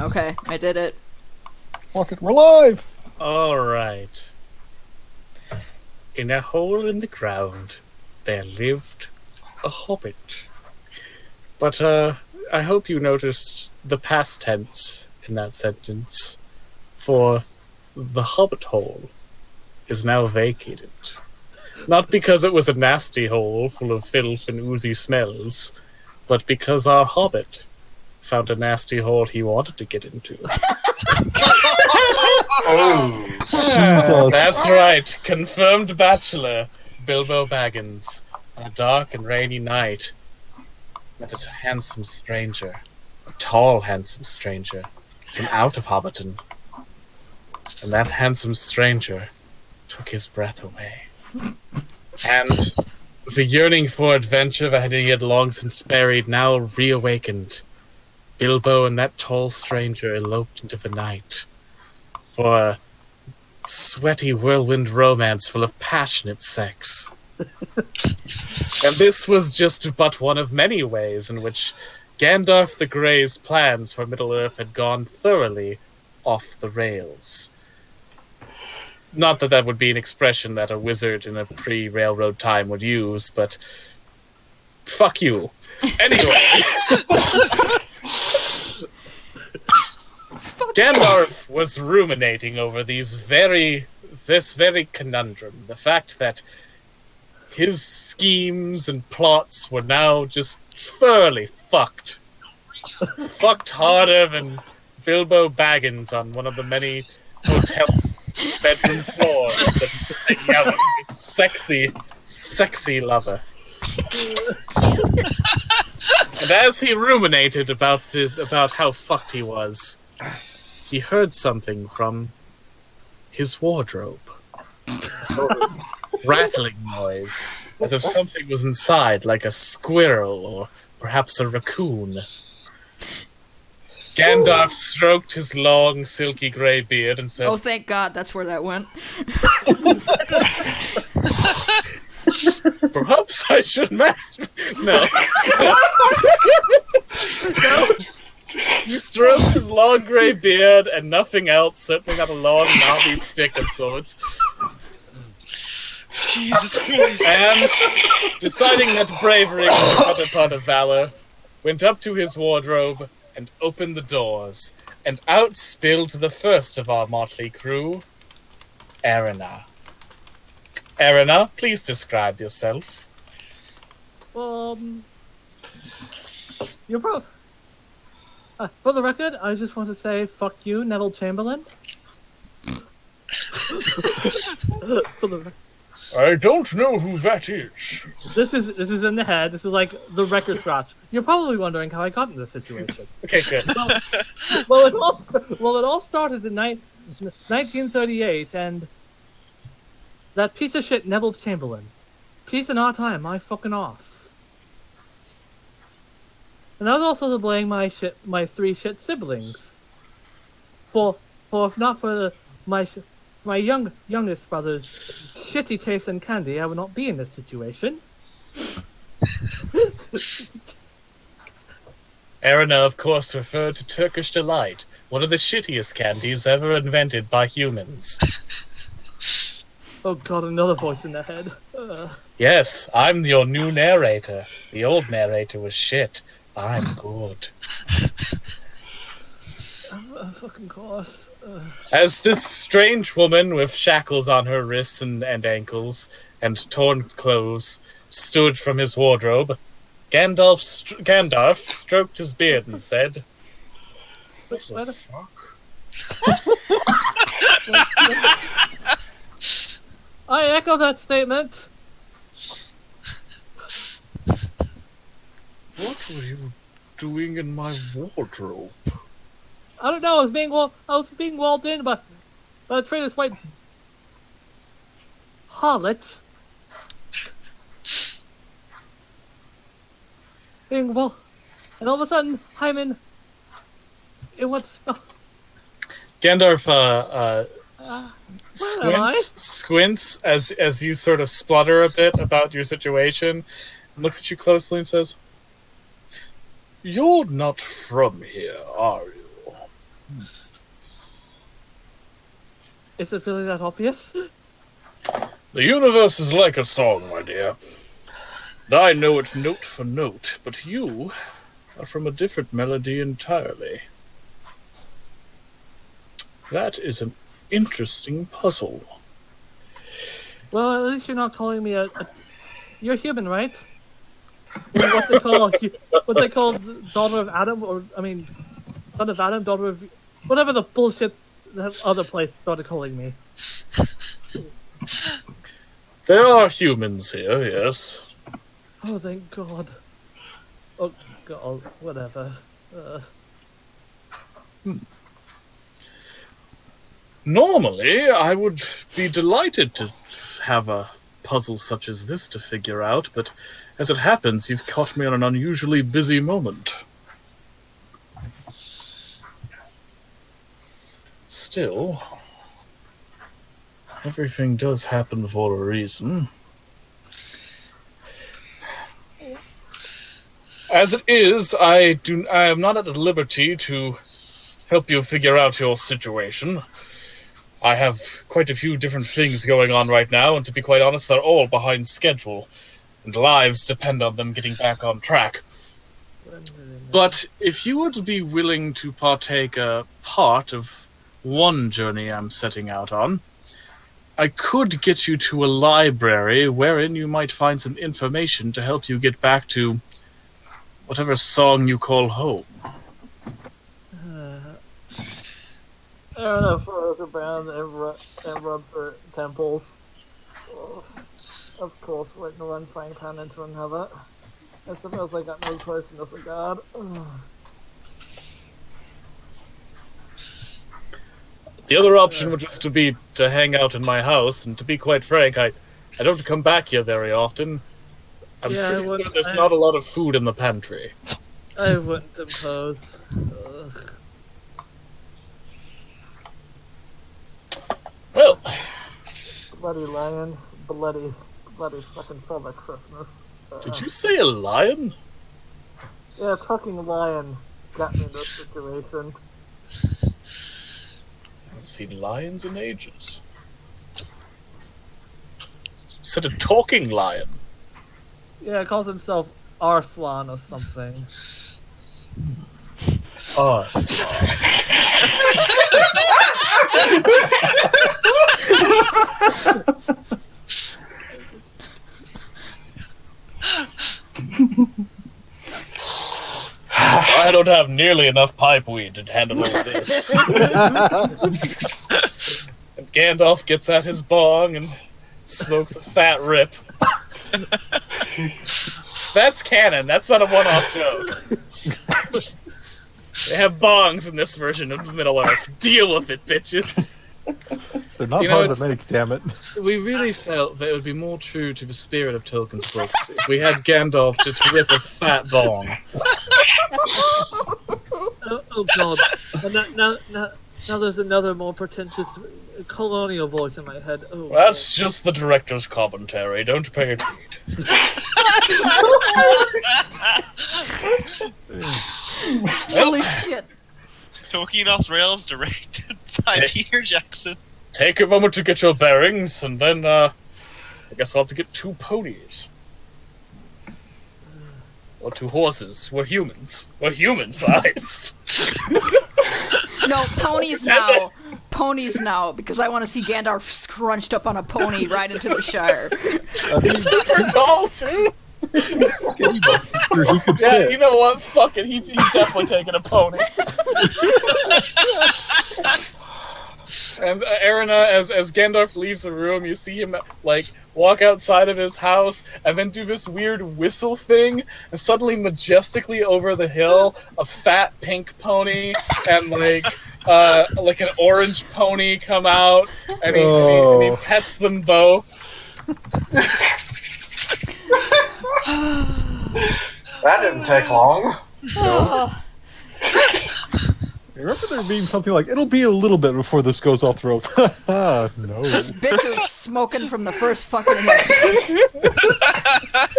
Okay, I did it. Fuck it, we're live! Alright. In a hole in the ground, there lived a hobbit. But, I hope you noticed the past tense in that sentence, for the hobbit hole is now vacated. Not because it was a nasty hole full of filth and oozy smells, but because our hobbit found a nasty hole he wanted to get into. Oh, Jesus. That's right, confirmed bachelor, Bilbo Baggins, on a dark and rainy night, met a handsome stranger, a tall, handsome stranger, from out of Hobbiton. And that handsome stranger took his breath away. And the yearning for adventure that he had long since buried now reawakened. Bilbo and that tall stranger eloped into the night for a sweaty whirlwind romance full of passionate sex. And this was just but one of many ways in which Gandalf the Grey's plans for Middle-earth had gone thoroughly off the rails. Not that that would be an expression that a wizard in a pre-railroad time would use, but fuck you. Anyway. Gandalf was ruminating over this very conundrum. The fact that his schemes and plots were now just thoroughly fucked. Fucked harder than Bilbo Baggins on one of the many hotel bedroom floors that hanging out with his sexy lover. And as he ruminated about how fucked he was, he heard something from his wardrobe. A sort of rattling noise, as if something was inside, like a squirrel or perhaps a raccoon. Gandalf stroked his long, silky grey beard and said, Oh, thank God, that's where that went. "Perhaps I should master..." No. He stroked his long grey beard and nothing else, certainly not a long, knobby stick of sorts. Jesus Christ. And, deciding that bravery was another part of valor, went up to his wardrobe and opened the doors, and out spilled the first of our motley crew, Arena. Arena, please describe yourself. You're for the record, I just want to say, fuck you, Neville Chamberlain. For the record. I don't know who that is. This is in the head. This is like the record scratch. You're probably wondering how I got in this situation. Okay, good. Well, it all started in 1938, and that piece of shit Neville Chamberlain, he's an R-time, my fucking ass. And I was also to blame my three shit siblings. For if not for my youngest brother's shitty taste in candy, I would not be in this situation. Arena, of course, referred to Turkish Delight, one of the shittiest candies ever invented by humans. Oh god, another voice in the head. Yes, I'm your new narrator. The old narrator was shit. I'm good. Fucking course. As this strange woman with shackles on her wrists and ankles and torn clothes stood from his wardrobe, Gandalf stroked his beard and said, "What the fuck?" I echo that statement. What were you doing in my wardrobe? I don't know. I was being walled in by a traitor's white harlot. And all of a sudden, Hyman, it was. Gandalf squints as you sort of splutter a bit about your situation, and looks at you closely and says, "You're not from here, are you?" Is it really that obvious? The universe is like a song, my dear. And I know it note for note, but you are from a different melody entirely. That is an interesting puzzle. Well, at least you're not calling me you're human, right? What they call daughter of Adam, son of Adam, daughter of... Whatever the bullshit that other place started calling me. There are humans here, yes. Oh, thank God. Oh, God, whatever. Normally, I would be delighted to have a puzzle such as this to figure out, but as it happens, you've caught me on an unusually busy moment. Still, everything does happen for a reason. As it is, I am not at liberty to help you figure out your situation. I have quite a few different things going on right now, and to be quite honest, they're all behind schedule, and lives depend on them getting back on track. But if you would be willing to partake a part of one journey I'm setting out on, I could get you to a library wherein you might find some information to help you get back to whatever song you call home. I don't know, furrows around and rub for temples. Oh, of course, we're in one frying pan into another. I suppose I got no choice in this regard. The other option would just to be to hang out in my house, and to be quite frank, I don't come back here very often. I'm pretty sure there's not a lot of food in the pantry. I wouldn't impose. Well, Bloody lion, bloody fucking Father Christmas. did you say a lion? Yeah, fucking lion got me in this situation. I haven't seen lions in ages. You said a talking lion. Yeah, calls himself Arslan or something. Arslan. I don't have nearly enough pipeweed to handle all this. And Gandalf gets out his bong and smokes a fat rip. That's canon. That's not a one-off joke. They have bongs in this version of Middle-earth. Deal with it, bitches. They're not hard to make, damn it. We really felt that it would be more true to the spirit of Tolkien's books if we had Gandalf just rip a fat bong. Oh God! And now there's another more pretentious colonial voice in my head. Oh, That's just the director's commentary. Don't pay it heed. Holy shit. Tolkien off rails, directed by Peter Jackson. Take a moment to get your bearings, and then, I guess I'll have to get 2 ponies. Or 2 horses. We're humans. We're human-sized. No, ponies now. Ponies now, because I want to see Gandalf scrunched up on a pony right into the Shire. Super tall, too. Yeah, you know what? Fuck it. He's definitely taking a pony. And Arena, as Gandalf leaves the room, you see him like walk outside of his house and then do this weird whistle thing, and suddenly majestically over the hill, a fat pink pony and like an orange pony come out, and he pets them both. That didn't take long. No. I remember there being something like, it'll be a little bit before this goes off the ropes. No. This bitch is smoking from the first fucking hit.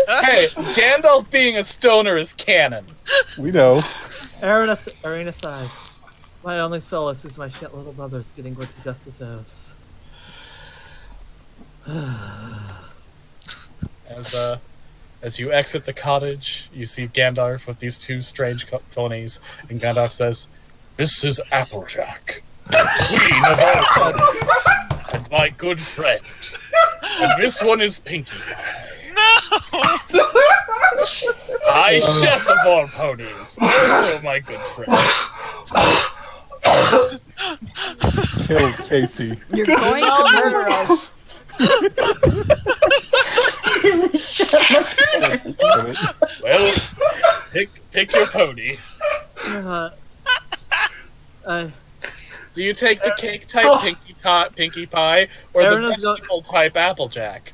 Hey, Gandalf being a stoner is canon. We know. Arena aside, my only solace is my shit little brother's getting what he just deserves. As you exit the cottage, you see Gandalf with these two strange ponies, and Gandalf says, "This is Applejack, queen of all ponies, and my good friend. And this one is Pinkie Pie. No! High chef of all ponies, also my good friend." Kill Casey. You're going to murder us. Well, pick your pony. Do you take the cake type Pinkie Pie or the Aaron is vegetable type Applejack?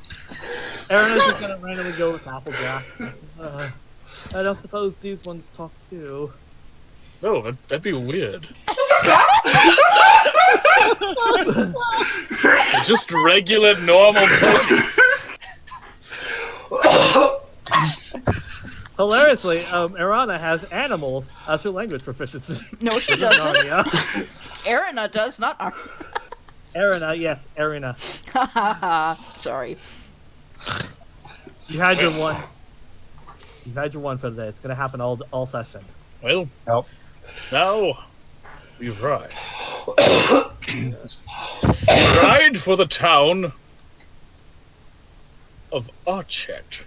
Aaron is just gonna randomly go with Applejack. I don't suppose these ones talk too. No, that'd be weird. Just regular, normal ponies. Hilariously, Arana has animals as her language proficiency. No, she doesn't. Narnia. Arana does, not Ar- Arana, yes, Arana. Sorry. You had your one. You had your one for today. It's gonna happen all session. Well, Nope. now we ride. We ride for the town of Archet.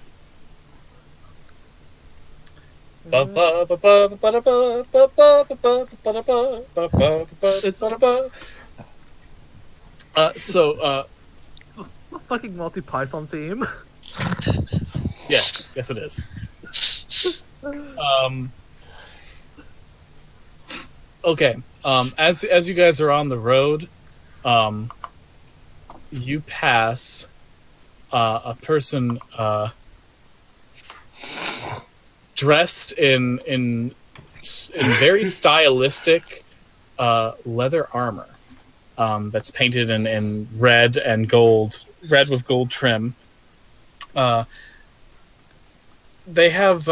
Fucking multi-Python theme. Yes, it is. Okay. As you guys are on the road, you pass a person dressed in very stylistic leather armor that's painted in red and gold, red with gold trim. They have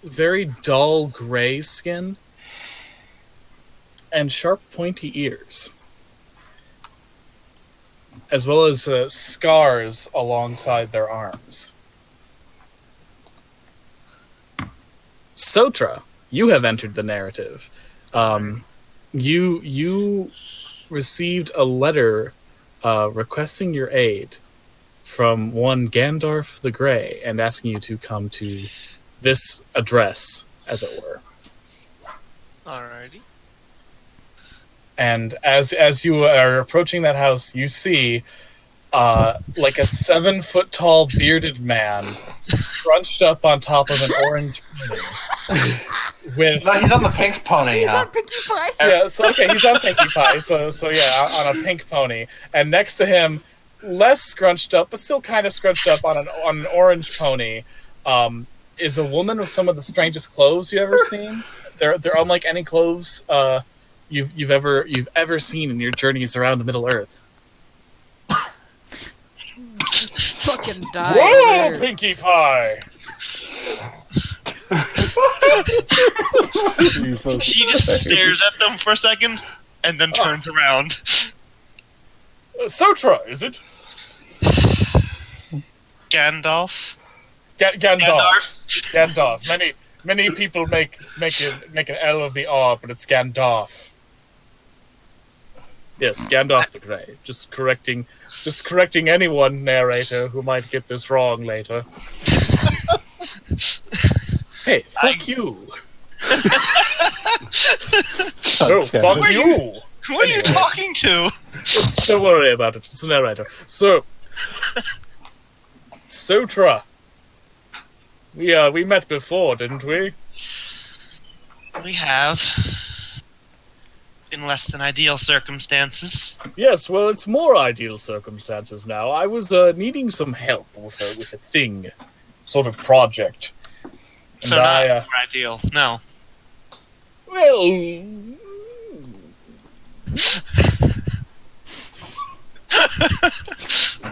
very dull gray skin and sharp, pointy ears, as well as scars alongside their arms. Sotra, you have entered the narrative. You received a letter requesting your aid from one Gandalf the Grey and asking you to come to this address, as it were. Alrighty. And as you are approaching that house, you see like a 7-foot-tall bearded man scrunched up on top of an orange pony. With No, he's on the pink pony. He's huh? on Pinkie Pie. yeah, so okay, he's on Pinkie Pie, so yeah, on a pink pony, and next to him, less scrunched up, but still kind of scrunched up on an orange pony, is a woman with some of the strangest clothes you've ever seen. They're unlike any clothes you've ever seen in your journeys around the Middle Earth. Fucking die. Whoa, there. Pinkie Pie! Jesus. She just stares at them for a second and then turns around. Sotra, is it? Gandalf. Gandalf. Many people make an L of the R, but it's Gandalf. Yes, Gandalf the Grey. Just correcting anyone, narrator, who might get this wrong later. Hey, fuck you. Oh, fuck you. Who are you talking to? Don't worry about it. It's a narrator. So, Sotra. We met before, didn't we? We have. In less than ideal circumstances. Yes, well, it's more ideal circumstances now. I was needing some help with a thing, sort of project. And So not more ideal. No. Well,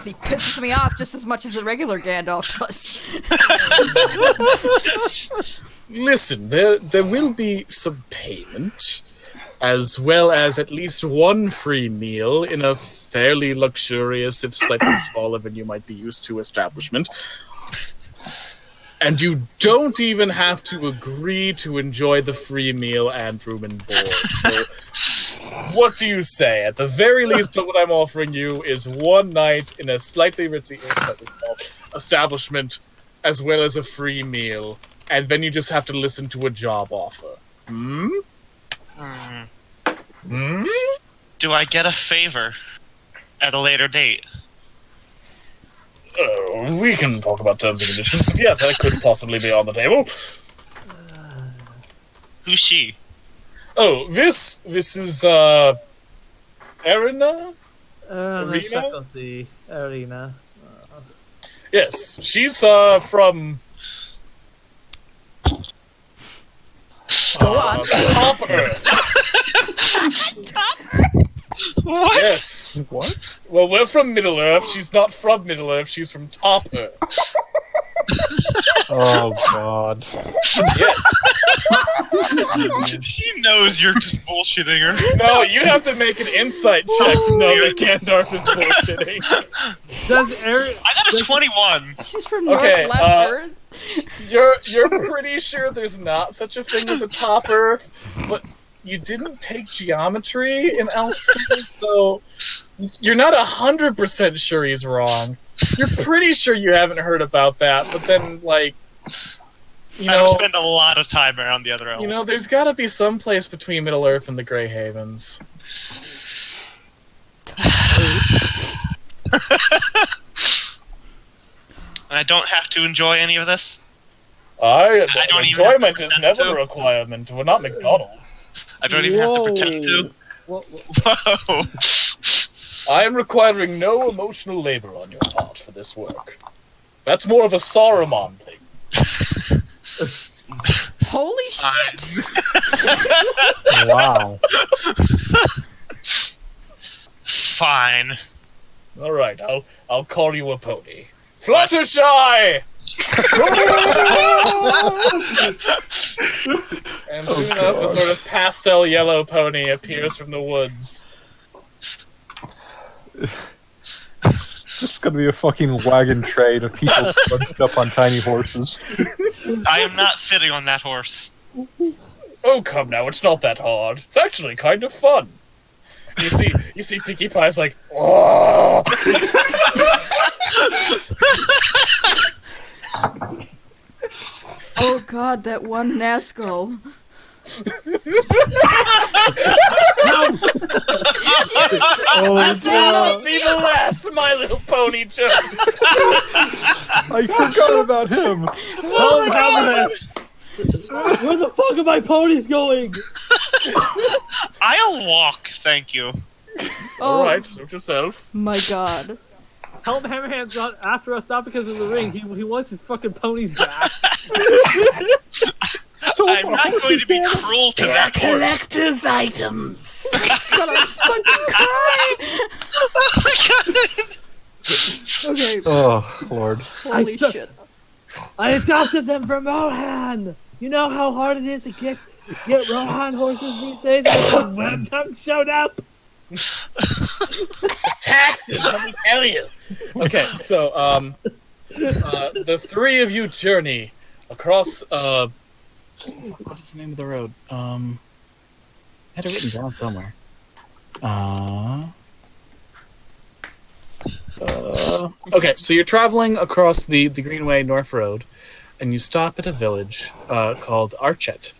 He pisses me off just as much as the regular Gandalf does. listen, there will be some payment. as well as at least one free meal in a fairly luxurious, if slightly smaller than you might be used to, establishment. And you don't even have to agree to enjoy the free meal and room and board. So, what do you say? At the very least, what I'm offering you is one night in a slightly ritzy establishment, as well as a free meal, and then you just have to listen to a job offer. Hmm? Do I get a favor at a later date? We can talk about terms and conditions, but yes, that could possibly be on the table. Who's she? Oh, this is, Erina? Arena? Arena. Yes, she's, from... Go on. Top Earth. Top. What? Yes. What? Well, we're from Middle Earth. She's not from Middle Earth. She's from Top Earth. Oh God. Yes. She knows you're just bullshitting her. No, you have to make an insight check to know that Gandalf is bullshitting. I got a 21. She's from Okay, North Left Earth. You're pretty sure there's not such a thing as a Top Earth, but you didn't take geometry in elf school, so you're not 100% sure he's wrong. You're pretty sure you haven't heard about that, but then, like, you I know, don't spend a lot of time around the other elf. you know, there's got to be some place between Middle Earth and the Grey Havens. And I don't have to enjoy any of this? I don't even enjoyment have is to never pretend a to. requirement. We're not McDonald's. I don't even have to pretend to? Whoa. I am requiring no emotional labor on your part for this work. That's more of a Saruman thing. Holy shit! Wow. Fine. All right, I'll call you a pony. Fluttershy! And soon enough, a sort of pastel yellow pony appears from the woods. It's just gonna be a fucking wagon train of people bunched up on tiny horses. I am not fitting on that horse. Oh, come now, it's not that hard. It's actually kind of fun. You see Pinkie Pie's like, oh! Oh god, that one Nazgul. Oh, This will be the last My Little Pony joke. I forgot about him. Oh my Where the fuck are my ponies going? I'll walk, thank you. Oh All right, suit yourself. my god. Helm Hammerhand's not after us, not because of the ring. He wants his fucking ponies back. So I'm not going to be cruel to that horse. Collector's items. Gonna fucking cry! Okay, Oh Lord. holy shit. I adopted them from Rohan! You know how hard it is to get Rohan horses these days because Webtongue showed up? Taxes, let me tell you. Okay, so the three of you journey across what is the name of the road? I had it written down somewhere. Okay, so you're traveling across the Greenway North Road, and you stop at a village called Archet.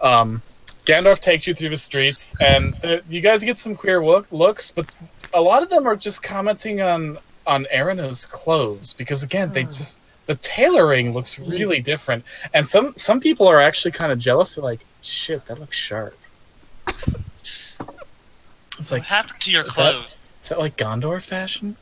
Gandalf takes you through the streets, and you guys get some queer looks, but a lot of them are just commenting on Erina's clothes, because again, the tailoring looks really different, and some people are actually kind of jealous. They're like, "Shit, that looks sharp." It's like, What happened to your is clothes? is that like Gondor fashion?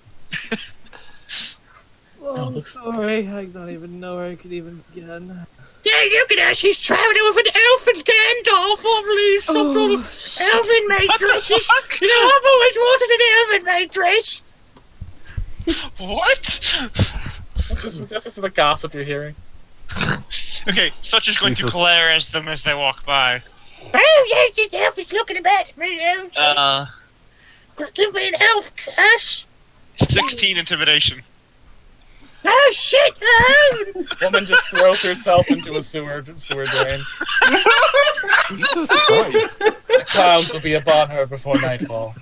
Oh, No, I'm looks- sorry. I don't even know where I could even begin. Yeah, look at her. She's traveling with an elf and Gandalf, obviously some sort of elven matrix. You know, I've always wanted an elven matrix. What? That's just the gossip you're hearing. Okay, Such is going to Jesus. glare at them as they walk by. Oh, yes, the elf is looking at me. Give me an elf cash. 16 intimidation. Oh, shit. Woman just throws herself into a sewer drain. Jesus Christ. The clouds will be upon her before nightfall.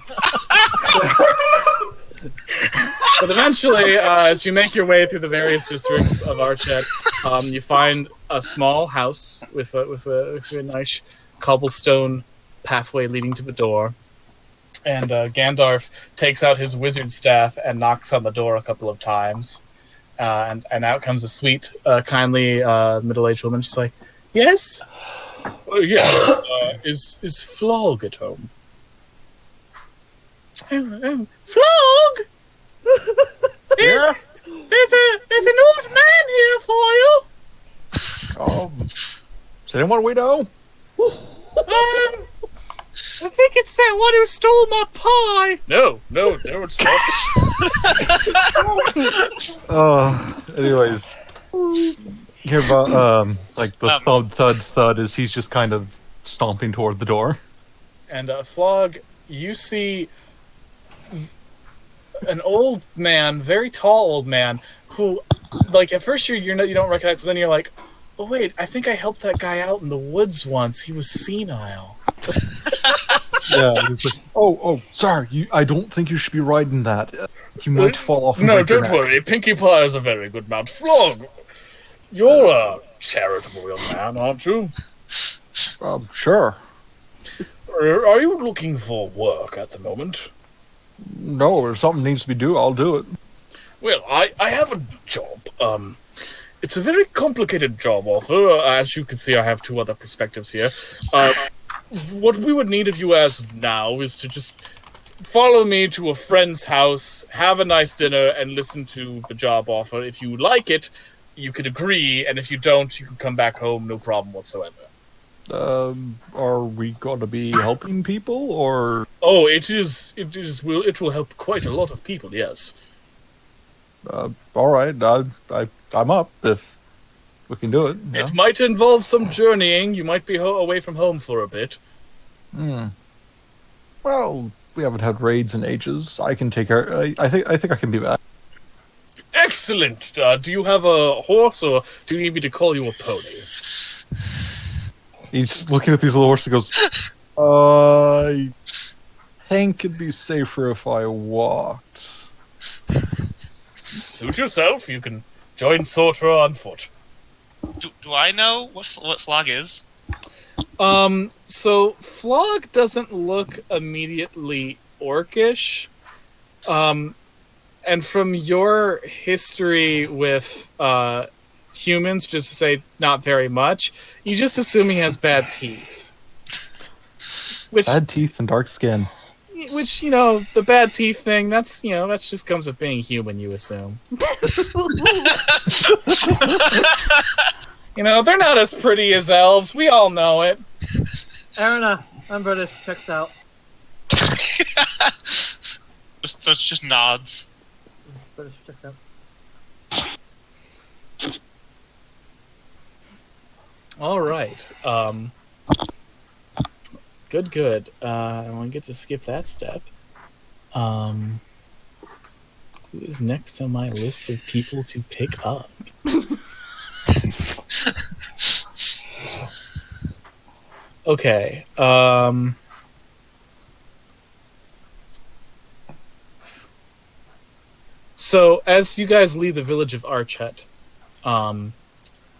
But eventually, as you make your way through the various districts of Archet, you find a small house with a nice cobblestone pathway leading to the door. And Gandalf takes out his wizard staff and knocks on the door a couple of times. And out comes a sweet, kindly middle-aged woman. She's like, "Yes, yes. Is Flog at home?" Flog? Yeah? There's an old man here for you. Is anyone we know? I think it's that one who stole my pie. No, it's not. Anyways. Hear about, like, the thud, thud, thud as he's just kind of stomping toward the door. And Flog, you see an old man, very tall old man, who, like, at first you don't recognize him, then you're like, oh wait, I think I helped that guy out in the woods once. He was senile. Yeah, he's like, oh, sorry, I don't think you should be riding that. You might fall off. No, don't worry. Pinkie Pie is a very good mount. Flog, you're a charitable young man, aren't you? Sure. Are you looking for work at the moment? No, if something needs to be done, I'll do it. Well, I have a job. It's a very complicated job offer. As you can see, I have two other perspectives here. What we would need of you as of now is to just follow me to a friend's house, have a nice dinner, and listen to the job offer. If you like it, you could agree, and if you don't, you can come back home, no problem whatsoever. Are we going to be helping people, or? Oh, it will help quite a lot of people, yes. All right, I'm up if we can do it. Yeah? It might involve some journeying. You might be away from home for a bit. Well, we haven't had raids in ages. I can take care. I think I can be back. Excellent. Do you have a horse, or do you need me to call you a pony? He's looking at these little horses and goes, I think it'd be safer if I walked. Suit yourself. You can join Sortra on foot. Do I know what Flog is? So Flog doesn't look immediately orcish. And from your history with humans, just to say not very much, you just assume he has bad teeth. Bad teeth and dark skin. Which, the bad teeth thing, that's just comes with being human, you assume. They're not as pretty as elves. We all know it. Arena, I'm British. Checks out. just nods. British. Checks out. All right. Good. I want to get to skip that step. Who is next on my list of people to pick up? Okay. So as you guys leave the village of Archet, a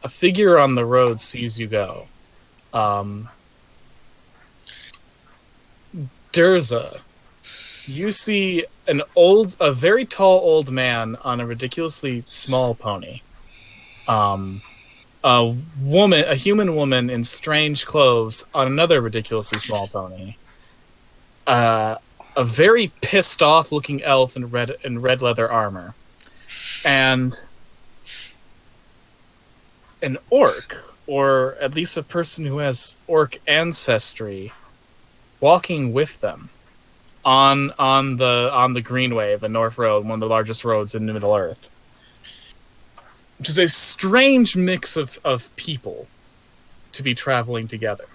figure on the road sees you go. Durza, you see a very tall old man on a ridiculously small pony. A human woman in strange clothes on another ridiculously small pony. A very pissed off looking elf in red leather armor. And an orc, or at least a person who has orc ancestry, walking with them on the Greenway, the North Road, one of the largest roads in Middle Earth. Which is a strange mix of people to be traveling together.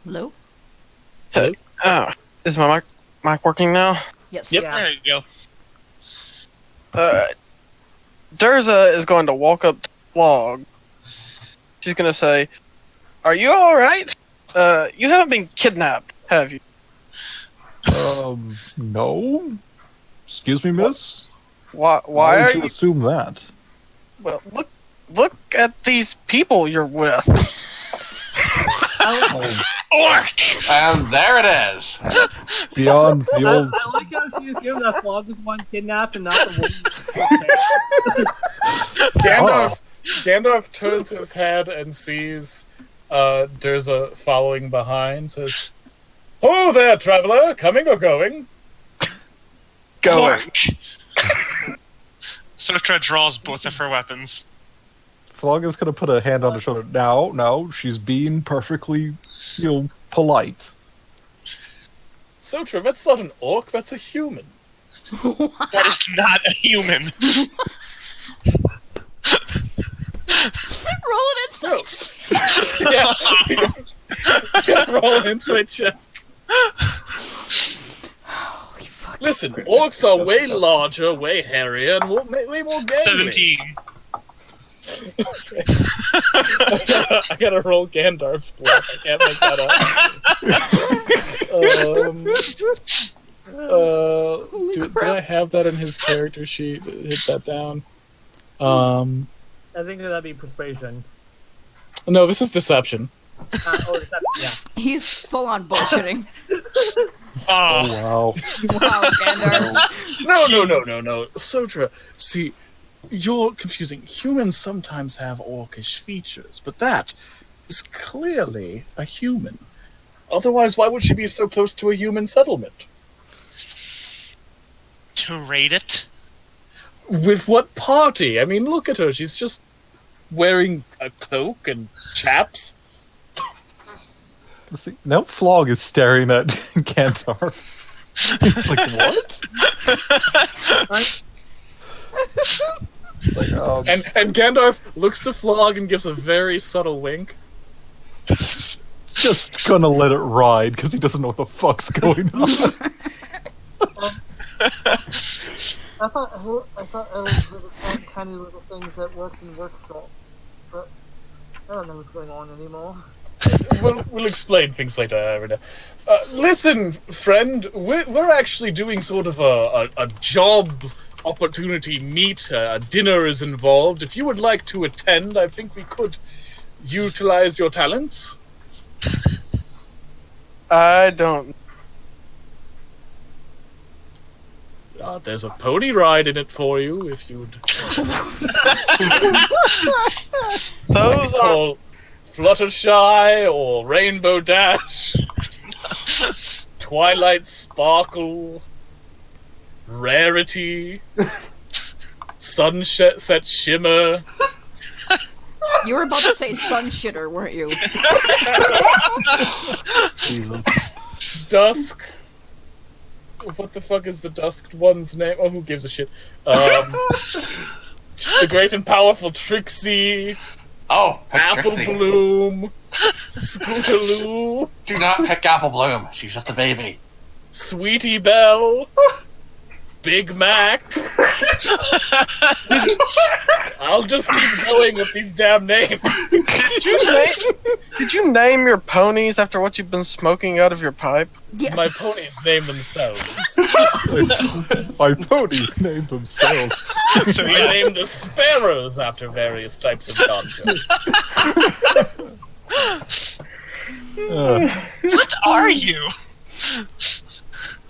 Hello? Is my mic working now? Yes. Yep. Yeah. There you go. Durza is going to walk up to Flog. She's going to say, "Are you all right? You haven't been kidnapped, have you?" No. Excuse me, miss? Why Why are would you you? assume that? Well, look at these people you're with. Orc! And there it is. Beyond the I old... like how she's given that Flog was one kidnapped and not the one. Gandalf turns his head and sees Durza following behind. Says, "Oh there, traveler, coming or going?" Going. Orc! Sutra draws both of her weapons. Flog is going to put a hand on her shoulder. Now, she's being perfectly, polite. Sotra, that's not an orc, that's a human. That is not a human. Roll an insight. Yeah. Roll an insight check. Holy fuck. Listen, orcs are way larger, way hairier, and way more gangly. 17. I gotta roll Gandalf's bluff. I can't make that up. Did I have that in his character sheet? Hit that down. I think that'd be persuasion. No, this is deception. Deception, yeah. He's full on bullshitting. Oh, Wow. Wow, Gandalf. No. Sotra, see, you're confusing. Humans sometimes have orcish features, but that is clearly a human. Otherwise, why would she be so close to a human settlement? to raid it? With what party? I mean, look at her. She's just wearing a cloak and chaps. See, now Flog is staring at Kantar. He's like, what? It's like, And Gandalf looks to Flog and gives a very subtle wink. just gonna let it ride because he doesn't know what the fuck's going on. I thought it was little tiny little things that worked in workshops, but I don't know what's going on anymore. We'll explain things later, Arina. Listen, friend, we're actually doing sort of a job opportunity meet. Dinner is involved. If you would like to attend, I think we could utilize your talents. I don't. There's a pony ride in it for you, if you'd Those are. call Fluttershy or Rainbow Dash, Twilight Sparkle, Rarity, Sunset Shimmer. You were about to say sun shitter, weren't you? Jesus. Dusk. What the fuck is the Dusked one's name? Oh, who gives a shit? The great and powerful Trixie, Oh, pick Apple Trixie. Bloom, Scootaloo, Do not pick Apple Bloom. She's just a baby. Sweetie Belle, Big Mac. I'll just keep going with these damn names. Did you name your ponies after what you've been smoking out of your pipe? Yes. My ponies name themselves. My ponies named themselves. So I yeah, named the sparrows after various types of content. what are you?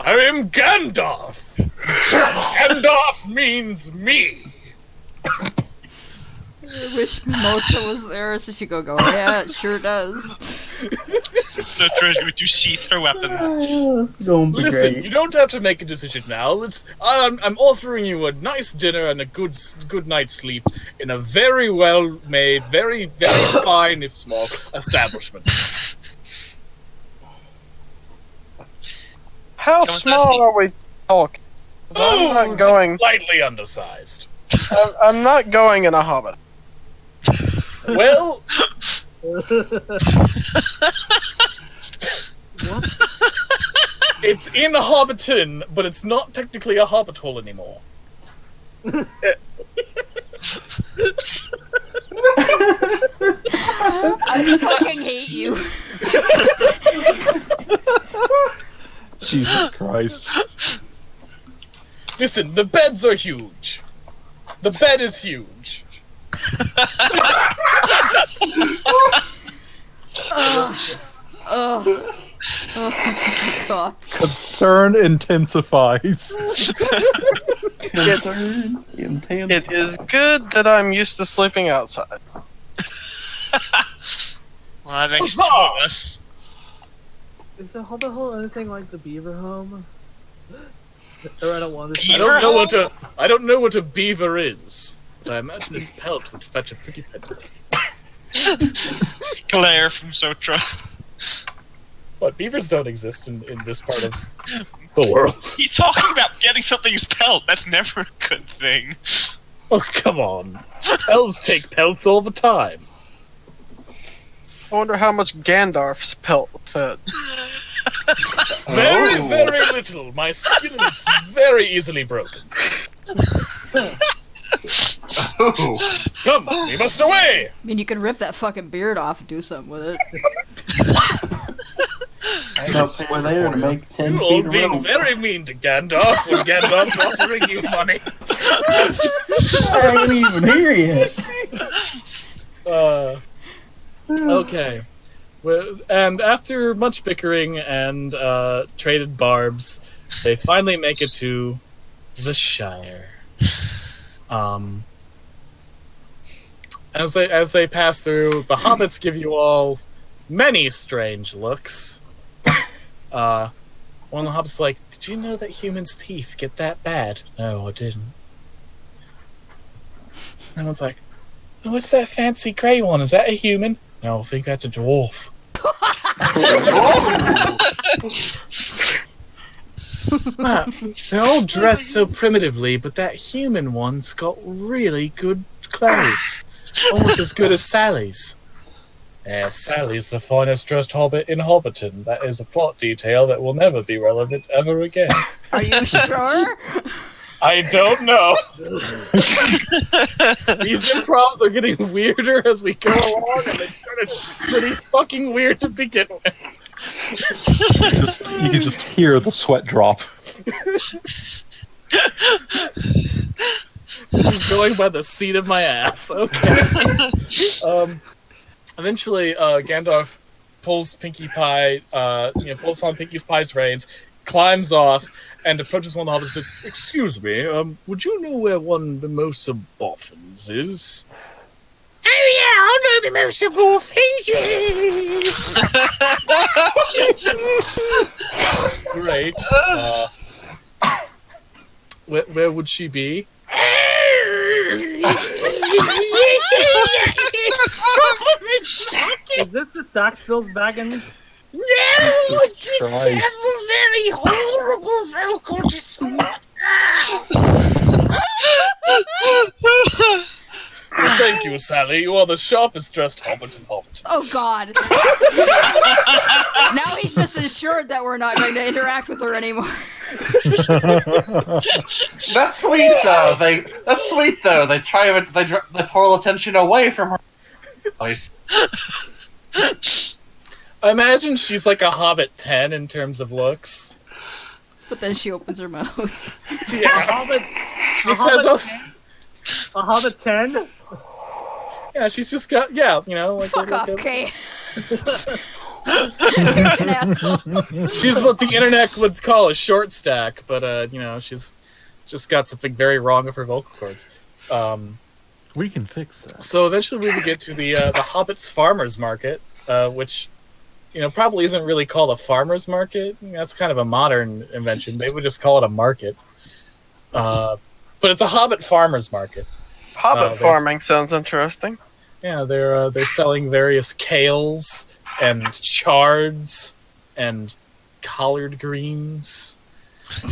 I am Gandalf. Gandalf means me. I wish Mimosa was there so she could go, yeah, it sure does. The treasure to sheath her weapons. Listen, you don't have to make a decision now. I'm offering you a nice dinner and a good night's sleep in a very well made, very fine if small establishment. How Don't small ask me. are we talking? 'Cause I'm not going. Slightly undersized. I'm not going in a Hobbit. Well, What? It's in Hobbiton, but it's not technically a hobbit hole anymore. I fucking hate you. Jesus Christ. Listen, the beds are huge. The bed is huge. Oh my god. Concern intensifies. It is good that I'm used to sleeping outside. Well, that makes two of us. Is the Hobbit hole anything like the beaver home? Or I don't want to. I don't know what a beaver is, but I imagine its pelt would fetch a pretty penny. Claire from Sotra. What, beavers don't exist in this part of the world? You talking about getting something's pelt? That's never a good thing. Oh, come on. Elves take pelts all the time. I wonder how much Gandalf's pelt fed. Very, very little. My skin is very easily broken. Come, we must away! I mean, you can rip that fucking beard off and do something with it. We're there to make 10 You're feet all of being rope. very mean to Gandalf when Gandalf's offering you money. I ain't even here yet. Okay. Well, and after much bickering and traded barbs, they finally make it to the Shire. As they pass through, the hobbits give you all many strange looks. One of the hobbits is like, "Did you know that humans' teeth get that bad?" No, I didn't. And one's like, "Oh, what's that fancy grey one? Is that a human?" No, I think that's a dwarf. They're all dressed so primitively, but that human one's got really good clothes. Almost as good as Sally's. Sally's the finest dressed hobbit in Hobbiton. That is a plot detail that will never be relevant ever again. Are you sure? I don't know. These improvs are getting weirder as we go along, and they started pretty fucking weird to begin with. You can just hear the sweat drop. This is going by the seat of my ass. Okay. Eventually, Gandalf pulls Pinkie Pie, pulls on Pinkie Pie's reins, climbs off, and approaches one of the hobbits and says, "Excuse me, would you know where one Mimosa Boffins is?" "Oh yeah, I know Mimosa Boffins." Great. Where would she be? Is this the Saxville's Baggins? No, I just have a very horrible vocal disorder. Well, thank you, Sally. You are the sharpest dressed hobbit in Hobbiton. Oh god. Now he's just assured that we're not going to interact with her anymore. That's sweet though. They pull attention away from her. Nice. I imagine she's like a Hobbit 10 in terms of looks. But then she opens her mouth. Yeah. She just has A Hobbit 10? Yeah, she's just got, like... Fuck off, Kay. She's what the internet would call a short stack, but, she's just got something very wrong with her vocal cords. We can fix that. So eventually we would get to the Hobbits Farmers Market, which, probably isn't really called a farmer's market. That's kind of a modern invention. They would just call it a market. But it's a Hobbit Farmers Market. Hobbit farming sounds interesting. Yeah, they're selling various kales and chards and collard greens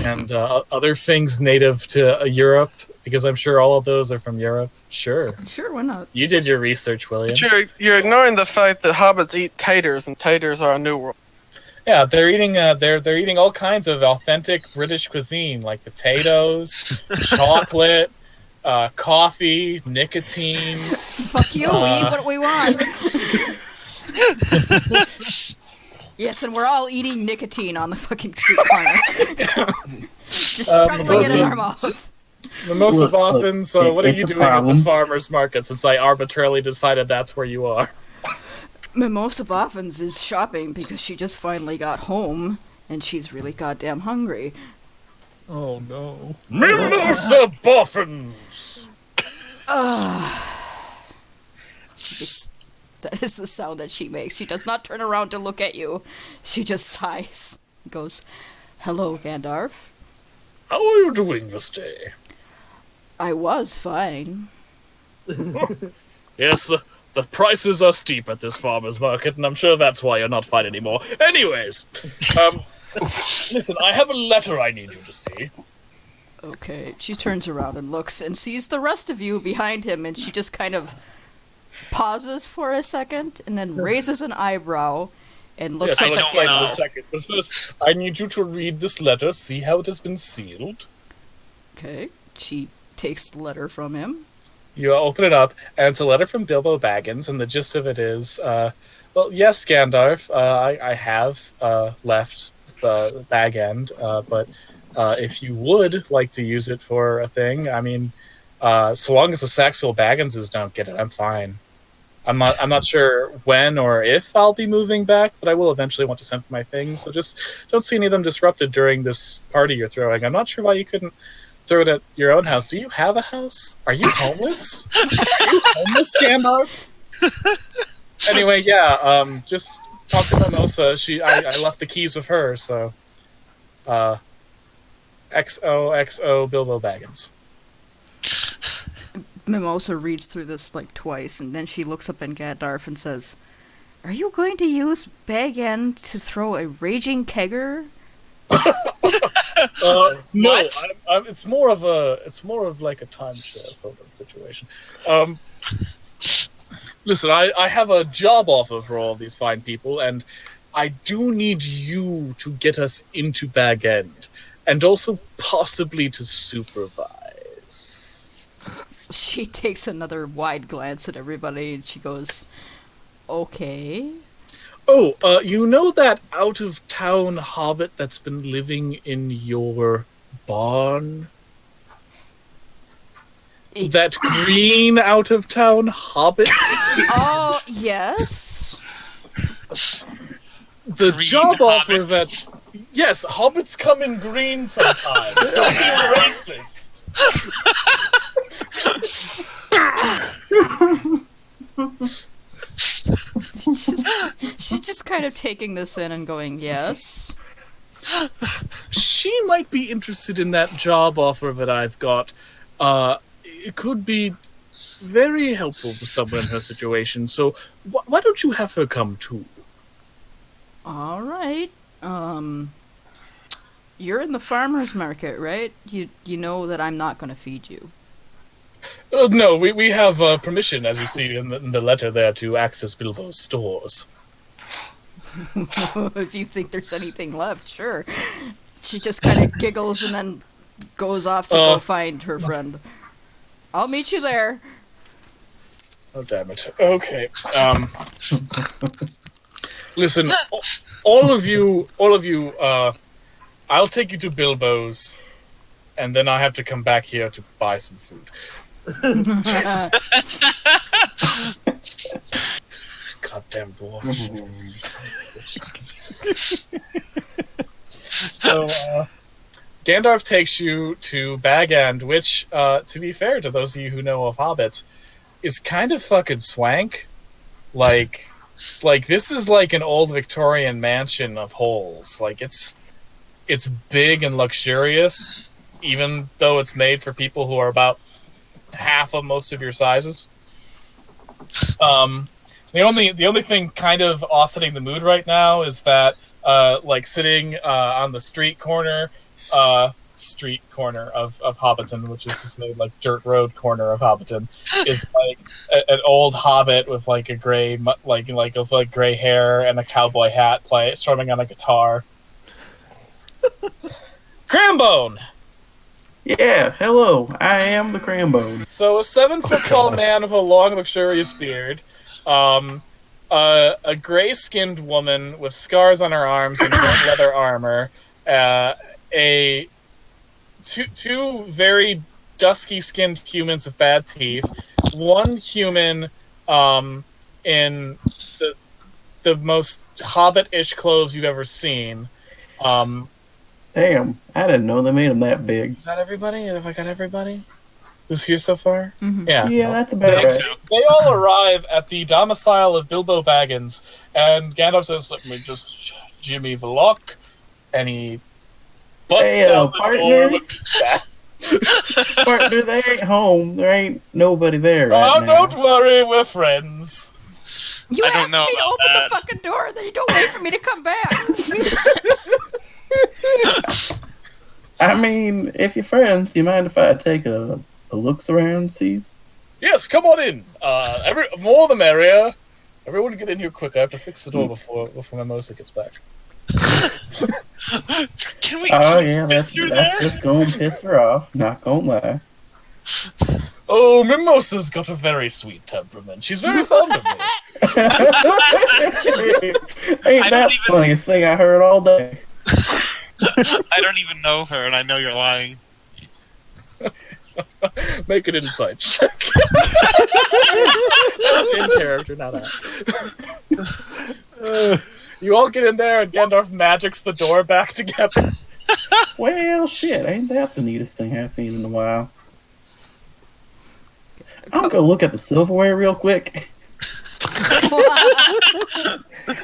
and other things native to Europe, because I'm sure all of those are from Europe. Sure, why not? You did your research, William. But you're ignoring the fact that hobbits eat taters, and taters are a new world. Yeah, they're eating. They're eating all kinds of authentic British cuisine, like potatoes, chocolate, coffee, nicotine. Fuck you, we eat what we want. Yes, and we're all eating nicotine on the fucking street corner. Just shoveling it in our mouth. Most of often, so what are you it's a doing at the problem. farmer's market since I arbitrarily decided that's where you are? Mimosa Boffins is shopping because she just finally got home and she's really goddamn hungry. Oh no. Mimosa Boffins! She just... That is the sound that she makes. She does not turn around to look at you. She just sighs. Goes, "Hello, Gandalf." How are you doing this day? I was fine. Yes, the prices are steep at this farmer's market, and I'm sure that's why you're not fine anymore. Anyways, listen, I have a letter I need you to see. Okay, she turns around and looks and sees the rest of you behind him, and she just kind of pauses for a second and then raises an eyebrow and looks Yes, up I'll at explain in a Gandalf. second. But first, I need you to read this letter, see how it has been sealed. Okay, she takes the letter from him. You open it up, and it's a letter from Bilbo Baggins, and the gist of it is, well, yes, Gandalf, I have left the Bag End, but if you would like to use it for a thing, I mean, so long as the Saxville Bagginses don't get it, I'm fine. I'm not sure when or if I'll be moving back, but I will eventually want to send for my things, so just don't see any of them disrupted during this party you're throwing. I'm not sure why you couldn't throw it at your own house. Do you have a house? Are you homeless? Are you homeless, Gandalf? Anyway, yeah, just talk to Mimosa. I left the keys with her, so XOXO Bilbo Baggins. Mimosa reads through this like twice, and then she looks up at Gandalf and says, "Are you going to use Bag End to throw a raging kegger?" No, it's more of like a timeshare sort of situation. Listen, I have a job offer for all these fine people, and I do need you to get us into Bag End, and also possibly to supervise. She takes another wide glance at everybody, and she goes, "Okay." Oh, you know that out-of-town hobbit that's been living in your barn? That green out-of-town hobbit? Oh, yes. The Green job offer hobbit? that... Yes, hobbits come in green sometimes. Don't be racist. She's just kind of taking this in and going, "Yes." She might be interested in that job offer that I've got. It could be very helpful for someone in her situation, so why don't you have her come too? All right. You're in the farmer's market, right? You know that I'm not going to feed you. No, we have permission, as you see in the letter there, to access Bilbo's stores. If you think there's anything left, sure. She just kind of giggles and then goes off to go find her friend. "I'll meet you there." Oh, damn it. Okay. Listen, all of you, I'll take you to Bilbo's, and then I have to come back here to buy some food. Goddamn dwarf. So, Gandalf takes you to Bag End, which, to be fair to those of you who know of hobbits, is kind of fucking swank. Like this is like an old Victorian mansion of holes. Like, it's big and luxurious, even though it's made for people who are about half of most of your sizes. The only thing kind of offsetting the mood right now is that like sitting on the street corner street corner of Hobbiton, which is this like dirt road corner of Hobbiton, is like an old hobbit with like a gray gray hair and a cowboy hat, strumming on a guitar. Crambone. Yeah, hello. I am the Crambone. So a 7-foot-tall man with a long, luxurious beard, a gray-skinned woman with scars on her arms and leather armor, two very dusky-skinned humans with bad teeth, one human in the most hobbit-ish clothes you've ever seen. Damn, I didn't know they made them that big. Is that everybody? Have I got everybody who's here so far? Mm-hmm. Yeah, that's about right. They all arrive at the domicile of Bilbo Baggins, and Gandalf says, "Let me just jimmy the lock," and he busts Hey, down the door partner? with his staff. Partner, they ain't home. There ain't nobody there right Oh, now. don't worry, we're friends. You I don't asked know me to about open that. the fucking door, then you don't wait for me to come back. I mean, if you're friends, you mind if I take a looks around, sees? Yes, come on in. More the merrier. Everyone get in here quick. I have to fix the door before Mimosa gets back. Can we? Oh, yeah, that's through there? just gonna piss her off. Not gonna lie. Oh, Mimosa's got a very sweet temperament. She's very fond of me. Ain't I that don't the even- funniest thing I heard all day? I don't even know her, and I know you're lying. Make an insight check. That's in character, not out. You all get in there, and Gandalf magics the door back together. Well, shit, ain't that the neatest thing I've seen in a while? I'll go look at the silverware real quick.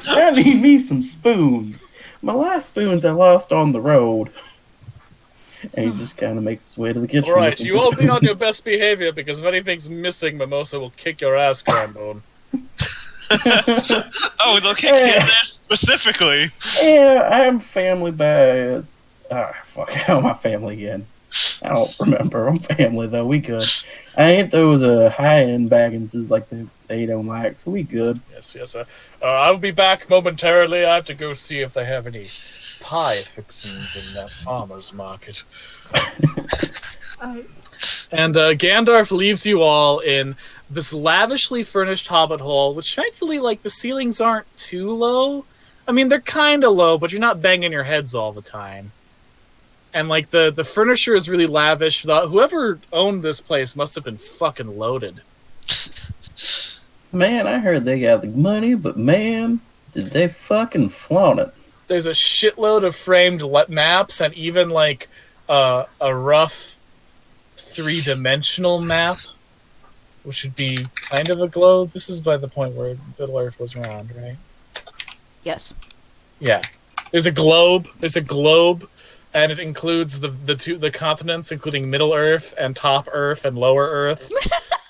I need me some spoons. My last spoons I lost on the road. And he just kind of makes his way to the kitchen. All right, looking you for all be on your spoons. best behavior, because if anything's missing, Mimosa will kick your ass, Crambone. Oh, they'll kick you in there specifically. Yeah, I'm family by... fuck, how am I family again? I don't remember. I'm family, though. We good. I ain't those high-end Bagginses like they don't like, so we good. Yes. I'll be back momentarily. I have to go see if they have any pie fixings in that farmer's market. And Gandalf leaves you all in this lavishly furnished hobbit hole, which thankfully, like, the ceilings aren't too low. I mean, they're kind of low, but you're not banging your heads all the time. And, like, the furniture is really lavish. Whoever owned this place must have been fucking loaded. Man, I heard they got the money, but man, did they fucking flaunt it. There's a shitload of framed maps and even, like, a rough 3-dimensional map, which would be kind of a globe. This is by the point where Middle Earth was round, right? Yes. Yeah. There's a globe, and it includes the continents, including Middle Earth and Top Earth and Lower Earth,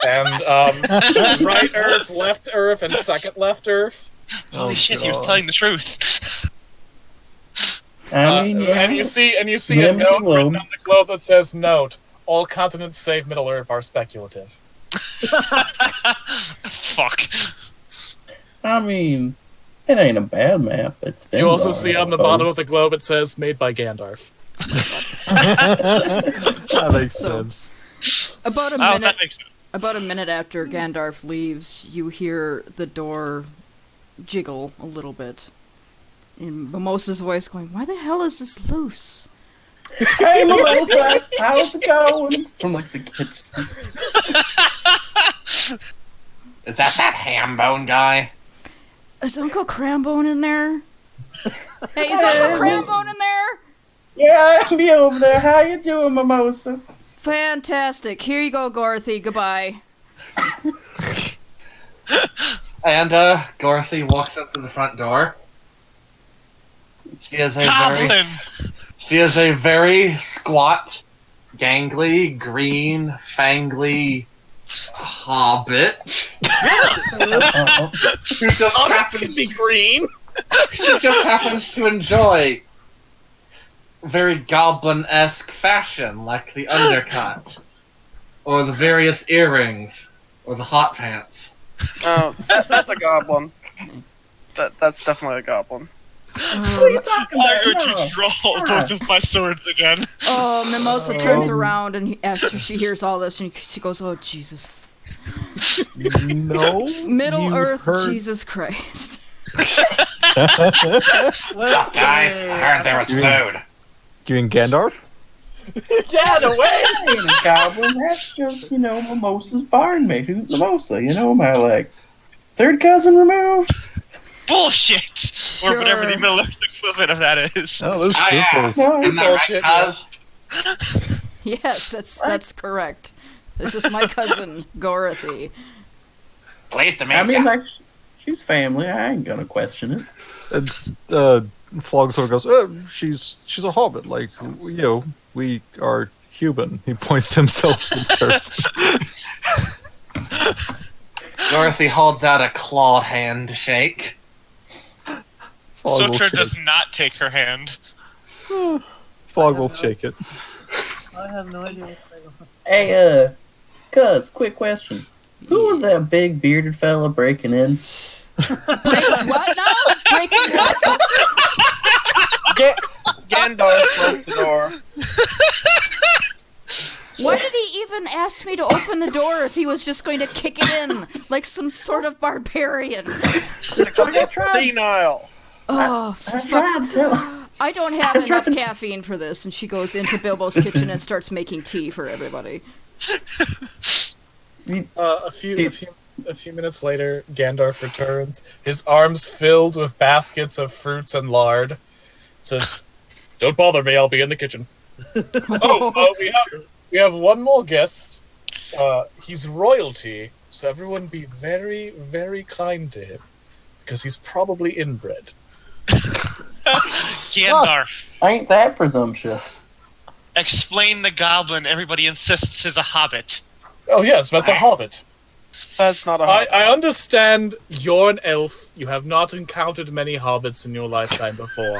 and Right Earth, Left Earth, and Second Left Earth. Holy shit, he was telling the truth. I mean, yeah. And you see a Remember the note globe. written on the globe that says, "Note: all continents save Middle Earth are speculative." Fuck. I mean, it ain't a bad map. It's You also Denmark, see I on the bottom of suppose. the globe it says, "Made by Gandalf." That makes So- sense. About a Oh, minute. that makes sense. About a minute after Gandalf leaves, you hear the door jiggle a little bit. In Mimosa's voice going, "Why the hell is this loose?" Hey, Melissa, how's it going? From like the kitchen. Is that ham bone guy? Is Uncle Crambone in there? Hey, is Uncle Crambone in there? Yeah, I'll be over there. How you doing, Mimosa? Fantastic. Here you go, Dorothy. Goodbye. And Dorothy walks up to the front door. She is Goblin! a very squat, gangly, green, fangly hobbit. Uh-oh. Who just Hobbits happens can be green. He just happens to enjoy very goblin-esque fashion, like the undercut, or the various earrings, or the hot pants. Oh, that's a goblin. That's definitely a goblin. What are you talking I'm about? going to draw both of my swords again. Oh, Mimosa turns around and after she hears all this, and she goes, "Oh Jesus, No. Middle you Earth, heard- Jesus Christ." Guys, I heard there was food. You mean Gandalf? Get away! I ain't a goblin. That's just, Mimosa's barnmate. Who's Mimosa? My, third cousin removed? Bullshit! Or whatever the Sure. Middle Earth equivalent of that is. Oh, this Ah, yeah. is No, Isn't that Bullshit, right, cuz? Yes, that's correct. This is my cousin Dorothy. Pleased to meet I mean, ya. she's family. I ain't gonna question it. It's Flog sort of goes, she's a hobbit, like we are human. He points to himself in first. Dorothy holds out a clawed hand to shake. Flog will Sotra shake. does not take her hand. Flog will shake it. I have no idea what's going on. Hey, cuz, quick question. Who was that big bearded fella breaking in? What now? Breaking what? Gandalf broke the door. Why did he even ask me to open the door if he was just going to kick it in like some sort of barbarian? Because he's senile. Oh, for I fuck's tried to tell him. I don't have I'm enough trying- caffeine for this, and she goes into Bilbo's kitchen and starts making tea for everybody. A few minutes later, Gandalf returns, his arms filled with baskets of fruits and lard. Says, "Don't bother me. I'll be in the kitchen." We have one more guest. He's royalty, so everyone be very, very kind to him, because he's probably inbred. Gandalf, Ain't that presumptuous? explain the goblin everybody insists is a hobbit. Oh yes, that's a hobbit. That's not a I hobbit. understand you're an elf. You have not encountered many hobbits in your lifetime before.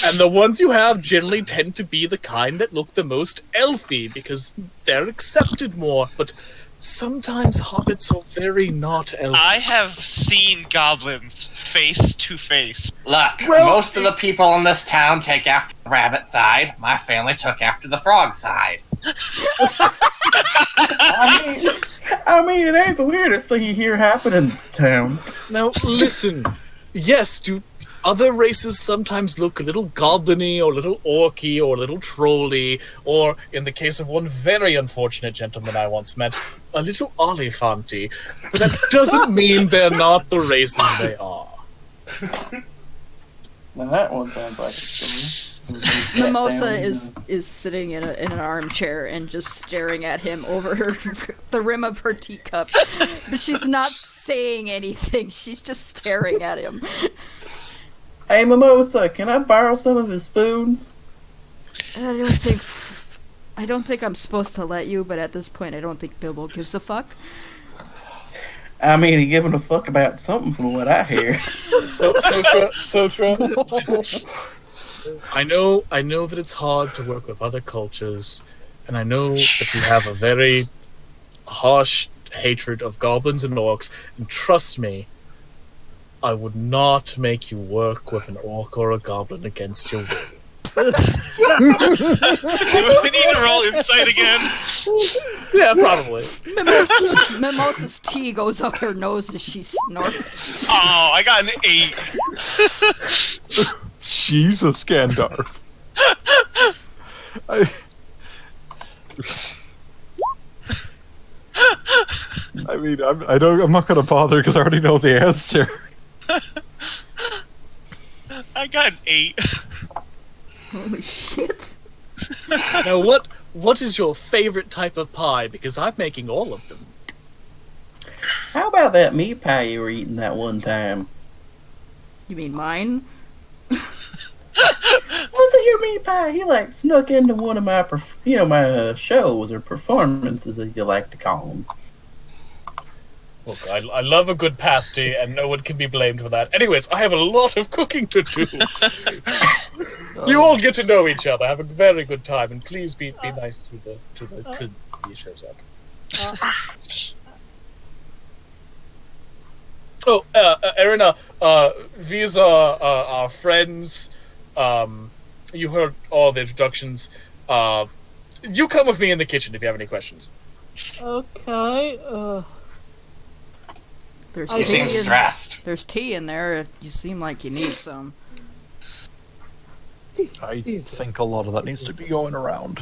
And the ones you have generally tend to be the kind that look the most elfy because they're accepted more. But sometimes hobbits are very not elfy. I have seen goblins face to face. Look, Well, most of the people in this town take after the rabbit side. My family took after the frog side. I mean, it ain't the weirdest thing you hear happen in this town. Now, listen. Yes, do other races sometimes look a little goblin-y or a little orky or a little trolly, or, in the case of one very unfortunate gentleman I once met, a little olifanty. But that doesn't mean they're not the races they are. Now that one sounds like it's Mimosa is sitting in an armchair and just staring at him over the rim of her teacup. But she's not saying anything. She's just staring at him. Hey, Mimosa, can I borrow some of his spoons? I don't think I'm supposed to let you, but at this point I don't think Bilbo gives a fuck. I mean, he giving a fuck about something from what I hear. Sotra, I know that it's hard to work with other cultures, and I know that you have a very harsh hatred of goblins and orcs, and trust me, I would not make you work with an orc or a goblin against your will. Do we need to roll insight again? Yeah, probably. Mimosa's tea goes up her nose as she snorts. Oh, I got an 8. Jesus, Gandalf. I mean, I'm not gonna bother because I already know the answer. I got an 8. Holy shit. Now, what is your favorite type of pie? Because I'm making all of them. How about that meat pie you were eating that one time? You mean mine? Was it your meat pie? He snuck into one of my, my shows or performances, as you like to call them. Look, I love a good pasty, and no one can be blamed for that. Anyways, I have a lot of cooking to do. You all get to know each other, have a very good time, and please be nice to the kid he shows up. Erina, these are our friends. You heard all the introductions. You come with me in the kitchen if you have any questions. Okay. There's He seems stressed. There's tea in there if you seem like you need some. I think a lot of that needs to be going around.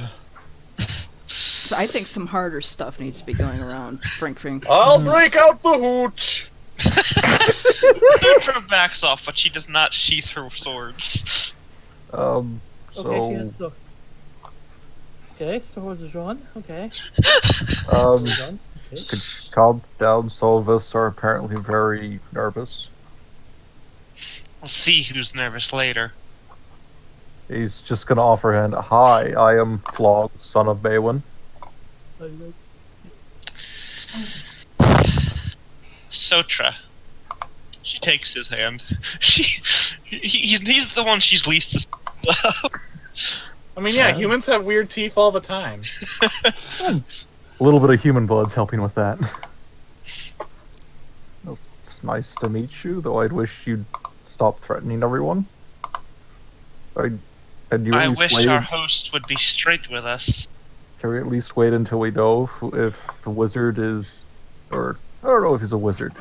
I think some harder stuff needs to be going around. Frink. I'll break out the hooch. Petra backs off, but she does not sheath her swords. Okay, she So, has sword. Okay, swords are drawn. Okay. could you calm down? Some of us are apparently very nervous. We'll see who's nervous later. He's just gonna offer hand. Hi, I am Flog, son of Baywin. Sotra. She takes his hand. He's the one she's least. I mean, yeah, humans have weird teeth all the time. A little bit of human blood's helping with that. It's nice to meet you, though I'd wish you'd stop threatening everyone. I wish our host would be straight with us. Can we at least wait until we know if the wizard is... Or, I don't know if he's a wizard.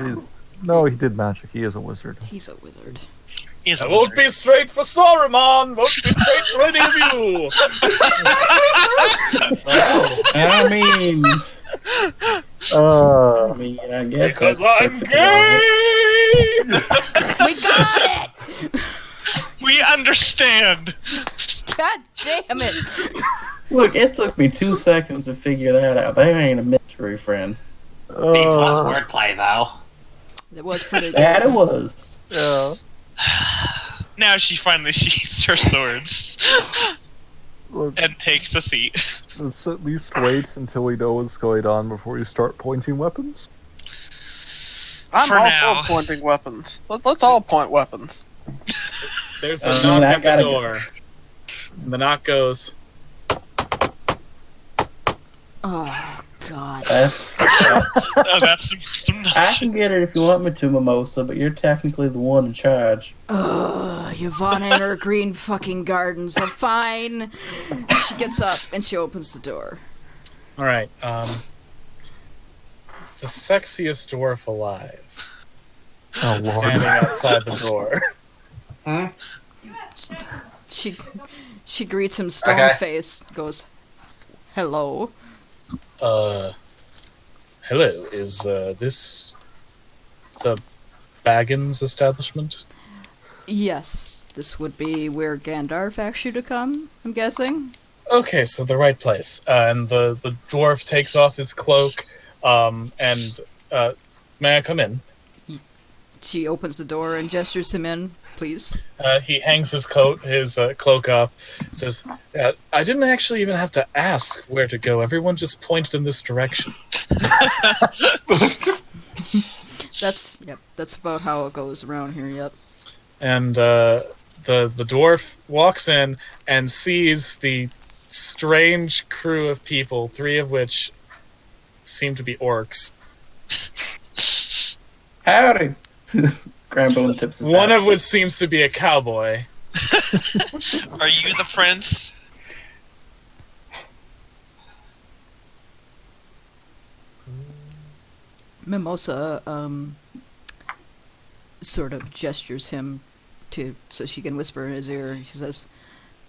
No, he did magic. He is a wizard. He's a wizard. He's a I won't wizard. be straight for Saruman! Won't be straight for any of you! I mean, I guess Because that's I'm perfectly alright. gay! We got it! We understand! God damn it! Look, it took me 2 seconds to figure that out. That ain't a mystery, friend. B+ wordplay, though. It was pretty That good. it was. Yeah. Now she finally sheaths her swords Look, and takes a seat. let's at least wait until we know what's going on before you start pointing weapons. I'm For all now. for pointing weapons. Let's all point weapons. There's a I knock at the gotta door. And the knock goes, Oh, God. Oh, that's some I can get it if you want me to, Mimosa, but you're technically the one in charge. Ugh, Yvonne and her green fucking garden, so fine. She gets up and she opens the door. alright, the sexiest dwarf alive Oh, is Lord. standing outside the door. She greets him stone Okay. face, goes, hello. Hello, is this the Baggins establishment? Yes, this would be where Gandalf asked you to come, I'm guessing. Okay, so the right place. And the dwarf takes off his cloak, and may I come in? She opens the door and gestures him in, please. He hangs his cloak up, says, I didn't actually even have to ask where to go. Everyone just pointed in this direction. That's about how it goes around here, yep. And the dwarf walks in and sees the strange crew of people, 3 of which seem to be orcs. Howdy! Grandbone tips his One hat. of which seems to be a cowboy. Are you the prince? Mimosa, sort of gestures him so she can whisper in his ear. She says,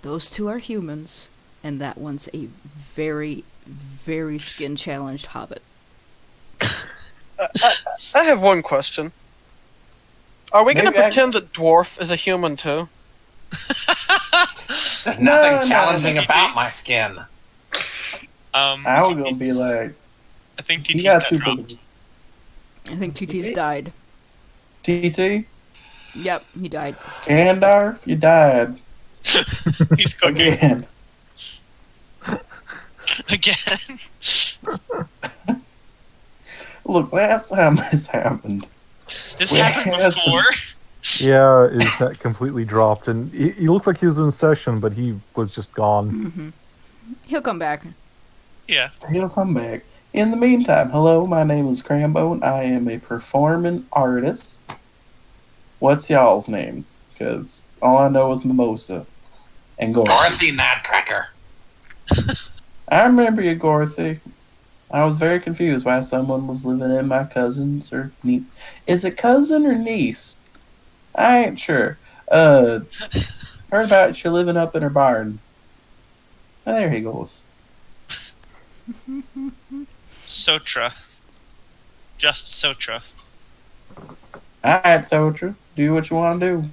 those 2 are humans, and that one's a very, very skin-challenged hobbit. I have one question. Are we going to Maybe pretend that dwarf is a human too? There's No, nothing no, challenging no. about my skin. I was gonna be like, I think you TT's got got 2 dropped. people. I think TT's died. TT? Yep, he died. Gandalf, you died. He's cooking Again. again. Look, last time this happened, This we happened had some- before. Yeah, his net completely dropped, and he looked like he was in session, but he was just gone. He'll come back. Yeah. he'll come back. In the meantime, hello, my name is Crambone. I am a performing artist. What's y'all's names? Because all I know is Mimosa and Gore. Dorothy Nutcracker. I remember you, Gorthy. I was very confused why someone was living in my cousin's or niece. Is it cousin or niece? I ain't sure. Heard about you living up in her barn. Oh, there he goes. Sotra. Just Sotra. Alright, Sotra. Do what you want to do.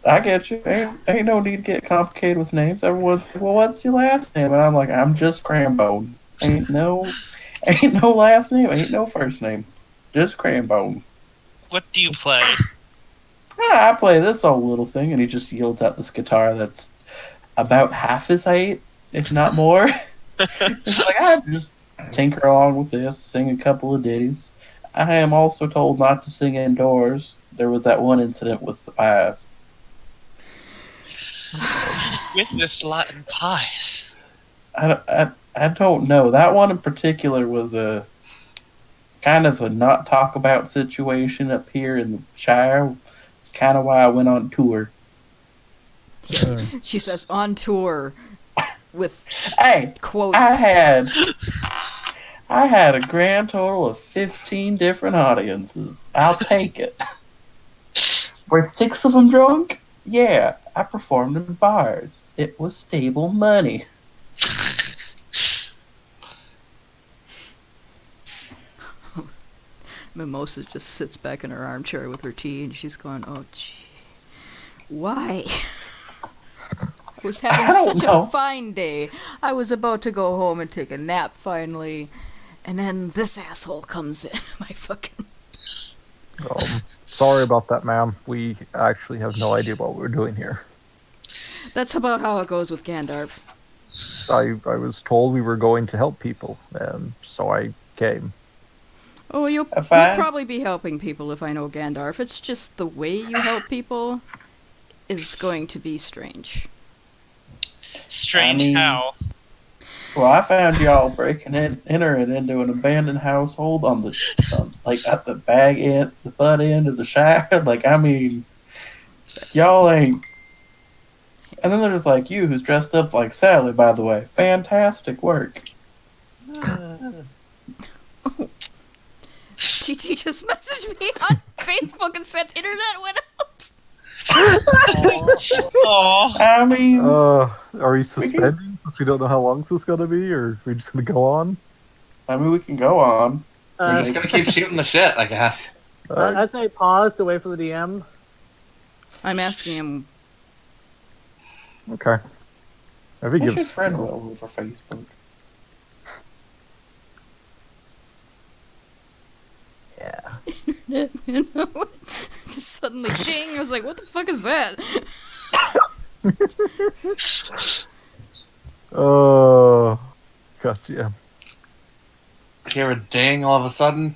I get you. Ain't no need to get complicated with names. Everyone's like, well, what's your last name? And I'm like, I'm just Crambone. Ain't no last name. Ain't no first name. Just Crambone. What do you play? I play this old little thing, and he just yields out this guitar that's about half his height, if not more. It's like, I just tinker along with this, sing a couple of ditties. I am also told not to sing indoors. There was that one incident with the pies. With this Latin pies. I don't know. That one in particular was a kind of a not talk about situation up here in the Shire. It's kind of why I went on tour. She says on tour with Hey, quotes. I had a grand total of 15 different audiences. I'll take it. Were 6 of them drunk? Yeah, I performed in bars. It was stable money. Mimosa just sits back in her armchair with her tea, and she's going, "Oh, gee, why? I was having such a fine day. I was about to go home and take a nap finally, and then this asshole comes in. My fucking." Sorry about that, ma'am. We actually have no idea what we're doing here. That's about how it goes with Gandalf. I was told we were going to help people, so I came. Oh, you'll probably be helping people if I know Gandalf. It's just the way you help people is going to be strange. Strange how? Well, I found y'all entering into an abandoned household on the at the butt end of the Shire. Y'all ain't. And then there's like you, who's dressed up like Sally. By the way, fantastic work. TT just messaged me on Facebook and said internet went out. Aww. I mean, are we suspending since we don't know how long this is gonna be, or are we just gonna go on? I mean, we can go on. We're just gonna keep shooting the shit, I guess. I'd say pause to wait for the DM. I'm asking him. Okay. I think What's gives your friend will over Facebook? Just suddenly ding. I was like, what the fuck is that? Oh, gotcha. Hear a ding all of a sudden?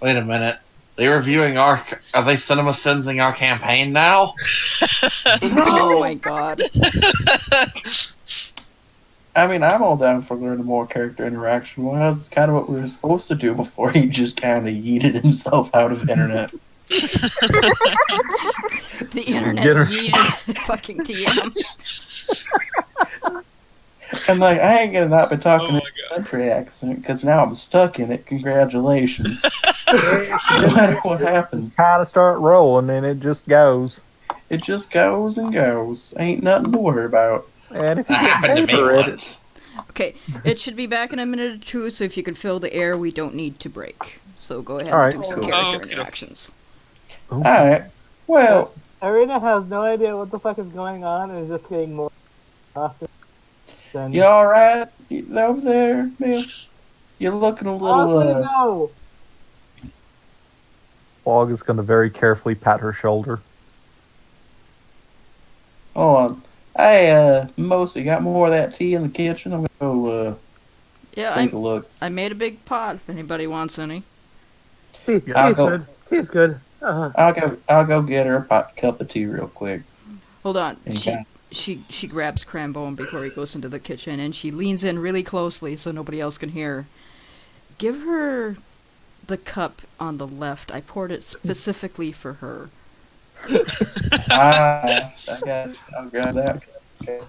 Wait a minute. They reviewing are they cinema sensing our campaign now? Oh my god. I mean, I'm all down for learning more character interaction. Well, that's kind of what we were supposed to do before he just kind of yeeted himself out of internet. The internet yeeted the fucking DM. And I ain't gonna not be talking in a country accent because now I'm stuck in it. Congratulations. No matter what happens, Kind of start rolling, and it just goes. it just goes and goes. Ain't nothing to worry about. And if you That get happened to paid me for it, once. Okay, it should be back in a minute or two, so if you can fill the air, we don't need to break. So go ahead Alright, and do some cool. character Okay. interactions. Alright. Well, Arena has no idea what the fuck is going on and is just getting more often. you alright over there, miss? You're looking a little, no! Fog is going to very carefully pat her shoulder. Hold on. Hey, Mosey, got more of that tea in the kitchen? I'm gonna go, Yeah, Take a look. I made a big pot if anybody wants any. Tea's good. Tea's good. I'll go get her a cup of tea real quick. Hold on. Okay. She grabs Crambone before he goes into the kitchen, and she leans in really closely so nobody else can hear. Give her the cup on the left. I poured it specifically for her. I got you. I'll grab that. Okay.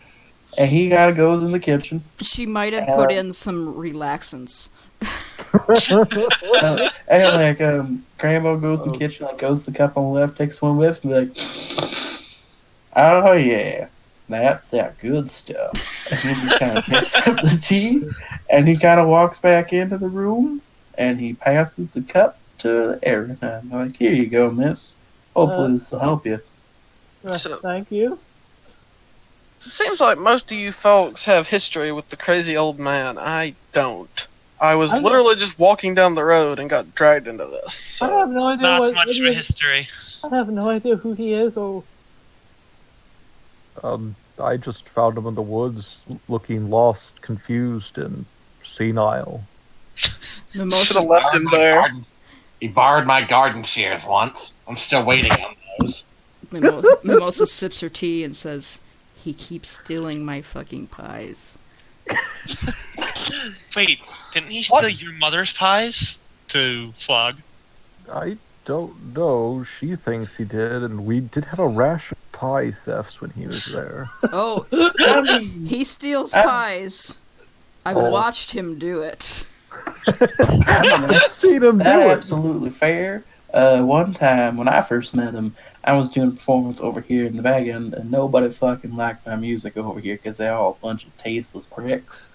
And he goes in the kitchen. She might have put in some relaxants. Crambo goes in the kitchen, goes to the cup on the left, takes one whiff, and be like, "Oh yeah, that's that good stuff." And he just kind of picks up the tea, and he kind of walks back into the room, and he passes the cup to Erin. I'm like, "Here you go, miss. Hopefully this will help you." Thank you. Seems like most of you folks have history with the crazy old man. I don't. I was literally just walking down the road and got dragged into this. So. I have no idea Not much of a history. I have no idea who he is or. I just found him in the woods, looking lost, confused, and senile. Should have left him there. He borrowed my garden shears once. I'm still waiting on those. Mimosa sips her tea and says, "He keeps stealing my fucking pies." Wait, didn't he steal your mother's pies to flog? I don't know. She thinks he did, and we did have a rash of pie thefts when he was there. Oh, he steals pies. I've watched him do it. I've seen him do That's it. absolutely fair. One time when I first met him, I was doing a performance over here in the wagon, and nobody fucking liked my music over here because they're all a bunch of tasteless pricks.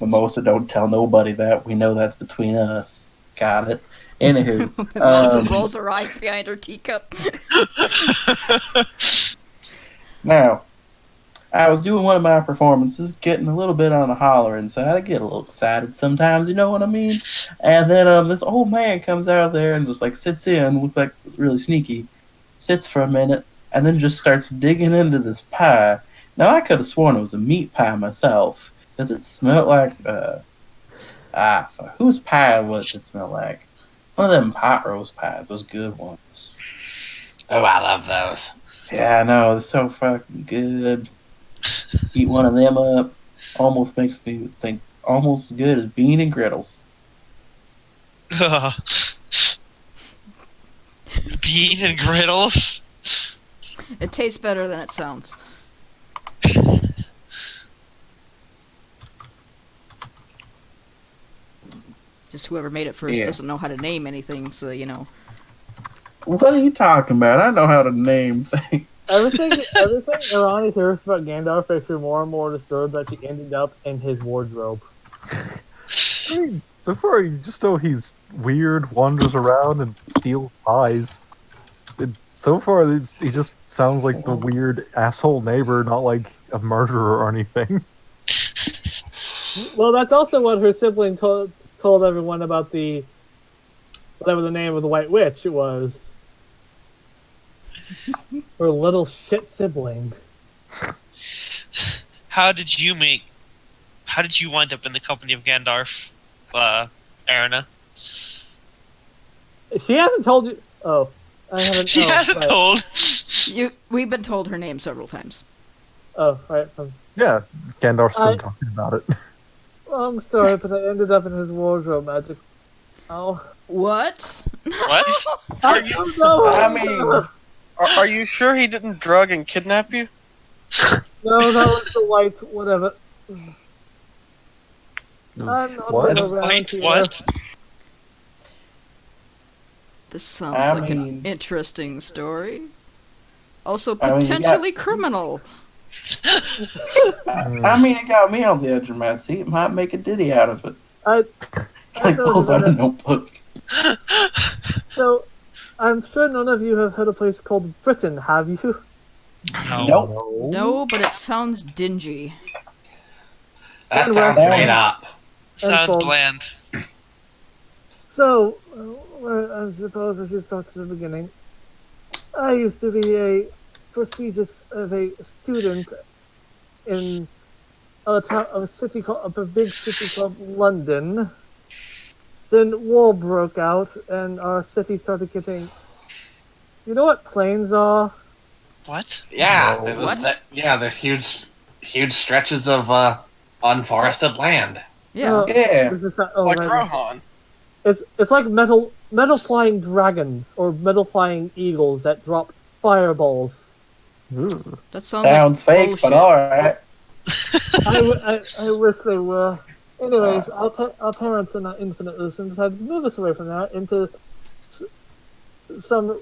Mimosa, don't tell nobody that. We know that's between us. Got it. Anywho, Mimosa rolls her eyes behind her teacup. Now, I was doing one of my performances, getting a little bit on a holler inside. I get a little excited sometimes, you know what I mean? And then this old man comes out there and just sits in, looks like really sneaky, sits for a minute, and then just starts digging into this pie. Now, I could have sworn it was a meat pie myself, because it smelled like, whose pie was it smell like? One of them pot roast pies, those good ones. Oh, I love those. Yeah, I know, they're so fucking good. Eat one of them up, almost makes me think almost as good as bean and griddles. Bean and griddles? It tastes better than it sounds. Just whoever made it first doesn't know how to name anything, so you know. What are you talking about? I know how to name things. Everything Irani hears about Gandalf makes her more and more disturbed that she ended up in his wardrobe. I mean, so far you just know he's weird, wanders around, and steals pies. So far, he just sounds like the weird asshole neighbor, not like a murderer or anything. Well, that's also what her sibling told everyone about the whatever the name of the White Witch was. Her little shit sibling. How did you wind up in the company of Gandalf, Arena? She hasn't told you. Oh, I haven't. She hasn't told. We've been told her name several times. Oh, right. Yeah, Gandalf's been talking about it. Long story, but I ended up in his wardrobe magic. Oh. What? What? I mean, Are you sure he didn't drug and kidnap you? No, that was the white whatever. What? The white what? This sounds like an interesting story. Also potentially criminal. I mean, it got me on the edge of my seat. Might make a ditty out of it. I pulls out a notebook. So, I'm sure none of you have heard a place called Britain, have you? Nope. No, but it sounds dingy. That sounds made up. Sounds bland. So, I suppose I should start at the beginning. I used to be a student in a city called a big city called London. Then war broke out, and our city started getting. You know what plains are? What? Yeah, No. there's What? there's huge stretches of unforested land. Yeah. Yeah. This is not, oh, Like right. Rohan. It's like metal flying dragons or metal flying eagles that drop fireballs. Ooh. That sounds Sounds like fake, bullshit. but alright. I wish they were. Anyways, our parents in our infinite wisdom decided to move us away from that into some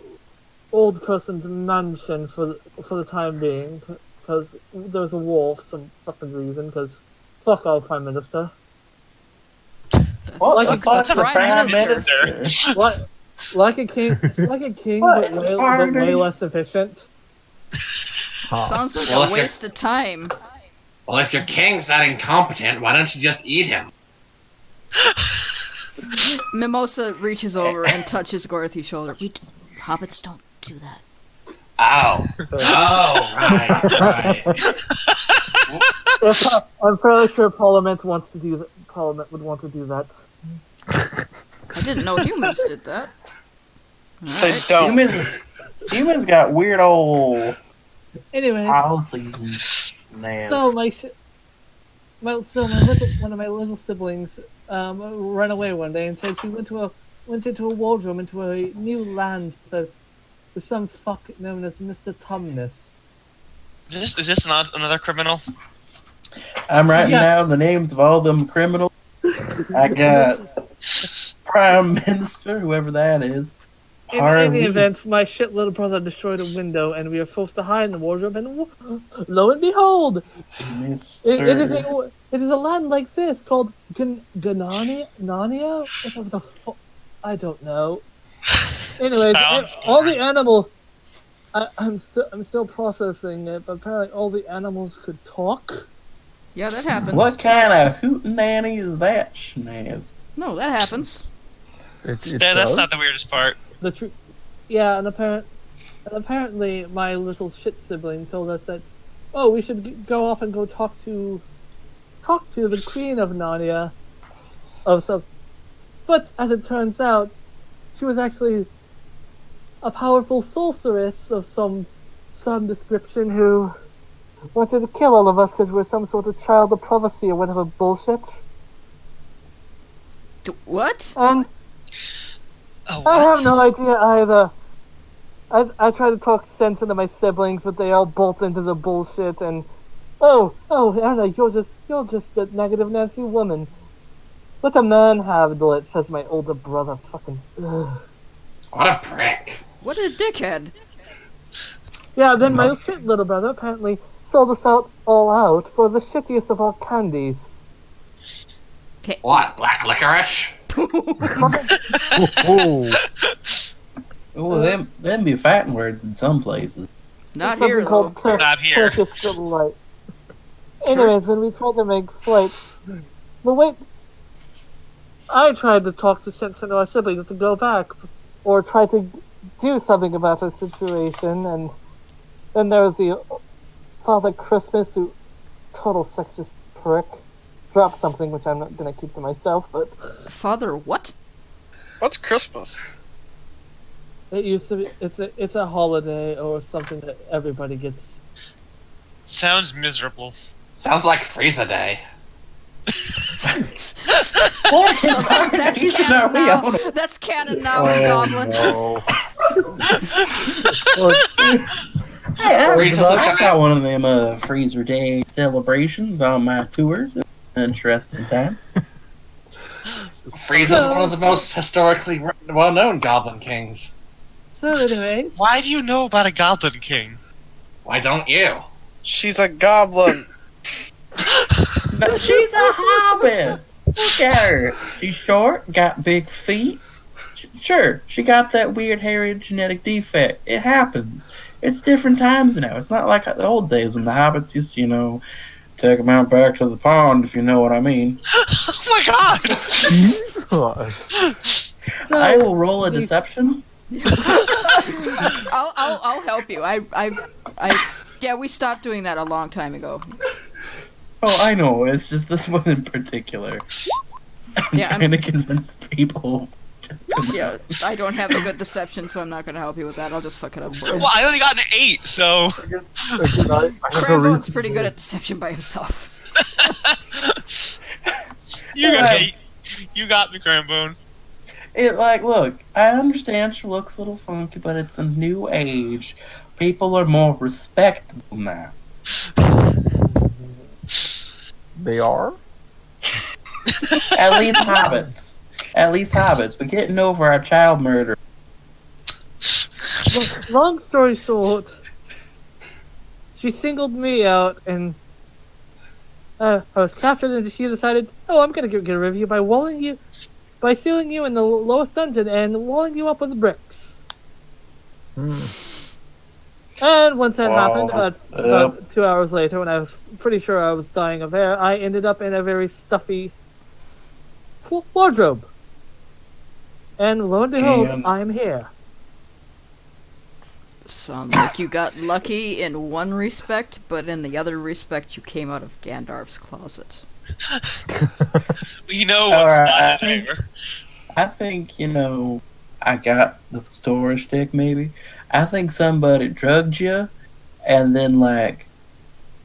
old person's mansion for the time being, because there was a war for some fucking reason, because fuck our prime minister. What Like the a fuck's a prime prime minister. minister? Like a king, but way party? less efficient. Huh. Sounds like Well, a if you're- waste of time. Well, if your king's that incompetent, why don't you just eat him? Mimosa reaches over and touches Dorothy's shoulder. Hobbits don't do that. Oh. Oh, right. I'm fairly sure Parliament wants to do that. Parliament would want to do that. I didn't know humans did that. They Alright. don't. Humans got weird old Anyways, policies and shenanigans. so one of my little siblings ran away one day and said she went into a wardrobe into a new land that with some fuck known as Mr. Tumnus. Is this not another criminal? I'm writing Yeah. down the names of all them criminals. I got Prime Minister, whoever that is. In any event, my shit little brother destroyed a window, and we were forced to hide in the wardrobe. And lo and behold, it is a land like this called Narnia. Whatever the fuck, I don't know. Anyways, Sounds all the animal. I'm still processing it, but apparently all the animals could talk. Yeah, that happens. What kind of hootenanny is that, shenanigans? No, that happens. It Yeah, that's does? not the weirdest part. The truth. Yeah, and apparently my little shit sibling told us that, oh, we should go off and go talk to the Queen of Narnia, but as it turns out, she was actually a powerful sorceress of some description who wanted to kill all of us because we're some sort of child of prophecy or whatever bullshit. What? And Oh, I what? have no idea either. I try to talk sense into my siblings, but they all bolt into the bullshit and oh, Anna, you're just a negative Nancy woman. Let a man handle it, says my older brother. Fucking. Ugh. What a prick. What a dickhead. Yeah, then my shit little brother apparently sold us all out for the shittiest of all candies. What, black licorice? Oh, Oh, them be fighting words in some places. Not Something here, though. called Not here. Turkish delight. Anyways, when we tried to make flight, I tried to talk to sense into our siblings to go back, or try to do something about the situation, and then there was the Father Christmas, who total sexist prick, dropped something which I'm not gonna keep to myself, but Father, what? What's Christmas? it used to be. It's a holiday or something that everybody gets. Sounds miserable. Sounds like Frieza Day. What? That's canon now. That's canon now in Goblin. no. I saw one of them Freezer Day celebrations on my tours. Interesting time. Frieza's one of the most historically well-known Goblin Kings. So anyway, Why do you know about a Goblin King? Why don't you? She's a goblin. But she's a hobbit. Look at her. She's short, got big feet. Sure, she got that weird hairy genetic defect. It happens. It's different times now. It's not like the old days when the hobbits used to, take them out back to the pond, if you know what I mean. Oh my god! Jesus. so I will roll a deception. I'll help you. Yeah, we stopped doing that a long time ago. Oh, I know. It's just this one in particular. I'm Yeah, trying to convince people. Yeah, I don't have a good deception, so I'm not gonna help you with that. I'll just fuck it up for you. Well, I only got an 8, so. Again, I have no Crambone's reason pretty to- good at deception by himself. You got 8. You got me, Crambone. Look, I understand she looks a little funky, but it's a new age. People are more respectable now. They are? At least hobbits. At least hobbits. We're getting over our child murder. Long story short, she singled me out, and I was captured, and she decided, "Oh, I'm gonna get rid of you by sealing you in the lowest dungeon and walling you up with bricks." And once that happened, about 2 hours later, when I was pretty sure I was dying of air, I ended up in a very stuffy wardrobe. And lo and behold, And- I'm here. Sounds like you got lucky in one respect, but in the other respect, you came out of Gandalf's closet. We know what's Alright, not in there. I think, I got the storage stick, maybe. I think somebody drugged you and then,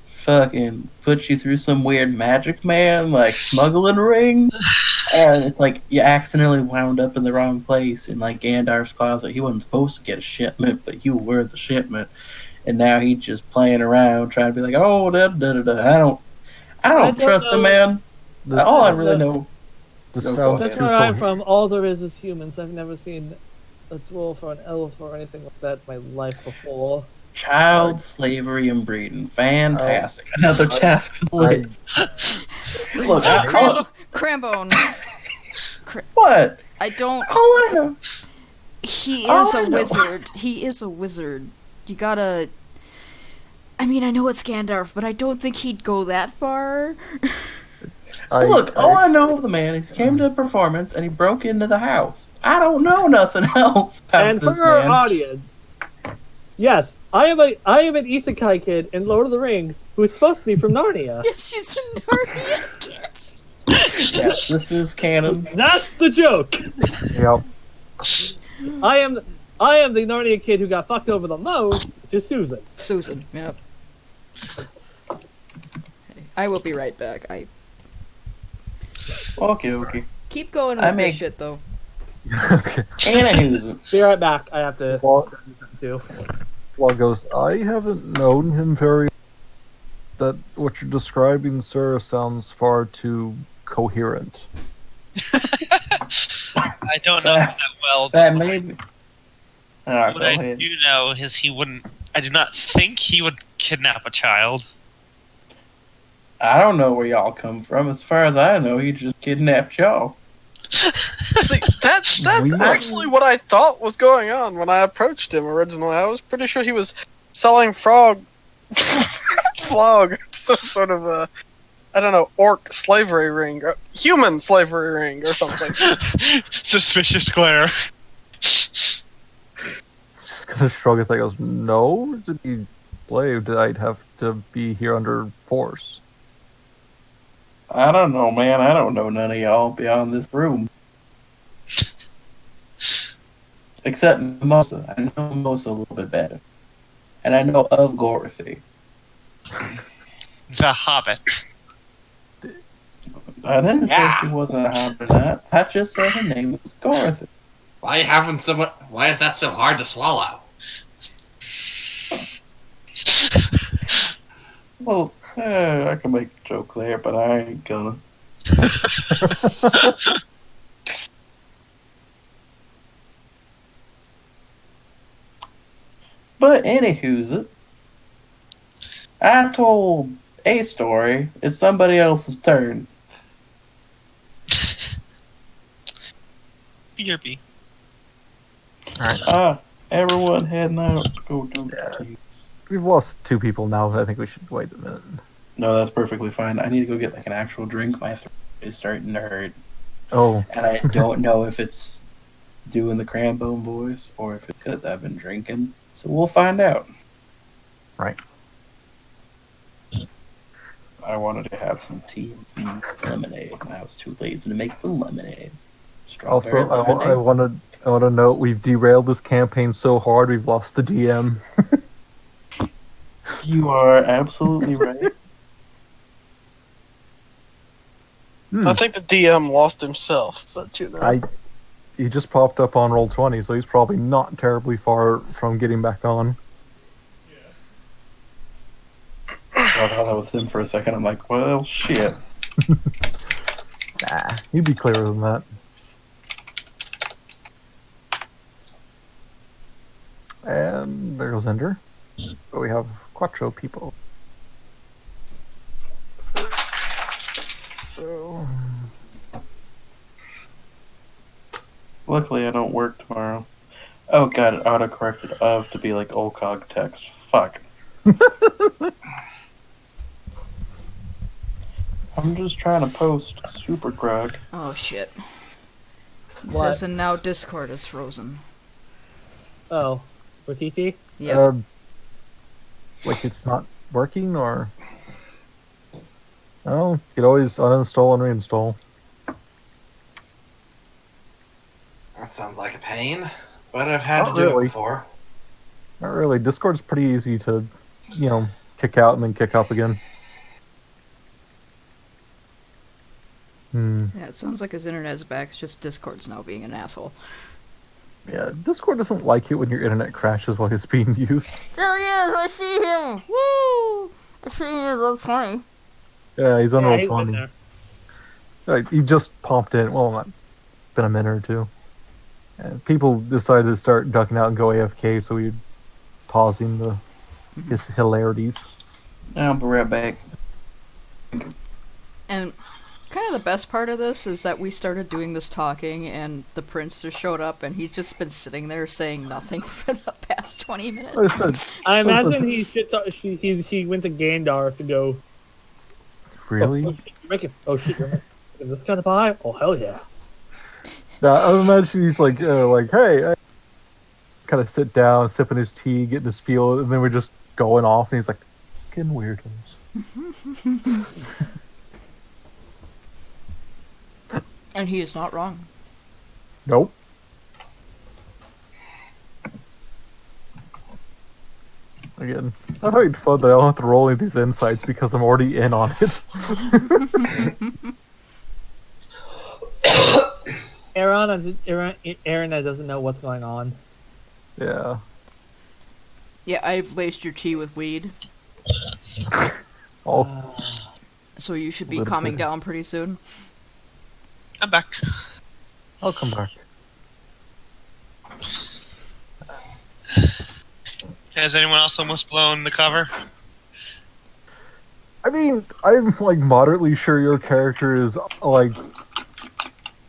fucking put you through some weird magic man, smuggling ring. And it's like you accidentally wound up in the wrong place in, Gandalf's closet. He wasn't supposed to get a shipment, but you were the shipment. And now he's just playing around trying to be like, oh, da-da-da-da. I don't trust him, man. All I really know. This No, go sounds That's too where I'm coherent. from. All there is humans. I've never seen a dwarf or an elf or anything like that in my life before. Child slavery and breeding. Fantastic. Another task for the list. Look, Crambone, what? I don't. All I know. He Oh, is I a know. wizard. He is a wizard. You gotta. I mean, I know it's Gandalf, but I don't think he'd go that far. Look, all I know of the man is he came to a performance and he broke into the house. I don't know nothing else about And this for our man. audience, yes, I am an isekai kid in Lord of the Rings who is supposed to be from Narnia. She's a Narnia kid. Yes, this is canon. That's the joke. Yep. I am the Narnia kid who got fucked over the most to Susan. Susan, yep. I will be right back. I Okay. keep going I with make- this shit though. Okay. Anywho, Be right back. I have to do. Well, goes, I haven't known him very. That what you're describing, sir, sounds far too coherent. I don't know him that well. that but may be. Alright, what go I ahead. do know is he wouldn't. I do not think he would kidnap a child. I don't know where y'all come from. As far as I know, he just kidnapped y'all. See, that's We- actually what I thought was going on when I approached him originally. I was pretty sure he was selling flog, some sort of I don't know, orc slavery ring, human slavery ring, or something. Suspicious glare. Just gonna shrug his head. Goes, no, to be slaved, I'd have to be here under force. I don't know, man. I don't know none of y'all beyond this room. Except Mimosa. I know Mimosa a little bit better. And I know of Gorothy. The Hobbit. I didn't say Yeah. she wasn't a hobbit or not. I just said her name was Gorothy. Why is that so hard to swallow? Well, I can make a joke there, but I ain't gonna. But anywho's I told a story. It's somebody else's turn. BRB. Everyone heading out to go do that. We've lost 2 people now. I think we should wait a minute. No, that's perfectly fine. I need to go get an actual drink. My throat is starting to hurt. Oh, And I don't know if it's doing the Crambone voice or if it's because I've been drinking. So we'll find out. I wanted to have some tea and some lemonade, and I was too lazy to make the lemonades. Strawberry Also, lemonade. I want to note we've derailed this campaign so hard we've lost the DM. You are absolutely right. I think the DM lost himself, but you know. He just popped up on Roll20, so he's probably not terribly far from getting back on. I thought that was him for a second. I'm like, well, shit. Nah, he'd be clearer than that. And there goes Ender. So we have Quattro people. So... Luckily, I don't work tomorrow. Oh god, it auto-corrected of to be like OLCOG text. Fuck. I'm just trying to post Super Krog. Oh shit. It What? says, and now Discord is frozen. Oh, for TT? Yep. Like it's not working, or... Oh, you could always uninstall and reinstall. That sounds like a pain, but I've had Not to do really. it before. Not really. Discord's pretty easy to, kick out and then kick up again. Yeah, it sounds like his internet's back. It's just Discord's now being an asshole. Yeah, Discord doesn't like it when your internet crashes while it's being used. There he is! I see him! Woo! I see him. That's funny. Yeah, he's on Yeah, he's Roll20. been there. He just popped in. Well, not been a minute or two. And people decided to start ducking out and go AFK, so we pausing his hilarities. I'll be right back. And kind of the best part of this is that we started doing this talking, and the prince just showed up, and he's just been sitting there saying nothing for the past 20 minutes. I imagine he went to Gandalf to go. Really? Oh shit! You're making this kind of pie? Oh hell yeah! Yeah, I imagine he's like, hey, kind of sit down, sipping his tea, getting his feel, and then we're just going off, and he's like, fucking weirdos. And he is not wrong. Nope. Again, I find it fun that I don't have to roll any of these insights because I'm already in on it. Aaron that doesn't know what's going on. Yeah. Yeah, I've laced your tea with weed, Oh, so you should be Little calming bit. down pretty soon. I'm back. I'll come back. Has anyone else almost blown the cover? I mean, I'm like moderately sure your character is like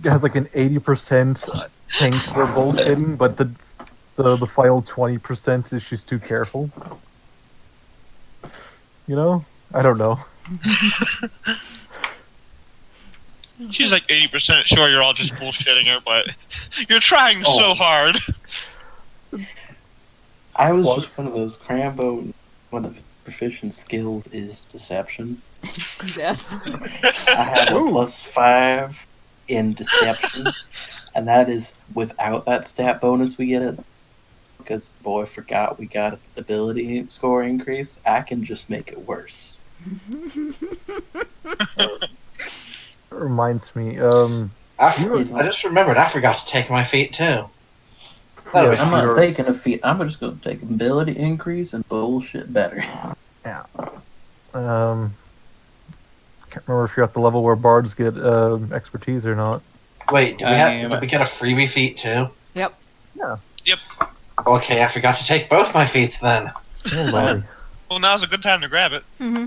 has like an 80% chance for bullshitting, but the final 20% is she's too careful. You know? I don't know. She's like 80% sure you're all just bullshitting her, but you're trying so hard. I was just one of those Crambo. One of his proficient skills is deception. You see that? I have a +5 in deception, and that is without that stat bonus we get it. Because boy, forgot we got a ability score increase. I can just make it worse. It reminds me, I just remembered I forgot to take my feet too. Yeah, I'm not you're- taking a feat. I'm just going to take ability increase and bullshit better. can't remember if you're at the level where bards get expertise or not. Wait, did we get a freebie feat too? Yep. Yeah. Yep. Okay, I forgot to take both my feats then. Oh, lordy. Well, now's a good time to grab it. Mm-hmm.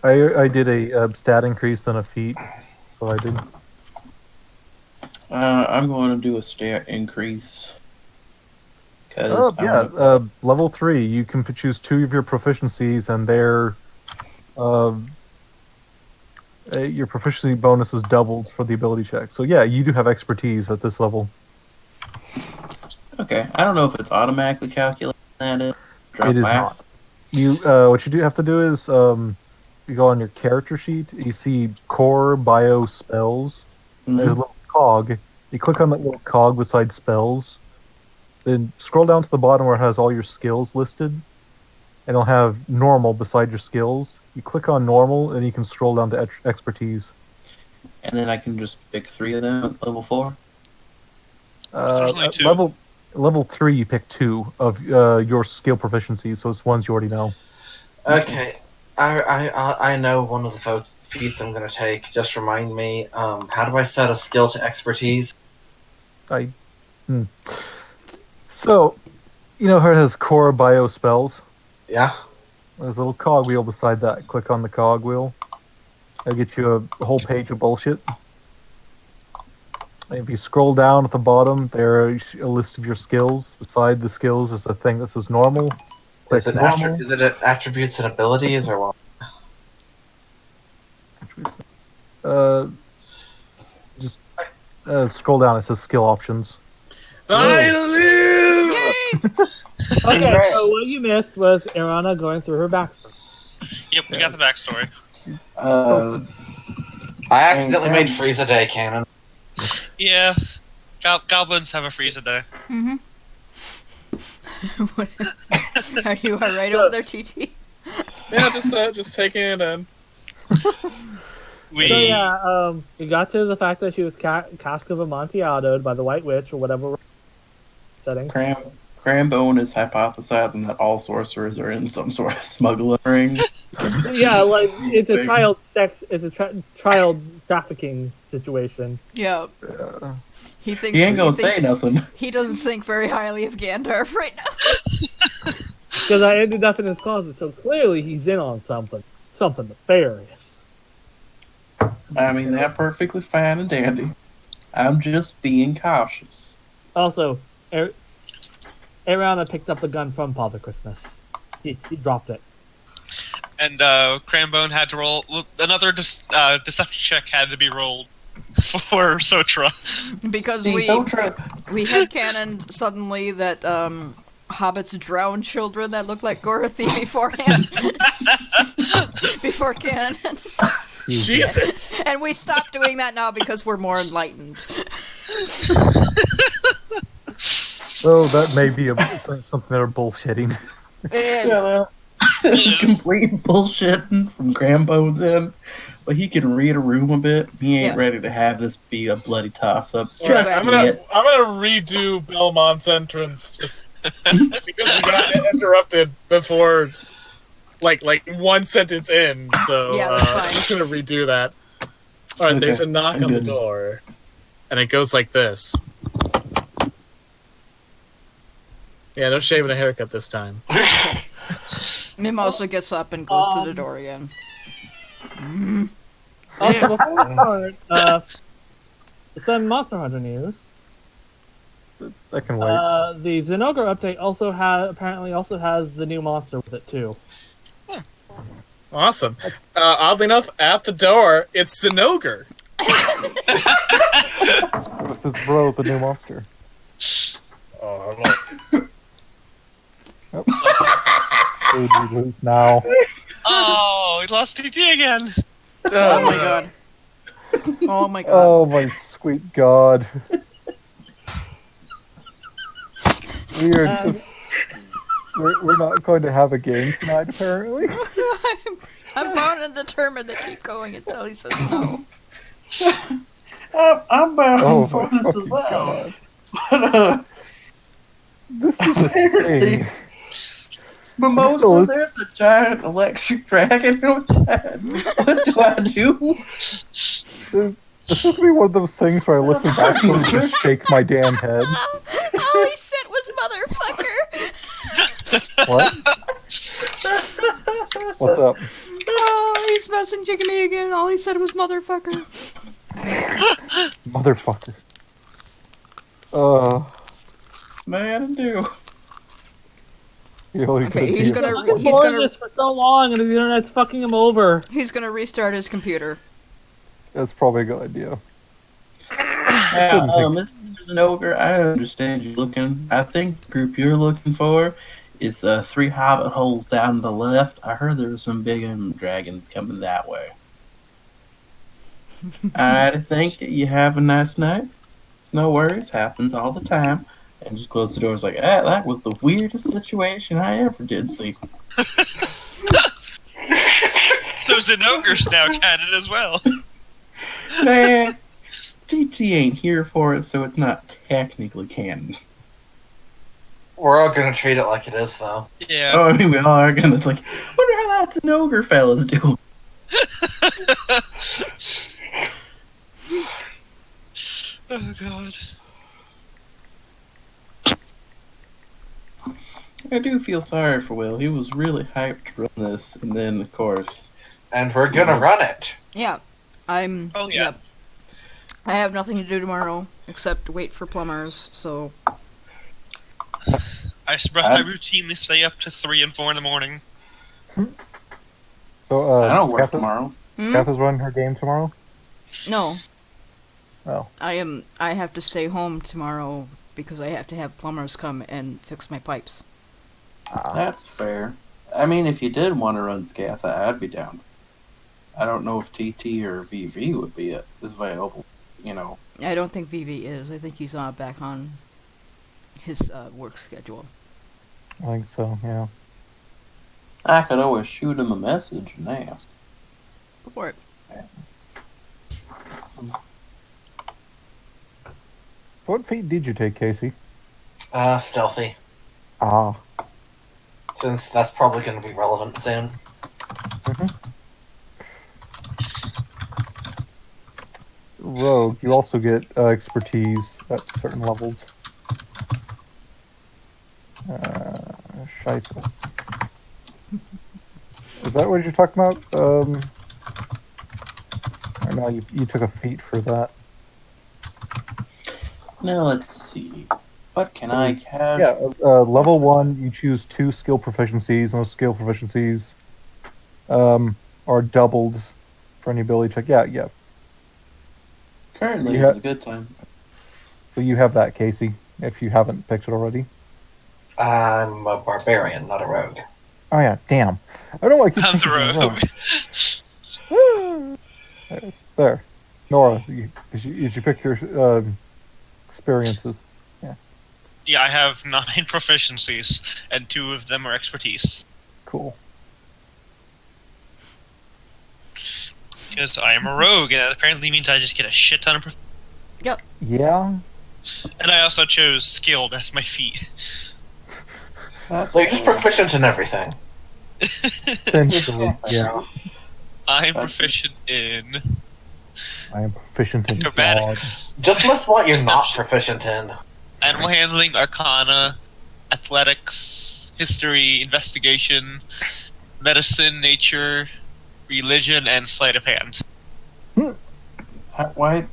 I did a stat increase and a feat, so I did. I'm going to do a stat increase. Cause level 3, you can choose 2 of your proficiencies, and your proficiency bonus is doubled for the ability check. So yeah, you do have expertise at this level. Okay, I don't know if it's automatically calculated. It is not. You what you do have to do is you go on your character sheet, you see core bio spells. There's a little cog. You click on that little cog beside spells. Then scroll down to the bottom where it has all your skills listed. And it'll have normal beside your skills. You click on normal, and you can scroll down to expertise. And then I can just pick 3 of them at level 4. There's only 2. Level 3, you pick 2 of your skill proficiencies, so it's ones you already know. Okay, I know one of the feats I'm going to take. Just remind me, how do I set a skill to expertise? So, you know how it has core bio spells? Yeah? There's a little cog wheel beside that. Click on the cog wheel. That'll get you a whole page of bullshit. If you scroll down at the bottom, there's a list of your skills. Beside the skills is a thing that says normal. Is it attributes and abilities, or what? Just scroll down. It says skill options. I live! Okay, so what you missed was Irana going through her backstory. Yep, we got the backstory. I accidentally made freeze a day canon. Yeah, goblins have a freeze a day. Mm-hmm. Are you alright over there, TT? Yeah, just taking it in. So yeah, we got to the fact that she was Cask of Amontillado by the White Witch or whatever setting. Crambone is hypothesizing that all sorcerers are in some sort of smuggling ring. Yeah, like it's a child trafficking situation. Yeah. He thinks He ain't gonna say nothing. He doesn't think very highly of Gandalf right now. Because I ended up in his closet, so clearly he's in on something nefarious. I mean, they're perfectly fine and dandy. I'm just being cautious. Also, Ariana picked up the gun from Father Christmas. He dropped it. And Crambone had to roll another deception check had to be rolled for Sotra. Because Sotra. we had cannoned suddenly that hobbits drown children that look like Gorothi beforehand. Before canon. Jesus! And we stopped doing that now because we're more enlightened. So that may be something they're bullshitting. It is. Yeah, it's complete bullshitting from Crambone's end. But he can read a room a bit. He ain't ready to have this be a bloody toss-up. Just I'm gonna redo Belmont's entrance just because we got interrupted before, like one sentence in. So Yeah, that's fine. I'm just gonna redo that. All right, there's a knock on the door, and it goes like this. Yeah, no shaving a haircut this time. Mim also gets up and goes to the door again. Also, before we start, some Monster Hunter news. I can wait. The Zinogre update apparently also has the new monster with it too. Awesome. Oddly enough, at the door, it's Zinogre. With his bro, the new monster. Oh, look. Dude, you lose now. Oh, we lost TT again. Oh my god. Oh my god. Oh my sweet god. We're not going to have a game tonight, apparently. I'm bound and determined to keep going until he says no. I'm bound for this as fucking well. God. This is a thing. Mimosa, there's a giant electric dragon outside. What do I do? This is going to be one of those things where I listen back to and just shake my damn head. All he said was motherfucker. What? What's up? Oh, he's messaging me again. All he said was motherfucker. Motherfucker. Man, do. Okay, he's gonna this for so long, and the internet's fucking him over. He's gonna restart his computer. That's probably a good idea. Mr. Ogre, I understand you looking. I think the group you're looking for It's 3 hobbit holes down to the left. I heard there were some big dragons coming that way. I think you have a nice night. It's no worries. Happens all the time. And just close the doors like, that was the weirdest situation I ever did see. So Zenogre's now canon as well. Man, TT ain't here for it, so it's not technically canon. We're all gonna treat it like it is, though. Yeah. Oh, I mean, we all are gonna, it's like, wonder how that's an ogre fella's doing. Oh god. I do feel sorry for Will. He was really hyped to run this, and then, of course... And we're gonna run it. Yeah, I'm. Oh, yeah. Yep. I have nothing to do tomorrow except wait for plumbers. So I routinely stay up to 3 and 4 in the morning. So, I don't work Scatha- tomorrow. Scatha's running her game tomorrow? no, Oh. I have to stay home tomorrow because I have to have plumbers come and fix my pipes. That's fair. I mean, if you did want to run Scatha, I'd be down. I don't know if TT or VV would be available, you know. I don't think VV is. I think he's back on his work schedule. I think so, yeah. I could always shoot him a message and ask. Go for it. So what feat did you take, Casey? Stealthy. Ah. Since that's probably gonna be relevant soon. Rogue, you also get expertise at certain levels. Scheisse. Is that what you're talking about? Or no, you took a feat for that. Now let's see. What can I have? Yeah, level 1, you choose 2 skill proficiencies, and those skill proficiencies are doubled for any ability check. Yeah. Currently, Yeah. it's a good time. So you have that, Casey, if you haven't picked it already. I'm a barbarian, not a rogue. Oh yeah, damn. I don't like. I'm the rogue. There, Nora, you pick your experiences. Yeah, I have 9 proficiencies, and 2 of them are expertise. Cool. Because I am a rogue, and that apparently means I just get a shit ton of Yeah. And I also chose skilled as my feat. So you're just proficient in everything. Essentially, yeah. I'm proficient in I am proficient in God. acrobatics, Just list what you're not proficient in. animal handling, arcana, athletics, history, investigation, medicine, nature, religion, and sleight of hand. Why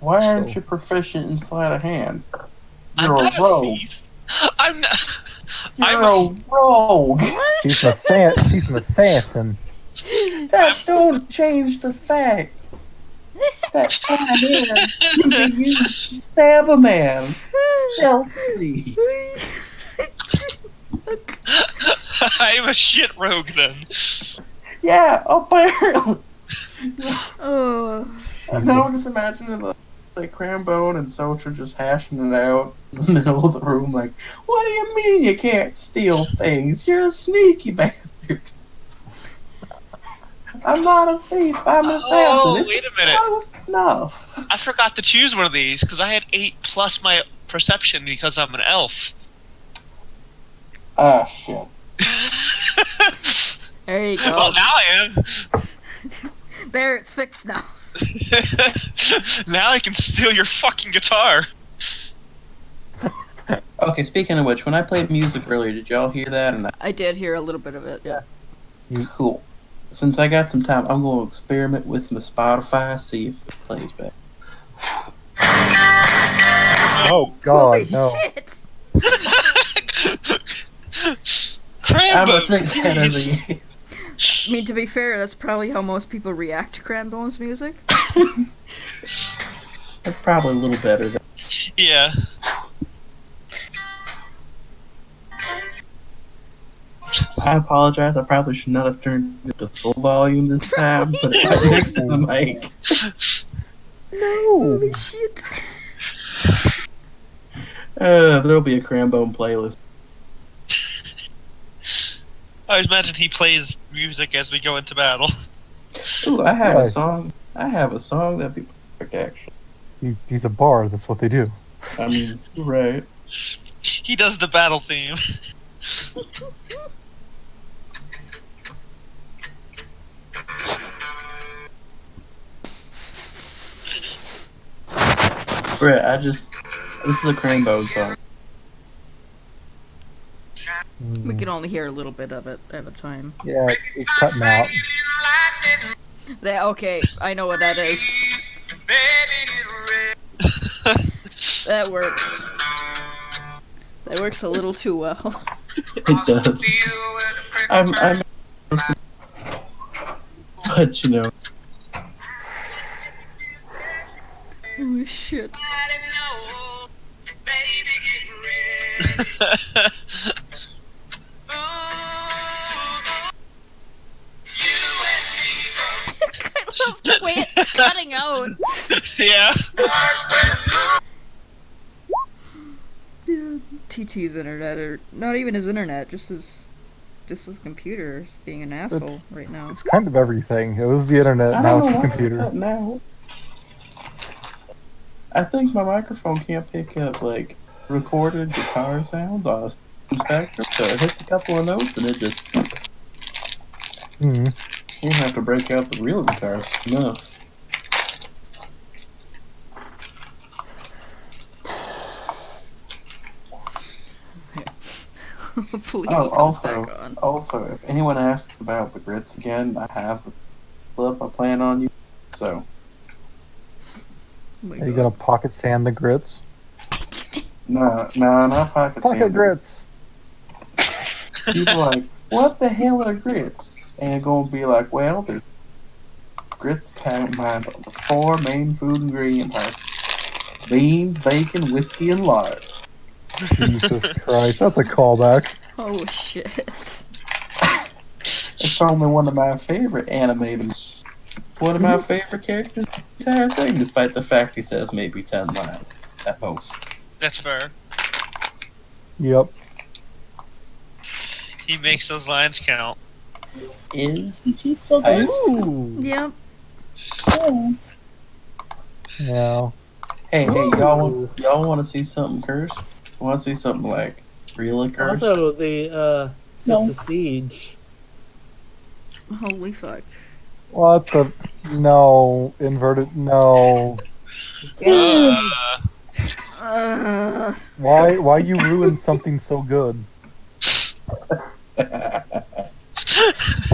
aren't So- you proficient in sleight of hand? I'm You're not a rogue. thief. I'm not. You're I'm a rogue. She's an assassin. That don't change the fact that sleight of hand can be used to stab a man stealthily. I'm a shit rogue then. Yeah, apparently. Oh. Now I'm just imagining like Crambone and Socha just hashing it out in the middle of the room, like, what do you mean you can't steal things? You're a sneaky bastard. I'm not a thief, I'm an assassin. Oh, It's wait a minute. close enough. I forgot to choose one of these because I had 8 plus my perception because I'm an elf. Ah, shit. There you go. Well, now I am. There, it's fixed now. Now I can steal your fucking guitar. Okay, speaking of which, when I played music earlier, did y'all hear that? And I did hear a little bit of it. Yeah. cool. Since I got some time, I'm going to experiment with my Spotify, see if it plays back. Oh God, Holy no. shit! I'm Crambo, gonna take that as please. a I mean, to be fair, that's probably how most people react to Cranbone's music. That's probably a little better than. Yeah. I apologize. I probably should not have turned it to full volume this time, but it's right next to the mic. Holy shit. There'll be a Crambone playlist. I always imagine he plays music as we go into battle. Ooh, I have Yeah. a song. I have a song that'd be perfect, actually. He's a bard. That's what they do. I mean, right. He does the battle theme. Brett, this is a Crambone song. We can only hear a little bit of it at a time. Yeah, it's cutting out. Okay, I know what that is. That works. That works a little too well. It does. I'm but you know. Oh shit. I love the way it's cutting out. Yeah. TT's internet, or not even his internet, just his computer is being an asshole right now. It's kind of everything. It was the internet, I now don't it's know the why it's computer. cutting out. I think my microphone can't pick up like recorded guitar sounds on a spectrum, so it hits a couple of notes and it just Hmm. you have to break out the real guitars enough. Hopefully Oh, he comes back on. also, if anyone asks about the grits again, I have the clip I plan on you. So Oh my Are you God. gonna pocket sand the grits? no, not pocket Pocket sand. grits! People are like, what the hell are grits? And gonna be like, well, there's grits combines the 4 main food ingredient parts: beans, bacon, whiskey, and lard. Jesus Christ, that's a callback. Oh shit. It's only one of my favorite animated. One of my favorite characters in the entire thing, despite the fact he says maybe 10 lines at most. That's fair. Yep. He makes those lines count. Is He's so I- good. Ooh. Yep. Yeah. Hey, y'all want to see something cursed? Want to see something like really cursed? Also, the siege. Holy fuck. What the? No. Inverted. No. Why you ruined something so good?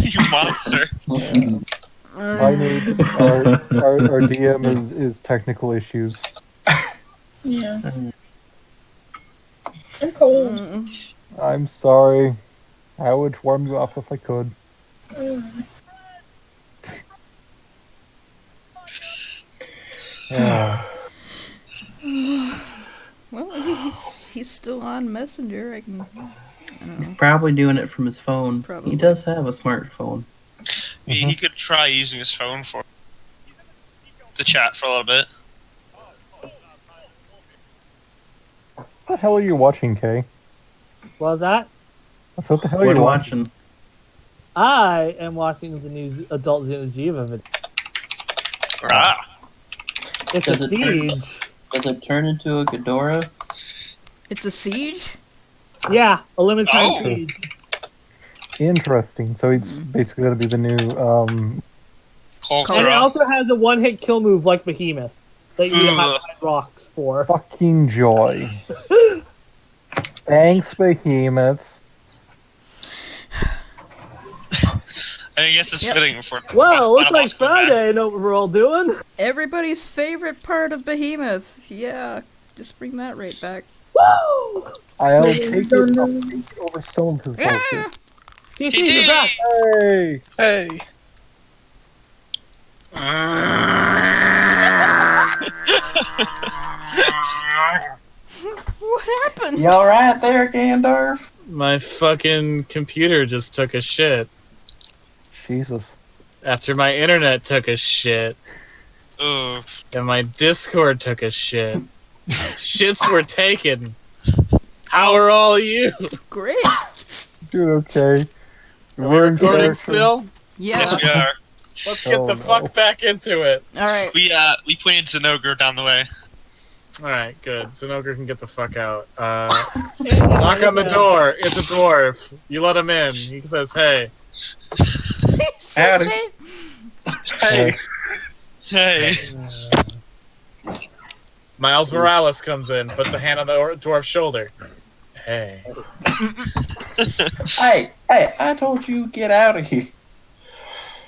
You monster. My needs our DM is technical issues. Yeah. I'm cold. I'm sorry. I would warm you up if I could. Yeah. Well, he's still on Messenger. I don't know. Probably doing it from his phone. Probably. He does have a smartphone. He could try using his phone for the chat for a little bit. What the hell are you watching, Kay? What was that? What the hell What are are you you watching? watching? I am watching the new Adult Xenogeeva video. Ah. It's Does a it turn- siege. Does it turn into a Ghidorah? It's a siege? Yeah, a limited time Oh. siege. Interesting. So it's basically gonna be the new Hulk And it Rock. also has a one-hit kill move like Behemoth that you Ugh. have rocks for. fucking joy. Thanks, Behemoth. I guess it's Yep. fitting for. Whoa, looks Final like boss combat. Friday. I know what we're all doing. Everybody's favorite part of Behemoth. Yeah, just bring that right back. Woo! I'll take it over some of his Yeah. bullshit. TC's are back. Hey! Hey. What happened? You alright there, Gandalf? My fucking computer just took a shit. Jesus. After my internet took a shit. Ooh. And my Discord took a shit. Shits were taken. How are all you? Great. Dude, okay. Are we recording character. still? Yes, Yes. we are. Let's get Oh, the no. fuck back into it. All right. We pointed Zenogre down the way. Alright, good. Zenogre can get the fuck out. Knock on the door. It's a dwarf. You let him in. He says, hey. Howdy. Hey, Hey. Miles Morales comes in, puts a hand on the dwarf's shoulder. Hey. Hey, I told you get out of here.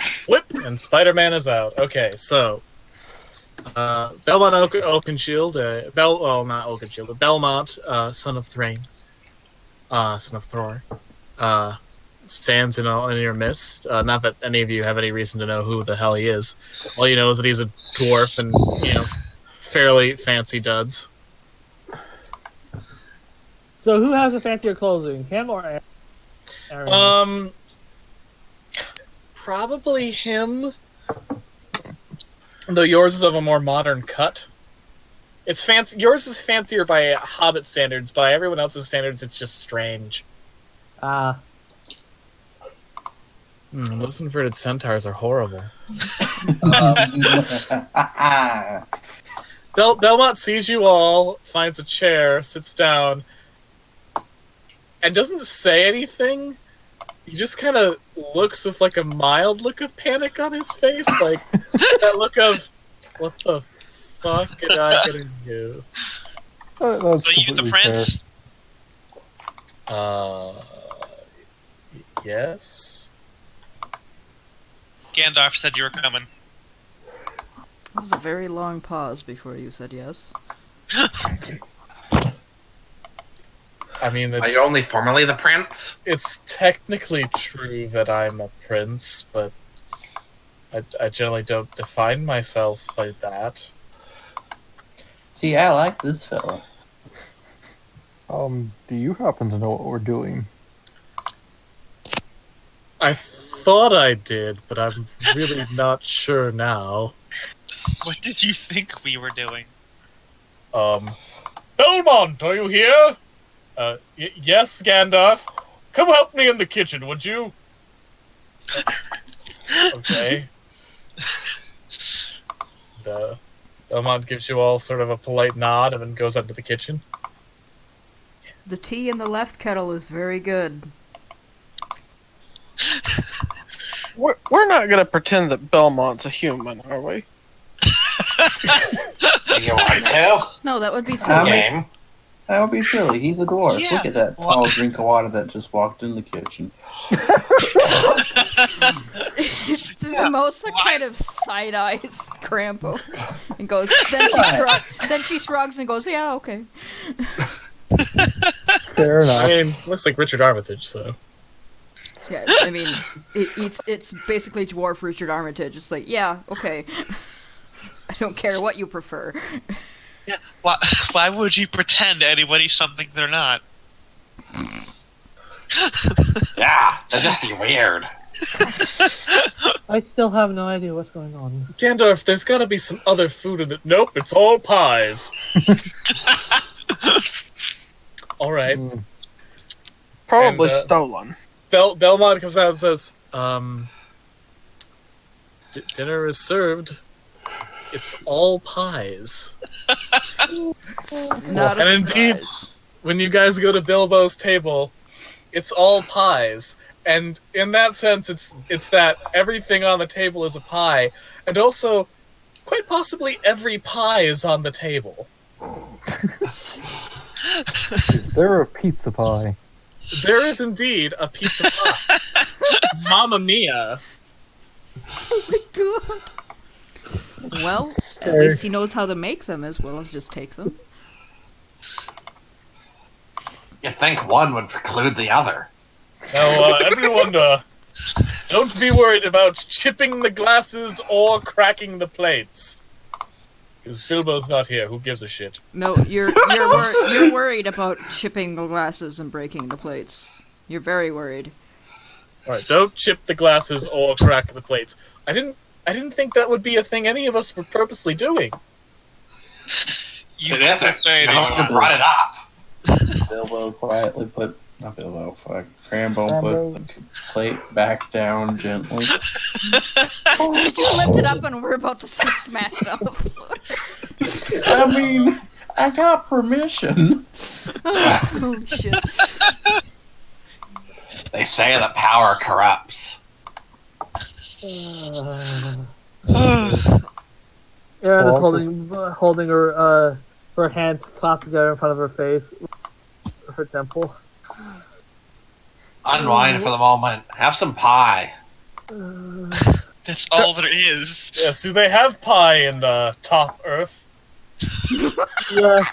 Flip, and Spider-Man is out. Okay, so Belmont Oakenshield, not Oakenshield, but Belmont, son of Thrain, son of Thor, stands in your midst. Not that any of you have any reason to know who the hell he is. All you know is that he's a dwarf and, fairly fancy duds. So who has the fancier clothing, him or Aaron? Probably him. Though yours is of a more modern cut. It's fancy. Yours is fancier by Hobbit standards. By everyone else's standards, it's just strange. Those inverted centaurs are horrible. Belmont sees you all, finds a chair, sits down, and doesn't say anything. He just kind of looks with like a mild look of panic on his face, like that look of, what the fuck am I gonna do? That's So you the completely prince? Yes? Gandalf said you were coming. It was a very long pause before you said yes. I mean, are you only formerly the prince? it's technically true that I'm a prince, but I generally don't define myself by that. See, I like this fella. fair. Do you happen to know what we're doing? I thought I did, but I'm really not sure now. What did you think we were doing? Belmont, are you here? Yes, Gandalf. Come help me in the kitchen, would you? Okay. And, Belmont gives you all sort of a polite nod and then goes up to the kitchen. The tea in the left kettle is very good. We're not gonna pretend that Belmont's a human, are we? Do you want to? No, that would be I silly. mean- Game. That would be silly. He's a dwarf. Yeah. Look at that tall drink of water that just walked in the kitchen. Mimosa kind of side eyes Crampo and goes. Then she shrugs and goes, "Yeah, okay." Fair enough. I mean, looks like Richard Armitage, so. Yeah, I mean, it's basically dwarf Richard Armitage. It's like, yeah, okay. I don't care what you prefer. Yeah. Why would you pretend anybody's something they're not? Yeah, that'd just be weird. I still have no idea what's going on. Gandalf, there's gotta be some other food in it. Nope, it's all pies. Alright. Probably And, stolen. Belmont comes out and says, dinner is served. It's all pies. Not a And indeed, surprise. when you guys go to Bilbo's table, it's all pies. And in that sense, it's that everything on the table is a pie. And also, quite possibly every pie is on the table. Is there a pizza pie? There is indeed a pizza pie. Mamma mia. Oh my god. Well, at least he knows how to make them as well as just take them. You'd think one would preclude the other. Now, everyone, don't be worried about chipping the glasses or cracking the plates. Because Bilbo's not here. Who gives a shit? No, you're worried about chipping the glasses and breaking the plates. You're very worried. All right, don't chip the glasses or crack the plates. I didn't think that would be a thing any of us were purposely doing. You It never isn't. say You anything. brought it up. Bilbo quietly puts, not Bilbo, fuck. Cranbone puts the plate back down gently. Did you lift it up and we're about to smash it on the floor? I mean, I got permission. Holy shit. They say that power corrupts. Erin is holding her hands clasped together in front of her face, her temple. Unwind for the moment. Have some pie. That's all there is. Yeah, so they have pie in Top Earth. Yes,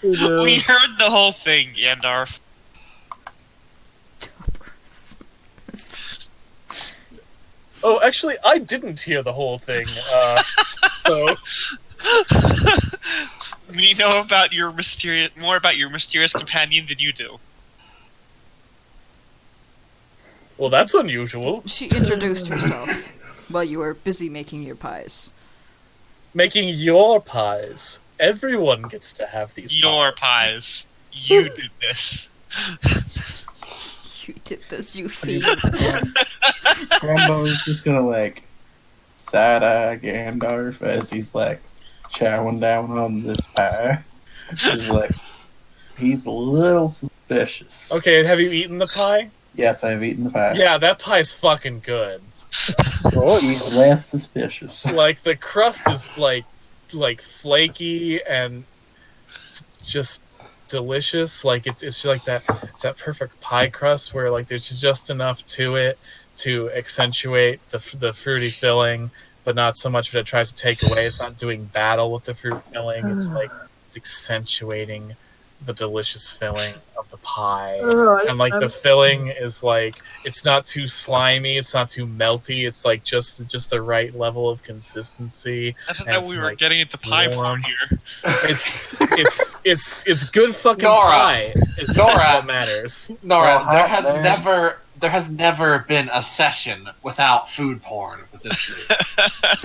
we do. We heard the whole thing, Gandalf. Oh, actually, I didn't hear the whole thing. So We know about more about your mysterious companion than you do. well, that's unusual. She introduced herself while you were busy making your pies. Making your pies. Everyone gets to have these. Your pies. You did this. You did this, you fiend. Cranbone's just gonna, like, side-eye Gandalf as he's, like, chowing down on this pie. He's like, he's a little suspicious. Okay, have you eaten the pie? Yes, I've eaten the pie. Yeah, that pie's fucking good. Oh, he's less suspicious. Like the crust is like flaky and just delicious. Like it's like that. It's that perfect pie crust where like there's just enough to it to accentuate the fruity filling, but not so much that it tries to take away. It's not doing battle with the fruit filling. It's like it's accentuating the delicious filling of the pie. And like the filling is like it's not too slimy, it's not too melty, it's like just the right level of consistency. I thought that we were getting into pie porn here. It's good fucking Nora. pie. Is Nora. what matters. Nora, Well, there has never been a session without food porn with this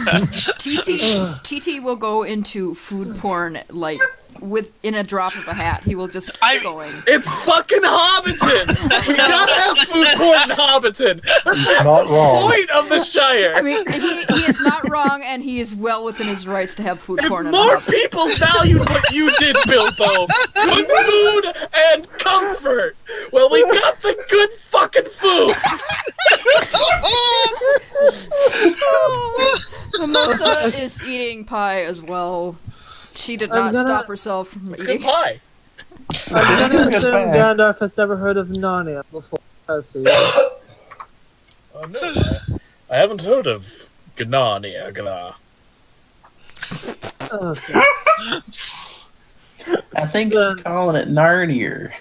group. TT will go into food porn like within a drop of a hat. He will just keep going. It's fucking Hobbiton! We gotta have food porn in Hobbiton! That's Not the wrong. point of the Shire! I mean, he is not wrong, and he is well within his rights to have food If porn. more people valued what you did, Bilbo, good food and comfort, well, we got the good fucking food! Mimosa is eating pie as well. She did not stop herself from It's eating. good pie. I'm gonna assume Gandalf has never heard of Narnia before. Has he? Oh, no, I haven't heard of Gnarnia, Gnar. Okay. I think he's calling it Narnier.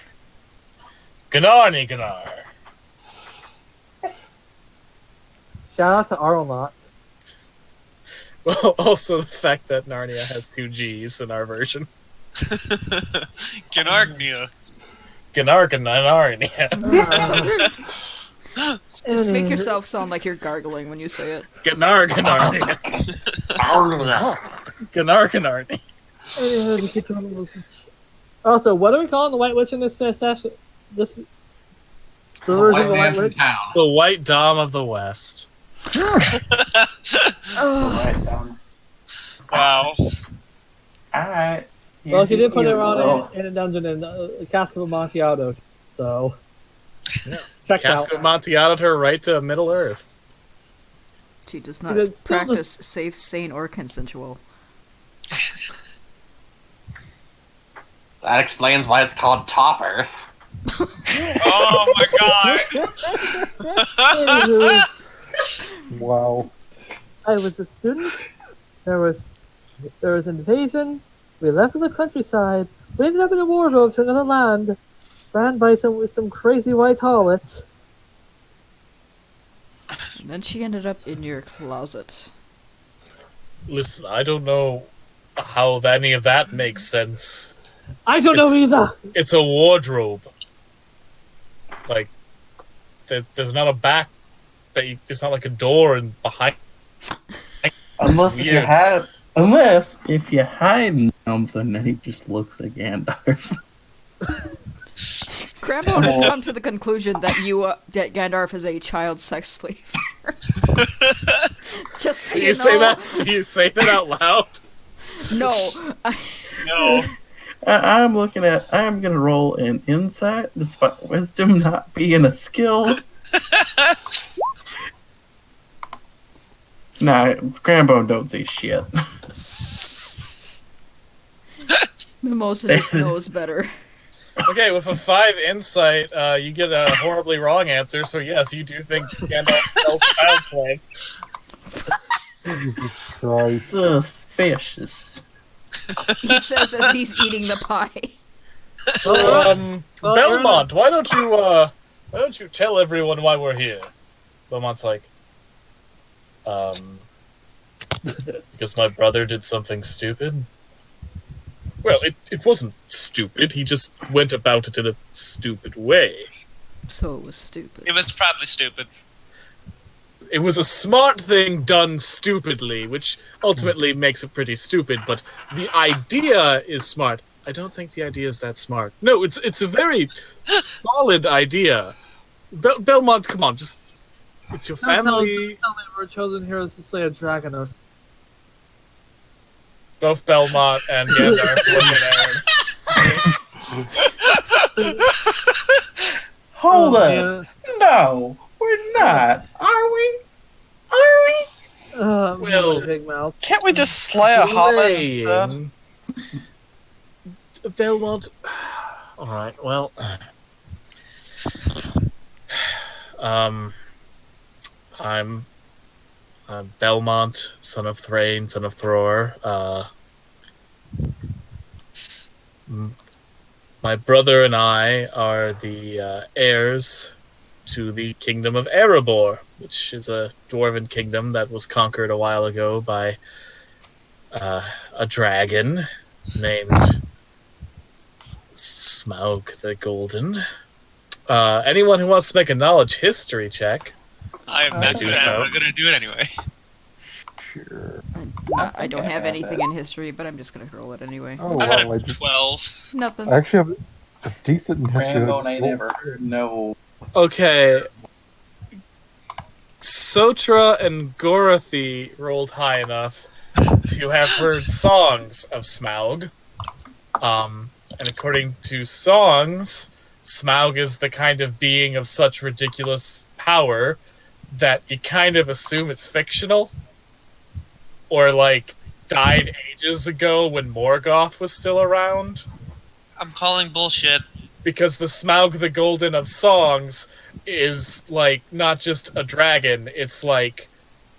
Gnarny, Gnar. Shout out to Arlnott. Well, also the fact that Narnia has 2 G's in our version. Gnargnia. Gnarnia. Just make yourself sound like you're gargling when you say it. Gnarnia. Gnarnia. Also, what are we calling the White Witch in this session? This the The version white of the man White from Witch. town. The White Dom of the West. Right down. Wow. Alright. Well, she did put her on in a dungeon in Castle of Amontillado, so check Cask out. of Amontillado her right to Middle Earth. She does not It's still practice safe, sane, or consensual. That explains why it's called Top Earth. Oh my god. Wow. I was a student. There was an invasion. We left the countryside. We ended up in a wardrobe to another land, ran by some crazy white harlots. And then she ended up in your closet. Listen, I don't know how any of that makes sense. I don't know either. It's a wardrobe. Like, there's not a back. There's not like a door and behind. Unless if you weird. hide, something, then he just looks at Gandalf. Crambo has come to the conclusion that that Gandalf is a child sex slave. Just so Do you you know. say that? Do you say that out loud? No. No. I'm gonna roll an insight, despite wisdom not being a skill. Nah, Cranbone don't say shit. Mimosa just knows better. Okay, with a 5 insight, you get a horribly wrong answer. So yes, you do think Gandalf sells child slaves. Jesus Christ. Suspicious. He says as he's eating the pie. So, Belmont, why don't you tell everyone why we're here? Belmont's like, because my brother did something stupid. Well, it wasn't stupid. He just went about it in a stupid way. So it was stupid. It was probably stupid. It was a smart thing done stupidly, which ultimately makes it pretty stupid, but the idea is smart. I don't think the idea is that smart. No, it's a very solid idea. Belmont, come on, just... It's your family. Tell me we're chosen heroes to slay a dragon or something. Both Belmont and Gandalf look at Aaron. Hold up. Yeah. No, we're not. Are we? Well, big mouth. Can't we just slay a hobbit instead? Slaying. Belmont. Alright, well. I'm Belmont, son of Thrain, son of Thror. My brother and I are the heirs to the kingdom of Erebor, which is a dwarven kingdom that was conquered a while ago by a dragon named Smaug the Golden. Anyone who wants to make a knowledge history check. I'm not doing it. I'm gonna do it anyway. Sure. I don't have anything in history, but I'm just gonna roll it anyway. Oh, I had wow. a 12. Nothing. I actually have a decent in history. Cranbone ain't ever heard no. Okay. Sotra and Gorathy rolled high enough to have heard songs of Smaug. And according to songs, Smaug is the kind of being of such ridiculous power that you kind of assume it's fictional. Or, like, died ages ago when Morgoth was still around. I'm calling bullshit. Because the Smaug the Golden of songs is, like, not just a dragon, it's like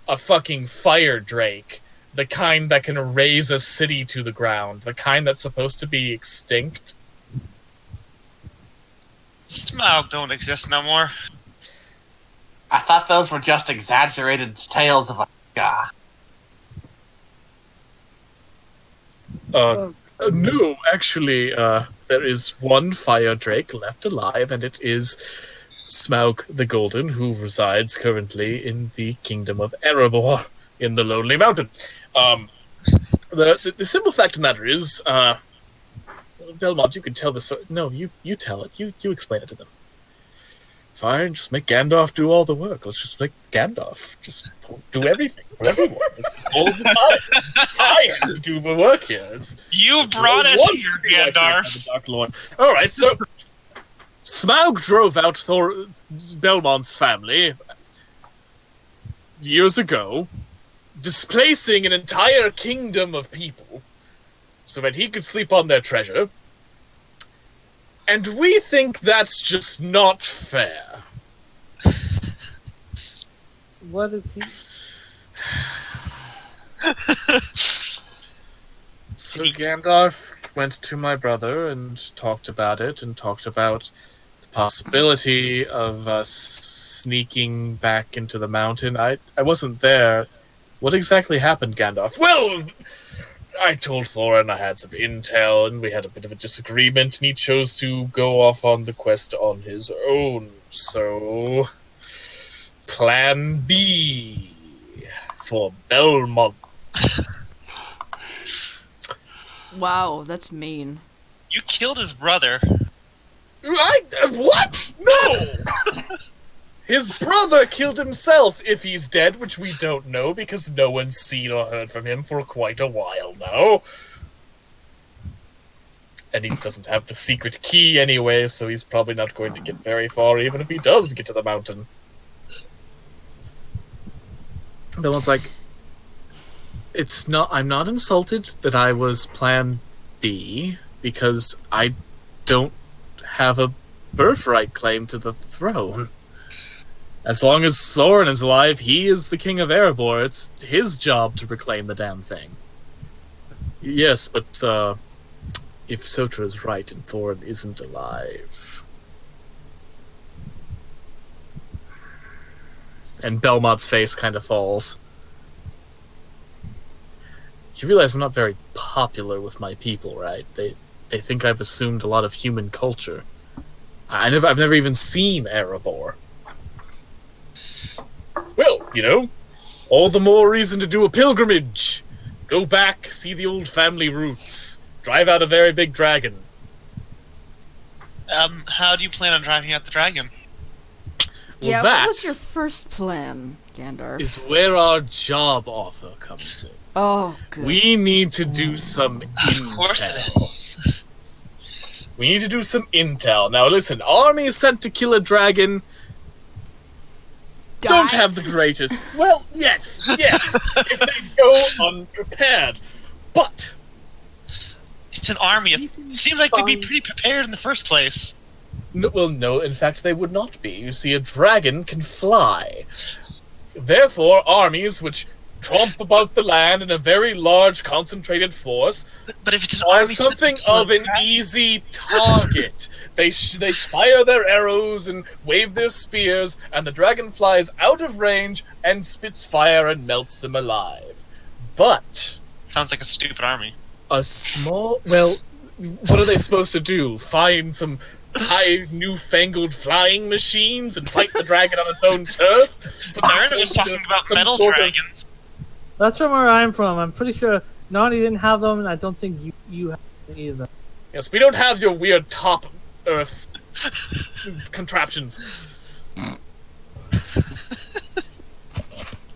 a fucking fire drake. The kind that can raze a city to the ground. The kind that's supposed to be extinct. Smaug don't exist no more. I thought those were just exaggerated tales of a guy. No, actually, there is one fire drake left alive, and it is Smaug the Golden, who resides currently in the kingdom of Erebor, in the Lonely Mountain. The simple fact of the matter is, Belmont, you can tell the story. No, you tell it. You explain it to them. Fine, just make Gandalf do all the work. Let's just make Gandalf just do everything for everyone. All the time. I have to do the work here. You brought us here, Gandalf. All right, so Smaug drove out Belmont's family years ago, displacing an entire kingdom of people so that he could sleep on their treasure. And we think that's just not fair. What is he? So Gandalf went to my brother and talked about it, and talked about the possibility of us sneaking back into the mountain. I wasn't there. What exactly happened, Gandalf? Well, I told Thorin I had some intel, and we had a bit of a disagreement, and he chose to go off on the quest on his own. So, Plan B for Belmont. Wow, that's mean. You killed his brother. What? No! His brother killed himself, if he's dead, which we don't know because no one's seen or heard from him for quite a while now. And he doesn't have the secret key anyway, so he's probably not going to get very far, even if he does get to the mountain. Belmont's like, I'm not insulted that I was Plan B, because I don't have a birthright claim to the throne. As long as Thorin is alive, he is the king of Erebor. It's his job to reclaim the damn thing. Yes, but if Sotra is right and Thorin isn't alive... And Belmont's face kind of falls. You realize I'm not very popular with my people, right? They think I've assumed a lot of human culture. I've never even seen Erebor. Well, all the more reason to do a pilgrimage. Go back, see the old family roots. Drive out a very big dragon. How do you plan on driving out the dragon? Well, Yeah, that what was your first plan, Gandalf? is where our job offer comes in. Oh, good. We need to do some intel. Of course it is. We need to do some intel. Now listen, armies sent to kill a dragon don't have the greatest... Well, yes, if they go unprepared. But... It's an army. It seems like they'd be pretty prepared in the first place. No, in fact they would not be. You see, a dragon can fly. Therefore, armies which tromp about the land in a very large, concentrated force But if it's an are army something of an easy target. They fire their arrows and wave their spears, and the dragon flies out of range and spits fire and melts them alive. But Sounds like a stupid army. a small... Well, what are they supposed to do? Find some high, newfangled flying machines and fight the dragon on its own turf? Aaron was talking about metal dragons. That's from where I'm from. I'm pretty sure Nani didn't have them, and I don't think you have them either. Yes, we don't have your weird top earth contraptions.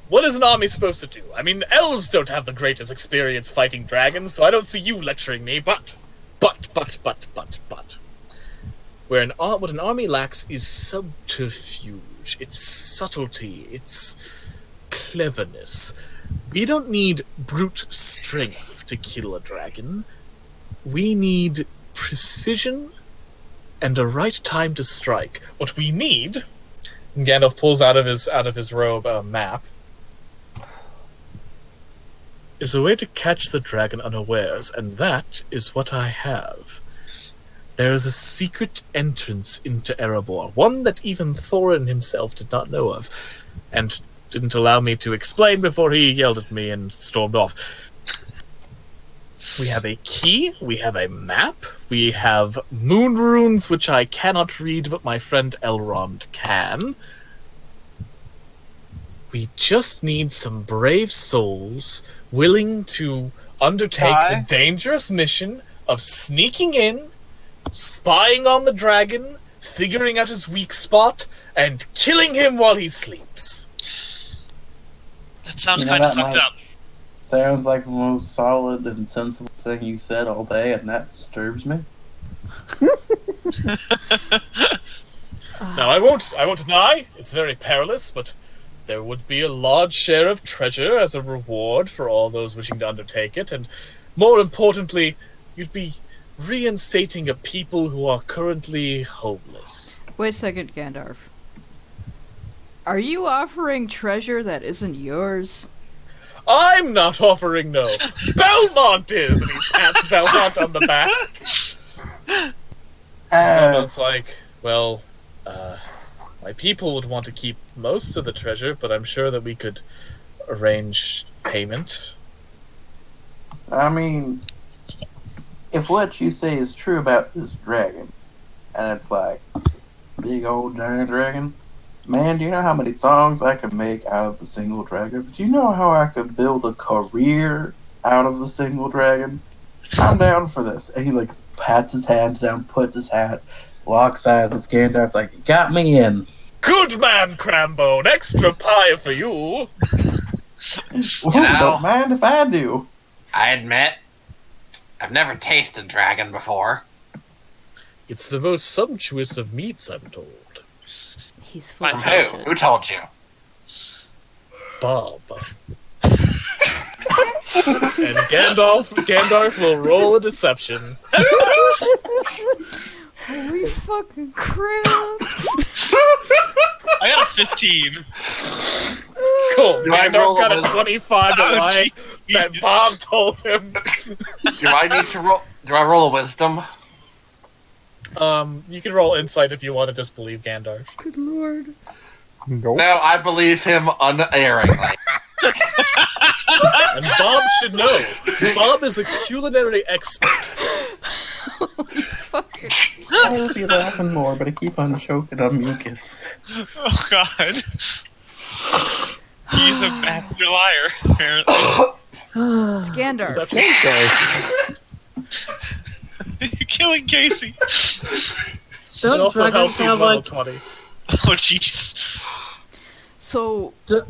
What is an army supposed to do? I mean, elves don't have the greatest experience fighting dragons, so I don't see you lecturing me, but. What an army lacks is subterfuge, it's subtlety, it's cleverness. We don't need brute strength to kill a dragon. We need precision and a right time to strike. What we need, and Gandalf pulls out of his robe a map, is a way to catch the dragon unawares, and that is what I have. There is a secret entrance into Erebor, one that even Thorin himself did not know of, and didn't allow me to explain before he yelled at me and stormed off. We have a key, we have a map, we have moon runes, which I cannot read, but my friend Elrond can. We just need some brave souls willing to undertake the dangerous mission of sneaking in, spying on the dragon, figuring out his weak spot, and killing him while he sleeps. That sounds kind of fucked up. Sounds like the most solid and sensible thing you said all day, and that disturbs me. Now, I won't deny it's very perilous, but there would be a large share of treasure as a reward for all those wishing to undertake it, and more importantly, you'd be reinstating a people who are currently homeless. Wait a second, Gandalf. Are you offering treasure that isn't yours? I'm not offering no. Belmont is, and he pats Belmont on the back. Belmont's like, well, my people would want to keep most of the treasure, but I'm sure that we could arrange payment. I mean, if what you say is true about this dragon, and it's like big old giant dragon, man, do you know how many songs I could make out of a single dragon? Do you know how I could build a career out of a single dragon? I'm down for this. And he like pats his hands down, puts his hat, locks eyes with Gandalf's like, got me in. Good man, Crambone. Extra pie for you. Ooh, know- don't mind if I do. I admit, I've never tasted dragon before. It's the most sumptuous of meats, I'm told. He's full of Who? bullshit. Who told you? Bob. And Gandalf will roll a deception. Holy fucking crap! I got a 15. Cool. Do I roll Gandalf got a a- 25 to lie that Bob told him. Do I need to roll? Do I roll a wisdom? You can roll insight if you want to disbelieve Gandalf. Good lord. Nope. No, I believe him unerringly. And Bob should know. Bob is a culinary expert. Holy fucking I would be laughing more, but I keep on choking on mucus. Oh god. He's a master liar, apparently. Skandar. Deception. You're killing Casey. It Don't also dragons helps he's have level like 20. Oh jeez. So, d-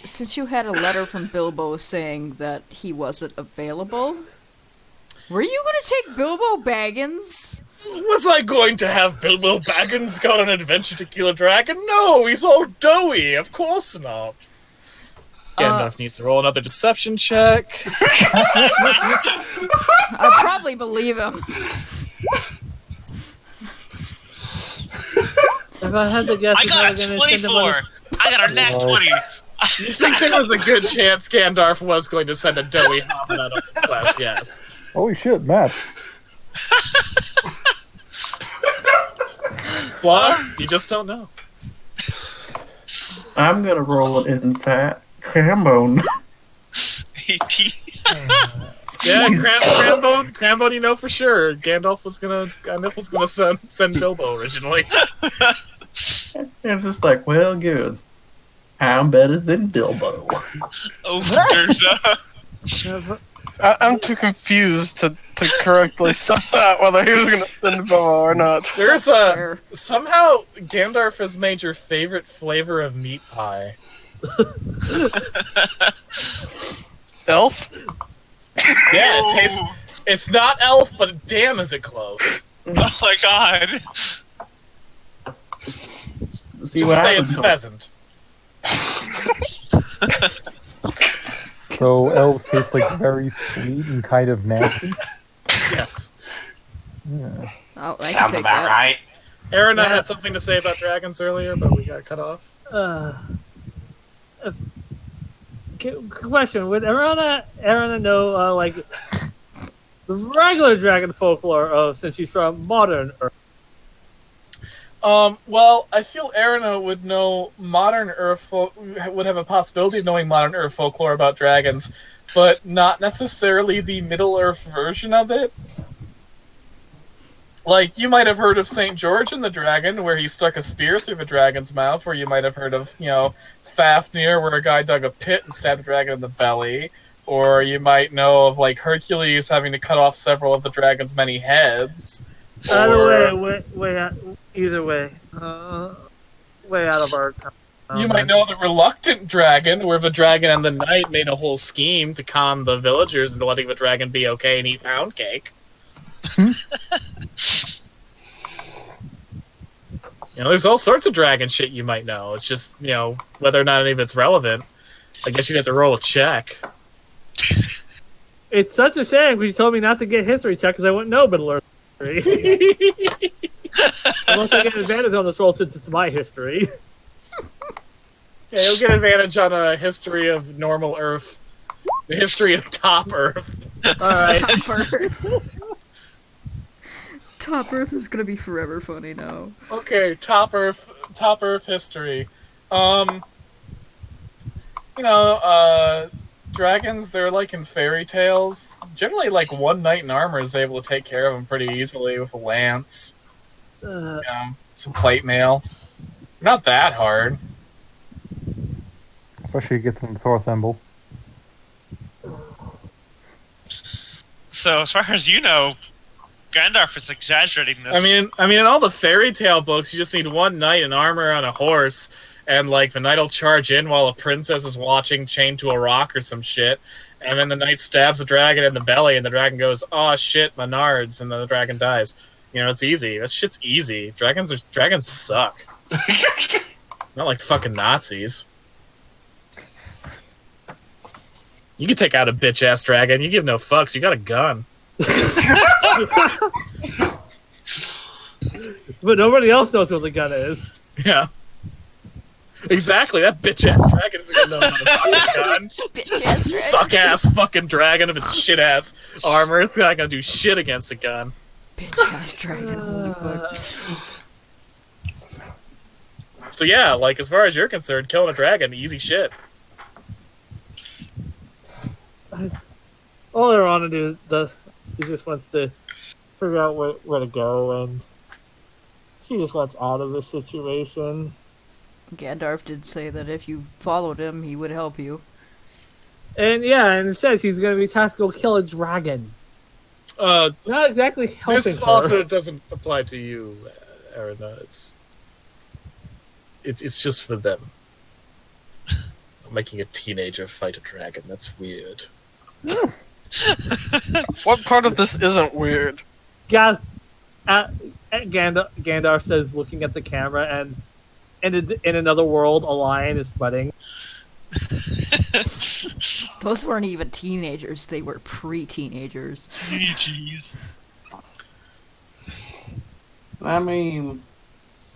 since you had a letter from Bilbo saying that he wasn't available, were you gonna take Bilbo Baggins? Was I going to have Bilbo Baggins go on an adventure to kill a dragon? No, he's all doughy. Of course not. Gandalf needs to roll another deception check. I probably believe him. if I had to guess, I he's got never a gonna send him 24. on I got a nat 20. You think there was a good chance Gandalf was going to send a doughy hobbit out of his class? Yes. Holy shit, Matt. Flaw? You just don't know. I'm gonna roll an insight. Crambone. 18. Yeah, Crambone, you know for sure. Gandalf was gonna send Bilbo originally. And it's just like, well, good. I'm better than Bilbo. Oh, there's I'm too confused to correctly suss out whether he was going to send Bilbo or not. There's That's a fair. somehow Gandalf has made your favorite flavor of meat pie. Elf? Yeah, it tastes. It's not elf, but damn, is it close? Oh my god. See Just what say happens. it's pheasant. So elves taste like very sweet and kind of nasty. Yes. Yeah. Oh, I can Sounds take about that. right. Aaron, I had something to say about dragons earlier, but we got cut off. Question: would Arana know like the regular dragon folklore since she's from modern Earth? Well, I feel Arana would know modern Earth would have a possibility of knowing modern Earth folklore about dragons, but not necessarily the Middle Earth version of it. Like, you might have heard of St. George and the Dragon, where he stuck a spear through the dragon's mouth, or you might have heard of, Fafnir, where a guy dug a pit and stabbed a dragon in the belly, or you might know of, like, Hercules having to cut off several of the dragon's many heads. Either way, way out of our. You might know the Reluctant Dragon, where the dragon and the knight made a whole scheme to con the villagers into letting the dragon be okay and eat pound cake. There's all sorts of dragon shit you might know. It's just, whether or not any of it's relevant. I guess you'd have to roll a check. It's such a shame because you told me not to get history check because I wouldn't know Middle Earth history. Unless I get advantage on this roll since it's my history. Yeah, you'll get advantage on a history of normal Earth. The history of top Earth. Alright. Top Earth. Top Earth is gonna be forever funny now. Okay, top Earth dragons, they're like in fairy tales. Generally, like one knight in armor is able to take care of them pretty easily with a lance, some plate mail. Not that hard. Especially you get them to throw a thimble. So, as far as you know, Gandalf is exaggerating this. I mean, in all the fairy tale books, you just need one knight in armor on a horse, and like the knight will charge in while a princess is watching, chained to a rock or some shit, and then the knight stabs the dragon in the belly, and the dragon goes, "Oh shit, my nards," and then the dragon dies. You know, it's easy. That shit's easy. Dragons suck. Not like fucking Nazis. You can take out a bitch ass dragon. You give no fucks. You got a gun. But nobody else knows what the gun is. Yeah. Exactly. That bitch ass dragon isn't gonna know how to fucking gun. Bitch ass dragon. Suck ass fucking dragon of its shit ass armor. It's not gonna do shit against a gun. Bitch ass dragon. Holy fuck. So yeah, like as far as you're concerned, killing a dragon, easy shit. All they're on to do is he just wants to figure out where to go, and she just wants out of the situation. Gandalf did say that if you followed him, he would help you. And yeah, and instead she's going to be tasked to go kill a dragon. Not exactly helping This her. offer doesn't apply to you, Arena. It's just for them. Making a teenager fight a dragon, that's weird. What part of this isn't weird? Gandalf says, looking at the camera, and in another world, a lion is sweating. Those weren't even teenagers, they were pre-teenagers. Jeez. I mean,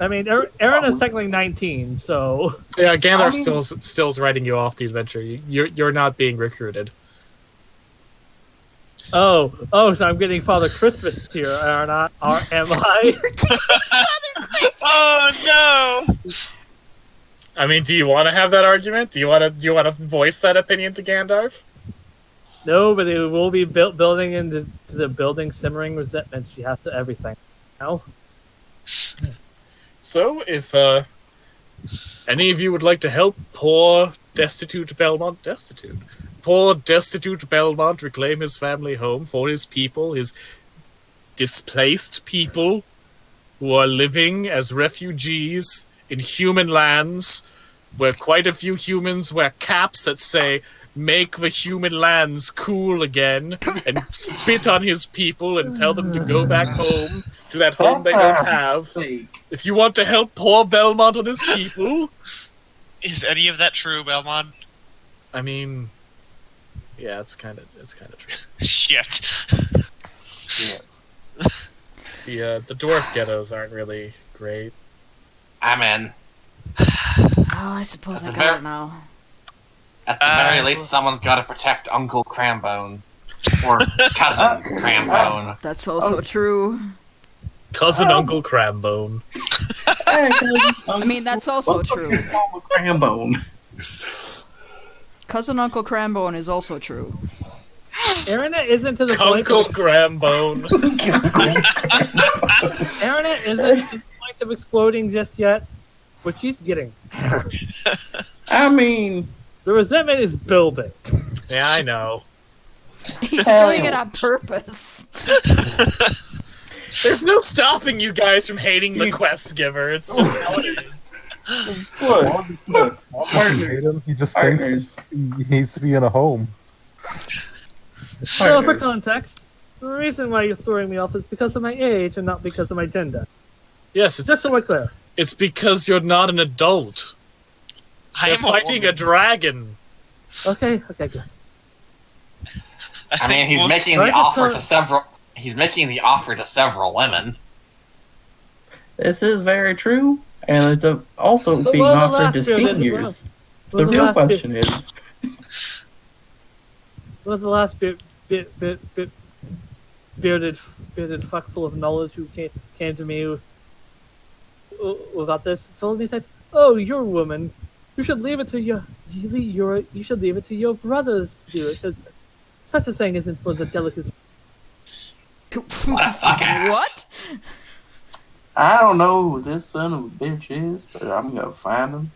Aaron is technically 19, so... Yeah, Gandalf still's writing you off the adventure. You're not being recruited. Oh, so I'm getting Father Christmas here, am I? Oh no! I mean, do you want to have that argument? Do you want to voice that opinion to Gandalf? No, but it will be building into the building simmering resentment. She has to everything. No? So, if any of you would like to help poor destitute Belmont reclaim his family home for his people, his displaced people who are living as refugees in human lands, where quite a few humans wear caps that say, "Make the human lands cool again," and spit on his people and tell them to go back home to that home they don't have. If you want to help poor Belmont and his people... Is any of that true, Belmont? I mean... Yeah, it's kind of true. Shit. The dwarf ghettos aren't really great. I'm in. Oh, I suppose I got it now. At the very least, someone's got to protect Uncle Crambone. Or Cousin Crambone. That's also true. Cousin Uncle Crambone. I mean, that's also true. Crambone. Cousin Uncle Crambone is also true. Aaron isn't to the point. Uncle Crambone. Aaron isn't to the point of exploding just yet, but she's getting there. I mean, the resentment is building. Yeah, I know. He's doing it on purpose. There's no stopping you guys from hating the quest giver. It's just how it is. look, He just thinks he needs to be in a home. So, for context, the reason why you're throwing me off is because of my age and not because of my gender. Yes, Just so we're clear. it's because you're not an adult. You're fighting a dragon. Okay, good. I mean, he's making the offer to several. He's making the offer to several women. this is very true, and it's also But being what the offered last to beer did as seniors. well? The What the real last question is, What was the last bearded fuck full of knowledge who came to me about this? Told me that, oh, you're a woman. You should leave it to you should leave it to your brothers to do it, because such a thing isn't for the delicate. What? I don't know who this son of a bitch is, but I'm gonna find him.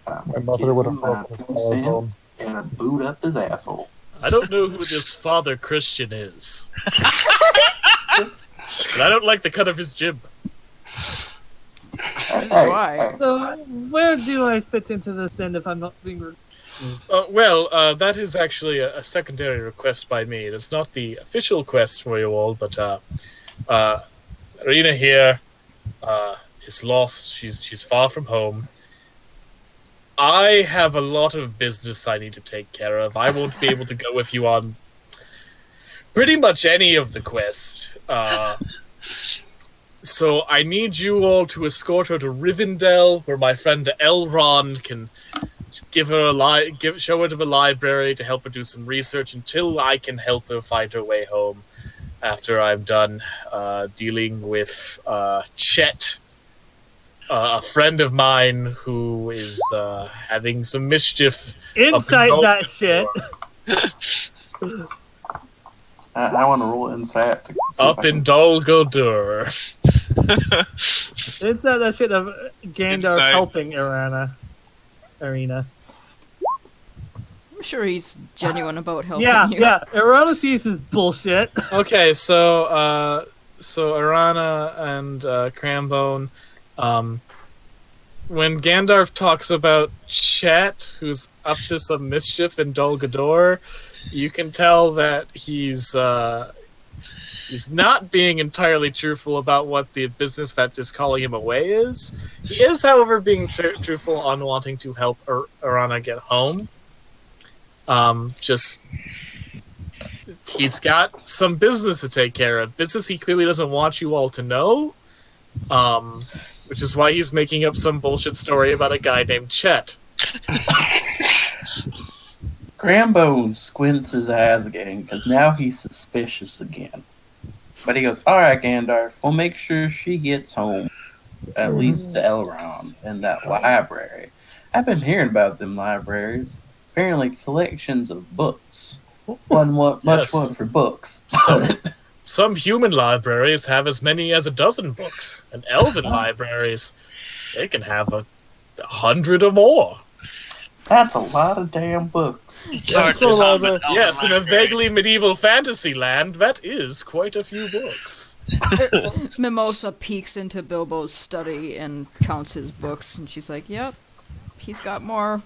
My mother would have my broken 2 his collarbone. cents and boot up his asshole. I don't know who this Father Christian is. But I don't like the cut of his jib. Why? So where do I fit into this then if I'm not being? That is actually a secondary request by me. It is not the official quest for you all, but Arena here is lost. She's far from home. I have a lot of business I need to take care of. I won't be able to go with you on pretty much any of the quests. So I need you all to escort her to Rivendell, where my friend Elrond can give her show her to the library to help her do some research until I can help her find her way home. After I'm done dealing with Chet, a friend of mine who is having some mischief. Inside that shit. I want to roll insight. To see Up if I in can- Dol Guldur. Inside that shit of Gandalf Inside. helping Arena. I'm sure he's genuine about helping Yeah, you. yeah. Arena sees his bullshit. Okay, so Arana and Crambone, when Gandalf talks about Chet, who's up to some mischief in Dol Guldur, you can tell that he's not being entirely truthful about what the business that is calling him away is. He is, however, being truthful on wanting to help Arana get home. He's got some business to take care of. Business he clearly doesn't want you all to know. Which is why he's making up some bullshit story about a guy named Chet. Crambone squints his eyes again because now he's suspicious again. But he goes, "All right, Gandalf, we'll make sure she gets home, at least to Elrond and that library. I've been hearing about them libraries. Apparently, collections of books. Much Yes. fun for books. Some human libraries have as many as 12 books, and elven libraries, they can have 100 or more. That's a lot of damn books. It's hard to so tell long, an elven Yes, in a library. vaguely medieval fantasy land, that is quite a few books. Mimosa peeks into Bilbo's study and counts his books, and she's like, "Yep, he's got more."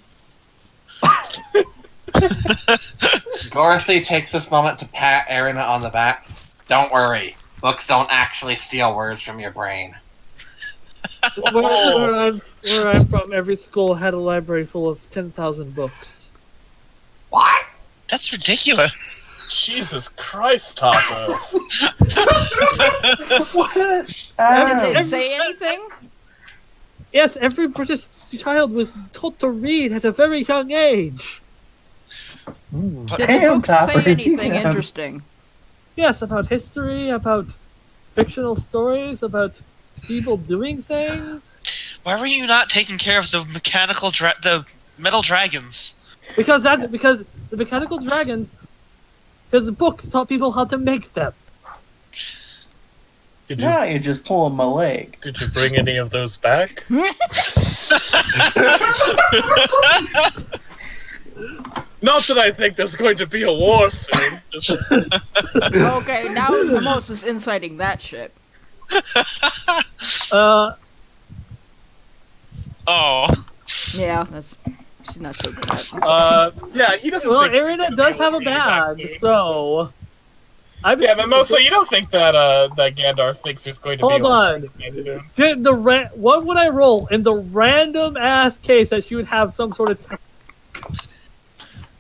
Dorothy takes this moment to pat Arena on the back. Don't worry, books don't actually steal words from your brain. Where I'm from, every school had a library full of 10,000 books. What? That's ridiculous. Jesus Christ, Taco. Did they say anything? Yes, every British child was taught to read at a very young age. Hmm. Did the Damn, books say Topper, anything yeah. interesting? Yes, about history, about fictional stories, about people doing things. Why were you not taking care of the the metal dragons? Because the mechanical dragons, because the books taught people how to make them. Did you Now you're just pulling my leg. did you bring any of those back? Not that I think there's going to be a war soon. Just Okay, now Mimosa's inciting that shit. Oh, Yeah, she's not taking that. yeah, he doesn't. Well, think Arena does have a anytime bag, soon. so. Yeah, but Mimosa, you don't think that that Gandalf thinks there's going to be Hold a war on. anytime soon? What would I roll in the random ass case that she would have some sort of?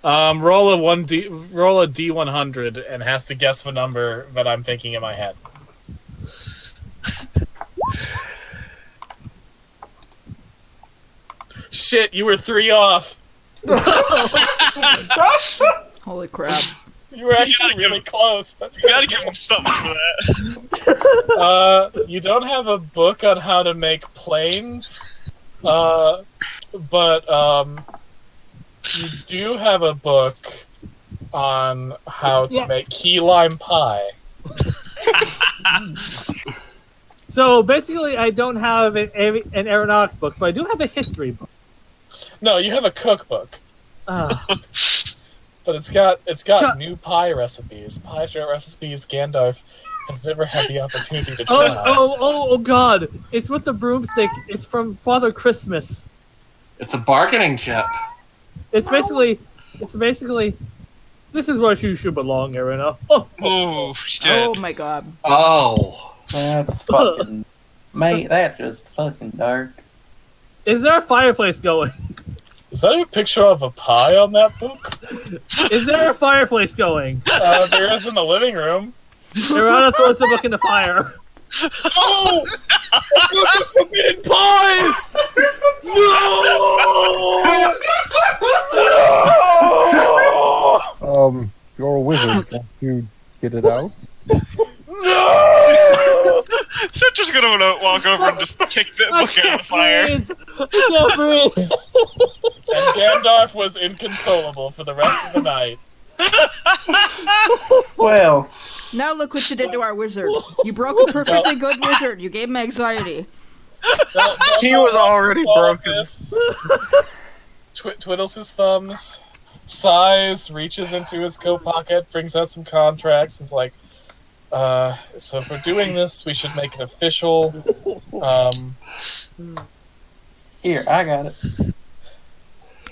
Roll a D100 and has to guess the number that I'm thinking in my head. Shit, you were 3 off. Holy crap. You were actually gotta give really close. That's you gotta give him something for that. You don't have a book on how to make planes? But you do have a book on how to make key lime pie. So basically, I don't have an aeronautics book, but I do have a history book. No, you have a cookbook. But it's got new pie recipes. Pie recipes Gandalf has never had the opportunity to try. Oh God! It's with the broomstick. It's from Father Christmas. It's a bargaining chip. It's basically. This is where you should belong, Arena. Oh shit! Oh my god. Oh. That's fucking... Mate, that's just fucking dark. Is there a fireplace going? Is that a picture of a pie on that book? Is there a fireplace going? There is in the living room. Arana throws the book in the fire. Oh! The forbidden pies! No! You're a wizard. Can't you get it out? No! Citra's gonna walk over and just kick the book out of the fire. I can't breathe. And Gandalf was inconsolable for the rest of the night. Well, Now look what you did to our wizard. You broke a perfectly good wizard. You gave him anxiety. He was already broken. Twiddles his thumbs, sighs, reaches into his coat pocket, brings out some contracts, and is like, so if we're doing this, we should make it official. here, I got it.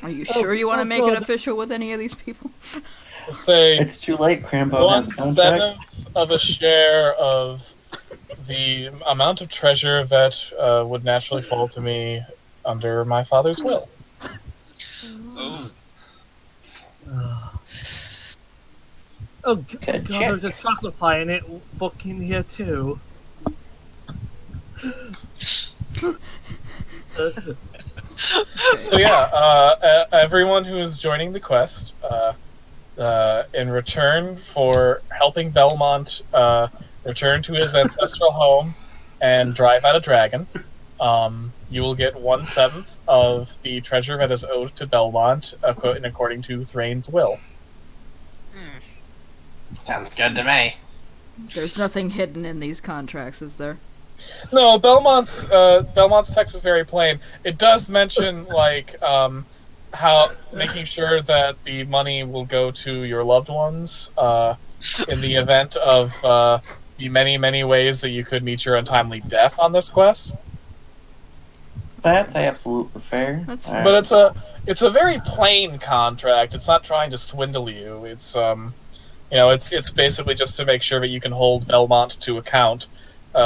Are you sure you want to make it official with any of these people? We'll say It's too late, Crambo has a contract. 1/7 of a share of the amount of treasure that would naturally fall to me under my father's will. Oh. Oh Good God, check. there's a chocolate pie in it book in here too. So yeah, everyone who is joining the quest, in return for helping Belmont return to his ancestral home and drive out a dragon, you will get 1/7 of the treasure that is owed to Belmont, according to Thrain's will. Sounds good to me. There's nothing hidden in these contracts, is there? No, Belmont's text is very plain. It does mention how making sure that the money will go to your loved ones in the event of the many ways that you could meet your untimely death on this quest. That's absolutely fair. That's All right. But it's a very plain contract. It's not trying to swindle you. It's it's basically just to make sure that you can hold Belmont to account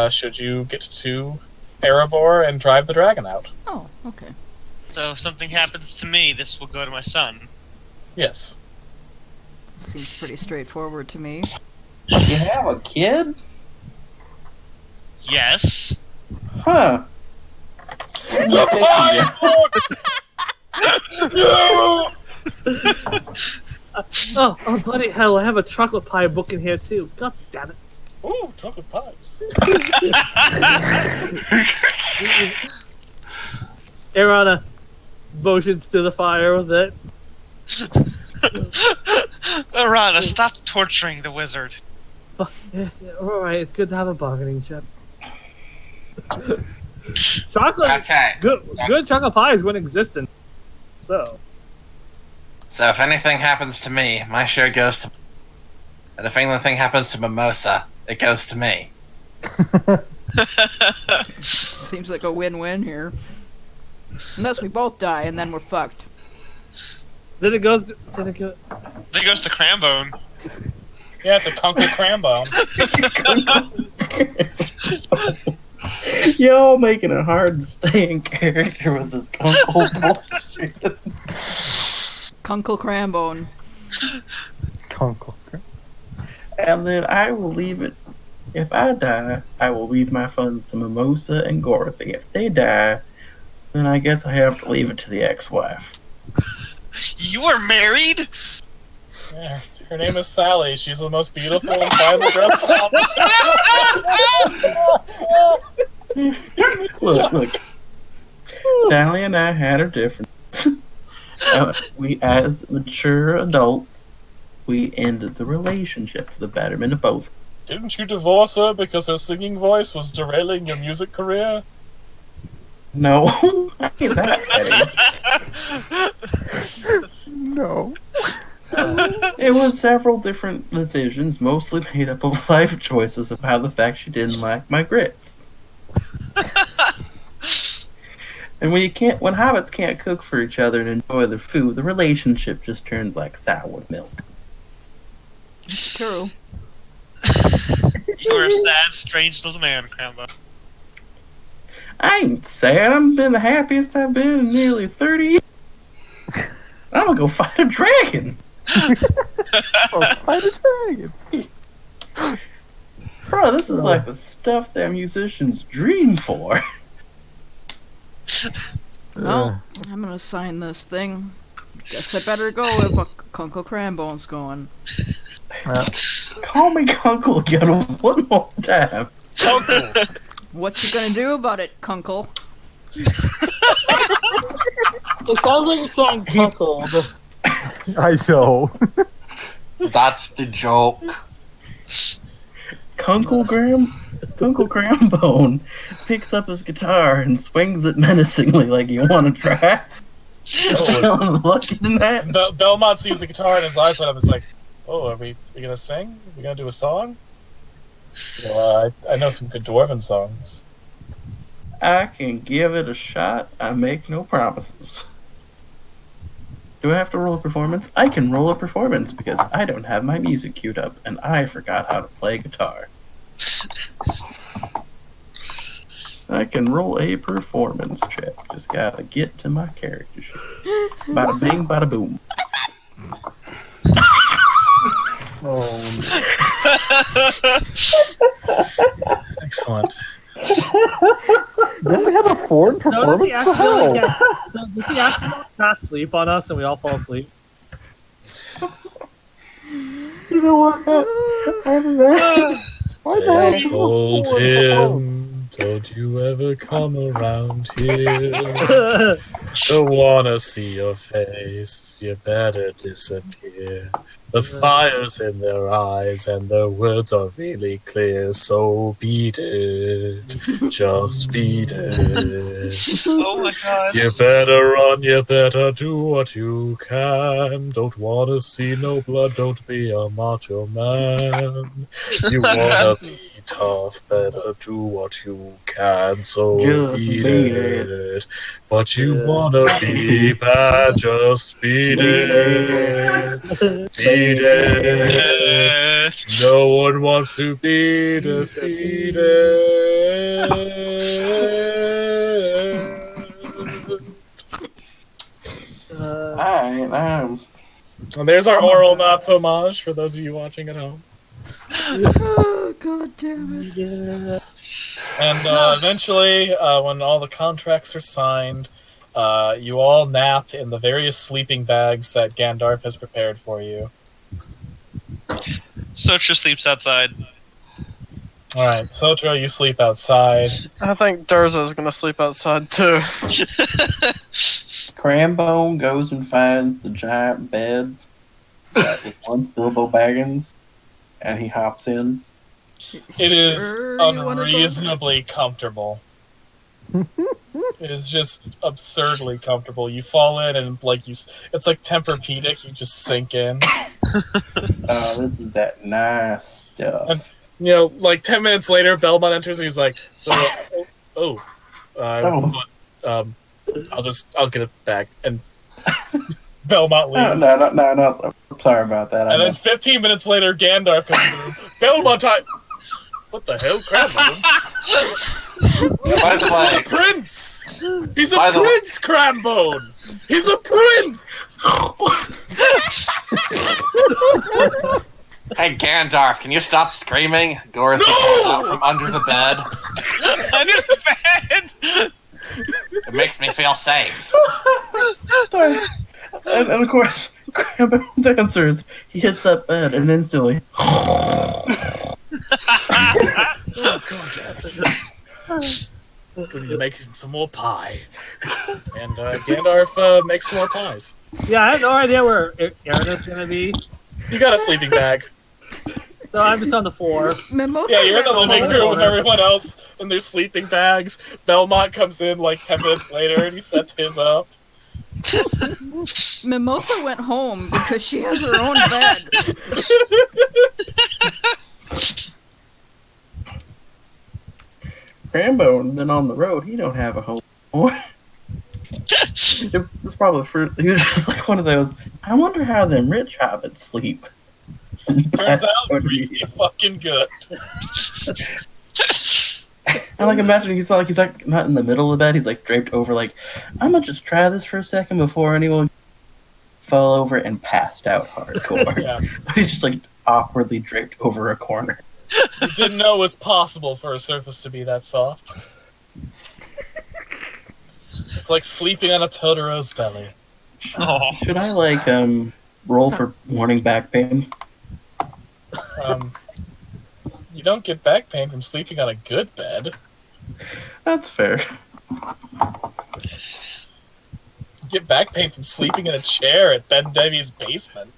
should you get to Erebor and drive the dragon out. Oh, okay. So if something happens to me, this will go to my son. Yes. Seems pretty straightforward to me. You have a kid? Yes. Huh. The pie book! No! Oh bloody hell! I have a chocolate pie book in here too. God damn it! Ooh, chocolate pies. Arana motions to the fire with it. Arana, stop torturing the wizard. Alright, it's good to have a bargaining chip. Chocolate, Okay. good chocolate pies wouldn't exist in. So, So if anything happens to me, my share goes to... And if anything happens to Mimosa, it goes to me. Seems like a win-win here. Unless we both die and then we're fucked. then it goes. Then it goes to Crambone. Yeah, it's a Kunkel Crambone. Y'all making it hard to stay in character with this Kunkel bullshit. Kunkel Crambone. Kunkel. And then I will leave it. If I die, I will leave my funds to Mimosa and Dorothy. If they die, then I guess I have to leave it to the ex-wife. You are married? Yeah, her name is Sally. She's the most beautiful and finely dressed. Look. Sally had our differences. We, as mature adults, we ended the relationship for the betterment of both. Didn't you divorce her because her singing voice was derailing your music career? No, I ain't that petty. No. It was several different decisions, mostly made up of life choices about the fact she didn't like my grits. And when hobbits can't cook for each other and enjoy their food, the relationship just turns like sour milk. It's true. You're a sad, strange little man, Crambo. I ain't sad. I've been the happiest I've been in nearly 30 years. I'm gonna go fight a dragon. Oh, fight a dragon. Bro, this is like the stuff that musicians dream for. Well, I'm gonna sign this thing. Guess I better go if Uncle Crambone's going. Call me Kunkel again one more time. Uncle! What you gonna do about it, Kunkel? It sounds like a song Kunkel. I know. That's the joke. Kunkel Grambone picks up his guitar and swings it menacingly like you want to try. Feeling lucky tonight. Belmont sees the guitar and his eyes light up. It's like, oh, are we gonna sing? Are we gonna do a song? I know some good dwarven songs. I can give it a shot. I make no promises. Do I have to roll a performance? I can roll a performance because I don't have my music queued up and I forgot how to play guitar. I can roll a performance check. Just gotta get to my character sheet. Bada bing, bada boom. Excellent. Then we have a foreign So does he performance? actually not sleep on us and we all fall asleep? You know what? Why the hell? I told him, don't you ever come around here. Don't wanna see your face, you better disappear. The fire's in their eyes and their words are really clear, so beat it, just beat it. Oh my god. You better run, you better do what you can. Don't wanna see no blood, don't be a macho man. You wanna be tough, better do what you can, so Just beat beat it. But you wanna be bad, just beat it. Beat it. No one wants to be defeated. Alright, And there's our oral knots homage for those of you watching at home. Oh, God damn it. And eventually, when all the contracts are signed, you all nap in the various sleeping bags that Gandalf has prepared for you. Socha sleeps outside. Alright, Sotra, you sleep outside. I think Durza's gonna sleep outside too. Crambone goes and finds the giant bed that was once Bilbo Baggins, and he hops in. It is Sure you wanna go unreasonably comfortable. It is just absurdly comfortable. You fall in and it's like Tempur-Pedic, you just sink in. Oh, this is that nice stuff. And, you know, like 10 minutes later, Belmont enters and he's like, so, I'll get it back. And Belmont leaves. No. I'm sorry about that. And then 15 minutes later, Gandalf comes in the room. Belmont, what the hell? Crambone? By the way, He's a prince! He's a By the way- prince, Crambone! He's a prince! hey Gandalf, can you stop screaming? Dorothy comes out from under the bed. Under the bed! It makes me feel safe. Sorry. And of course, Crambone's answer is he hits that bed and instantly. Oh, God damn it. We need to make some more pie. And Gandalf makes some more pies. Yeah, I have no idea where Aaron's gonna be, You got a sleeping bag. so I'm just on the floor. Mimosa Yeah, you're in the went living home. room with everyone else in their sleeping bags. Belmont comes in like 10 minutes later and he sets his up. Mimosa went home because she has her own bed. Cranbone been on the road. He don't have a home anymore. It's probably he was just like one of those. I wonder how them rich hobbits sleep. Turns out really fucking good. I like imagine he's like not in the middle of the bed. He's like draped over. Like I'm gonna just try this for a second before anyone fell over and passed out hardcore. Yeah. He's just like awkwardly draped over a corner. You didn't know it was possible for a surface to be that soft. It's like sleeping on a Totoro's belly. Oh. Should I like roll for morning back pain? You don't get back pain from sleeping on a good bed. That's fair. You get back pain from sleeping in a chair at Ben Devy's basement.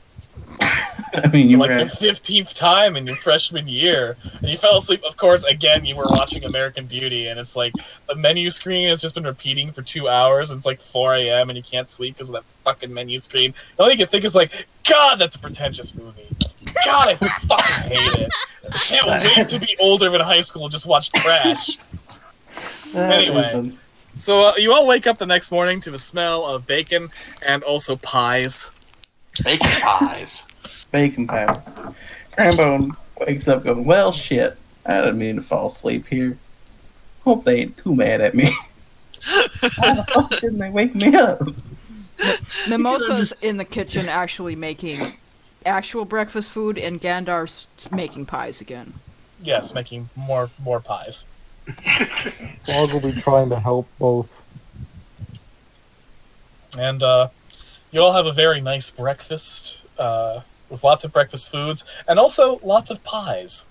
I mean, you Like were the 15th time in your freshman year. And you fell asleep. Of course, again, you were watching American Beauty, and it's like the menu screen has just been repeating for 2 hours, and it's like 4 a.m., and you can't sleep because of that fucking menu screen. The only thing you can think is like, God, that's a pretentious movie. God, I fucking hate it. I can't wait to be older in high school and just watch trash. Anyway. So you all wake up the next morning to the smell of bacon and also pies. Bacon pies. Bacon pies. Crambone wakes up going, well, shit. I didn't mean to fall asleep here. Hope they ain't too mad at me. How the fuck didn't they wake me up? Mimosa's in the kitchen actually making actual breakfast food, and Gandalf's making pies again. Yes, making more pies. Log will be trying to help both. And you all have a very nice breakfast with lots of breakfast foods and also lots of pies.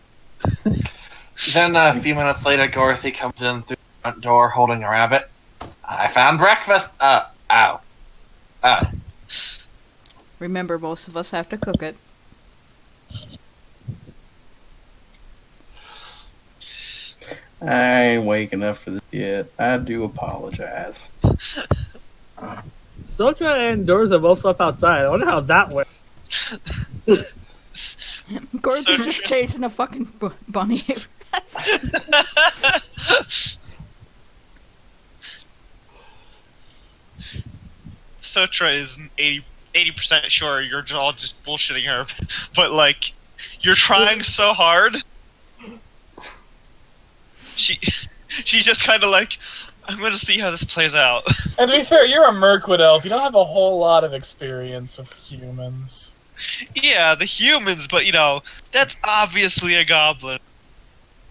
Then a few minutes later, Dorothy comes in through the front door holding a rabbit. I found breakfast. Ow. Remember, most of us have to cook it. I ain't waking up for this yet. I do apologize. Sotra and Dorza both slept outside. I wonder how that went. Gordon's just chasing a fucking bunny. Sotra is 80% sure you're all just bullshitting her, but like, you're trying so hard. She's just kind of like, I'm gonna see how this plays out. And to be fair, you're a Mirkwood elf. You don't have a whole lot of experience with humans. Yeah, the humans, but you know, that's obviously a goblin.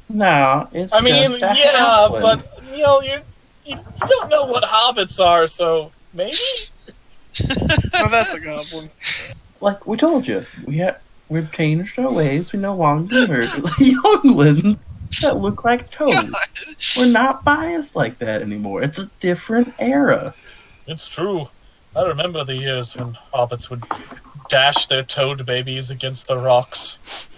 No, it's I mean, just a yeah, halfling. but you know, you don't know what hobbits are, so maybe. Oh, that's a goblin. Like we told you, we've changed our ways. We no longer murder younglings that look like toads. We're not biased like that anymore. It's a different era. It's true. I remember the years when hobbits would dash their toad babies against the rocks.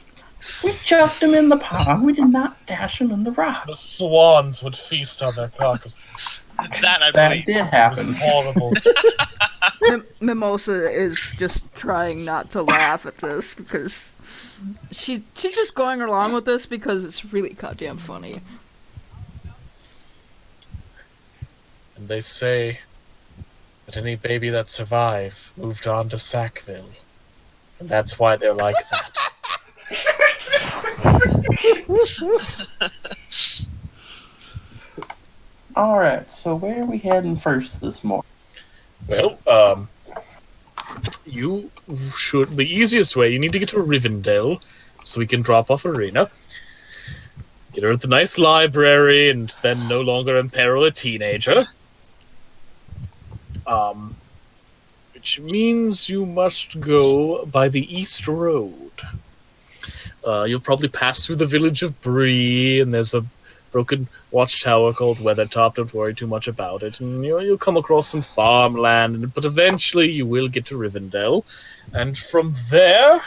We chucked them in the pond. We did not dash them in the rock. The swans would feast on their carcasses. That I That believe. did It was happen. horrible. Mimosa is just trying not to laugh at this because she's just going along with this because it's really goddamn funny. And they say that any baby that survived moved on to Sackville. And that's why they're like that. Alright, so where are we heading first this morning? Well, you should. The easiest way, you need to get to Rivendell so we can drop off Arena. Get her at the nice library and then no longer imperil a teenager. Which means you must go by the East Road. You'll probably pass through the village of Brie, and there's a broken watchtower called Weathertop. Don't worry too much about it. And you'll come across some farmland, but eventually you will get to Rivendell. And from there,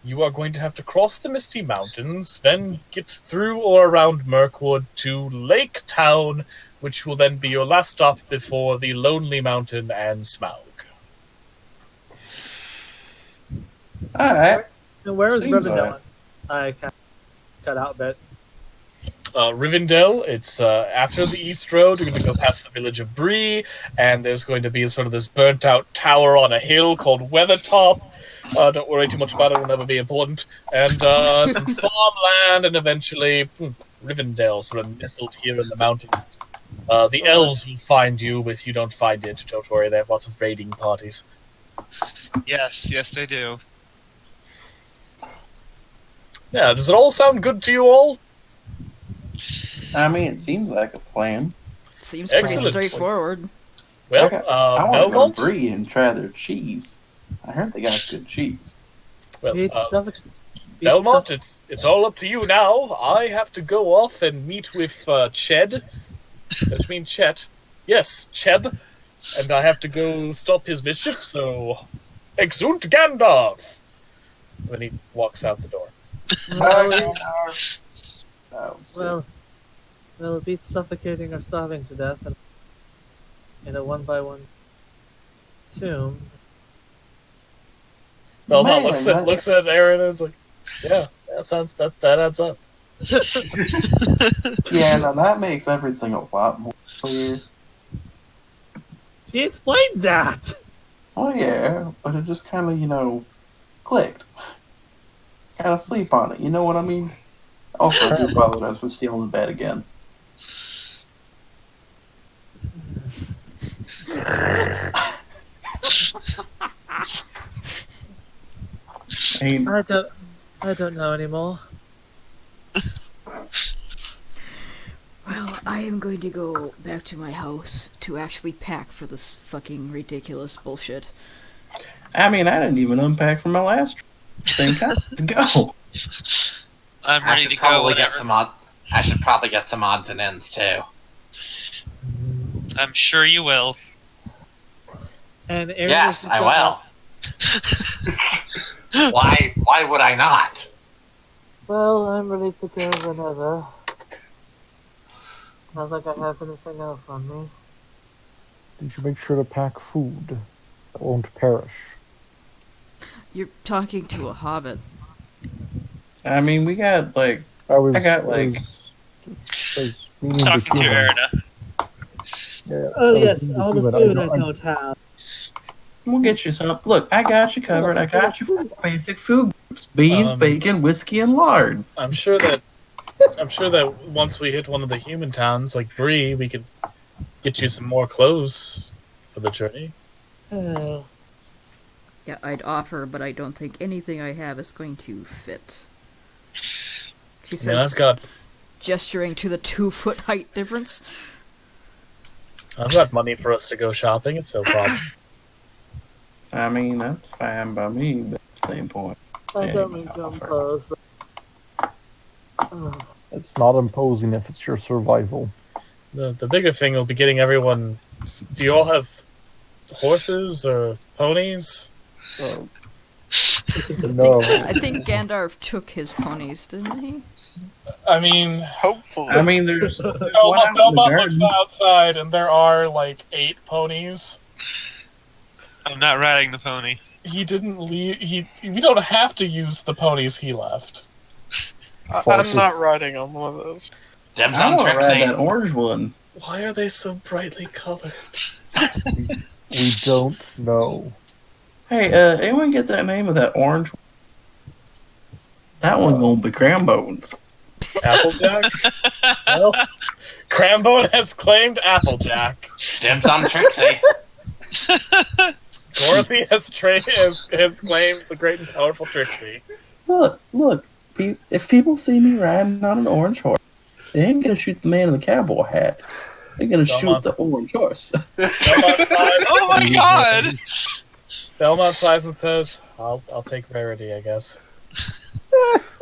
you are going to have to cross the Misty Mountains, then get through or around Mirkwood to Lake Town, which will then be your last stop before the Lonely Mountain and Smaug. Alright. And where is Seems Rivendell? I cut out a bit. Rivendell, it's after the East Road. You're going to go past the village of Brie, and there's going to be sort of this burnt-out tower on a hill called Weathertop. Don't worry too much about it, it will never be important. And some farmland, and eventually Rivendell, sort of nestled here in the mountains. The elves will find you if you don't find it. Don't worry, they have lots of raiding parties. Yes, they do. Yeah, does it all sound good to you all? I mean, it seems like a plan. Seems pretty Excellent. straightforward. Well, I want to go Belmont? to Brie and try their cheese. I heard they got good cheese. Well, Beat Belmont, Suffolk- it's all up to you now. I have to go off and meet with Ched. That means Chet. Yes, Cheb. And I have to go stop his mischief, so... Exunt Gandalf! Then he walks out the door. Well, it beats suffocating or starving to death in a one-by-one tomb. Belmont Man, looks at Aaron and is like, yeah, that adds up. Yeah, now that makes everything a lot more clear. She explained that! Oh yeah, but it just kind of, clicked. Kind of sleep on it, you know what I mean? Also, I do apologize for stealing the bed again. I don't know anymore. Well, I am going to go back to my house to actually pack for this fucking ridiculous bullshit. I mean, I didn't even unpack from my last thing. To go. I'm I ready should to go. probably get Whatever. some I should probably get some odds and ends too. I'm sure you will. And Aaron Yes, is I will. Why would I not? Well, I'm ready to go whenever. Not like I have anything else on me. Did you make sure to pack food that won't perish? You're talking to a hobbit. I mean, we got, I got, meaning the Talking to human. Erida. Yeah, Oh I was yes, meaning the all the human. food I I'm- don't have. we'll get you some. Look, I got you covered. I got you for basic food groups: beans, bacon, whiskey, and lard. I'm sure that once we hit one of the human towns like Brie, we could get you some more clothes for the journey. Yeah, I'd offer, but I don't think anything I have is going to fit. She Yeah, says, I've gesturing to the 2-foot height difference. got money for us to go shopping. It's no problem. I mean, that's fine by me, but at the same point. I Yeah, don't you mean can to offer. impose, but It's not imposing if it's your survival. The bigger thing will be getting everyone. Do you all have horses or ponies? No. I think Gandalf took his ponies, didn't he? I mean, Hopefully. I mean, there's one out in the Belmont looks garden. outside, and there are like 8 ponies. I'm not riding the pony. He didn't leave. We don't have to use the ponies he left. I'm not riding on one of those. Gems I on want to ride that Trixie. orange one. Why are they so brightly colored? We don't know. Hey, anyone get that name of that orange one? That one's gonna be Crambones. Applejack? Well, Crambone has claimed Applejack. Gems on Trixie. Dorothy has claimed the great and powerful Trixie. Look. If people see me riding on an orange horse, they ain't gonna shoot the man in the cowboy hat. They're gonna shoot the orange horse. Belmont sighs, Oh my god! Belmont sighs and says, "I'll take Rarity, I guess."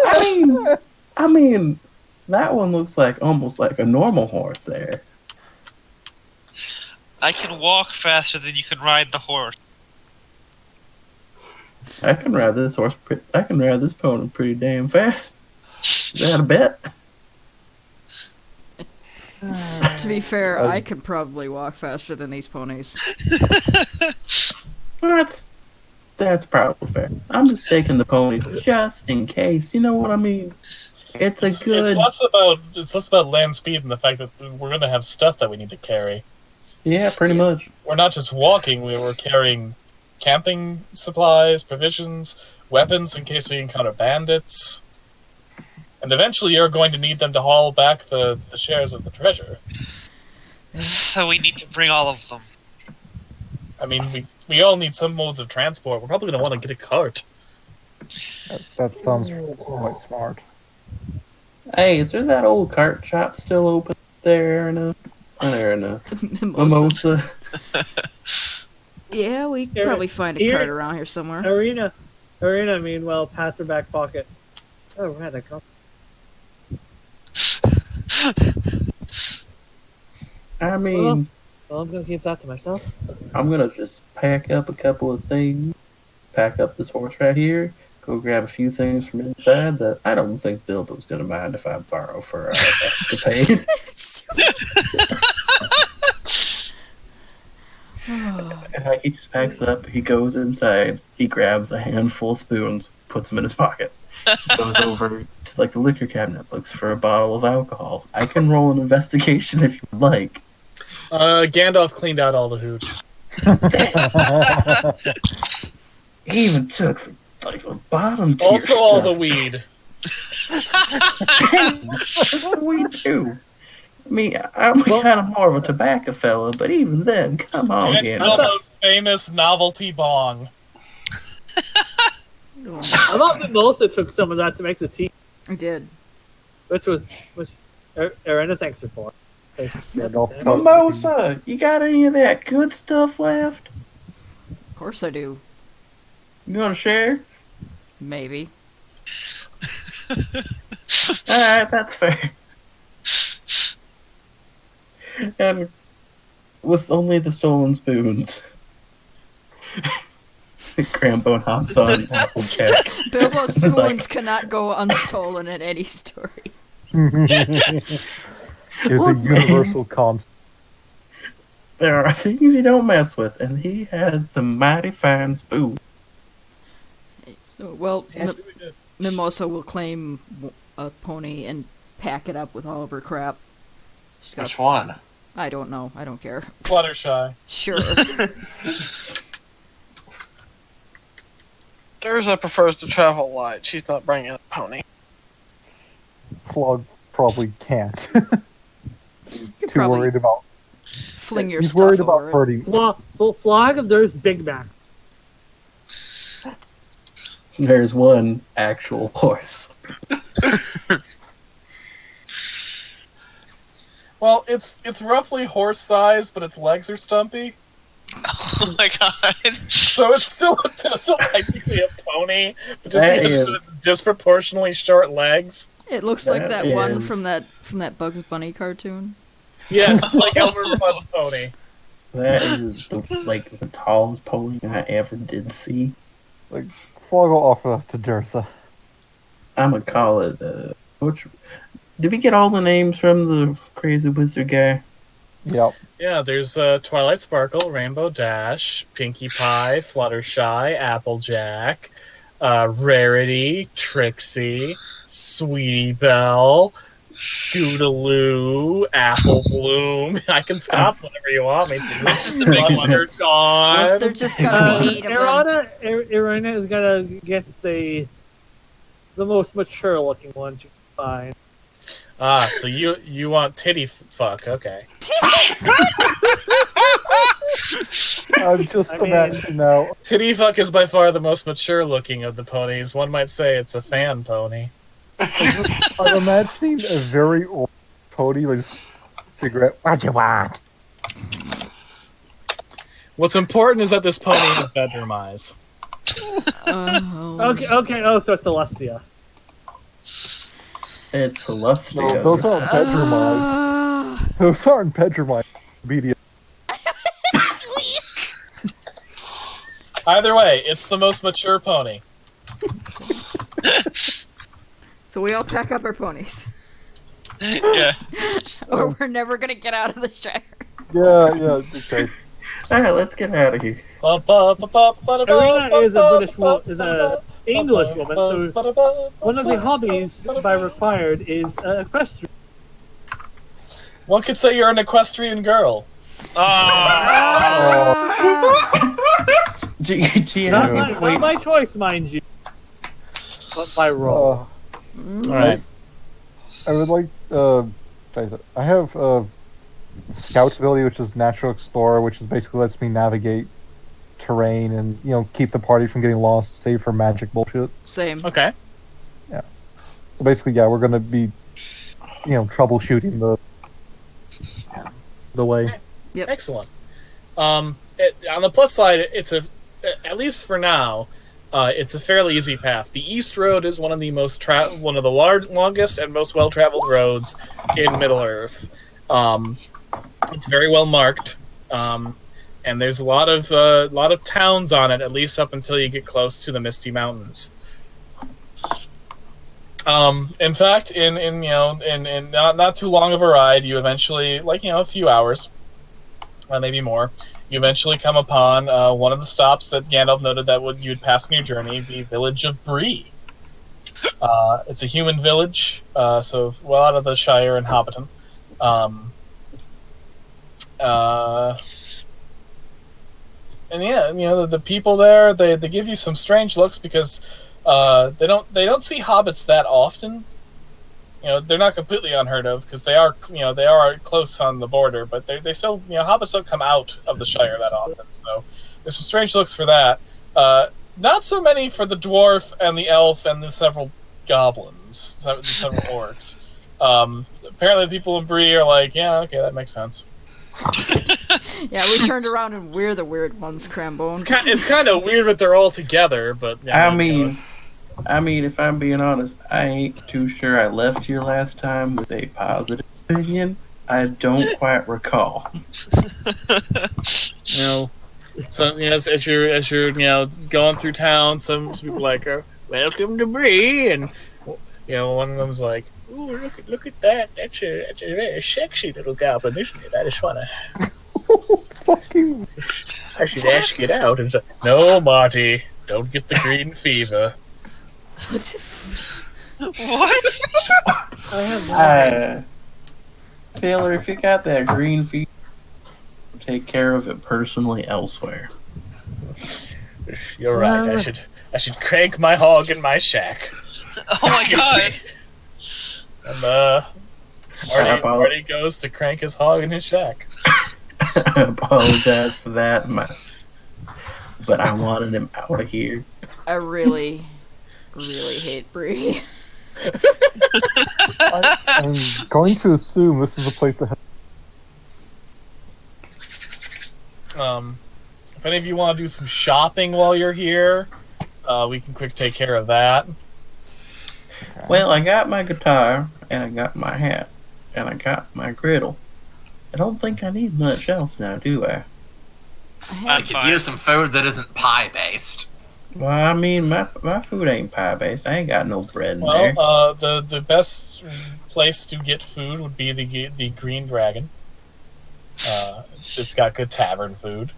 I mean, That one looks like almost like a normal horse there. I can walk faster than you can ride the horse. I can ride this horse. I can ride this pony pretty damn fast. Is that a bet? To be fair, I can probably walk faster than these ponies. Well, that's probably fair. I'm just taking the ponies just in case. You know what I mean? It's good. It's less about land speed and the fact that we're going to have stuff that we need to carry. Yeah, pretty much. We're not just walking; we're carrying camping supplies, provisions, weapons in case we encounter bandits. And eventually you're going to need them to haul back the shares of the treasure. So we need to bring all of them. I mean, we all need some modes of transport. We're probably going to want to get a cart. That sounds quite smart. Hey, is there that old cart shop still open there in a Mimosa? Yeah, we could probably find a Here- cart around here somewhere. Arena, meanwhile, pats her back pocket. Oh, right, I got. I mean, Well, I'm gonna keep that to myself. I'm gonna just pack up a couple of things, pack up this horse right here, go grab a few things from inside that I don't think Bilbo's gonna mind if I borrow for escapade. And he just packs it up, he goes inside, he grabs a handful of spoons, puts them in his pocket, goes over to like the liquor cabinet, looks for a bottle of alcohol. I can roll an investigation if you would like. Gandalf cleaned out all the hooch. He even took like the bottom tier Also all stuff. the weed. We do. I mean, I'm kind of more of a tobacco fella, but even then, come on, And Gandalf. Bilbo's famous novelty bong. I thought Mimosa took some of that to make the tea, I did. which Arena thanks her for. Mimosa, you got any of that good stuff left? Of course I do. You want to share? Maybe. Alright, that's fair. And with only the stolen spoons. Crambo and hops on Applejack. Bilbo's It's like- spoons cannot go unstolen in any story. It's a universal concept. There are things you don't mess with, and he had some mighty fine spoons. So, well, Sounds really good. Mimosa will claim a pony and pack it up with all of her crap. She's got, Which one? I don't know. I don't care. Fluttershy. Sure. Durza prefers to travel light. She's not bringing a pony. Flog probably can't. You Too probably worried about. fling your He's stuff worried over about it. hurting. Flag of there's Big Mac. There's one actual horse. Well, it's roughly horse size, but its legs are stumpy. Oh my god. So it's still technically a pony, but just That because of is- its disproportionately short legs. It looks like That that one is- from that Bugs Bunny cartoon. Yes, it's like Elmer Fudd's pony. That is the tallest pony I ever did see. Flog will offer that to Dursa. I'm gonna call it. Did we get all the names from the crazy wizard guy? Yep. Yeah, there's Twilight Sparkle, Rainbow Dash, Pinkie Pie, Fluttershy, Applejack, Rarity, Trixie, Sweetie Belle, Scootaloo, Apple Bloom. I can stop whenever you want me to. This is the biggest Buster Dawn. There just gotta be 8 of them. Irina is gonna get the most mature looking one she can find. Ah, so you want titty fuck? Okay. I'm just I mean- imagining now. Titty fuck is by far the most mature looking of the ponies. One might say it's a fan pony. I'm imagining a very old pony with a cigarette. What you want? What's important is that this pony has bedroom eyes. Oh. Okay. Oh, so it's Celestia. It's Celestia. No, those aren't bedroom eyes. Those aren't bedroom eyes. Media. Either way, it's the most mature pony. So we all pack up our ponies. Yeah. Or we're never gonna get out of the Shire. Yeah, okay. Alright, let's get out of here. Arena is a is a English woman, so one of the hobbies by required is equestrian. One could say you're an equestrian girl. Not my choice, mind you, but my role. Alright. I would like. I have Scout's ability, which is Natural Explorer, which is basically lets me navigate terrain and keep the party from getting lost, save for magic bullshit. Same. Okay. Yeah. So basically, yeah, we're gonna be, troubleshooting the way. Yep. Excellent. On the plus side, it's at least for now, it's a fairly easy path. The East Road is one of the longest and most well-traveled roads in Middle Earth. It's very well marked, and there's a lot of towns on it, at least up until you get close to the Misty Mountains. In fact, in not too long of a ride, you eventually, a few hours, maybe more, you eventually come upon one of the stops that Gandalf noted that you'd pass in your journey, the village of Brie. It's a human village, so well out of the Shire and Hobbiton. And yeah, the people there, they give you some strange looks because they don't see hobbits that often. They're not completely unheard of because they are close on the border, but they still hobbits don't come out of the Shire that often. So there's some strange looks for that. Not so many for the dwarf and the elf and the several goblins, several orcs. Apparently, the people in Brie are like, yeah, okay, that makes sense. Yeah, we turned around and we're the weird ones, Crambone. It's kind of weird that they're all together, but yeah, I mean, if I'm being honest, I ain't too sure I left here last time with a positive opinion. I don't quite recall. So as you're going through town, some people are like, welcome to Brie, and one of them's like, ooh, look at that. That's a very sexy little goblin, isn't it? I just wanna I should ask it out and say, no, Marty, don't get the green fever. What? Taylor, if you got that green fever, take care of it personally elsewhere. You're right. I should crank my hog in my shack. Oh my god. And Marty goes to crank his hog in his shack. I apologize for that, but I wanted him out of here. I really hate Brie. I'm going to assume this is a place that if any of you want to do some shopping while you're here, we can quick take care of that. Well, I got my guitar, and I got my hat, and I got my griddle. I don't think I need much else now, do I? I could use some food that isn't pie-based. Well, I mean, my food ain't pie-based. I ain't got no bread in there. The best place to get food would be the Green Dragon. It's got good tavern food.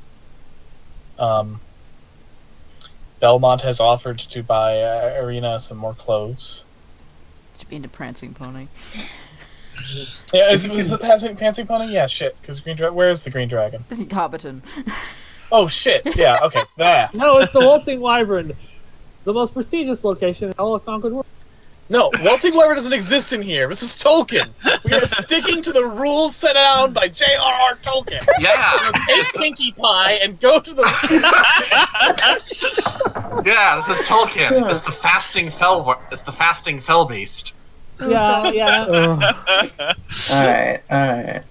Belmont has offered to buy Arena some more clothes. To be into Prancing Pony. Yeah, is it Prancing Pony? Yeah, shit. Because where's the Green Dragon? Hobbiton. Oh shit! Yeah, okay. That. No, it's the Waltzing Wyvern, the most prestigious location in all of Concord World. No, Waltzing Wyvern doesn't exist in here. This is Tolkien. We are sticking to the rules set down by J.R.R. Tolkien. Yeah. Take Pinkie Pie and go to the. Yeah, this is Tolkien. It's the fasting fell beast. Yeah. Alright.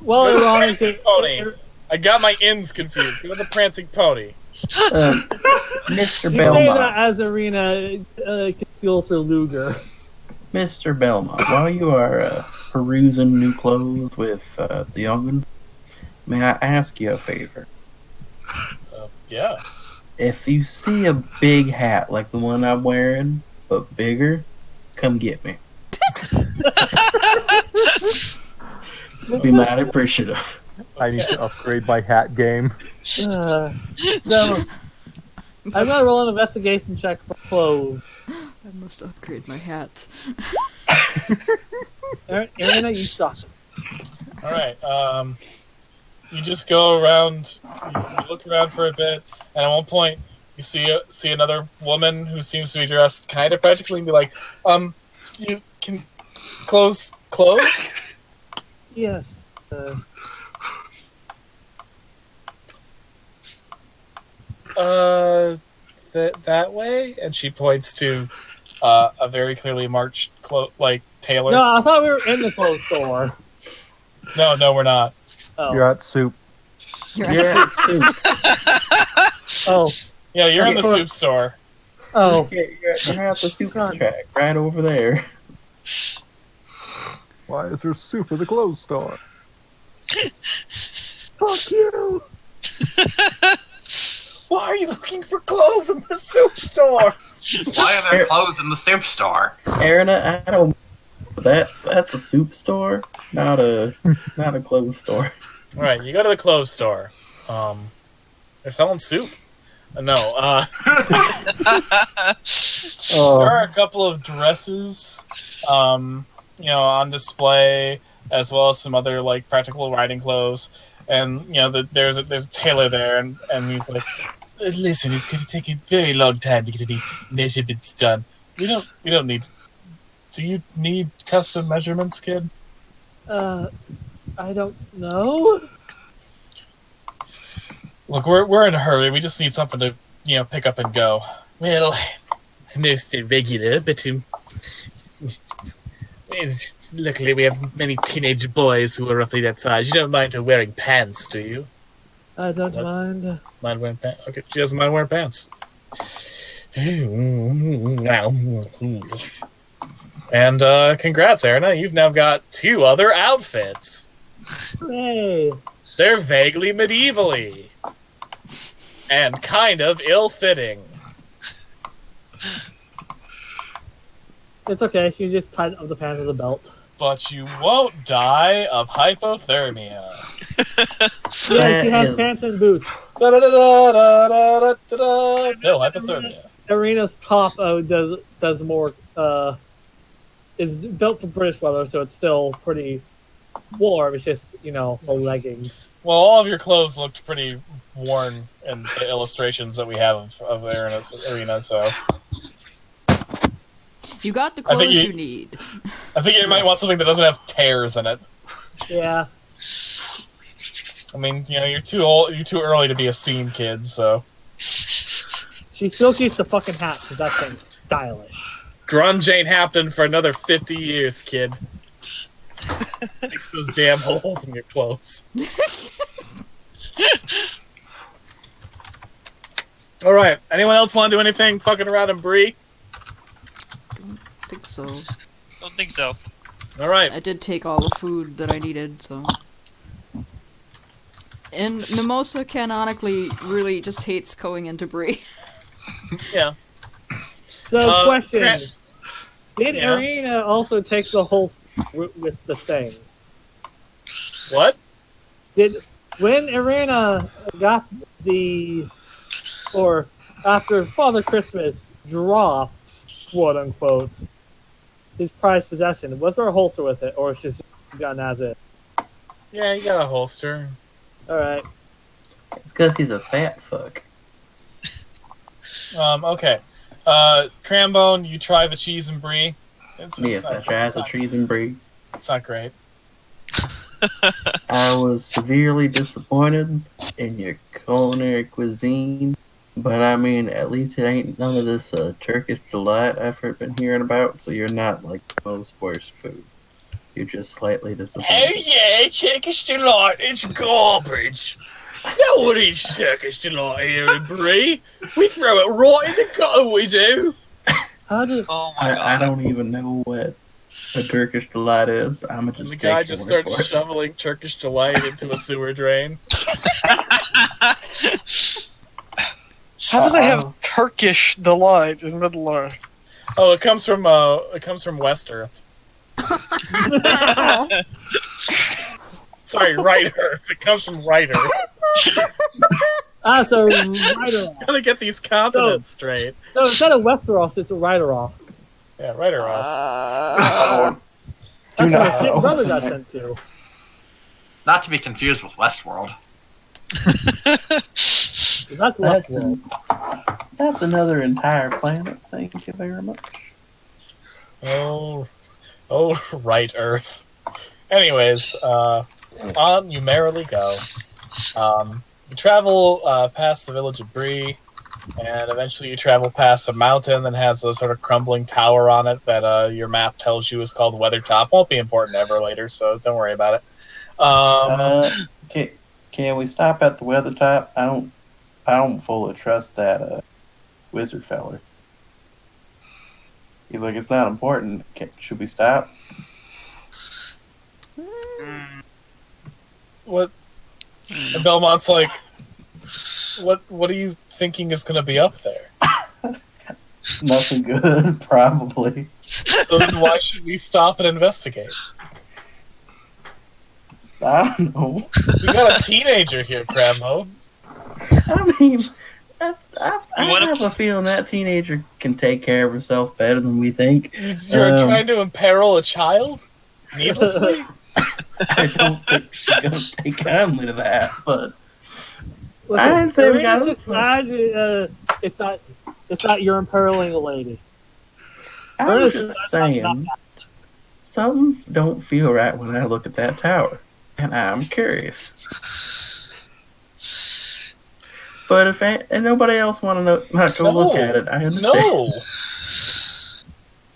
Well, Pony. I got my ends confused. Go to the Prancing Pony. Mr. You say Belmont. that as Arena conceals her Luger. Mr. Belmont, while you are perusing new clothes with the young'un, may I ask you a favor? Yeah. If you see a big hat like the one I'm wearing, but bigger, come get me. Be mad appreciative. I need to upgrade my hat game. So, I'm gonna roll an investigation check for clothes. I must upgrade my hat. Irina, you suck. All right. You just go around. You look around for a bit, and at one point, you see another woman who seems to be dressed kind of practically, and be like, you can close. Yes. That way, and she points to a very clearly marked tailor. No, I thought we were in the clothes store. No, we're not. Oh. You're at soup. You're at soup. Oh. Yeah, you're in the soup store. Oh. You're at the soup track right over there. Why is there soup at the clothes store? Fuck you! Why are you looking for clothes in the soup store? Why are there clothes in the soup store? Erina, I don't. That's a soup store, not a clothes store. All right, you go to the clothes store. They're selling soup. No. There are a couple of dresses, on display, as well as some other practical riding clothes. And there's a tailor there, and he's like, "Listen, it's going to take a very long time to get any measurements done. We don't need. Do you need custom measurements, kid?" I don't know. Look, we're in a hurry. We just need something to pick up and go. Well, it's most irregular, but luckily we have many teenage boys who are roughly that size. You don't mind her wearing pants, do you? I don't mind. Mind wearing pants? Okay, she doesn't mind wearing pants. And congrats, Erina. You've now got 2 other outfits. Hey. They're vaguely medievally. And kind of ill-fitting. It's okay. She just tighten up the pants with a belt. But you won't die of hypothermia. Yeah, she has pants and boots. No hypothermia. Irina's top does more. Is built for British weather, so it's still pretty warm. It's just a leggings. Well, all of your clothes looked pretty worn in the illustrations that we have of Irina, so. You got the clothes you need. I think you might want something that doesn't have tears in it. Yeah. I mean, you're too old. You're too early to be a scene kid, so. She still keeps the fucking hat because that thing's stylish. Grunge ain't happening for another 50 years, kid. Fix those damn holes in your clothes. All right. Anyone else want to do anything fucking around in Brie? I think so. Don't think so. All right. I did take all the food that I needed, so. And Mimosa canonically really just hates going into Brie. Yeah. So, question. Did Yeah. Irina also take the whole with the thing? What? When Irina got after Father Christmas dropped, quote unquote, his prized possession, was there a holster with it, or she's just gotten as it? Yeah, you got a holster. Alright. It's because he's a fat fuck. Okay. Crambone, you try the cheese and Brie. Yes, I tried the cheese and Brie. It's not great. I was severely disappointed in your culinary cuisine, but I mean, at least it ain't none of this Turkish delight I've been hearing about, so you're not like the most worst food. You're just slightly disappointed. Oh yeah, Turkish delight, it's garbage. No one eats Turkish delight here in Brie. We throw it right in the gutter, we do. How did Oh my god. I don't even know what a Turkish delight is. I'm And just the guy take just your word starts for it. shoveling Turkish delight into a sewer drain. How do they have Turkish delight in Middle Earth? Oh, it comes from West Earth. Sorry, right Earth. It comes from right Earth. so Ryderoth. Gotta get these continents straight. No, instead of Westeros, it's a Ryderoth. Yeah, right or us. Do That's what not my big know. brother got sent to. Not to be confused with Westworld. That's Westworld. That's another entire planet. Thank you very much. Oh, right Earth. Anyways, on you merrily go. You travel past the village of Brie, and eventually you travel past a mountain that has a sort of crumbling tower on it that your map tells you is called Weathertop. Won't be important ever later, so don't worry about it. Can we stop at the weather top? I don't fully trust that wizard feller. He's like, it's not important. Should we stop? What? And Belmont's like, what are you thinking is going to be up there? Nothing good, probably. So then why should we stop and investigate? I don't know. We got a teenager here, Crammo. I mean, I wanna- have a feeling that teenager can take care of herself better than we think. You're trying to imperil a child? Needlessly? I don't think she's gonna take kindly to that, but Listen, I didn't say we got it's just it's not you're imperiling a lady. I was just saying something don't feel right when I look at that tower, and I'm curious. But if and nobody else want to know, not go look at it, I understand. No!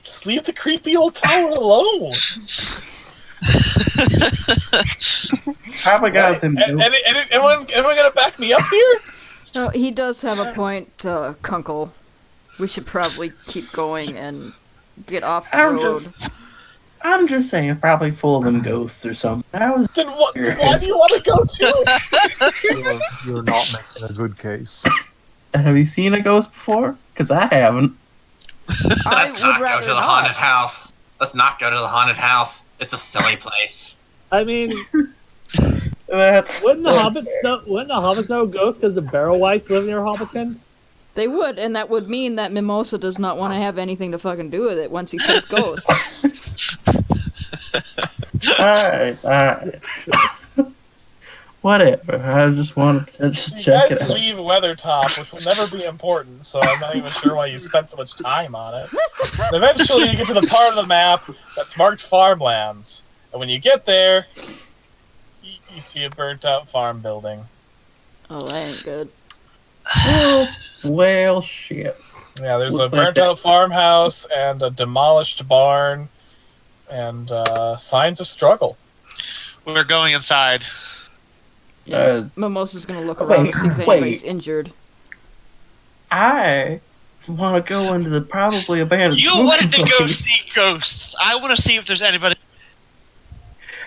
Just leave the creepy old tower alone. Probably got Right. them. Anyone gonna back me up here? No, he does have a point, Kunkel. We should probably keep going and get off the road. I'm just saying, it's probably full of them ghosts or something. Then why do you want to go to it? You're not making a good case. Have you seen a ghost before? Because I haven't. I Let's would not go rather to the not. haunted house. Let's not go to the haunted house. It's a silly place. I mean, That's wouldn't the hobbits know ghosts because the Barrow Wights live near Hobbiton? They would, and that would mean that Mimosa does not want to have anything to fucking do with it once he says ghosts. Alright. Whatever. I just wanted to just You check guys it out. leave Weathertop, which will never be important, so I'm not even sure why you spent so much time on it. And eventually you get to the part of the map that's marked farmlands. And when you get there, you see a burnt-out farm building. Oh, that ain't good. Well, shit. Yeah, there's Looks a like burnt-out farmhouse and a demolished barn and signs of struggle. We're going inside. Mimosa's gonna look wait, around to see if wait. anybody's injured. I want to go into the probably abandoned You smoking wanted to go place. see ghosts. I want to see if there's anybody.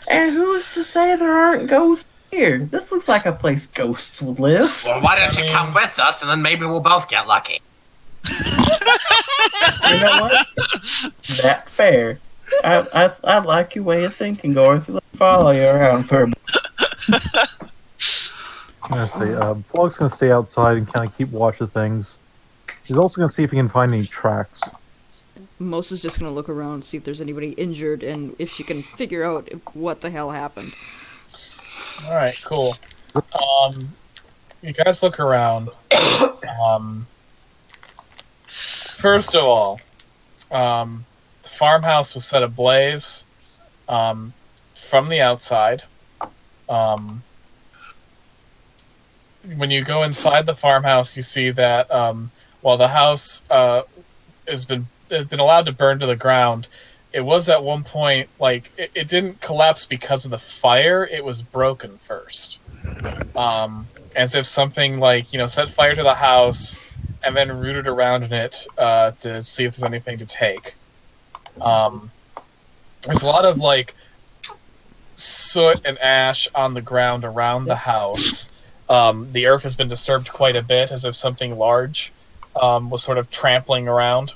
And who's to say there aren't ghosts here? This looks like a place ghosts would live. Well, why don't you come with us, and then maybe we'll both get lucky. You know what? That's fair. I like your way of thinking, Dorothy. Let's follow you around for a bit. I'm gonna say, Plug's gonna stay outside and kind of keep watch of things. He's also gonna see if he can find any tracks. Mimosa's just gonna look around and see if there's anybody injured and if she can figure out what the hell happened. Alright, cool. You guys look around. First of all, the farmhouse was set ablaze from the outside. When you go inside the farmhouse, you see that while the house has been allowed to burn to the ground, it was at one point like it didn't collapse because of the fire; it was broken first, as if something like set fire to the house and then rooted around in it to see if there's anything to take. There's a lot of like soot and ash on the ground around the house. The earth has been disturbed quite a bit, as if something large was sort of trampling around.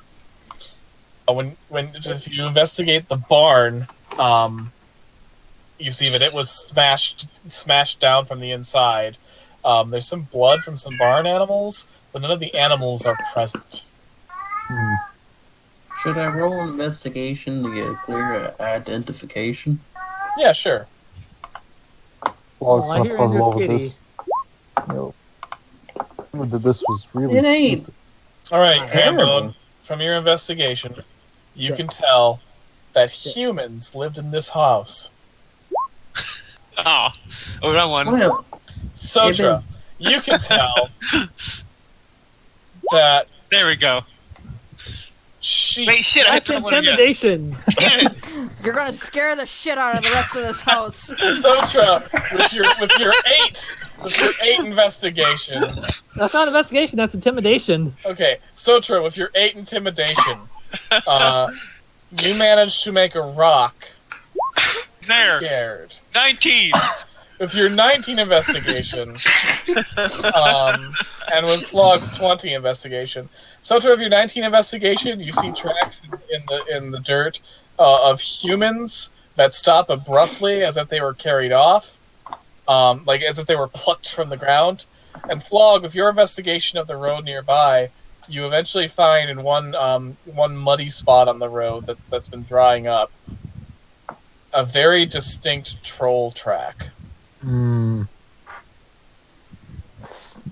If you investigate the barn, you see that it was smashed down from the inside. There's some blood from some barn animals, but none of the animals are present. Should I roll investigation to get a clear identification? Yeah, sure. Well, I it's hear not puzzle over Ender's this. No. This was really It ain't. stupid. All right, Terrible. Cambone, from your investigation, you can tell that humans lived in this house. Oh, that one. Well, Sotra, you can tell that There we go. she... Wait, shit, I hit That's that one again. intimidation. Damn it. You're gonna scare the shit out of the rest of this house. Sotra, with your eight investigation. That's not investigation. That's intimidation. Okay, Sotra, with your 8 intimidation, you managed to make a rock There. scared. 19. With your 19 investigation, and with Flog's 20 investigation, Sotra, with your 19 investigation, you see tracks in the dirt of humans that stop abruptly, as if they were carried off, like as if they were plucked from the ground. And Flog, with your investigation of the road nearby, you eventually find in one muddy spot on the road that's been drying up a very distinct troll track.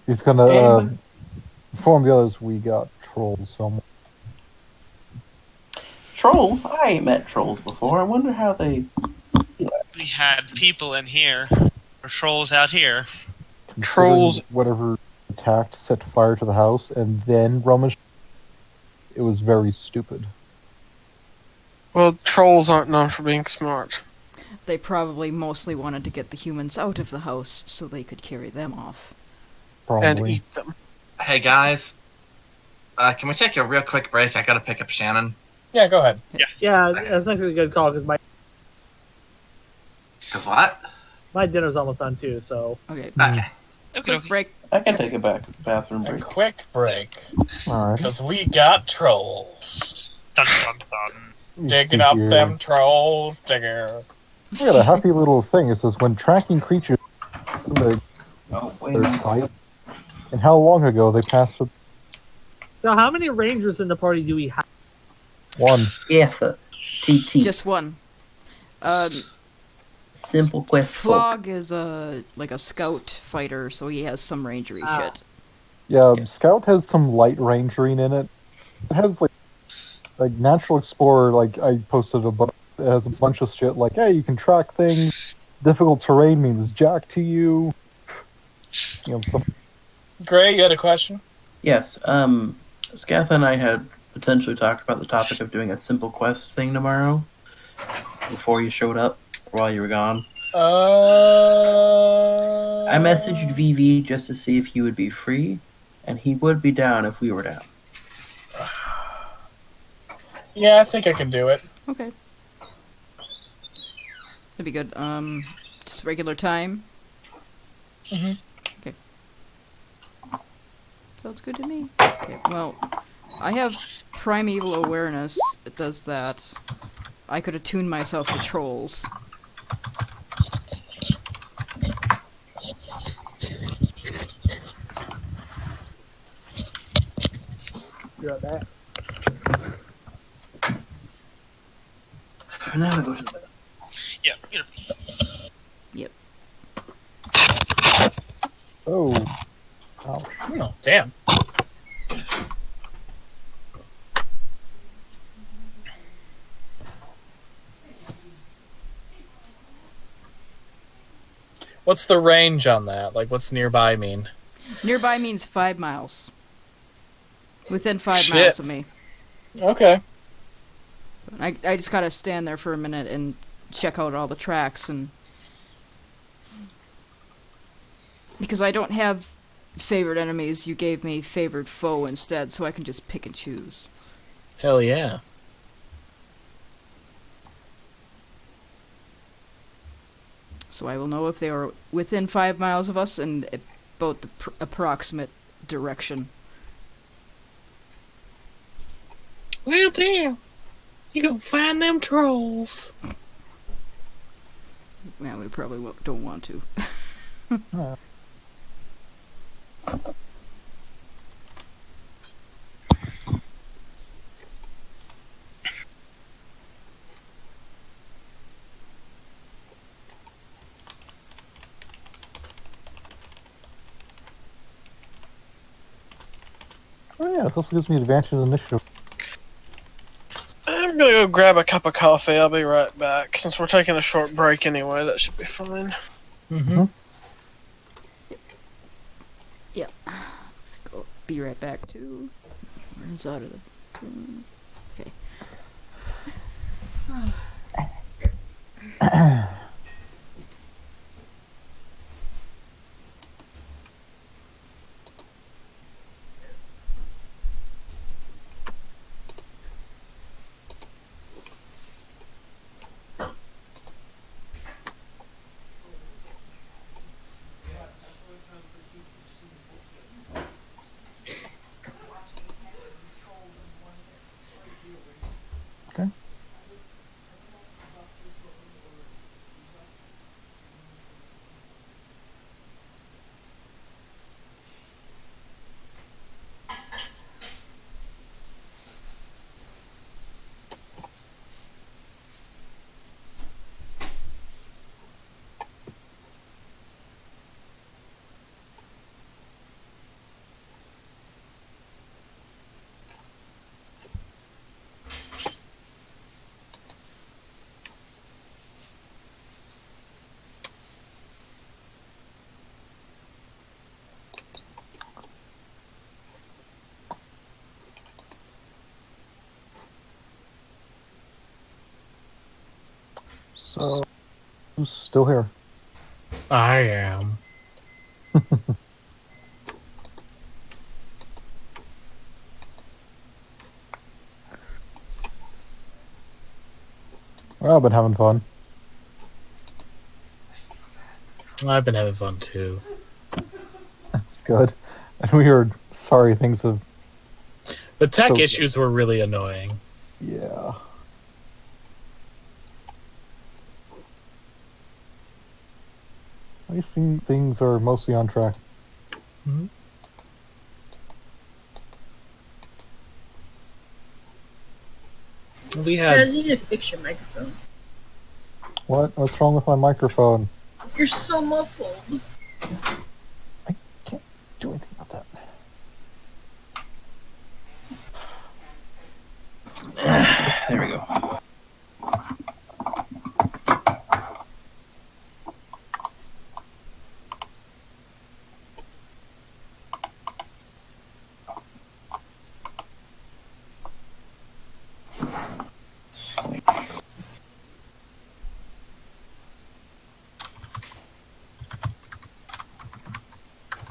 He's gonna inform the others we got trolls somewhere. trolls? I ain't met trolls before. I wonder how they. We had people in here. Or trolls out here. Trolls. Whatever attacked, set fire to the house, and then rummaged. It was very stupid. Well, trolls aren't known for being smart. They probably mostly wanted to get the humans out of the house so they could carry them off. Probably. And eat them. Hey guys, can we take a real quick break? I gotta pick up Shannon. Yeah, go ahead. Yeah, that's actually a good call because Cause what? my dinner's almost done too. So Okay, Okay. Okay, quick break. I can take a bathroom A break. quick break, Alright. because we got trolls. Dun, dun, dun. Digging up them trolls, digger. We got a happy little thing. It says when tracking creatures in Oh, wait. their sight, and how long ago they passed with how many rangers in the party do we have? one. Gaffer. TT. Just one. Simple quest. Flog is like a scout fighter, so he has some rangery shit. Yeah, Scout has some light rangering in it. It has like Natural Explorer. Like I posted a bunch. It has a bunch of shit. Like, hey, you can track things. Difficult terrain means jack to you. You know, stuff. Gray, you had a question? Yes. Scatha and I had potentially talked about the topic of doing a simple quest thing tomorrow. Before you showed up, or while you were gone. I messaged VV just to see if he would be free, and he would be down if we were down. Yeah, I think I can do it. Okay. That'd be good. Just regular time. Mhm. Okay. Sounds good to me. Okay, well, I have primeval awareness. It does that. I could attune myself to trolls. You're at that. And now I go to the. Yeah, you know. Oh, ouch. Oh, damn. What's the range on that? Like, what's nearby mean? Nearby means 5 miles. Within 5 Shit. miles of me. Okay. I just gotta stand there for a minute and check out all the tracks and... Because I don't have favorite enemies, you gave me favorite foe instead, so I can just pick and choose. Hell yeah. So I will know if they are within 5 miles of us and about the approximate direction. Well, damn. You gonna find them trolls. Yeah, we probably don't want to. Oh yeah, it also gives me advantage in initiative. I'm gonna go grab a cup of coffee. I'll be right back. Since we're taking a short break anyway, that should be fine. Mm-hmm. Yeah. Go, be right back too. Runs out of the... Okay. Okay. So, who's still here? I am. Well, I've been having fun. I've been having fun too. That's good. And we heard sorry things have... The tech So- issues were really annoying. Yeah. At least things are mostly on track. Mm-hmm. We I had just need to fix your microphone. What? What's wrong with my microphone? You're so muffled. I can't do anything about that. There we go.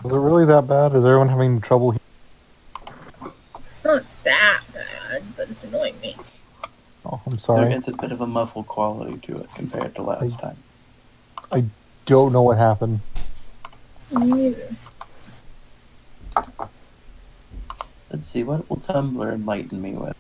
Is it really that bad? Is everyone having trouble? It's not that bad, but it's annoying me. Oh, I'm There sorry. is a bit of a muffled quality to it compared to last time. Don't know what happened. Me neither. Let's see, what will Tumblr enlighten me with?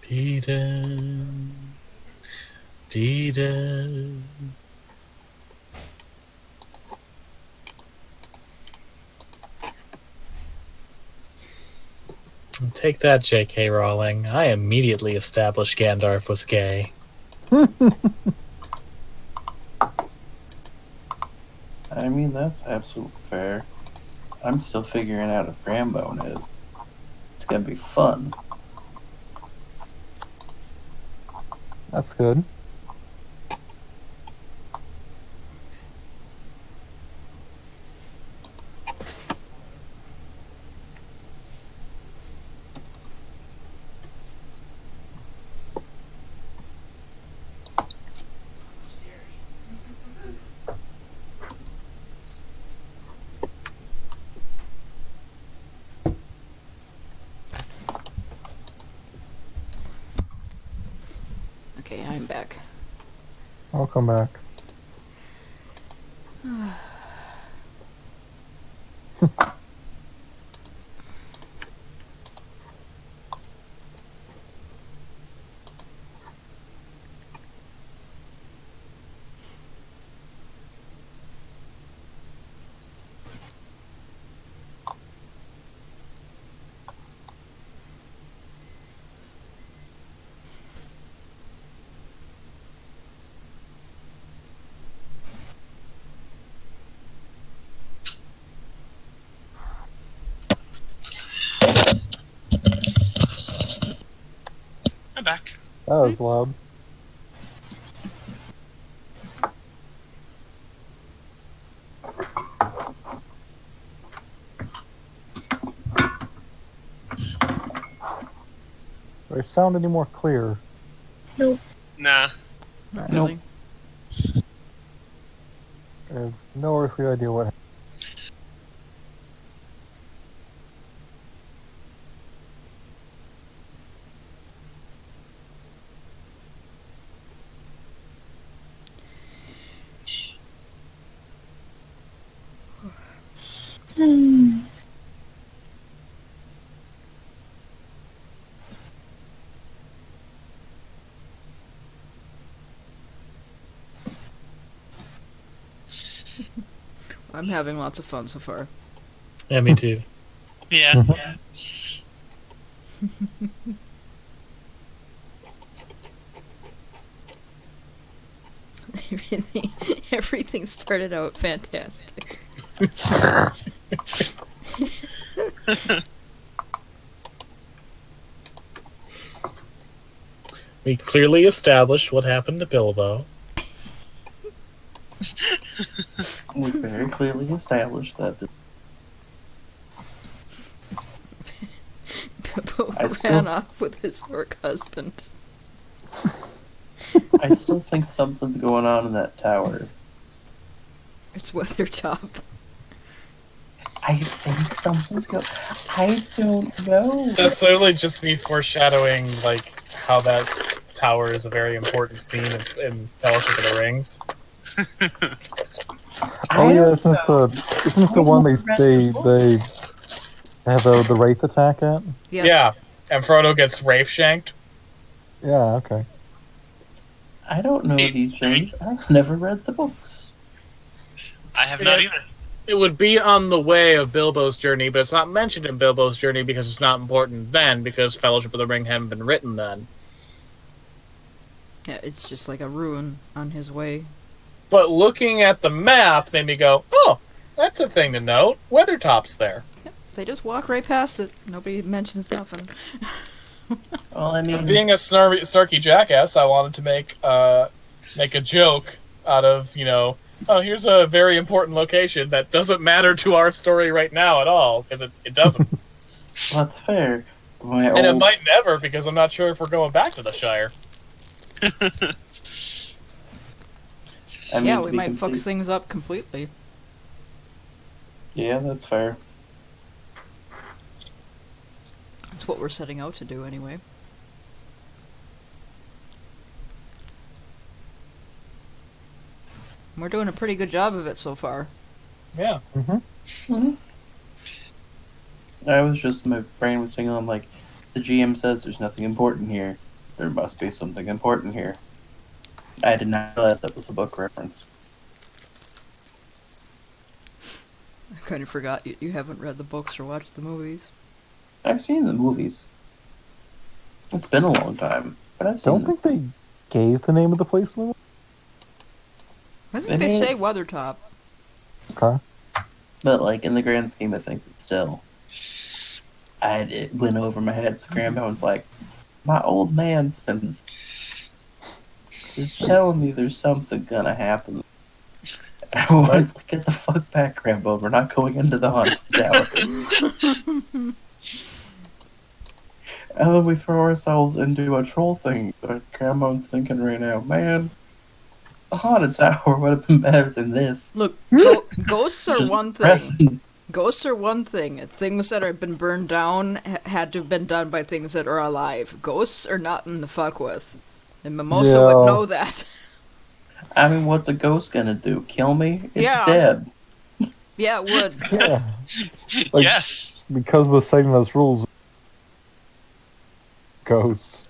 Peter. Peter. Take that, J.K. Rowling. I immediately established Gandalf was gay. I mean, that's absolutely fair. I'm still figuring out if Grambone is. It's gonna be fun. That's good. Okay, I'm back. I'll come back. I'm back. That was loud. Do they sound any more clear? Nah. Not Nope. really. I have no earthly idea what. I'm having lots of fun so far. Yeah, me too. Yeah. Everything started out fantastic. We clearly established what happened to Bilbo. We very clearly established that. Bilbo I ran still- off with his orc husband. I still think something's going on in that tower. It's Weathertop. I think something's going. I don't know. That's literally just me foreshadowing, like, how that tower is a very important scene in Fellowship of the Rings. Oh yeah, isn't it the one they have the wraith attack at? Yeah. Yeah, and Frodo gets Rafe shanked. Yeah, okay. I don't know these things. I've never read the books. I have not either. It would be on the way of Bilbo's journey, but it's not mentioned in Bilbo's journey because it's not important then, because Fellowship of the Ring hadn't been written then. Yeah, it's just like a ruin on his way. But looking at the map made me go, oh, that's a thing to note. Weathertop's there. Yep, they just walk right past it. Nobody mentions nothing. Well, I mean, Being a snarky jackass, I wanted to make a joke out of, oh, here's a very important location that doesn't matter to our story right now at all, because it doesn't. that's fair. And it might never, because I'm not sure if we're going back to the Shire. I mean, Yeah, to we be might fuck complete- things up completely. Yeah, that's fair. That's what we're setting out to do anyway. We're doing a pretty good job of it so far. Yeah. I was just, my brain was thinking, I'm like, the GM says there's nothing important here. There must be something important here. I did not realize that was a book reference. I kind of forgot you haven't read the books or watched the movies. I've seen the movies. It's been a long time, but I've seen Don't think they gave the name of the place in the movie? I think they say It's- Weathertop. Okay. But like in the grand scheme of things, it's still. It went over my head. So Grandpa's like, my old man is telling me there's something gonna happen. And I was like, get the fuck back, Grandpa. We're not going into the haunted tower. And then we throw ourselves into a troll thing. But Grandma's thinking right now, man, the haunted tower would have been better than this. Look, ghosts are Just one thing. pressing. Ghosts are one thing. Things that have been burned down had to have been done by things that are alive. Ghosts are nothing to fuck with. And Mimosa would know that. I mean, what's a ghost gonna do? Kill me? It's Yeah. dead. Yeah, it would. Yeah. Like, Yes. because the segment has rules, ghosts.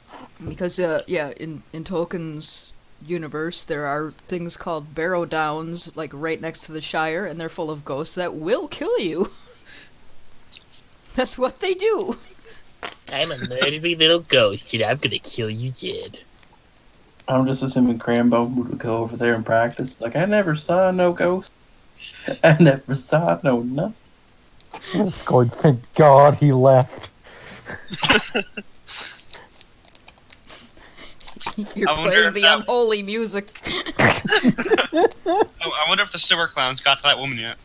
Because, in Tolkien's universe, there are things called barrow downs, like right next to the Shire, and they're full of ghosts that will kill you. That's what they do. I'm a murdery little ghost, and I'm gonna kill you dead. I'm just assuming Crambo would go over there and practice. Like, I never saw no ghost. I never saw no nothing. It's going, thank God he left. You're I wonder playing if the that- unholy music. Oh, I wonder if the sewer clowns got to that woman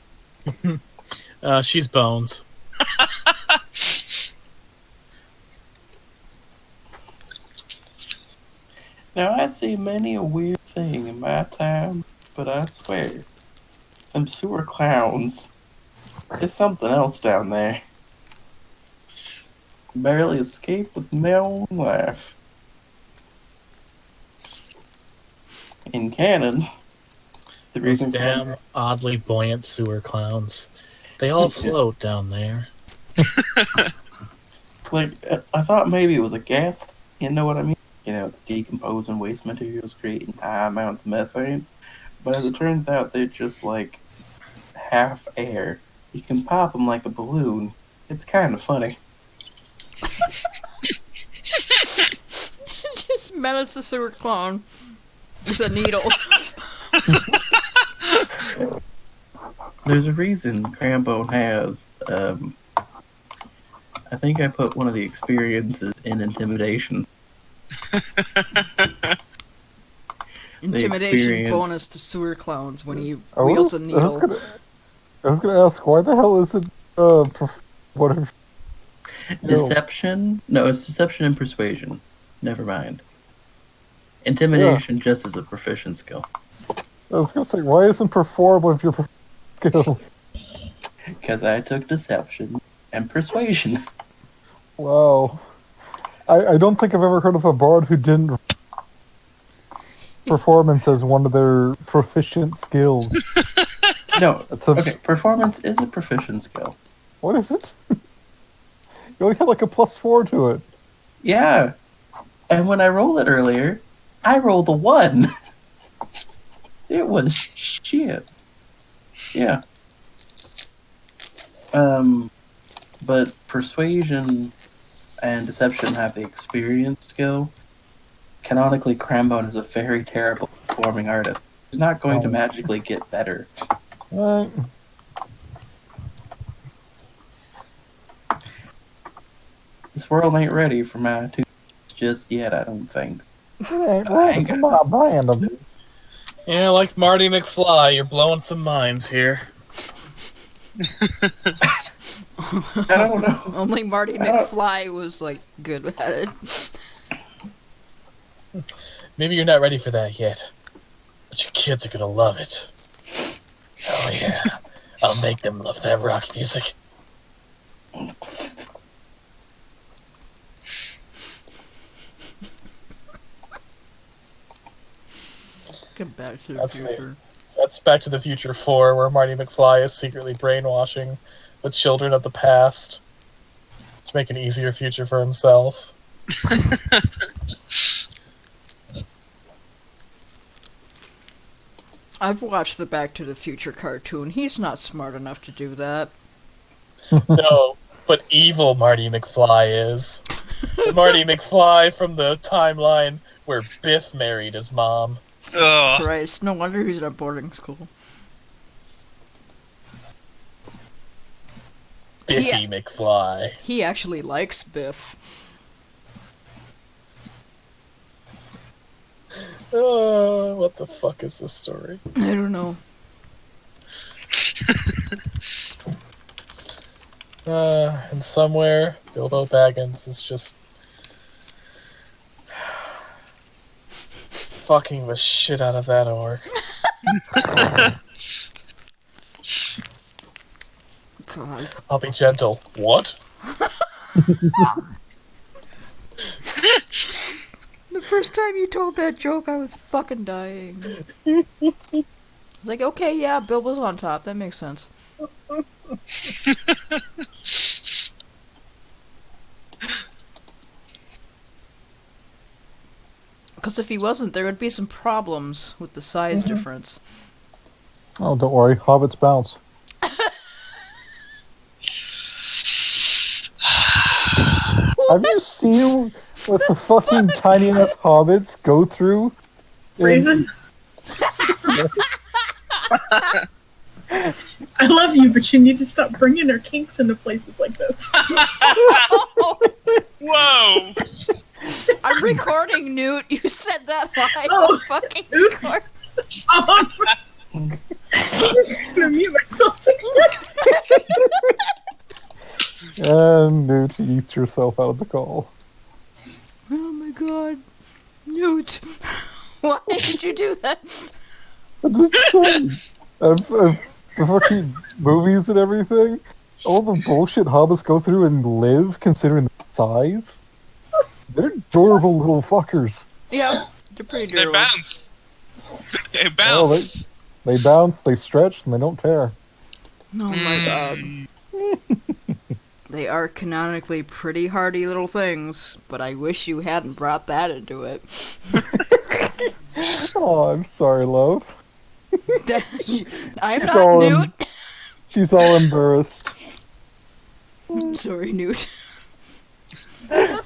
yet. She's Bones. Now, I see many a weird thing in my time, but I swear, them sewer clowns, there's something else down there. Barely escaped with my own life. In canon, the Those reason damn oddly buoyant sewer clowns. They all float down there. like, I thought maybe it was a gas, you know what I mean? You know, decomposing waste materials creating high amounts of methane. But as it turns out, they're just like half air. You can pop them like a balloon. It's kind of funny. Just menace the sewer clown with a needle. There's a reason Crambone has, I think I put one of the experiences in intimidation. Intimidation experience- bonus to sewer clowns when he I wields was, a I needle. was gonna ask, why the hell is it, whatever? No. Deception? No, it's deception and persuasion. Never mind. Intimidation just is a proficient skill. I was gonna say, why isn't perform with your skills? Because I took deception and persuasion. Wow. I don't think I've ever heard of a bard who didn't performance as one of their proficient skills. No, It's a, okay, performance is a proficient skill. What is it? You only had like a +4 to it. Yeah. And when I rolled it earlier, I rolled a 1. It was shit. Yeah. But persuasion and deception have the experience skill. Canonically, Crambone is a very terrible performing artist. He's not going to magically get better. Right. This world ain't ready for my tunes just yet, I don't think. It ain't right. Come on, brand them. Yeah, like Marty McFly, you're blowing some minds here. I don't know. Only Marty McFly was like good at it. Maybe you're not ready for that yet, but your kids are gonna love it. Oh yeah, I'll make them love that rock music. Get back to the That's future. That's Back to the Future 4, where Marty McFly is secretly brainwashing the children of the past to make an easier future for himself. I've watched the Back to the Future cartoon. He's not smart enough to do that. No, but evil Marty McFly is. The Marty McFly from the timeline where Biff married his mom. Ugh. Christ, no wonder he's at boarding school. Biffy McFly. He actually likes Biff. What the fuck is this story? I don't know. And somewhere, Bilbo Baggins is just fucking the shit out of that orc. God. I'll be gentle. What? The first time you told that joke, I was fucking dying. I was like, okay, yeah, Bilbo's on top. That makes sense. Because if he wasn't, there would be some problems with the size difference. Oh, don't worry. Hobbits bounce. Have you seen what the fucking tiny ass hobbits go through? Raven? I love you, but you need to stop bringing our kinks into places like this. Whoa! I'm recording, Newt. You said that live. Oh, I'm fucking oops. recording. I'm just gonna mute myself And Newt eats yourself out of the call. Oh my god. Newt. Why did you do that? I'm just saying. The fucking movies and everything, all the bullshit hobbits go through and live, considering the size. They're adorable little fuckers. Yeah, they're pretty They durable. bounce. They Oh, bounce. they bounce, they stretch, and they don't tear. Oh my god. They are canonically pretty hardy little things, but I wish you hadn't brought that into it. Oh, I'm sorry, love. I'm She's not all Newt. She's all embarrassed. I'm sorry, Newt. I'm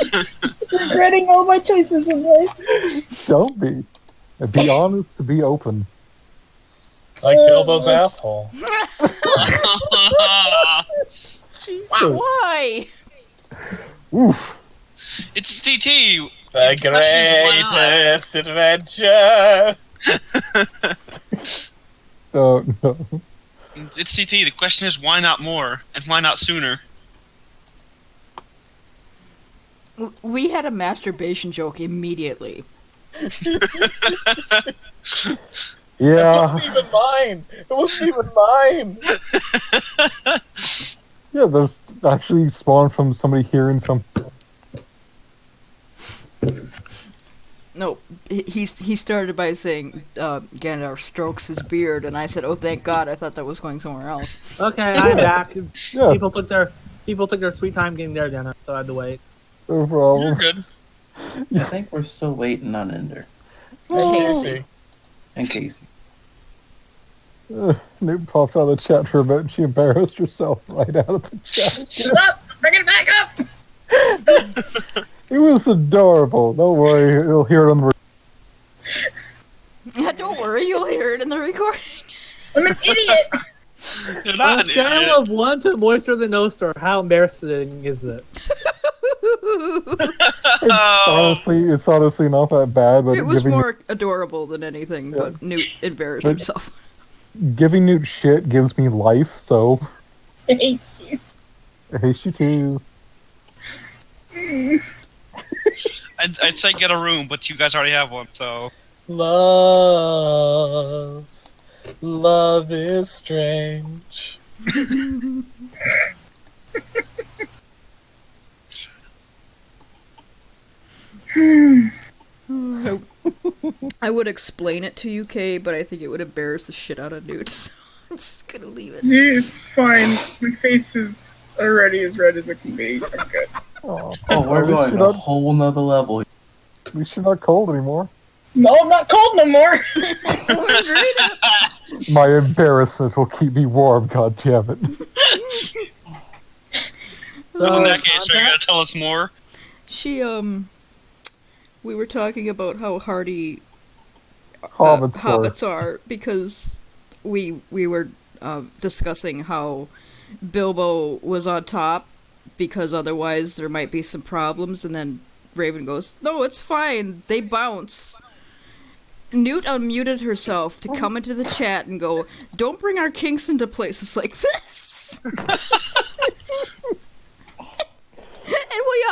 just regretting all my choices in life. Don't be. Be honest, be open. Like Bilbo's asshole. Why? Oof. It's TT. The greatest adventure. Oh, no. It's TT. The question is, why not more, and why not sooner? We had a masturbation joke immediately. It Yeah. wasn't even mine. It wasn't even mine. Yeah, those actually spawned from somebody hearing something. No, he started by saying Gandalf strokes his beard, and I said, "Oh, thank God!" I thought that was going somewhere else. Okay, I'm back. Yeah. People took their sweet time getting their dinner, so I had to wait. No You're problem. good. I think we're still waiting on Ender Casey. and Casey. Newt popped out of the chat for a bit and she embarrassed herself right out of the chat. Shut up! Bring it back up! It was adorable. Don't worry, you'll hear it on the Don't worry, you'll hear it in the recording. I'm an idiot! You're On not a an scale idiot. of 1 to moisture than no store, how embarrassing is it? It's honestly not that bad, but It was giving, more adorable than anything, but Newt embarrassed But- himself. giving Newt shit gives me life, so I hate you. I hate you too. I'd say get a room, but you guys already have one, so. Love. Love is strange. I would explain it to you, Kay, but I think it would embarrass the shit out of Newt. So I'm just gonna leave it. Dude, it's fine. My face is already as red as it can be. I'm good. Oh, Oh, we're at least going you're a not, whole nother level. at least you're not cold anymore. No, I'm not cold no more! My embarrassment will keep me warm, goddammit. In that case, are you gonna tell us more? She, we were talking about how hardy Hobbits are because we were discussing how Bilbo was on top because otherwise there might be some problems, and then Raven goes, "No, it's fine. They bounce." Newt unmuted herself to come into the chat and go, "Don't bring our kinks into places like this." And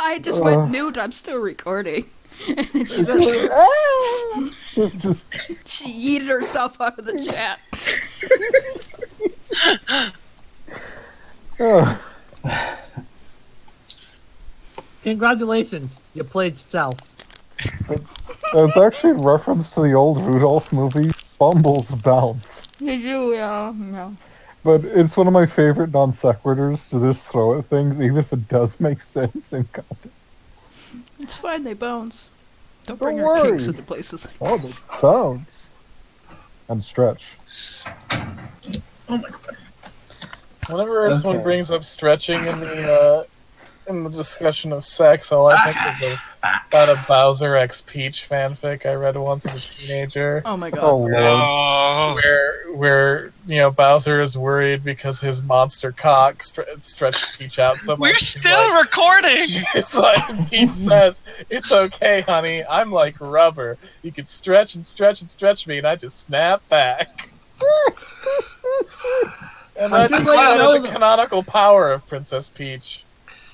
I just went, "Newt, I'm still recording." And then she says, she yeeted herself out of the chat. Congratulations, you played yourself. It's actually a reference to the old Rudolph movie, Bumbles Bounce. You do, yeah. But it's one of my favorite non sequiturs to just throw at things, even if it does make sense in context. It's fine, they bounce. Don't Don't bring our worry. kinks into places. Oh, they bounce. And stretch. Oh my god. Whenever someone brings up stretching in the discussion of sex, all I think is about a Bowser x Peach fanfic I read once as a teenager. Oh my god. Oh, Lord. Where Bowser is worried because his monster cock stretched Peach out so much. We're still recording! It's like, Peach says, "It's okay, honey, I'm like rubber. You can stretch and stretch and stretch me, and I just snap back." And I think that is a canonical power of Princess Peach.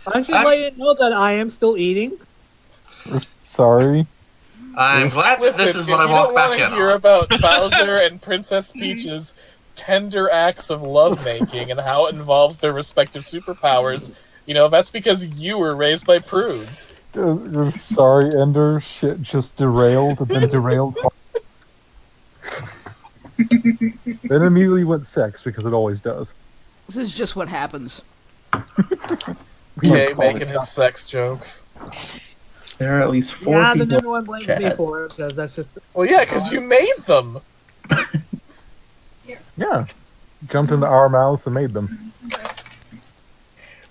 I should let you know that I am still eating. Sorry. I'm glad Listen, this is if what I you walk don't back want in to hear on. about Bowser and Princess Peach's tender acts of lovemaking and how it involves their respective superpowers, that's because you were raised by prudes. Sorry, Ender. Shit just derailed and then derailed. Then immediately went sex because it always does. This is just what happens. Okay, making his sex jokes. There are at least 4 Yeah, people. then everyone blames me chat. for it, because that's just... Well, yeah, because you made them. Yeah. Jumped into our mouths and made them.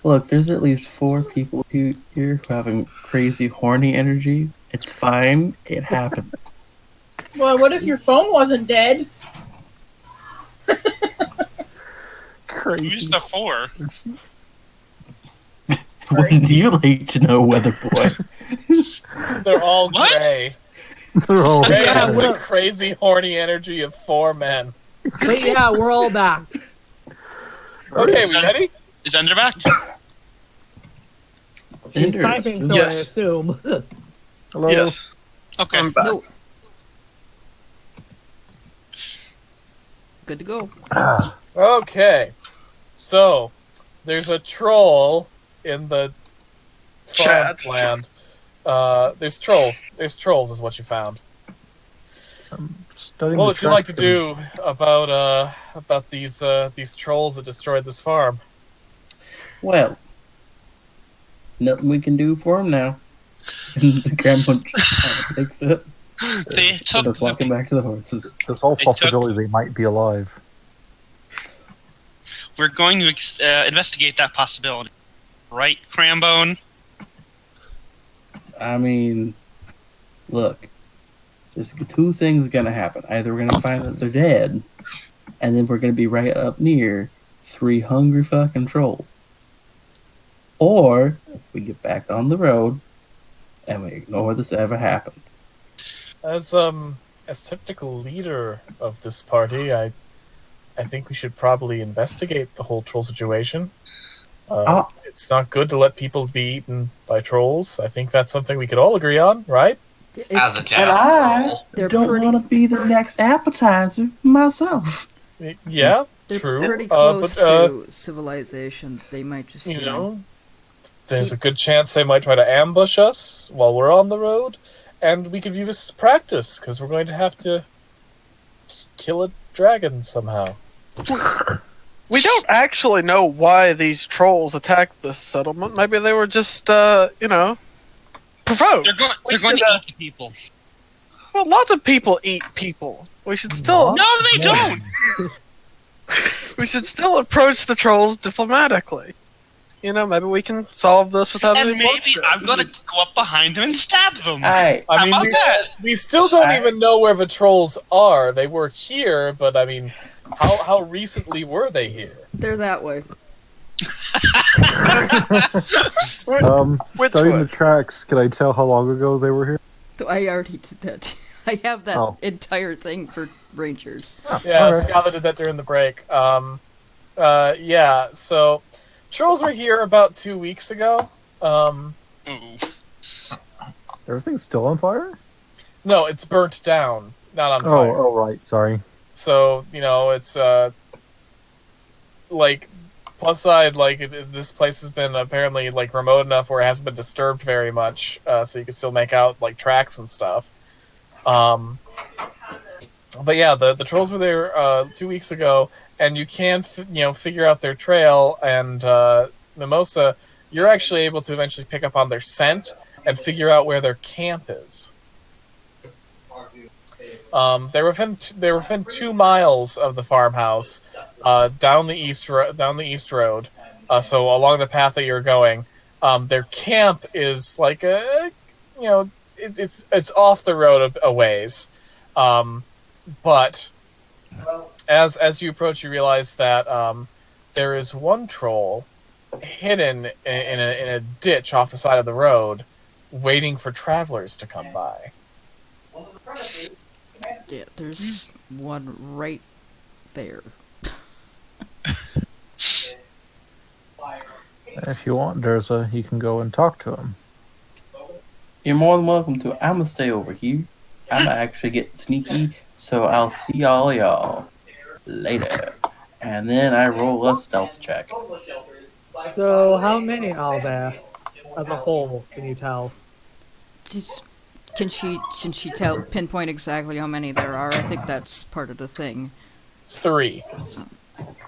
Look, there's at least 4 people here who having crazy horny energy. It's fine. It happened. Well, what if your phone wasn't dead? Who's the 4? Wouldn't you like to know, Weather Boy? They're all What? gray. They're all Gray Yeah, has the well- crazy horny energy of 4 men. But yeah, we're all back. Okay, we ready? Is Ender back? She's Ender's- typing, so Yes. I assume. Hello. Yes. Okay. I'm back. No. Good to go. Okay. So, there's a troll in the Chat. farmland. There's trolls. There's trolls is what you found. Studying What the would you like to text do about these trolls that destroyed this farm? Well, nothing we can do for him now. And the grandpa takes it. They took Starts walking back to the horses. There's all They took- possibility they might be alive. We're going to investigate that possibility. Right, Crambone? I mean, look, there's 2 things gonna happen. Either we're gonna find that they're dead, and then we're gonna be right up near 3 hungry fucking trolls. Or we get back on the road and we ignore this ever happened. As technical leader of this party, I think we should probably investigate the whole troll situation. It's not good to let people be eaten by trolls. I think that's something we could all agree on, right? As a It's, cast. they're Don't pretty, want to be the next appetizer myself. Yeah, they're true. pretty close but, to civilization. They might just, you know, there's a good chance they might try to ambush us while we're on the road, and we could view this as practice because we're going to have to kill a dragon somehow. We don't actually know why these trolls attacked this settlement. Maybe they were just, provoked. They're going to eat people. Well, lots of people eat people. We should still. No, they don't! We should still approach the trolls diplomatically. You know, maybe we can solve this without And any maybe bloodshed. I'm gonna go up behind him and stab them. I I How mean, about that? we still don't even know where the trolls are. They were here, but I mean, how recently were they here? They're that way. Which Studying way? the tracks, can I tell how long ago they were here? I already did that. I have that Oh. entire thing for rangers. Yeah, Alright. Skylar did that during the break. Yeah, so trolls were here about 2 weeks ago. Ooh. Everything's still on fire? No, it's burnt down, not on fire. Oh, right. Sorry. So, you know, it's, like, plus side, like, this place has been apparently, like, remote enough where it hasn't been disturbed very much, so you can still make out, like, tracks and stuff. But yeah, the trolls were there 2 weeks ago, and you can, figure out their trail, and Mimosa, you're actually able to eventually pick up on their scent and figure out where their camp is. They were within 2 miles of the farmhouse, down the east road. So along the path that you're going, their camp is like it's off the road a ways. But as you approach, you realize that there is one troll hidden in a ditch off the side of the road, waiting for travelers to come by. Yeah, there's one right there. If you want, Durza, you can go and talk to him. You're more than welcome to. I'm gonna stay over here. I'm gonna actually get sneaky, so I'll see y'all later. And then I roll a stealth check. So, how many are there as a whole? Can you tell? Can she pinpoint exactly how many there are? I think that's part of the thing. 3. So,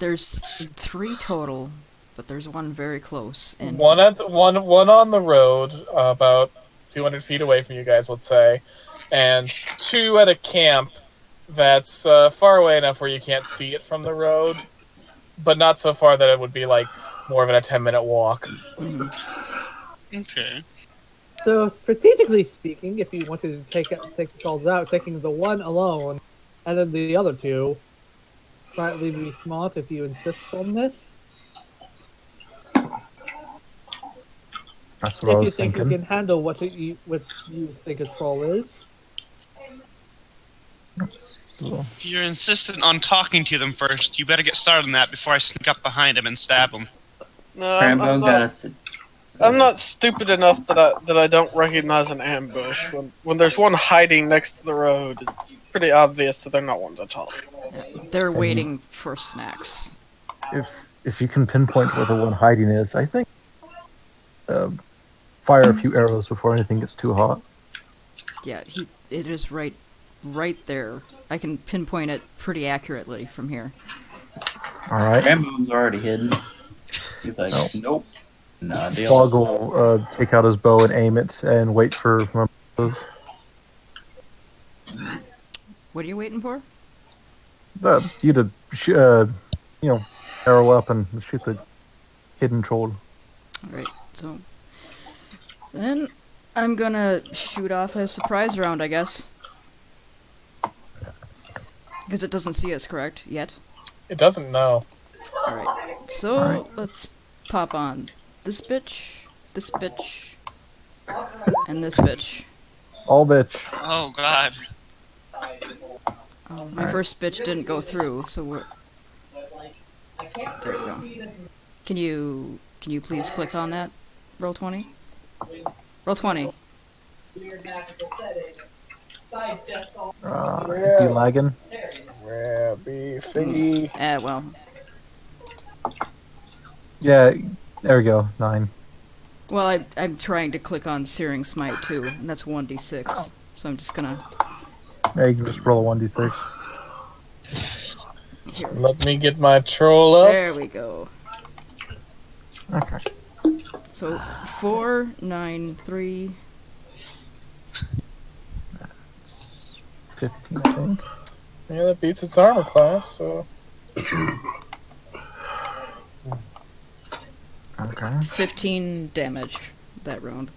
there's 3 total, but there's one very close. And One on the road, about 200 feet away from you guys, let's say, and 2 at a camp that's far away enough where you can't see it from the road, but not so far that it would be like more than a 10-minute walk. Mhm. Okay. So, strategically speaking, if you wanted to take the trolls out, taking the one alone, and then the other 2, slightly be smart if you insist on this. That's what I If you was think you thinking. can handle what you think a troll is. So, If you're insistent on talking to them first, you better get started on that before I sneak up behind him and stab him. No, Rambo got us. I'm not stupid enough that I don't recognize an ambush. When there's one hiding next to the road, it's pretty obvious that they're not one to talk. they're waiting for snacks. if you can pinpoint where the one hiding is, I think fire a few arrows before anything gets too hot. Yeah, it is right there. I can pinpoint it pretty accurately from here. All right. Rambo's already hidden. He's like, No. nope. Nah, deal. Fog will take out his bow and aim it and wait for Mimosas. What are you waiting for? You to arrow up and shoot the hidden troll. Alright, so then I'm gonna shoot off a surprise round, I guess. Because it doesn't see us, correct? Yet? It doesn't know. Alright, so Alright. let's pop on this bitch, and this bitch. All bitch. Oh god. Oh, my first bitch didn't go through, so we're... There we go. Can you please click on that? Roll 20? Roll 20. You lagging? Rabby thingy. Well. Yeah, there we go. 9. Well, I'm trying to click on Searing Smite too, and that's 1d6. So I'm just gonna... Yeah, you can just roll a 1d6. Here. Let me get my troll up. There we go. Okay. So 4, 9, 3. 15, I think. Yeah, that beats its armor class, so... Okay. 15 damage that round.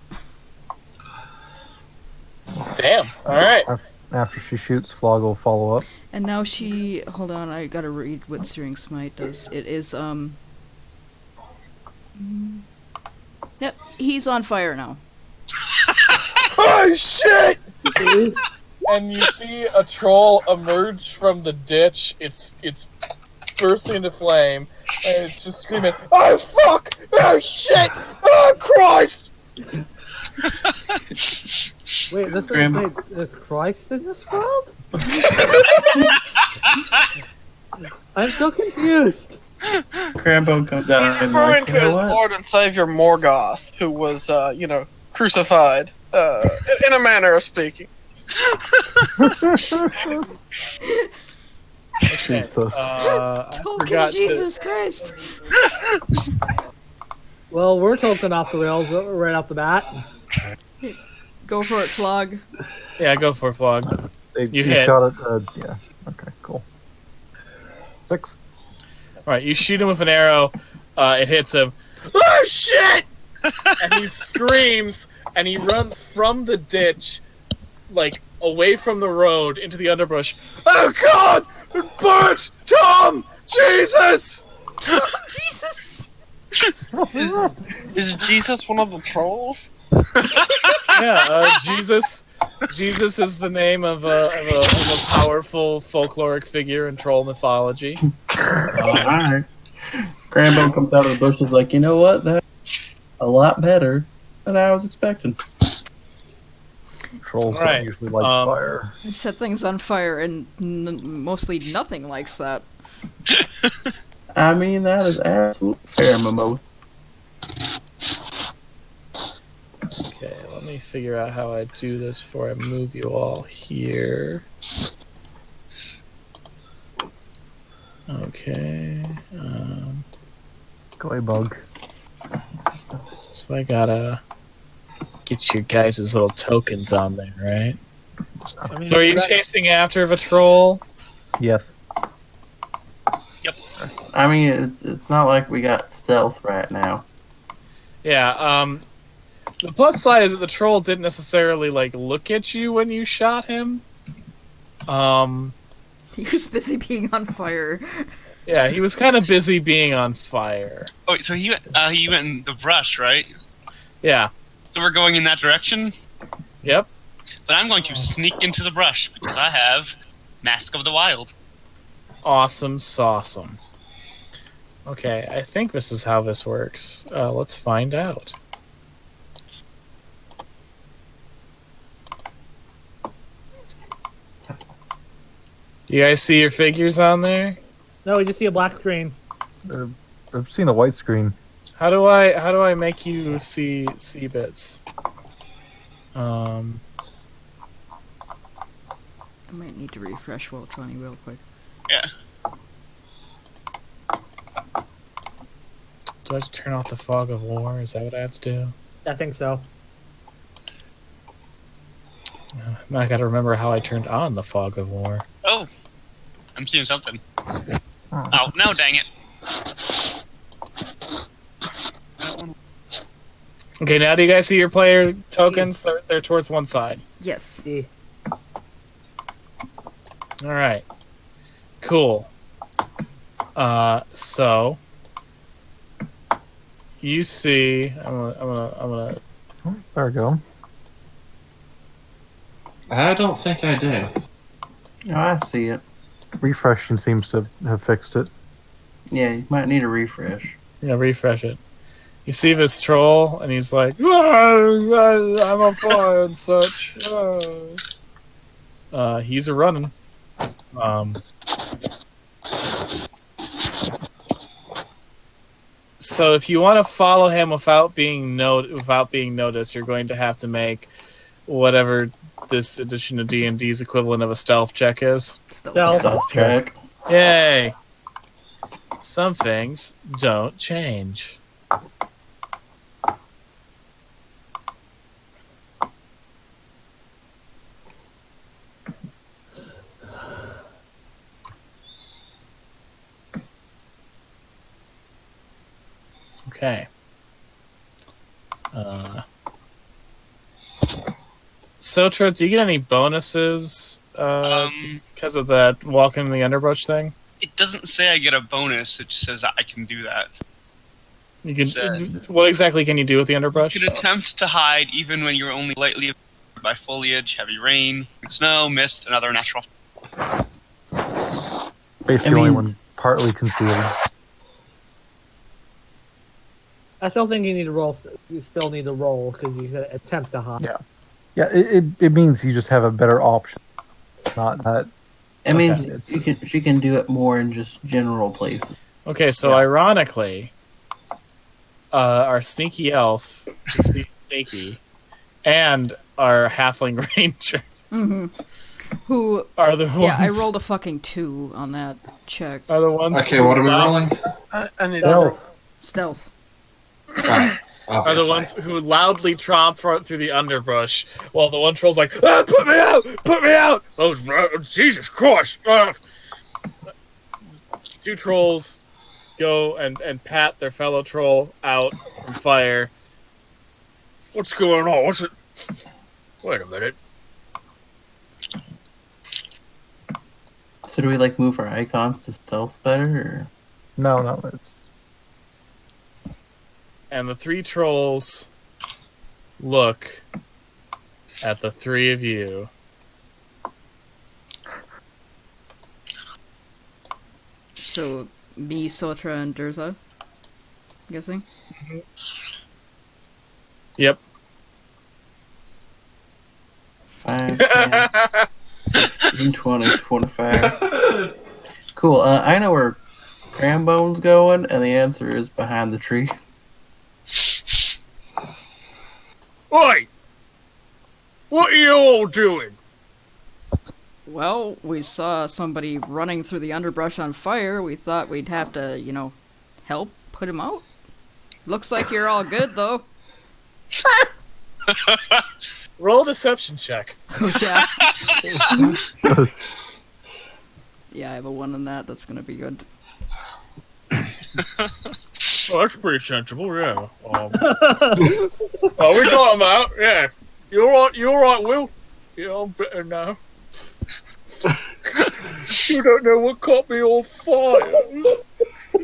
Damn. All right. After she shoots, Flog will follow up. And now she... Hold on, I gotta read what Searing Smite does. It is, Yep, he's on fire now. Oh, shit! And you see a troll emerge from the ditch. It's bursting into flame, and it's just screaming, "Oh, fuck! Oh, shit! Oh, Christ!" Wait, there's Christ in this world? I'm so confused. Crambone comes out He's and referring like, to you know his what? Lord and Savior Morgoth, who was, crucified, in a manner of speaking. Jesus. Tolkien, Jesus Christ! Well, we're talking off the rails right off the bat. Go for it, Flog. Yeah, go for it, Flog. You hit. shot it. Yeah. Okay. Cool. 6. Alright, you shoot him with an arrow, it hits him. Oh, shit! And he screams, and he runs from the ditch, like, away from the road into the underbrush. Oh, God! Bert! Tom! Jesus! Jesus! Is Jesus one of the trolls? Yeah, Jesus is the name of a powerful folkloric figure in troll mythology. Alright. Crambone comes out of the bushes like, you know what? That's a lot better than I was expecting. Trolls Right. don't usually like fire. Set things on fire, and mostly nothing likes that. I mean, that is absolute fair, Momo. Okay, let me figure out how I do this before I move you all here. Okay. Go away, bug. So I gotta get your guys' little tokens on there, right? So are you chasing after the troll? Yes. I mean, it's not like we got stealth right now. Yeah, the plus side is that the troll didn't necessarily, like, look at you when you shot him. He was busy being on fire. Yeah, he was kind of busy being on fire. Oh, so he went in the brush, right? Yeah. So we're going in that direction? Yep. Then I'm going to sneak into the brush, because I have Mask of the Wild. Awesome sauceum. Okay, I think this is how this works. Let's find out. You guys see your figures on there? No, we just see a black screen. I've seen a white screen. How do I make you see bits? I might need to refresh Weltroni real quick. Yeah. Do I have to turn off the fog of war? Is that what I have to do? I think so. Now I gotta remember how I turned on the fog of war. Oh, I'm seeing something. Oh, no, dang it. Okay, now do you guys see your player tokens? They're towards one side. Yes. See. Alright. Cool. So you see I'm gonna There we go. I don't think I do. Oh, I see it. Refreshing seems to have fixed it. Yeah, you might need a refresh. refresh it. You see this troll and he's like, "Ah, I'm on fire and such. He's a running. So if you want to follow him without being noticed, you're going to have to make whatever this edition of D&D's equivalent of a stealth check is. Stealth check. Yay! Some things don't change. Okay. Sotra, do you get any bonuses because of that walking in the underbrush thing? It doesn't say I get a bonus. It just says I can do that. You can. What exactly can you do with the underbrush? You can attempt to hide even when you're only lightly obscured by foliage, heavy rain, snow, mist, and other natural. Basically, only when partly concealed. I still think you need to roll. You still need to roll because you said attempt to hide. Yeah. Yeah, it means you just have a better option. Not that. It means she can do it more in just general places. Okay, so ironically, our sneaky elf is being sneaky, and our halfling ranger, who are the ones. Yeah, I rolled a fucking 2 on that check. Are the ones. Okay, what are we rolling? I need Stealth. Are the ones who loudly tromp through the underbrush, while the one troll's like, "Ah, put me out! Put me out!" Oh, Jesus Christ! Two trolls go and pat their fellow troll out from fire. What's going on? What's it? Wait a minute. So do we move our icons to stealth better? Or? No, it's. And the 3 trolls look at the 3 of you. So, me, Sotra, and Durza, I'm guessing? Yep. 5, 10, 15, 20, 25. Cool, I know where Crambone's going, and the answer is behind the tree. Oi! What are you all doing? Well, we saw somebody running through the underbrush on fire. We thought we'd have to, help put him out. Looks like you're all good, though. Roll a deception check. Oh, yeah. Yeah, I have a 1 on that. That's gonna be good. Oh, that's pretty sensible, yeah. We got him out, yeah. You alright, Will? Yeah, I'm better now. You don't know what caught me on fire.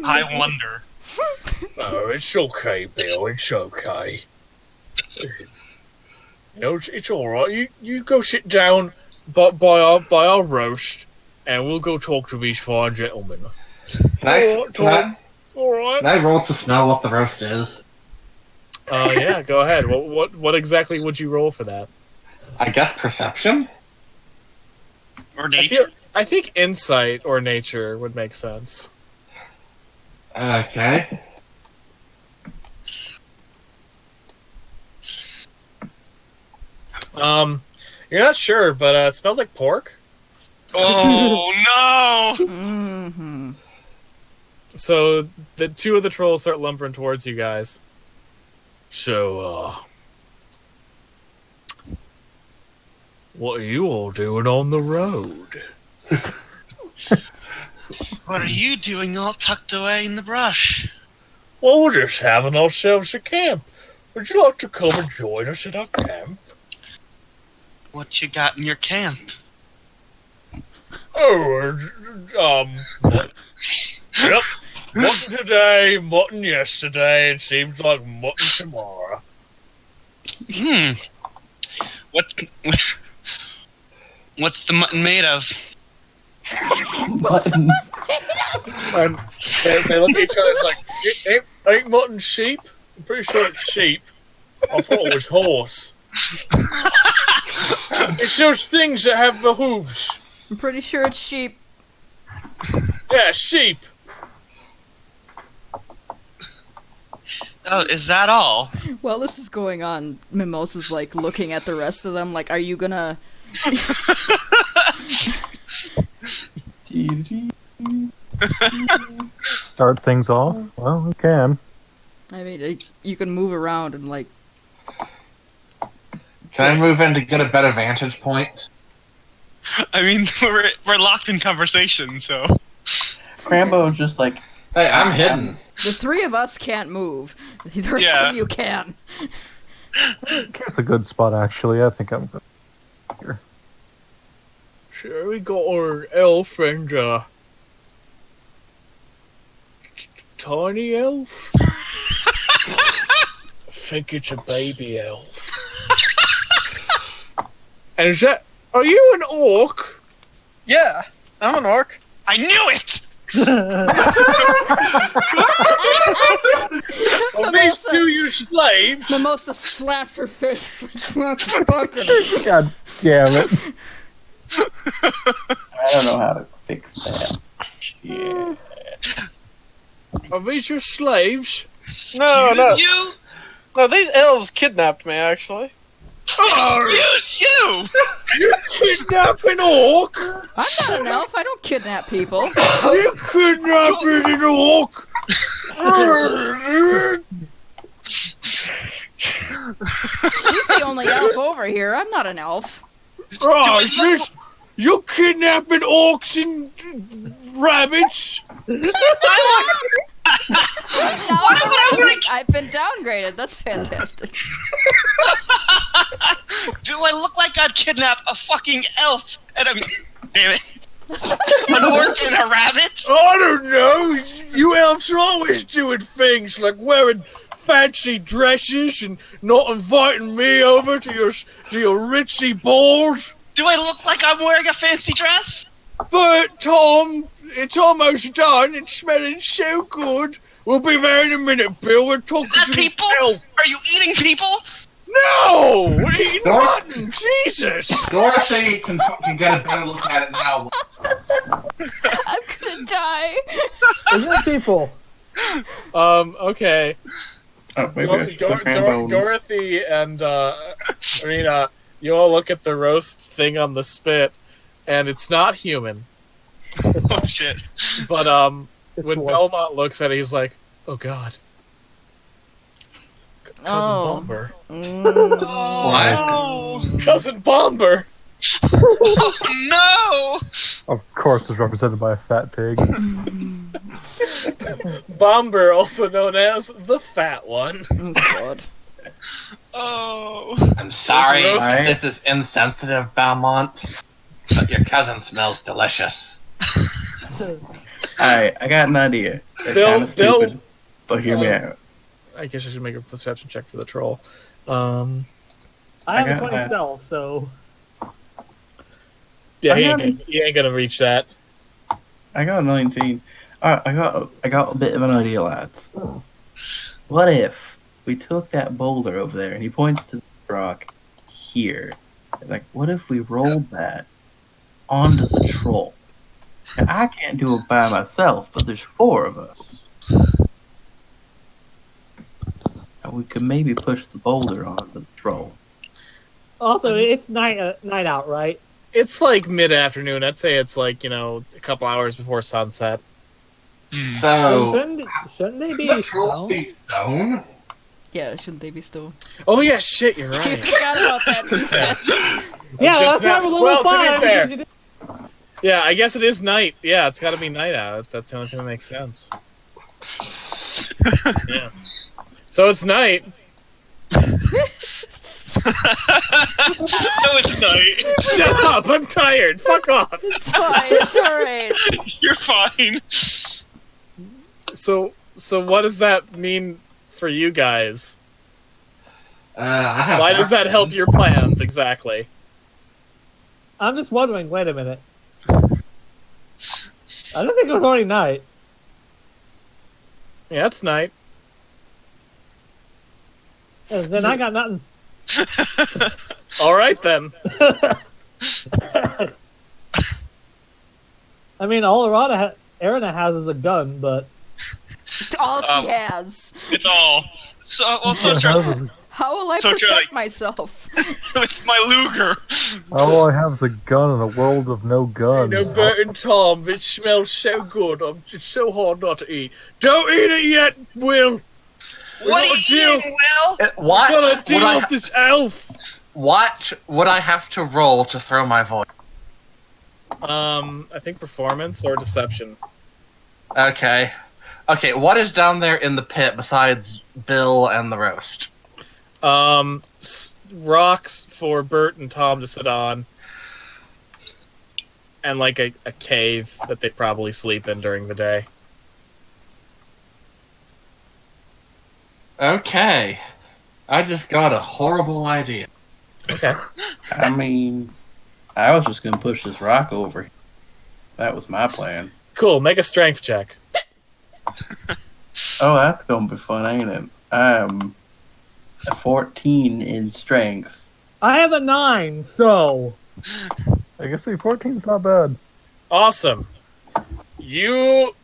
I wonder. Oh, it's okay, Bill, it's okay. It's alright. You go sit down by our roast, and we'll go talk to these fine gentlemen. Can Alright. I roll to smell what the roast is? Yeah, go ahead. What exactly would you roll for that? I guess perception? Or nature? I think insight or nature would make sense. Okay. You're not sure, but it smells like pork. Oh no! Mm-hmm. So the 2 of the trolls start lumbering towards you guys. So, what are you all doing on the road? What are you doing all tucked away in the brush? Well, we're just having ourselves a camp. Would you like to come and join us at our camp? What you got in your camp? Oh, yep. Mutton today, mutton yesterday. It seems like mutton tomorrow. What's the mutton made of? Button. And they look at each other. It's like, ain't mutton sheep? I'm pretty sure it's sheep. I thought it was horse. It's those things that have the hooves. I'm pretty sure it's sheep. Yeah, sheep. Oh, is that all? While this is going on, Mimosa's looking at the rest of them are you gonna... Start things off? Well, we can. I mean, you can move around and Can I move in to get a better vantage point? I mean, we're locked in conversation, so... Crambone's just Hey, I'm hidden. The 3 of us can't move. The rest of you can. Here's a good spot, actually. I think I'm good here. Sure, we got our elf and tiny elf. I think it's a baby elf. And is that? Are you an orc? Yeah, I'm an orc. I knew it! Are these two your slaves? Mimosa slaps her face like fucking. God damn it. I don't know how to fix that. Yeah. Are these your slaves? No, no. You? No, these elves kidnapped me, actually. Excuse you! You kidnapped an orc? I'm not an elf. I don't kidnap people. You kidnapped an orc? She's the only elf over here. I'm not an elf. Oh, is this? You kidnapping orcs and rabbits? I've been downgraded. That's fantastic. Do I look like I'd kidnap a fucking elf? And I mean, damn it. An orc and a rabbit? I don't know. You elves are always doing things like wearing fancy dresses and not inviting me over to your ritzy balls. Do I look like I'm wearing a fancy dress? But Tom, it's almost done. It's smelling so good. We'll be there in a minute, Bill. We're talking Is that to people? the elf. Are you eating people? No! We're eating mutton! Jesus! Dorothy can get a better look at it now. I'm gonna die. Is it people? Okay. Oh, maybe I should put Rambo. Dorothy and Rena, you all look at the roast thing on the spit, and it's not human. Oh shit. But when Belmont looks at it, he's like, "Oh God, Cousin Bomber, Cousin Bomber." Oh no! Of course, it's represented by a fat pig. Bomber, also known as the Fat One. Oh God. Oh. I'm sorry, Roast- this is insensitive, Belmont, but your cousin smells delicious. Alright, I got an idea. It's Bill- kind of stupid, but hear me Bill- out. I guess I should make a perception check for the troll. I have I a got 20 that. stealth, so Yeah, he I ain't gonna reach that. I got a 19. Alright, I got a bit of an idea, lads. What if we took that boulder over there, and he points to the rock here. It's like, what if we rolled that onto the troll? Now, I can't do it by myself, but there's 4 of us. And we could maybe push the boulder onto the troll. also it's night out, right? It's like mid-afternoon. I'd say it's like, a couple hours before sunset. So, Shouldn't they be the troll stoned? speaks stone? Yeah, shouldn't they be still? Oh yeah, shit, you're I right. forgot about that too, Chet. Yeah, Just let's have a little well, fun. to be fair, because you yeah, I guess it is night. Yeah, it's got to be night out. That's the only thing that makes sense. Yeah. So it's night. So it's night. Shut up! I'm tired. Fuck off. It's fine. It's all right. You're fine. So what does that mean for you guys? I have Why does that help your plans exactly? I'm just wondering. Wait a minute. I don't think it was already night. Yeah, it's night. Then I got nothing. All right then. I mean, all Arena has is a gun, but It's all she has. It's all. So try How will I So protect Charlie- myself? with my Luger. All I have is a gun in a world of no guns. Bert and Tom, it smells so good. It's so hard not to eat. Don't eat it yet, Will. What are you eating, Will? What? Gotta deal Would with this elf. what would I have to roll to throw my voice? I think performance or deception. Okay. Okay, what is down there in the pit besides Bill and the roast? Rocks for Bert and Tom to sit on, and like a cave that they probably sleep in during the day. Okay. I just got a horrible idea. Okay. I mean, I was just gonna push this rock over. That was my plan. Cool. Make a strength check. Oh, that's gonna be fun, ain't it? I'm a 14 in strength. I have a 9, so I guess 14's not bad. Awesome. You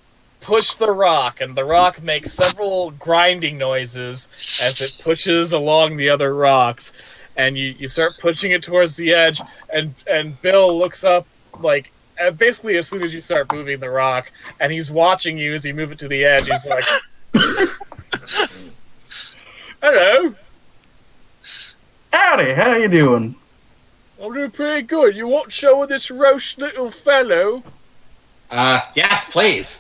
push the rock, and the rock makes several grinding noises as it pushes along the other rocks. And you start pushing it towards the edge, and Bill looks up, like, basically as soon as you start moving the rock, and he's watching you as you move it to the edge. He's like, hello. Howdy, how you doing? I'm doing pretty good. You want to show this roast little fellow? Yes, please.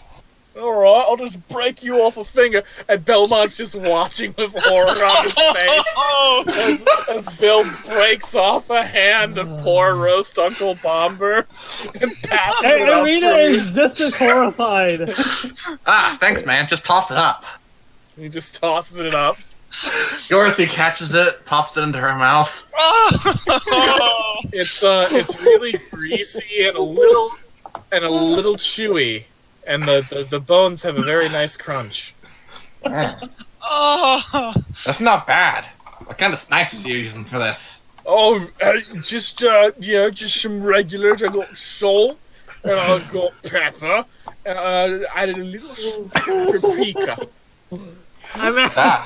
Alright, I'll just break you off a finger. And Belmont's just watching with horror on his face as Bill breaks off a hand of poor roast Uncle Bomber and passes it up Arena for you. is just as horrified. Thanks, man. Just toss it up. He just tosses it up. Dorothy catches it, pops it into her mouth. It's really greasy and a little chewy. And the bones have a very nice crunch. Oh, That's not bad. What kind of spices are you using for this? Oh, just some regulars. I got salt, and I got pepper, and I added a little paprika.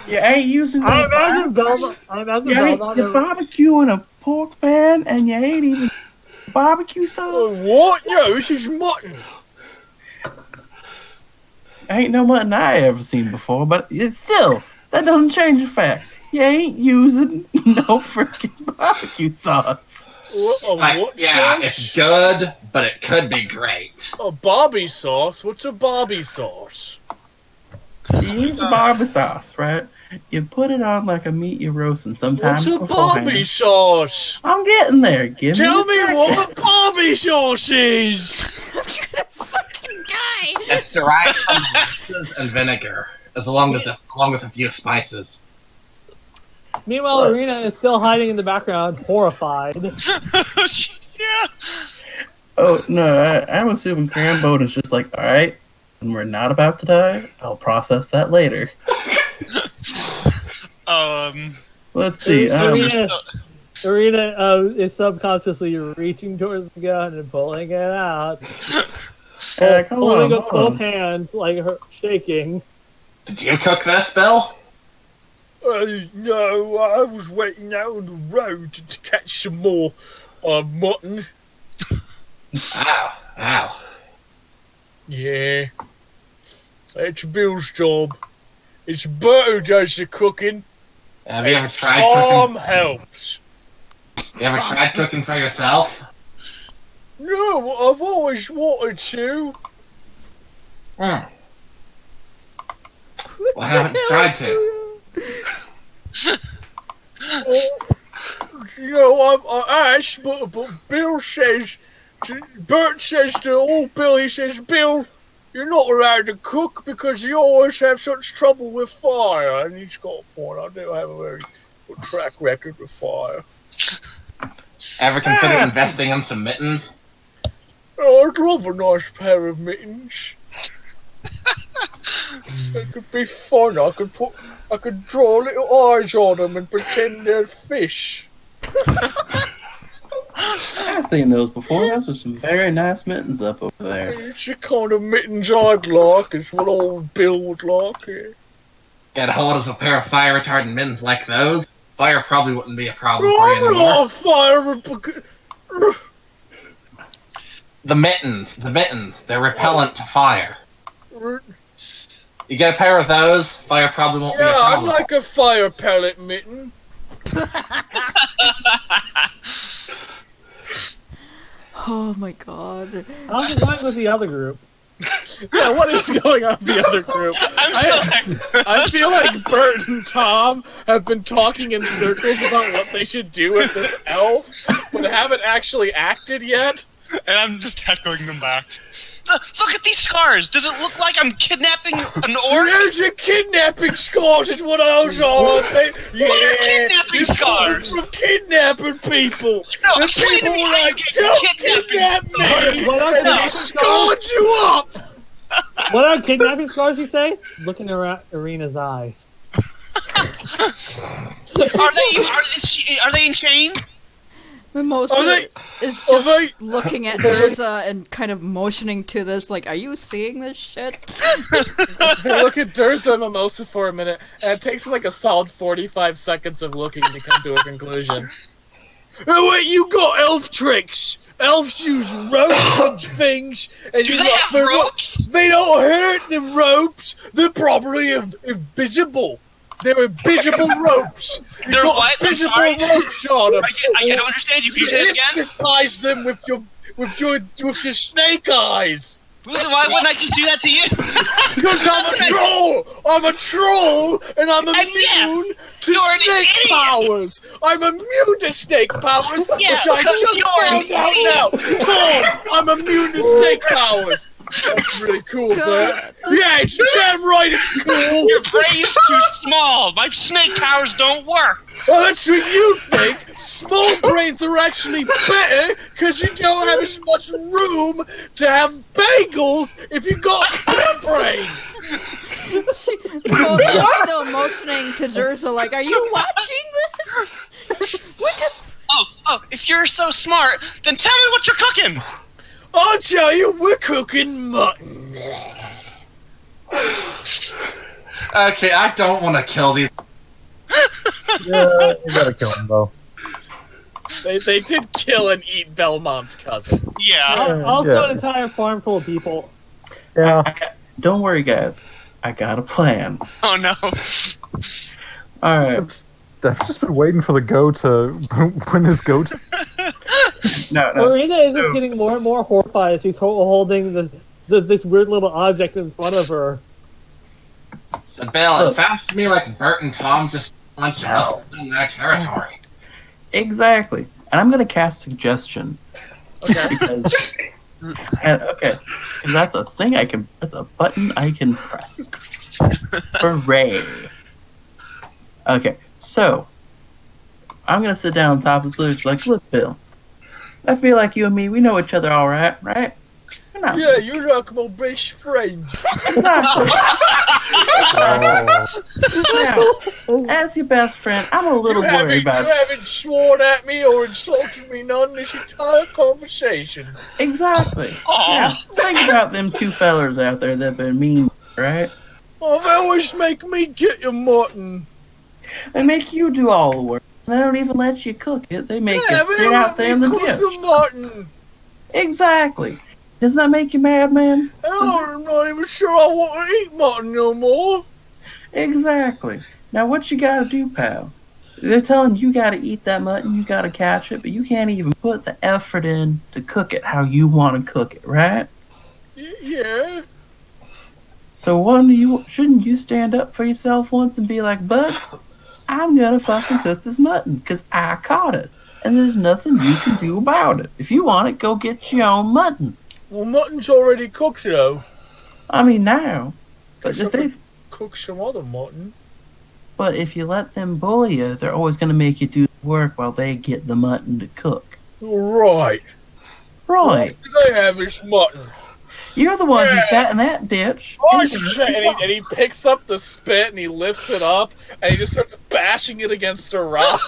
You ain't using I no imagine Belmont. you're barbecuing a pork pan and you ain't even barbecue sauce? What? No, this is mutton. Ain't no mutton I ever seen before, but it's still, that doesn't change the fact. You ain't using no freaking barbecue sauce. What Yeah, sauce? it's good, but it could be great. A Bobby sauce? What's a Bobby sauce? You use the barbecue sauce, right? You put it on like a meat you're roasting sometimes. What's a Bobby sauce? I'm getting there. Give Tell me a me what a Bobby sauce is! Fucking guy! It's derived from molasses and vinegar, along with a few spices. Meanwhile, Arena is still hiding in the background, horrified. yeah. Oh, no, I'm assuming Crambo is just like, alright, when we're not about to die, I'll process that later. Let's see. Arena is subconsciously reaching towards the gun and pulling it out. Holding up both hands, like her shaking. Did you cook this, Bill? No, I was waiting out on the road to catch some more mutton. Ow. Yeah. It's Bill's job. It's Bert who does the cooking. Have you ever tried Tom cooking? helps. You ever tried cooking for yourself? No, I've always wanted to. Well, I haven't tried to. I asked, but Bill says, Bert says to old Bill, he says, Bill, you're not allowed to cook because you always have such trouble with fire. And he's got a point. I do have a very good track record with fire. Ever consider investing in some mittens? Oh, I'd love a nice pair of mittens. It could be fun. I could draw little eyes on them and pretend they're fish. I've seen those before. Those are some very nice mittens up over there. It's the kind of mittens I'd like. It's what old Bill would like. Yeah. Get a hold of a pair of fire retardant mittens like those. Fire probably wouldn't be a problem for you I'm anymore. not fire. The mittens, they're repellent to fire. You get a pair of those, fire probably won't be a Yeah, I'd problem. like a fire pellet mitten. Oh my god. How's it going with the other group? Yeah, what is going on with the other group? I feel like Bert and Tom have been talking in circles about what they should do with this elf, but haven't actually acted yet. And I'm just echoing them back. Look at these scars! Does it look like I'm kidnapping an orc? There's a kidnapping scars is what I was on. Yeah, What are kidnapping scars? From kidnapping people. No, The explain to people me were how you like, get don't kidnapping kidnap me! What are And they kidnapping scarred you up! What are kidnapping scars, you say? Looking around Irina's eyes. Are they in chains? Mimosa is just looking at Durza and kind of motioning to this, like, are you seeing this shit? They look at Durza and Mimosa for a minute, and it takes them like a solid 45 seconds of looking to come to a conclusion. Oh wait, you got elf tricks! Elves use ropes and things, and Do they have ropes? They don't hurt the ropes. They're probably invisible. They're invisible ropes. You They're got what? I'm invisible sorry. ropes on them. I don't understand you. Can you say that again? Hypnotize them with your snake eyes. Why wouldn't I just do that to you? Because I'm a troll! I'm a troll, and I'm immune to You're an snake idiot. powers! I'm immune to snake powers, Yeah, which I because just you're an found out now! Tom, I'm immune to snake powers! That's really cool, Bert. Yeah, it's damn right it's cool! Your brain's too small. My snake powers don't work. Well, that's what you think! Small brains are actually better, because you don't have as much room to have bagels if you got big brain! Mimosa's still motioning to Durza, like, are you watching this? What the Oh, if you're so smart, then tell me what you're cooking. I'll tell you, we're cooking mutton. Okay, I don't want to kill these. Yeah, you gotta kill him though. They did kill and eat Belmont's cousin. Yeah. Also, an entire farm full of people. Yeah. Don't worry, guys. I got a plan. Oh no. All right. I've just been waiting for the goat to win his goat. No. Irina is just getting more and more horrified as she's holding this weird little object in front of her. So, Bill, it sounds to me like Bert and Tom just punched us in their territory. Exactly. And I'm gonna cast suggestion. Okay. Because that's a thing that's a button I can press. Hooray. Okay, so I'm gonna sit down on top of the solution like, look, Bill, I feel like you and me, we know each other all right? We're not. Yeah, you're like my best friend. Exactly. Now, as your best friend, I'm a little worried about You haven't sworn at me or insulted me none this entire conversation. Exactly. Now, think about them two fellers out there that been mean, right? Oh, they always make me get your mutton. They make you do all the work. They don't even let you cook it. They make Yeah, you they sit don't out let there me in the cook ditch. the mutton. Exactly. Does that make you mad, man? I'm not even sure I want to eat mutton no more. Exactly. Now what you gotta do, pal? They're telling you gotta eat that mutton, you gotta catch it, but you can't even put the effort in to cook it how you want to cook it, right? Yeah. So shouldn't you stand up for yourself once and be like, Buds, I'm gonna fucking cook this mutton, because I caught it. And there's nothing you can do about it. If you want it, go get your own mutton. Well, mutton's already cooked, though. I mean, now. But Guess I if they could cook some other mutton. But if you let them bully you, they're always going to make you do the work while they get the mutton to cook. Right. Right. They have this mutton. You're the one who sat in that ditch. And he picks up the spit and he lifts it up and he just starts bashing it against a rock.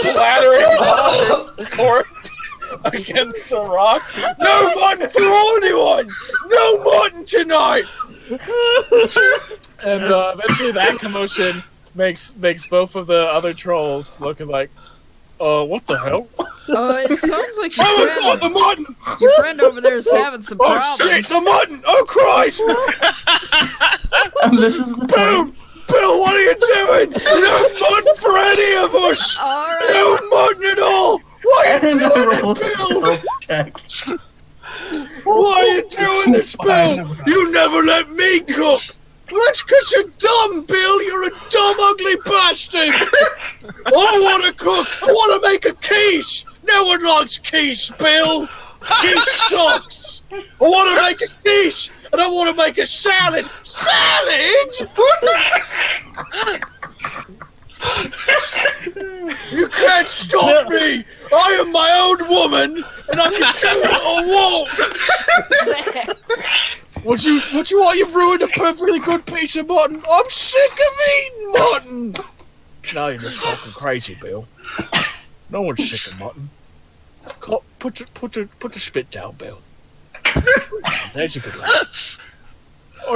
Splattering Walter's corpse against a rock. No mutton for anyone! No mutton tonight! And eventually that commotion makes both of the other trolls looking like, what the hell? It sounds like Oh, the mutton! your friend over there is having some Oh problems. shit, the mutton! Oh Christ! And this is the point. Bill, what are you doing? No mutton for any of us! Alright. No mutton at all! What are you And I doing, rolled a Bill? stealth check. Why are you doing this, Bill? You never let me cook. That's because you're dumb, Bill. You're a dumb, ugly bastard. I want to cook. I want to make a quiche. No one likes quiche, Bill. Quiche sucks. I want to make a quiche, and I want to make a salad. Salad? You can't stop me. I am my own woman, and I can do what I want. What you want? You've ruined a perfectly good piece of mutton. I'm sick of eating mutton. Now you're just talking crazy, Bill. No one's sick of mutton. Put the spit down, Bill. There's a good lad. I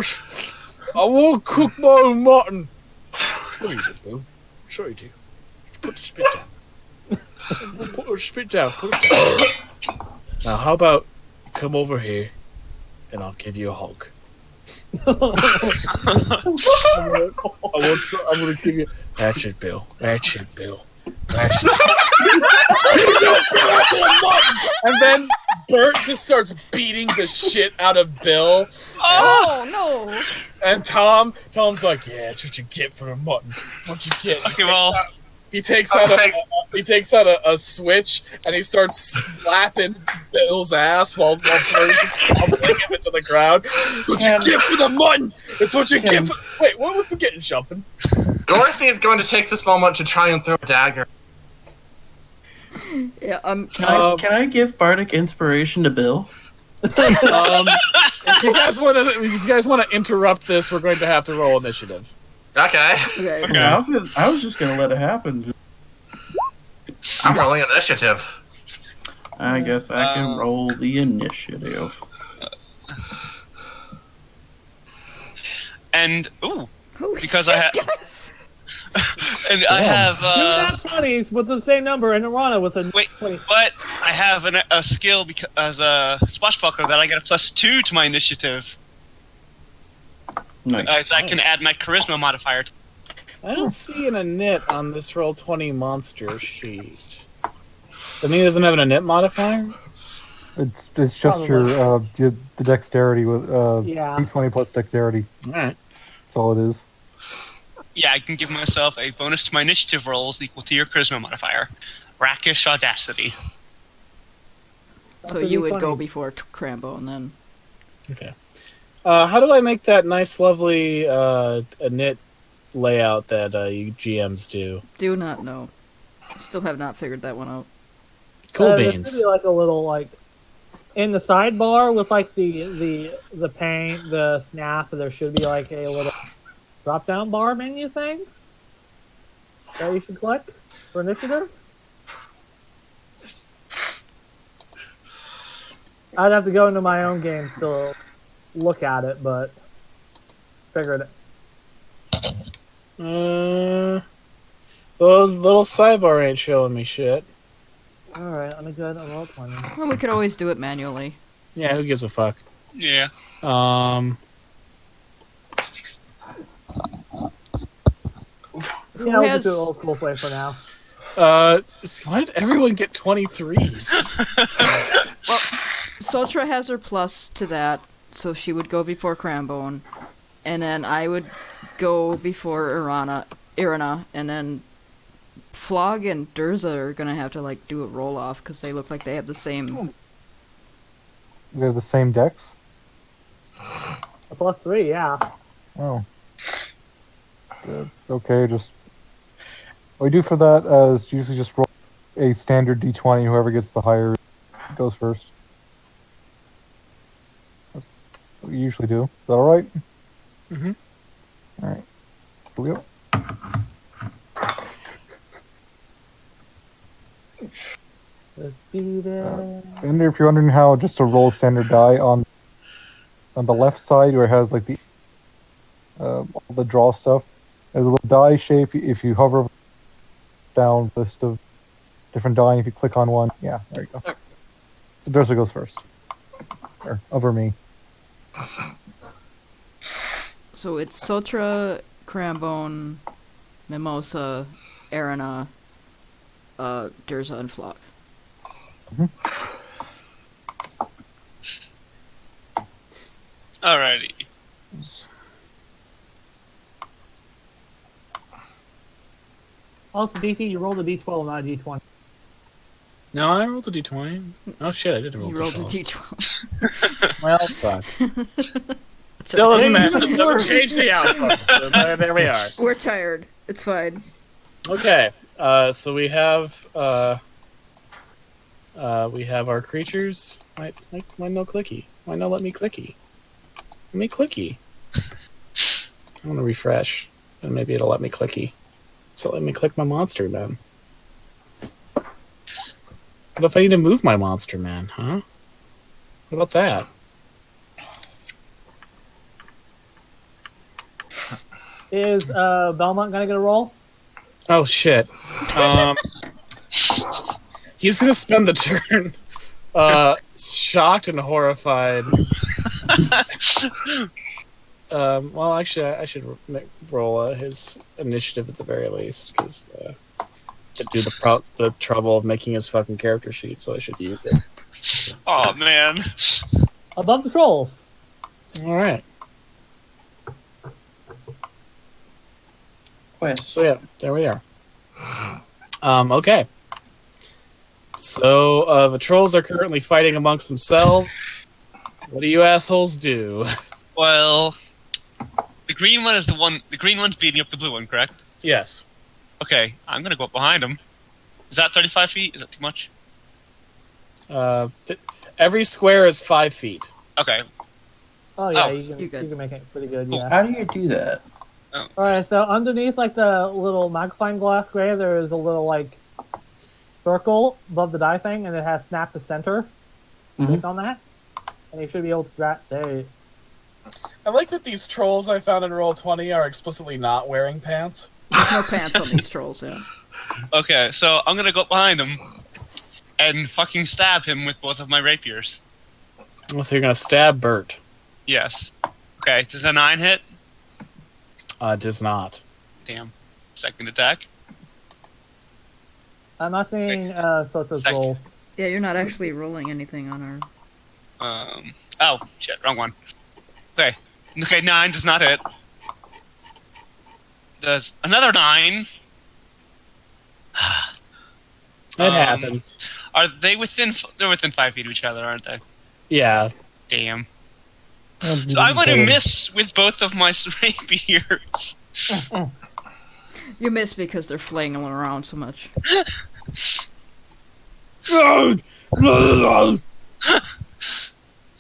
want to cook my own mutton. What do you do, Bill? Sure you do. Put the spit down. Put the spit down. Put it down. Now, how about you come over here, and I'll give you a hug. I'm gonna give you. That's it, Bill. That's it, Bill. That's it. And then Bert just starts beating the shit out of Bill. Oh no! And Tom's like, yeah, that's what you get for a mutton. That's what you get. Okay, well, he takes out a switch and he starts slapping Bill's ass while Bert's pulling him into the ground. What you get for the mutton? It's what you get for. Wait, what are we forgetting, jumping? Dorothy is going to take this moment to try and throw a dagger. Yeah, Can I give bardic inspiration to Bill? If you guys want to interrupt this, we're going to have to roll initiative. Okay. okay. Yeah, I was just gonna let it happen. I'm rolling initiative. I guess I can roll the initiative. And Oh, because shit, I have, guys. and I have. Two nat 20s with the same number, and Arana with a Wait, 20. but I have a skill as a swashbuckler that I get a +2 to my initiative. Nice. So I can add my charisma modifier. I don't see an init on this Roll20 monster sheet. So he doesn't have an init modifier? It's just your the dexterity with Yeah. d20 plus dexterity. Alright. That's all it is. Yeah, I can give myself a bonus to my initiative rolls equal to your charisma modifier. Rakish audacity. So you would go before Crambo and then. Okay. How do I make that nice, lovely init layout that you GMs do? Do not know. Still have not figured that one out. Cool There beans. should be like a little in the sidebar with like the paint, the snap. There should be like a little drop down bar menu thing that you should click for initiative. I'd have to go into my own game to look at it, but figured it. Little sidebar ain't showing me shit. Alright, let me go ahead and roll 20. Well, we could always do it manually. Yeah, who gives a fuck? Yeah. Who Yeah, we can has... do it old school play for now. Why did everyone get 23s? Well, Sotra has her plus to that, so she would go before Crambone, and then I would go before Irana, and then Flog and Durza are gonna have to do a roll off because they look like they have the same. They have the same dex? A +3, yeah. Oh. Okay, just... What we do for that is usually just roll a standard d20, whoever gets the higher goes first. That's what we usually do. Is that alright? Mm-hmm. Alright. Here we go. Let's beat it. And if you're wondering how just to roll standard die on the left side where it has the all the draw stuff, there's a little die shape. If you hover down list of different die, if you click on one, yeah, there you go. So Dursa goes first. Or over me. So it's Sotra, Crambone, Mimosa, Arana, Durza, and Flog. Alrighty. Also, DT, you rolled a D12, not a D20. No, I rolled a d20. Oh shit, I did roll You a rolled a d12. d12. Well, fuck. okay. Still doesn't matter. It doesn't change the outcome. So there we are. We're tired. It's fine. Okay, so we have our creatures. Why no clicky? Why no let me clicky? Let me clicky. I want to refresh, and maybe it'll let me clicky. So let me click my monster man. What if I need to move my monster man, huh? What about that? Is Belmont gonna get a roll? Oh shit. He's gonna spend the turn shocked and horrified. Well, actually, I should roll his initiative at the very least, because to do the trouble of making his fucking character sheet, so I should use it. Oh man. Above the trolls. All right. Quest. So yeah, there we are. Okay. So the trolls are currently fighting amongst themselves. What do you assholes do? Well, the green one is the one. The green one's beating up the blue one, correct? Yes. Okay, I'm gonna go up behind him. Is that 35 feet? Is that too much? Every square is 5 feet. Okay. Oh yeah, Oh, you can make it pretty good. Yeah. How do you do that? All right. So underneath, like the little magnifying glass gray, there is a little like circle above the die thing, and it has snap to center. Click on that, and you should be able to drag. There. I like that these trolls I found in Roll20 are explicitly not wearing pants. There's no pants on these trolls, yeah. Okay, so I'm gonna go up behind him and fucking stab him with both of my rapiers. Oh, so you're gonna stab Bert. Yes. Okay, does a 9 hit? Does not. Damn. Second attack. I'm not seeing sorts of rolls. Yeah, you're not actually rolling anything on our... Oh, shit, wrong one. Okay. Okay, 9 does not hit. Does another 9. It happens. Are they within... They're within 5 feet of each other, aren't they? Yeah. Damn. So I'm going to miss with both of my rapiers. You miss because they're flailing around so much. Let's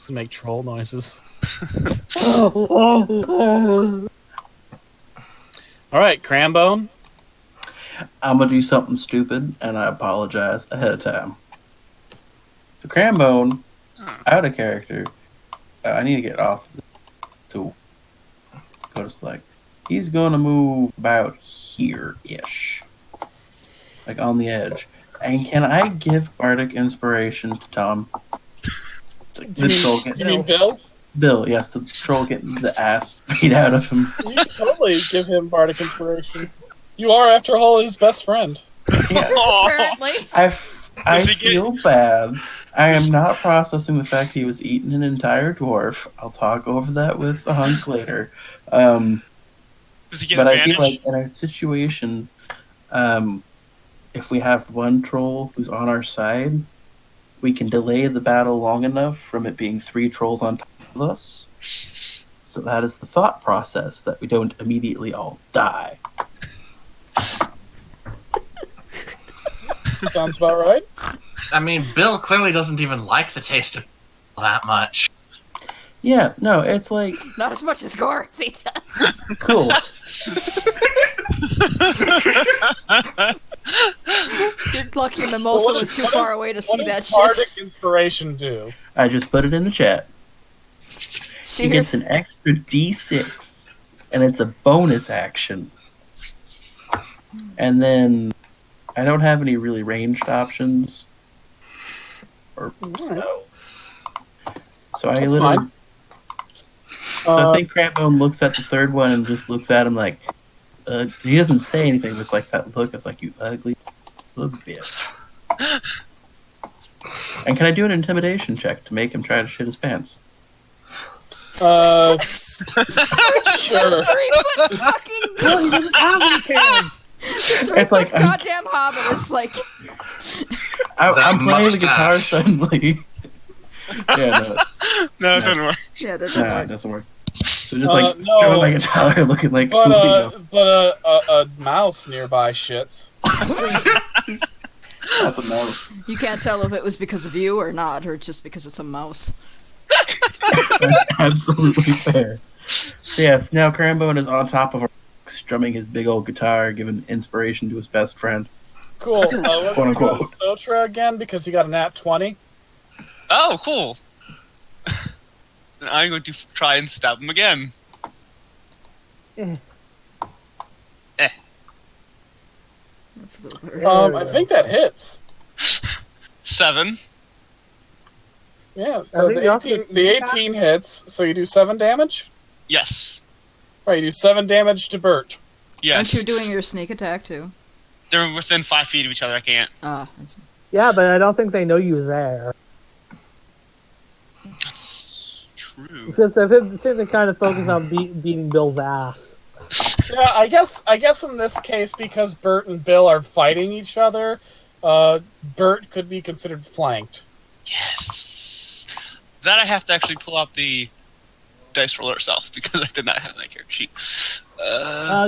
make troll noises. Alright, Crambone. I'm gonna do something stupid, and I apologize ahead of time. The Crambone, out of character. I need to get off to go to select. He's gonna move about here-ish, like on the edge. And can I give bardic inspiration to Tom? You mean Bill? Bill, yes, the troll getting the ass beat out of him. You can totally give him bardic inspiration. You are, after all, his best friend. Apparently. I feel bad. I am not processing the fact he was eating an entire dwarf. I'll talk over that with a hunk later. Does he get but advantage? I feel like in a situation, if we have one troll who's on our side, we can delay the battle long enough from it being 3 trolls on top of us. So that is the thought process, that we don't immediately all die. Sounds about right. I mean, Bill clearly doesn't even like the taste of that much. Yeah, no, it's like... Not as much as Garth, he does. Cool. You're lucky Mimosa was too far away to see that shit. What does bardic inspiration do? I just put it in the chat. She He gets an extra D6, and it's a bonus action. And then I don't have any really ranged options. Or so. So I That's literally. fine. So I think Crambone looks at the third one and just looks at him like, he doesn't say anything, but it's like that look. It's like, you ugly little bitch. And can I do an intimidation check to make him try to shit his pants? Sure. 3-foot fucking Well, he doesn't have any can. 3-foot like, I'm- goddamn hobbit is like. That I'm playing the mustache. guitar suddenly. Yeah, No, it doesn't work. Yeah, that no, doesn't it work. doesn't work. So just like No. strumming my guitar, looking like But Julio. a mouse nearby shits. That's a no. You can't tell if it was because of you or not, or just because it's a mouse. That's absolutely fair. So yes, now Crambone is on top of a rock, strumming his big old guitar, giving inspiration to his best friend. Cool. We're Quote, gonna go to unquote. Sotra again because he got a nat 20. Oh, cool. Then I'm going to try and stab him again. That's a little bit. I think that hits. 7. Yeah, I think you also the 18 hits, so you do 7 damage? Yes. Right, you do 7 damage to Bert. Yes. Aren't you doing your sneak attack too? They're within 5 feet of each other. I can't. Ah, Yeah, but I don't think they know you there. That's true. Since they kind of focus on beating Bill's ass. Yeah, I guess in this case, because Bert and Bill are fighting each other, Bert could be considered flanked. Yes. That I have to actually pull out the dice roller itself because I did not have that character sheet.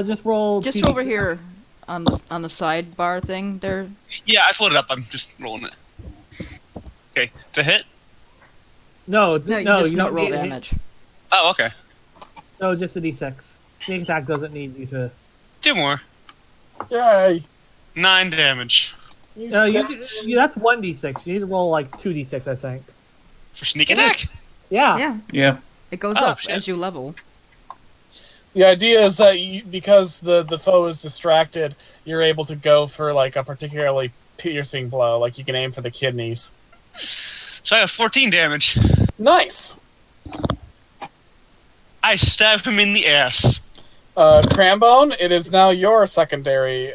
Just roll. just 2d6. over here on the sidebar thing there. Yeah, I pulled it up. I'm just rolling it. Okay, to hit. No, No, you just not roll need- damage. Oh, okay. No, just a d6. Sneak attack doesn't need you to. 2 more. Yay! 9 damage You No, sta- that's 1d6. You need to roll like 2d6, I think. for sneak attack. Yeah. Yeah, Yeah. it goes Oh, up shit. as you level. The idea is that because the foe is distracted, you're able to go for like a particularly piercing blow, like you can aim for the kidneys. So I have 14 damage. Nice! I stab him in the ass. Crambone, it is now your secondary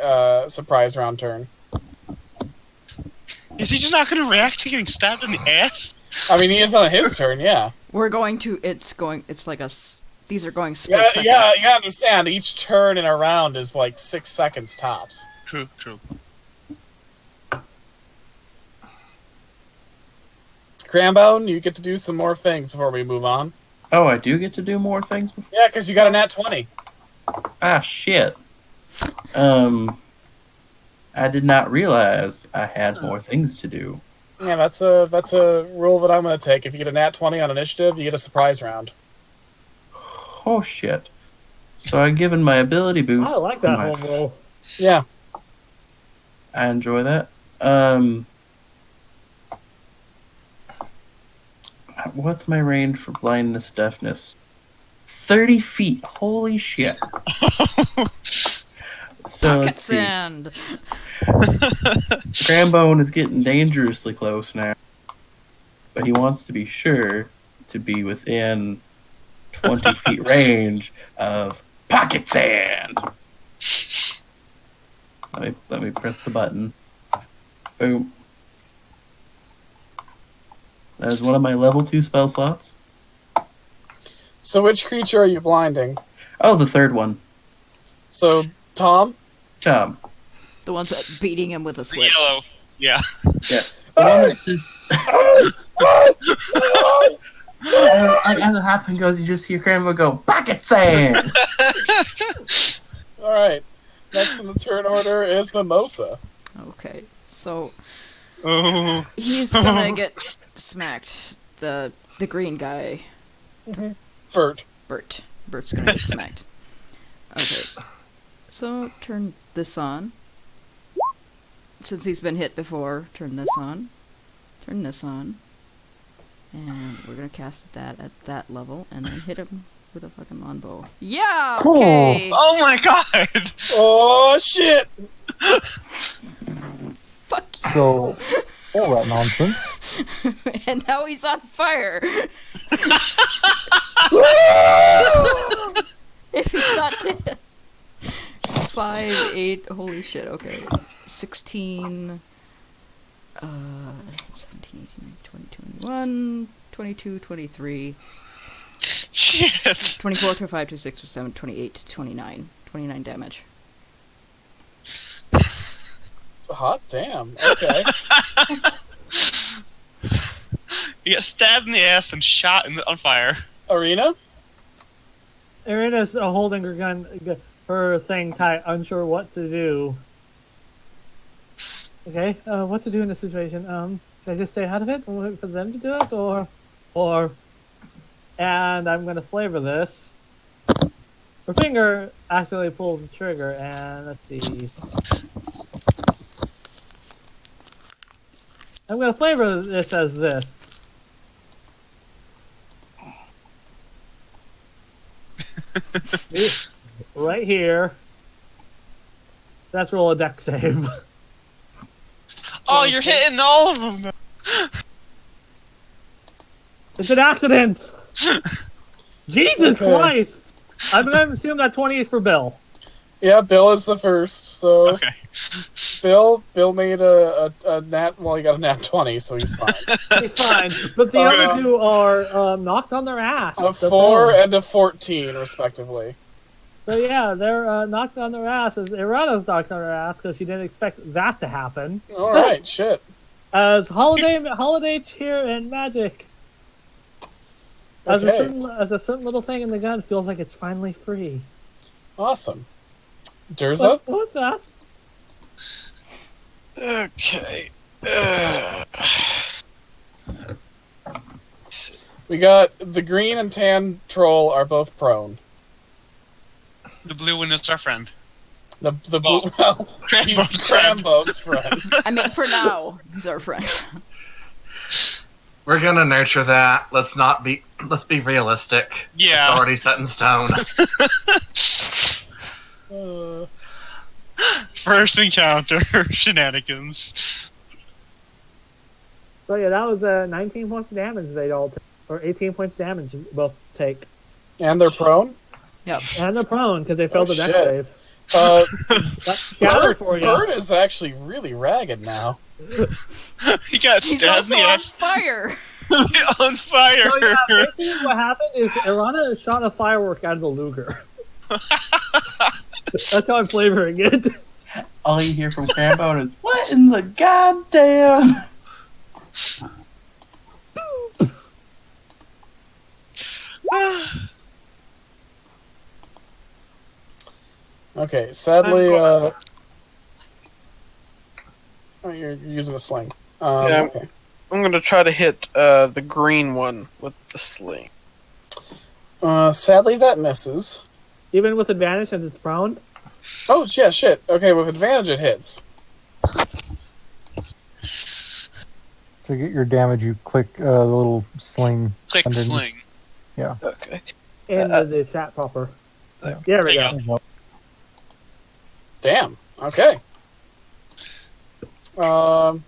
surprise round turn. Is he just not going to react to getting stabbed in the ass? I mean, he is on his turn, yeah. We're going to. It's like these are going split Yeah, seconds. yeah, you gotta understand, each turn in a round is like 6 seconds tops. True, true. Crambone, you get to do some more things before we move on. Oh, I do get to do more things before. Yeah, because you got a nat 20. Ah, shit. I did not realize I had more things to do. Yeah, that's a rule that I'm gonna take. If you get a nat 20 on initiative, you get a surprise round. Oh shit. So I've given my ability boost. I like that my- home roll. Yeah. I enjoy that. What's my range for blindness, deafness? 30 feet. Holy shit. So Pocket let's see. sand. Crambone is getting dangerously close now. But he wants to be sure to be within 20 feet range of pocket sand. Let me press the button. Boom. That is one of my level 2 spell slots. So which creature are you blinding? Oh, the third one. So Tom? Job. The ones that beating him with a The switch. yellow. Yeah. Yeah. The one that's just... as it happens, goes, you just hear Cranbo go, pocket sand! Alright. Next in the turn order is Mimosa. Okay, so Oh. he's gonna get smacked. The green guy, Bert. Bert's gonna get smacked. Okay, so turn this on. Since he's been hit before, turn this on. Turn this on. And we're gonna cast that at that level, and then hit him with a fucking longbow. Yeah. Okay. Oh my god! Oh shit! Fuck you. So, all that nonsense. And now he's on fire. If he's not dead. 5, 8, holy shit, okay. 16, 17, 18, 20, 21, 22, 23, Shit. 24, 25, 26, 27, 28, 29. 29 damage. Hot damn. Okay. You get stabbed in the ass and shot on fire. Arena? Irina's holding her gun, her thing tight, unsure what to do. Okay, what to do in this situation? Should I just stay out of it, or wait for them to do it, or? And I'm gonna flavor this. Her finger accidentally pulls the trigger, and let's see. I'm gonna flavor this as this. Right here. Let's roll a deck save. Oh, you're hitting all of them. It's an accident! Jesus Okay. Christ! I'm gonna assume that 20 is for Bill. Yeah, Bill is the first, so... Okay. Bill made a nat... Well, he got a nat 20, so he's fine. He's fine. But the other two are knocked on their ass. A The 4 Bill. and a 14, respectively. So yeah, they're knocked on their asses. Irana's knocked on her ass because she didn't expect that to happen. Alright, shit. As holiday cheer and magic. As Okay. a certain little thing in the gun feels like it's finally free. Awesome. Durza? What's that? Okay. We got the green and tan troll are both prone. The blue one is our friend. The blue... Well, he's Crambo's friend. I mean, for now, he's our friend. We're gonna nurture that. Let's be realistic. Yeah. It's already set in stone. First encounter shenanigans. So yeah, that was 19 points of damage they all took. Or 18 points of damage both take. And they're prone? Yep. And they're prone because they failed the deck shit. save. Bird is actually really ragged now. He got He's stabbed also in the on ass. fire. On fire. So yeah, basically what happened is Irana shot a firework out of the Luger. That's how I'm flavoring it. All you hear from Crambo is, "What in the goddamn?" Okay, sadly, oh, you're using a sling. Yeah. Okay. I'm gonna try to hit the green one with the sling. Sadly, that misses. Even with advantage since it's prone. Oh, yeah, shit. Okay, with advantage, it hits. To get your damage, you click the little sling. Click underneath. sling. Yeah. Okay. In the chat proper. Yeah. There we There go. you Damn. Okay. Flog.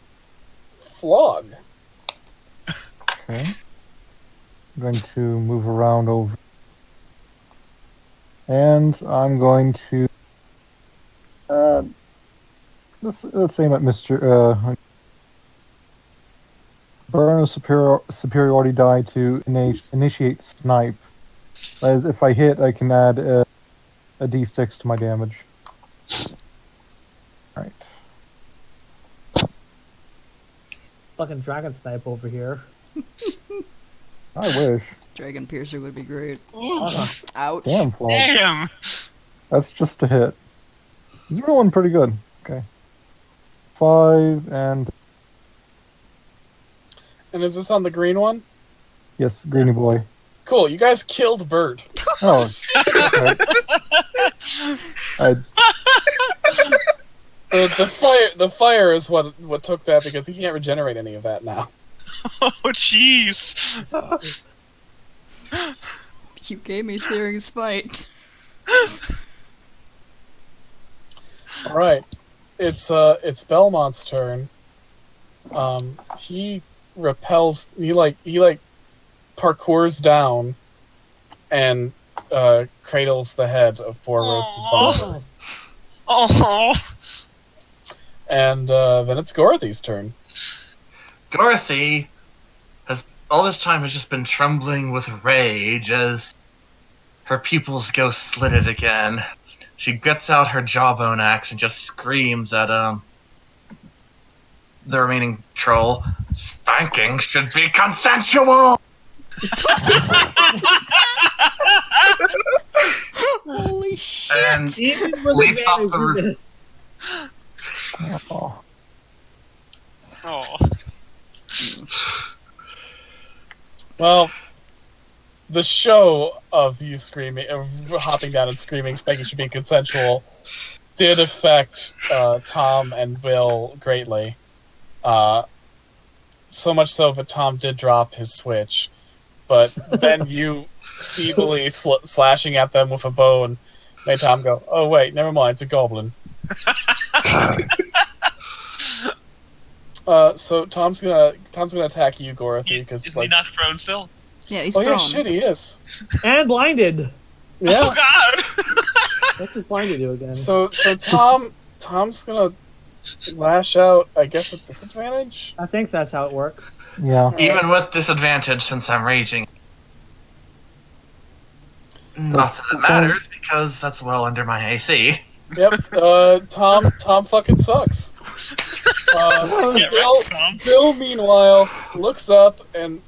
Okay. I'm going to move around over. And I'm going to let's aim at Mr. Burn a superiority die to initiate snipe. That is, if I hit, I can add a d6 to my damage. Alright. Fucking dragon snipe over here. I wish. Dragon Piercer would be great. Ooh. Ouch. Damn, Flog. Damn. That's just a hit. He's rolling pretty good. Okay. 5 and... And is this on the green one? Yes, Greeny Boy. Cool, you guys killed Bird. Oh, okay. The fire is what took that because he can't regenerate any of that now. Oh, jeez. You gave me Searing Spite. Alright. It's Belmont's turn. He repels he parkours down and cradles the head of poor roasted bone. Oh. And then it's Gorthy's turn. Dorothy all this time has just been trembling with rage as her pupils go slitted again. She gets out her jawbone axe and just screams at the remaining troll. Spanking should be consensual! Holy shit! And Even with leaps off advantage, the you roof. missed. Oh. Oh. Well, the show of you screaming, hopping down and screaming, spanking should be consensual, did affect Tom and Bill greatly. So much so that Tom did drop his switch, but then you feebly slashing at them with a bone made Tom go, "Oh wait, never mind, it's a goblin." So Tom's gonna attack you, Gorothy, because Isn't he not prone still? Yeah, he's oh prone. yeah, shit, he is. And blinded. Yeah. Oh god! Let's just blinded you again. So Tom's gonna lash out, I guess, at disadvantage. I think that's how it works. Yeah. Even with disadvantage, since I'm raging. Not that it matters, because that's well under my AC. Yep. Tom fucking sucks. Get wrecked, Tom. Bill, meanwhile, looks up and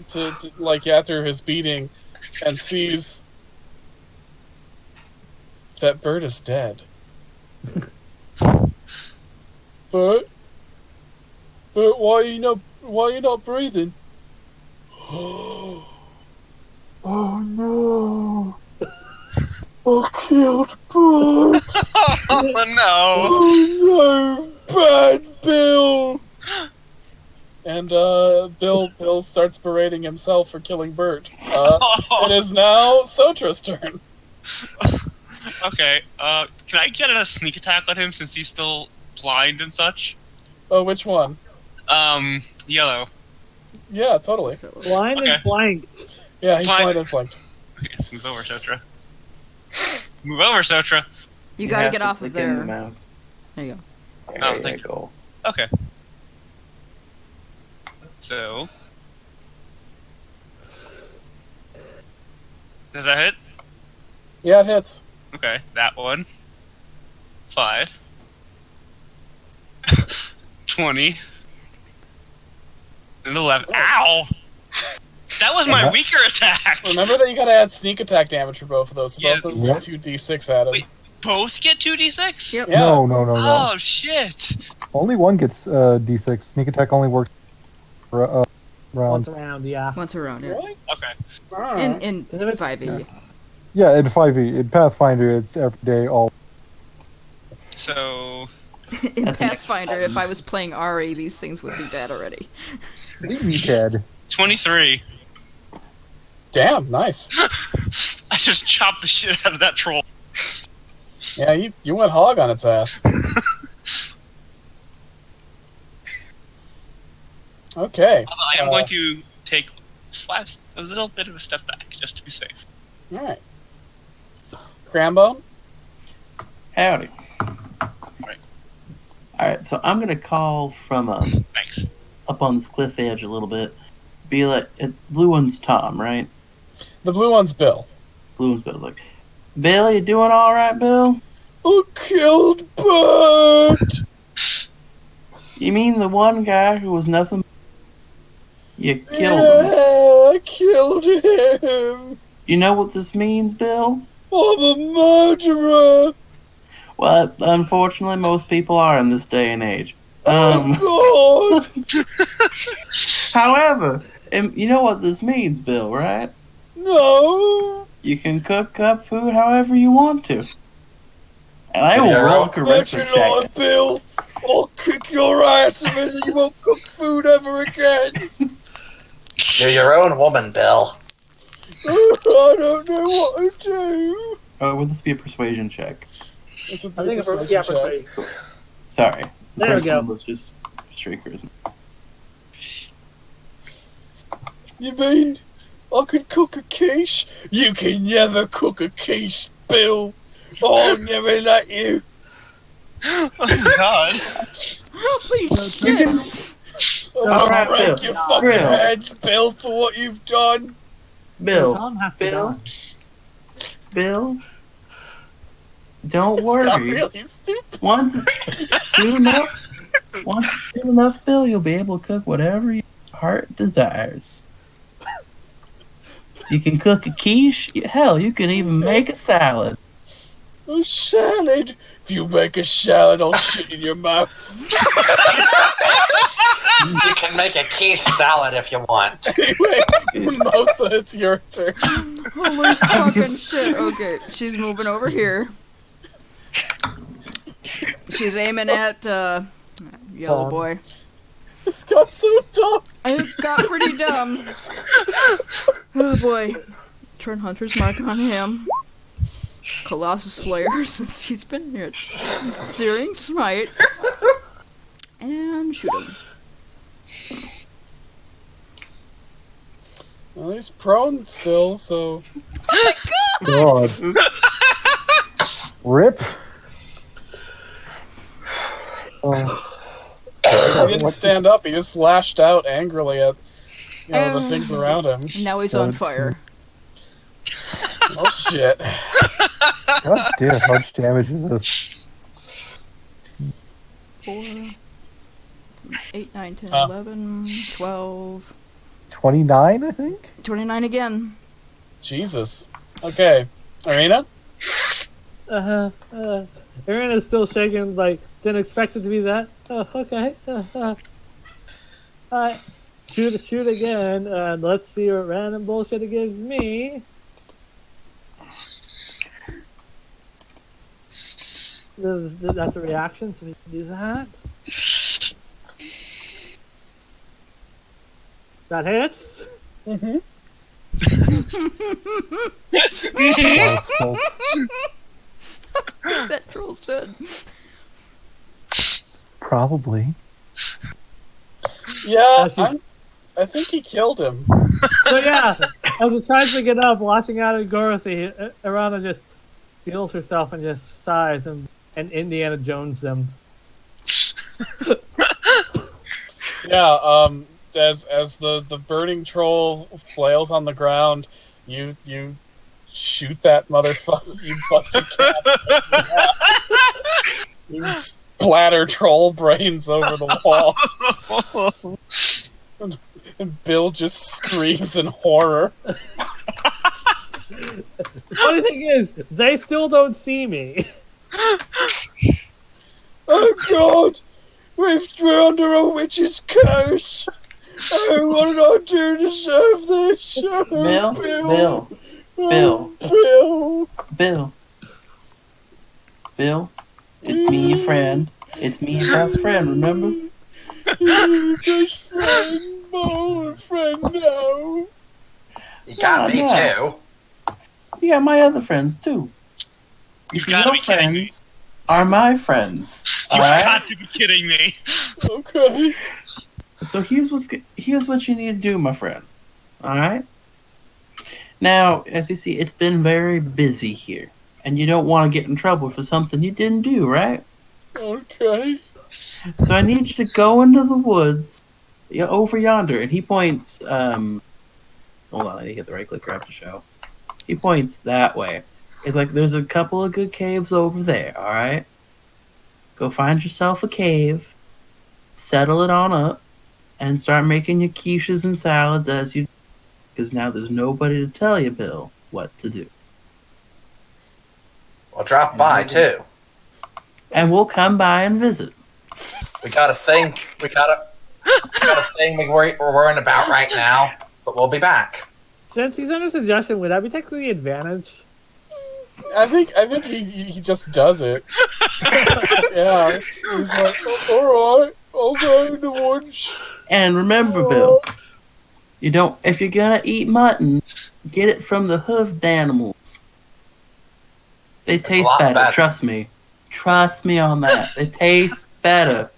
to like after his beating, and sees that bird is dead. But why are you not breathing? Oh no! I killed bird. Oh no! Oh no! Bad Bill. And Bill starts berating himself for killing Bert. It is now Sotra's turn. Okay, can I get a sneak attack on him since he's still blind and such? Oh, which one? Yellow. Yeah, totally. Blind Okay. and flanked. Yeah, he's Blind. blind and flanked. Okay, move over, Sotra. Move over, Sotra. You gotta have get to off of click in the there. mouse. There you go. There Oh, you thank you. go. Okay. So. Does that hit? Yeah, it hits. Okay, that one. 5. 20. And 11. Nice. Ow! That was my weaker attack! Remember that you gotta add sneak attack damage for both of those. So Yeah. both those Yep. are 2d6 added. Wait. Both get 2d6? Yep. Yeah. No. Oh, shit! Only one gets D6. Sneak attack only works for round. Once around, yeah. Once around, yeah. Really? Okay. Alright. In 5e. Yeah, in 5e. In Pathfinder, it's every day all. So. In That's an Pathfinder, extra if I was playing Ari, these things would be dead already. Dead. 23. Damn, nice. I just chopped the shit out of that troll. Yeah, you went hog on its ass. Okay. Although I am going to take a little bit of a step back, just to be safe. Alright. Crambone? Howdy. Right. Alright, so I'm gonna call from Thanks. up on this cliff edge a little bit. Be like, blue one's Tom, right? The blue one's Bill. Blue one's Bill. Like, Bill, you doing all right, Bill? I killed Bert! You mean the one guy who was nothing? You killed him. Yeah, I killed him! You know what this means, Bill? I'm a murderer! Well, unfortunately, most people are in this day and age. Oh god! However, you know what this means, Bill, right? No! You can cook up food however you want to. And I will roll a That's charisma your check. lie, Bill! I'll kick your ass and then you won't cook food ever again! You're your own woman, Bill. I don't know what to do! Will this be a persuasion check? This would I be a think if persuasion yeah, check. persuade. Sorry. The There we first go. one was just straight charisma. You mean I could cook a quiche? You can never cook a quiche, Bill. I'll never let you. Oh my god. Holy shit! I'll Alright, break Bill. your fucking Bill. heads, Bill, for what you've done. Bill. Tom has to Bill. die. Bill. Don't It's got worry. really stupid. Soon enough, Bill, you'll be able to cook whatever your heart desires. You can cook a quiche. Hell, you can even make a salad. A salad? If you make a salad, I'll shit in your mouth. You can make a quiche salad if you want. Anyway, Mimosa, it's your turn. Holy fucking shit. Okay, she's moving over here. She's aiming at, Yellow Boy. It's got so dumb. It got pretty dumb. Oh boy. Turn Hunter's Mark on him. Colossus Slayer, since he's been here. Searing Smite. And shoot him. Well, he's prone still, so... God. Rip. He didn't stand up, he just lashed out angrily at the things around him. Now he's on fire. Oh shit. God damn, how much damage is this? 4, 8, 9, 10, Oh. 11, 12, 29, I think? 29 again. Jesus. Okay. Arena? Irina's still shaking, like, didn't expect it to be that. Oh, okay. Alright. Shoot again, and let's see what random bullshit it gives me. That's a reaction, so we can do that. That hits. Mm-hmm. Is that troll's dead? Probably. Yeah, I think he killed him. So yeah, as it tries to get up, watching out at Dorothy, Irana just steals herself and just sighs and Indiana Jones them. Yeah, as the burning troll flails on the ground, you shoot that motherfucker, you bust a cat. You splatter troll brains over the wall. And Bill just screams in horror. The funny thing is, they still don't see me. Oh god! We're under a witch's curse! Oh, what did I do to deserve this? Oh, Bill, it's me, your friend. It's me, your best friend, remember? Best friend, my friend now. You got me too. You got my other friends too. You've gotta be kidding me. Are my friends. You've Alright? got to be kidding me. Okay. So here's what you need to do, my friend. Alright? Now, as you see, it's been very busy here. And you don't want to get in trouble for something you didn't do, right? Okay. So I need you to go into the woods over yonder. And he points, hold on, I need to hit the right click grab to show. He points that way. It's like there's a couple of good caves over there, alright? Go find yourself a cave, settle it on up, and start making your quiches and salads as you... Because now there's nobody to tell you, Bill, what to do. We'll drop by too. And we'll come by and visit. We got a thing. We got a thing we're worrying about right now, but we'll be back. Since he's under suggestion, would that be technically advantage? I think he just does it. Yeah. He's like, alright, I'll go in the woods. And remember, Bill, if you're gonna eat mutton, get it from the hoofed animals. They taste better, trust me. Trust me on that. They taste better.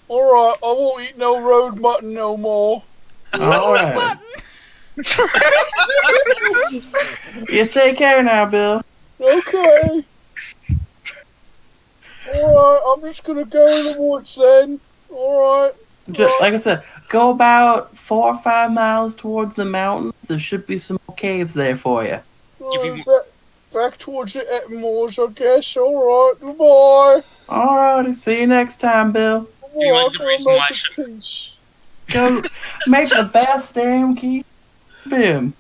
Alright, I won't eat no road mutton no more. Alright. You take care now, Bill. Okay. Alright, I'm just gonna go in the woods then. Alright. Just like I said, go about 4 or 5 miles towards the mountains. There should be some more caves there for you. Back towards the Etmores, I guess. Alright, goodbye. Alrighty, see you next time, Bill. You like the Gotta reason make why a should- peace. Go make the best damn key. Bim.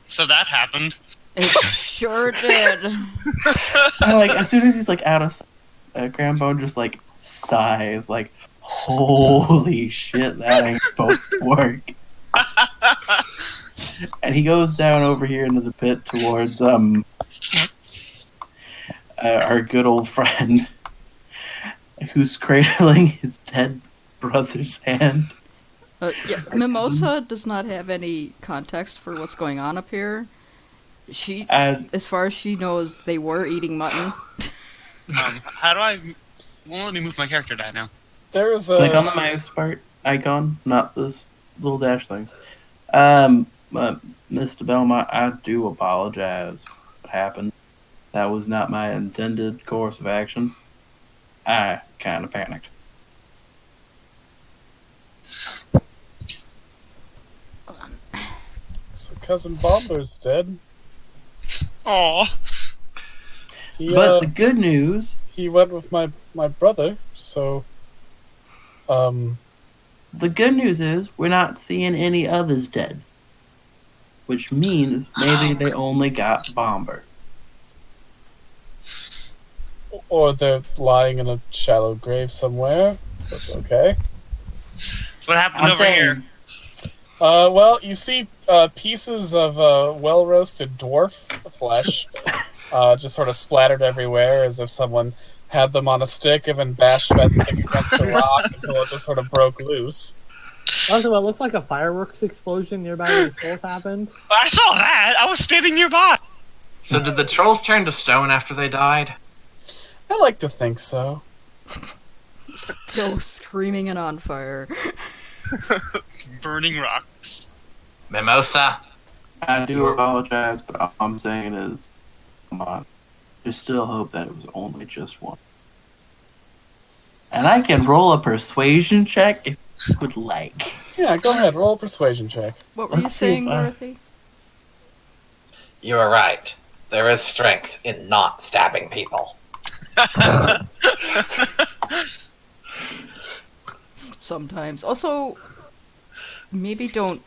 So that happened. It sure did. And like as soon as he's like out of sight, Grandbone just like sighs like, holy shit, that ain't supposed to work. And he goes down over here into the pit towards our good old friend who's cradling his dead brother's hand. Yeah, Mimosa does not have any context for what's going on up here. She, as far as she knows, they were eating mutton. How do I? Won't let me move my character die now. There is a... Click on the mouse part icon, not this little dash thing. Mr. Belmont, I do apologize. What happened? That was not my intended course of action. I kind of panicked. So Cousin Bomber's dead. Aw. But the good news... He went with my brother, so... The good news is, we're not seeing any others dead. Which means maybe they only got Bomber. Or they're lying in a shallow grave somewhere. But okay. What happened I'm over saying, here? Well, you see pieces of well-roasted dwarf flesh just sort of splattered everywhere as if someone had them on a stick and then bashed that stick against a rock until it just sort of broke loose. Also, it looks like a fireworks explosion nearby where the trolls happened. I saw that! I was standing nearby! So did the trolls turn to stone after they died? I like to think so. Still screaming and on fire. Burning rocks. Mimosa? I do apologize, but all I'm saying is, come on. There's still hope that it was only just one. And I can roll a persuasion check if you would like. Yeah, go ahead, roll a persuasion check. What were you Let's see if saying, Dorothy? You are right. There is strength in not stabbing people. Sometimes. Also, maybe don't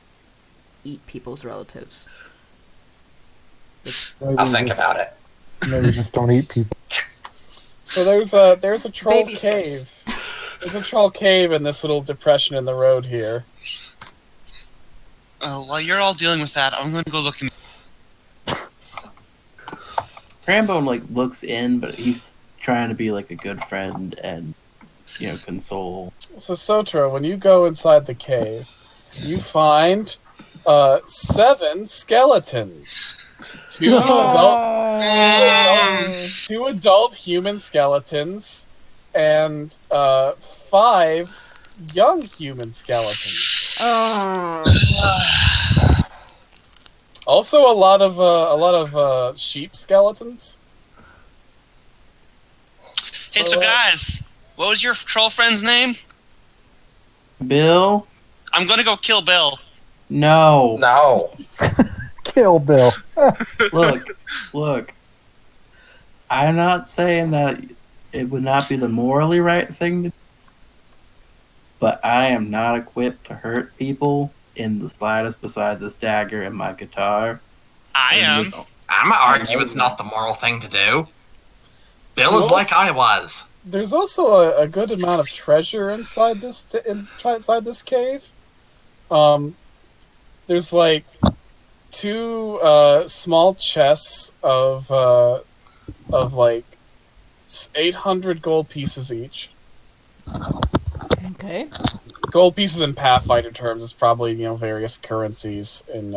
eat people's relatives. I'll think about it. Maybe just don't eat people. So there's a troll Baby cave. steps. There's a troll cave in this little depression in the road here. While you're all dealing with that, I'm going to go look in. Crambone like looks in, but he's trying to be like a good friend and console. So Sotra, when you go inside the cave, you find 7 skeletons. Two adult human skeletons and 5 young human skeletons. Also, a lot of sheep skeletons. Hey, so guys, what was your troll friend's name? Bill? I'm going to go kill Bill. No. No. Kill Bill. Look. I'm not saying that it would not be the morally right thing to do, but I am not equipped to hurt people in the slightest besides this dagger and my guitar. I am. I'm gonna argue it's not the moral thing to do. Bill is like I was. There's also a good amount of treasure inside this cave. There's like 2 small chests of like 800 gold pieces each. Okay. Gold pieces in Pathfinder terms is probably various currencies in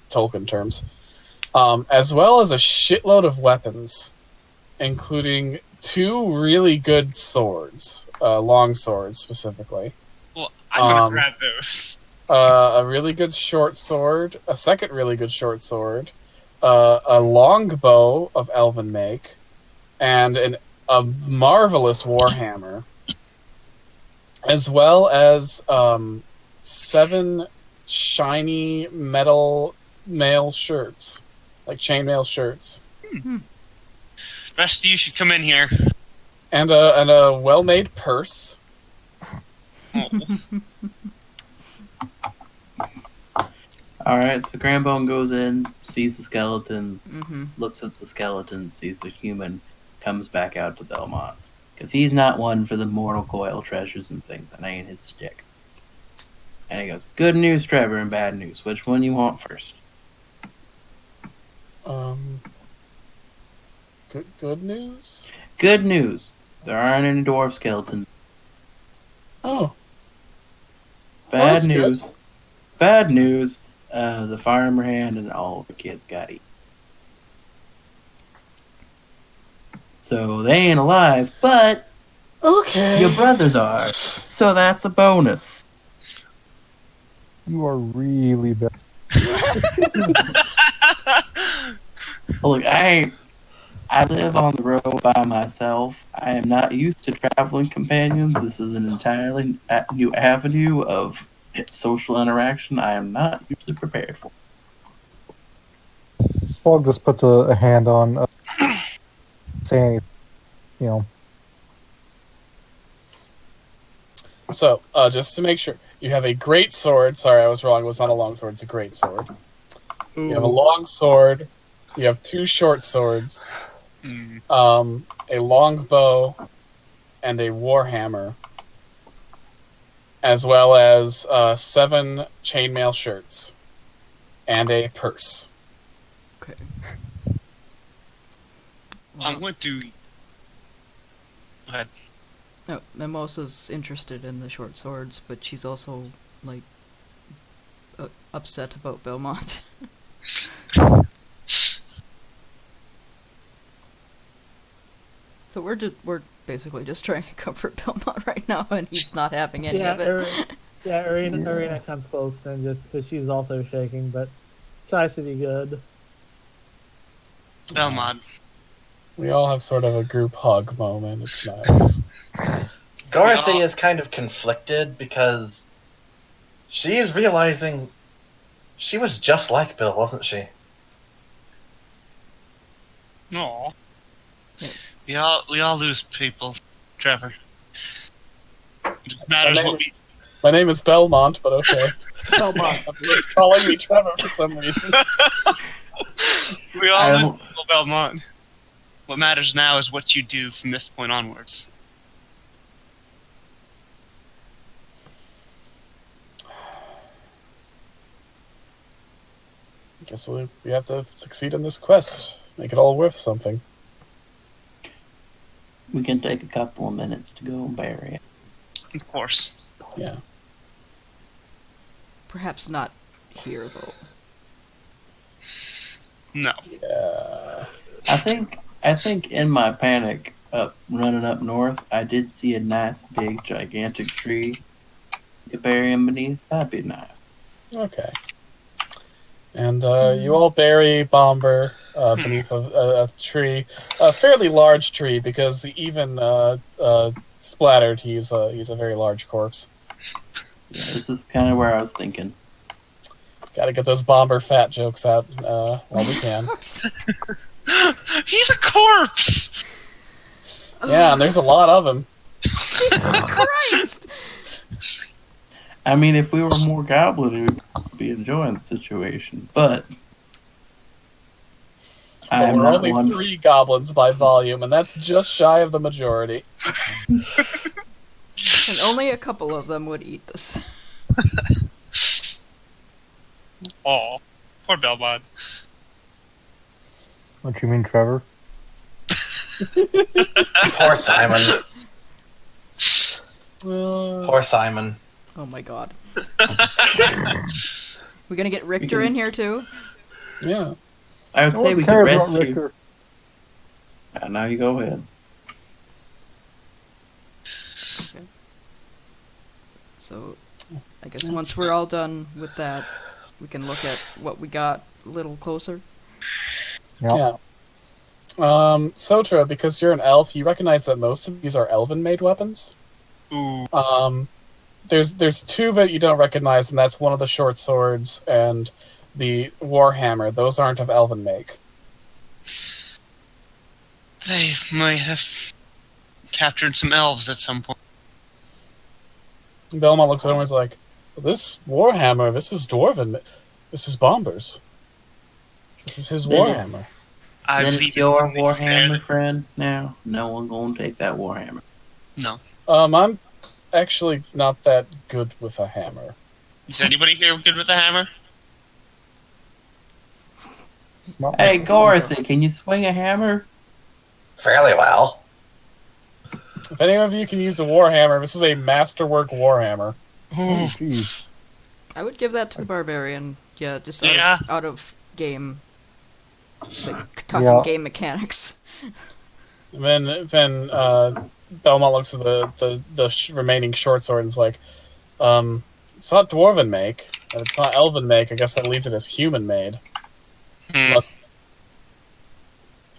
Tolkien terms, as well as a shitload of weapons, including 2 really good swords, long swords specifically. Well, I'm going to grab those. A really good short sword, a second really good short sword, a longbow of elven make, and a marvelous warhammer. as well as 7 shiny metal mail shirts, like chainmail shirts, Rest of you should come in here. and a well-made purse. Oh. Alright, so Grambone goes in, sees the skeletons, Mm-hmm. looks at the skeletons, sees the human, comes back out to Belmont. Because he's not one for the mortal coil treasures and things. That ain't his stick. And he goes, good news, Trevor, and bad news. Which one you want first? Good news. Good news. There aren't any dwarf skeletons. Oh, Bad that's news. good. Bad news. The farmer hand and all the kids got eaten. So they ain't alive, but Okay. your brothers are. So that's a bonus. You are really bad. Look, I live on the road by myself. I am not used to traveling companions. This is an entirely new avenue of social interaction I am not usually prepared for. Fog just puts a hand on saying, you know, So, just to make sure, you have a great sword. Sorry, I was wrong. It was not a long sword. It's a great sword. You have a long sword. You have 2 short swords. A long bow, and a warhammer, as well as 7 chainmail shirts, and a purse. Okay. I'm going to. Go ahead. No, Mimosa's interested in the short swords, but she's also, like, upset about Belmont. So we're basically just trying to comfort Belmont right now, and he's not having any of it. Arena comes close and just because she's also shaking, but tries to be good. Belmont. We all have sort of a group hug moment. It's nice. Dorothy is kind of conflicted because she is realizing she was just like Bill, wasn't she? No. We all lose people, Trevor. It just matters what we. My name is Belmont, but okay. Belmont. Everyone's calling me Trevor for some reason. We all lose people, Belmont. What matters now is what you do from this point onwards. I guess we have to succeed in this quest. Make it all worth something. We can take a couple of minutes to go and bury it. Of course. Yeah. Perhaps not here, though. No. Yeah. I think in my panic running up north, I did see a nice big gigantic tree to bury him beneath. That'd be nice. Okay. And you all bury Bomber beneath a tree, a fairly large tree, because even splattered, he's a very large corpse. Yeah, this is kind of where I was thinking. Got to get those Bomber fat jokes out while we can. He's a corpse! Yeah, and there's a lot of them. Jesus Christ! I mean, if we were more goblin, we'd be enjoying the situation. But I'm We're not only one. 3 goblins by volume, and that's just shy of the majority. And only a couple of them would eat this. Oh, poor Belmont. what you mean, Trevor? Poor Simon. Uh, Poor Simon. Oh my god. We gonna get Richter in here too? yeah. I would No say one we could cares about rescue. Richter. Now you go ahead. So, I guess once we're all done with that, we can look at what we got a little closer. Yeah. Sotra, because you're an elf, you recognize that most of these are elven-made weapons. Ooh. There's two that you don't recognize, and that's one of the short swords and the warhammer. Those aren't of elven make. They might have captured some elves at some point. Belmont looks at him and is like, "This warhammer, this is dwarven. This is Bombers. This is his warhammer." I Then believe it's your something Warhammer, fair. friend. Now, no one gonna take that Warhammer. No. I'm actually not that good with a hammer. Is anybody here good with a hammer? Hey, Dorothy, can you swing a hammer? Fairly well. If any of you can use a warhammer, this is a masterwork warhammer. Oh, jeez. I would give that to the barbarian. Yeah, just Yeah. out of game. Like, talking Yeah. game mechanics. And then Belmont looks at the remaining short sword and is like, "It's not dwarven make, and it's not elven make. I guess that leaves it as human made." Unless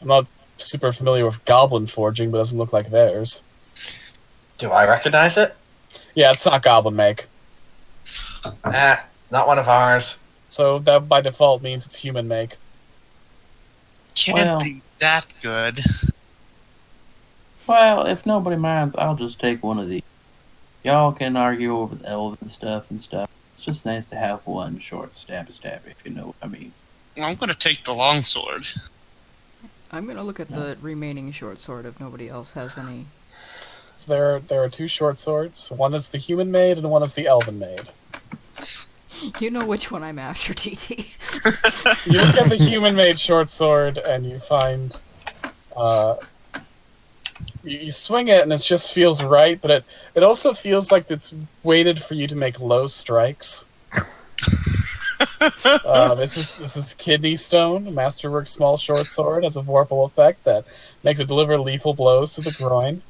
I'm not super familiar with goblin forging, but it doesn't look like theirs. Do I recognize it? Yeah, it's not goblin make. Not one of ours. So that by default means it's human make. Can't Well. be that good. Well, if nobody minds, I'll just take one of these. Y'all can argue over the elven stuff and stuff. It's just nice to have one short stabby, if you know what I mean. Well, I'm gonna take the longsword. I'm gonna look at the remaining short sword if nobody else has any. So there are two short swords. One is the human made, and one is the elven made. You know which one I'm after, TT. You look at the human made short sword, and you find, you swing it, and it just feels right. But it also feels like it's weighted for you to make low strikes. This is kidney stone, a masterwork small short sword, has a vorpal effect that makes it deliver lethal blows to the groin.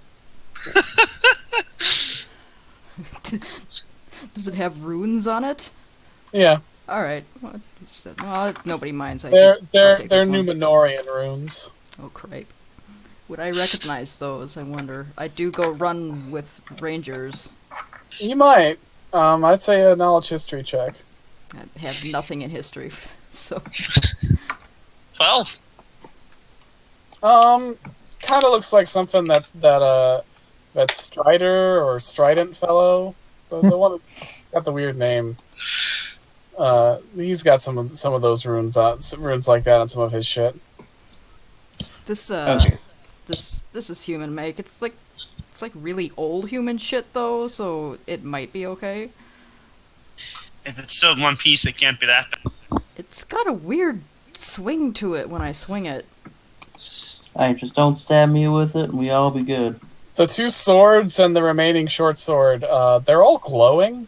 Does it have runes on it? Yeah, Alright. Well, nobody minds. they're I'll take this one. Numenorian runes. Oh, cripe. Would I recognize those, I wonder? I do go run with rangers. You might. I'd say a knowledge history check. I have nothing in history, so... 12. Kind of looks like something that Strider or Strident fellow, the one that's got the weird name. He's got some of those runes like that on some of his shit. This, Okay. this is human make. It's like really old human shit, though, so it might be okay. If it's still in one piece, it can't be that bad. It's got a weird swing to it when I swing it. Hey, just don't stab me with it, and we all be good. The two swords and the remaining short sword, they're all glowing.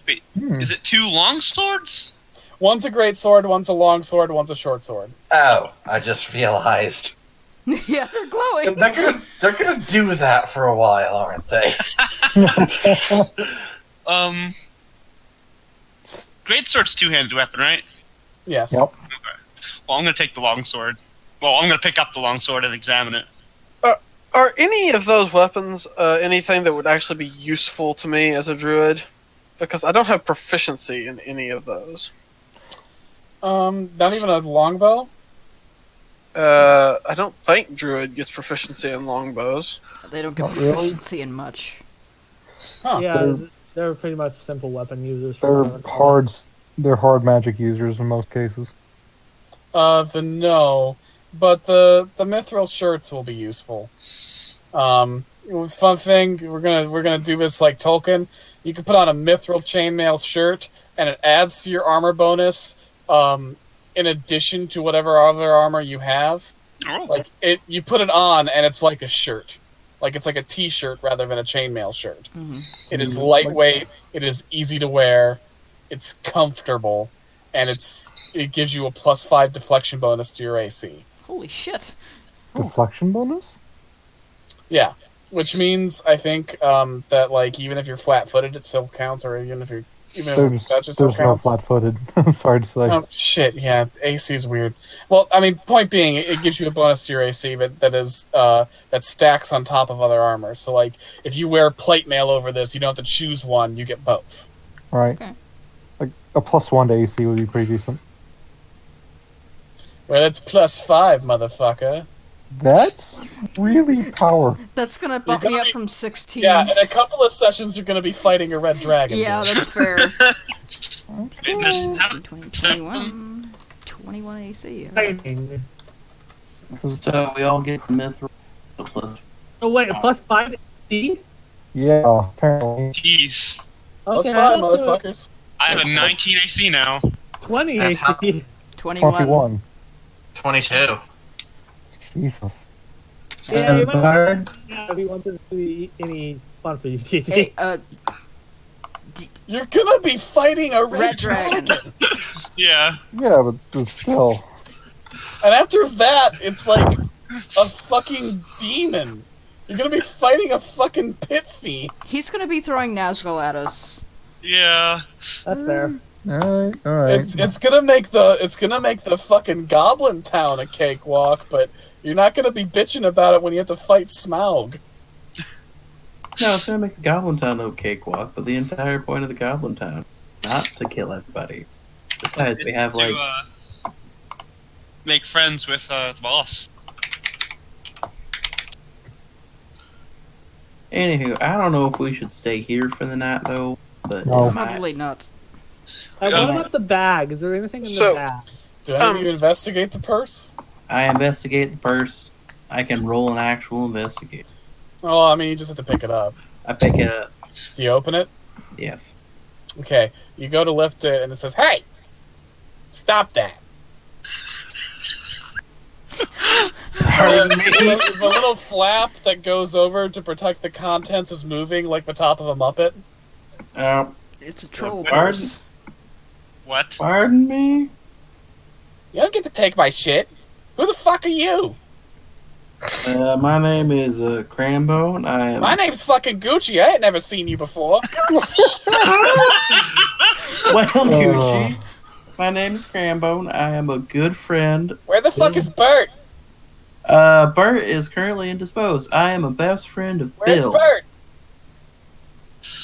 Wait, is it two long swords? One's a great sword, one's a long sword, one's a short sword. Oh, I just realized. Yeah, they're glowing. They're gonna do that for a while, aren't they? Greatsword's two-handed weapon, right? Yes. Yep. Well, I'm gonna take the longsword. Well, I'm gonna pick up the longsword and examine it. Are any of those weapons anything that would actually be useful to me as a druid? Because I don't have proficiency in any of those. Not even a longbow? I don't think druid gets proficiency in longbows. They don't get Not really. proficiency in much. Huh. Yeah, they're pretty much simple weapon users. They're hard magic users in most cases. No, but the mithril shirts will be useful. Fun thing, we're gonna do this like Tolkien. You can put on a mithril chainmail shirt, and it adds to your armor bonus. In addition to whatever other armor you have, Oh. you put it on, and it's like a shirt, like it's like a t-shirt rather than a chainmail shirt. Mm-hmm. It is lightweight. It is easy to wear. It's comfortable, and it gives you a +5 deflection bonus to your AC. Holy shit. Deflection bonus? Yeah, which means I think that like even if you're flat-footed, it still counts, or even if you're Even if it's touch, it still There's no counts. flat-footed. I'm sorry to say. Oh shit! Yeah, AC is weird. Well, I mean, point being, it gives you a bonus to your AC that stacks on top of other armor. So, like, if you wear plate mail over this, you don't have to choose one. You get both. Right. Okay. Like a +1 to AC would be pretty decent. Well, it's +5, motherfucker. That's really powerful. That's gonna bump You're me gonna up be- from 16. Yeah, in a couple of sessions, you're going to be fighting a red dragon. Yeah, dude. that's fair. Just have 21. 21 AC. Fighting. So we all get the mithril plus. Oh wait, +5 AC? Yeah, apparently. Jeez. Okay, +5, I'll do it. motherfuckers. I have a 19 AC now. 20 And how- AC. 21. 21. 22. Jesus. Yeah, you the might bard. if you want to see any fun for you, TT. Hey, You're going to be fighting a red, Red Dragon. Yeah. Yeah, but still. And after that, it's like a fucking demon. You're going to be fighting a fucking pit fiend. He's gonna be throwing Nazgul at us. Yeah. That's fair. Alright, alright. It's gonna make the fucking Goblin Town a cakewalk, but you're not gonna be bitching about it when you have to fight Smaug. No, it's gonna make the Goblin Town no cakewalk, but the entire point of the Goblin Town, not to kill everybody. Besides, we have like to make friends with the boss. Anywho, I don't know if we should stay here for the night though, but No. it might- Probably not. What about the bag? Is there anything in the So- bag? Do any of you investigate the purse? I investigate the purse. I can roll an actual investigate. Oh, I mean, you just have to pick it up. I pick it up. Do you open it? Yes. Okay, you go to lift it, and it says, "Hey, stop that!" Pardon me? The little flap that goes over to protect the contents is moving like the top of a Muppet. It's a troll Pardon? purse. What? Pardon me? You don't get to take my shit. Who the fuck are you? My name is Crambo, I am. My name's fucking Gucci. I ain't never seen you before. Well, Gucci. My name is Crambo. I am a good friend. Where the fuck is Bert? Bert is currently indisposed. I am a best friend of Where's Bill. Bert?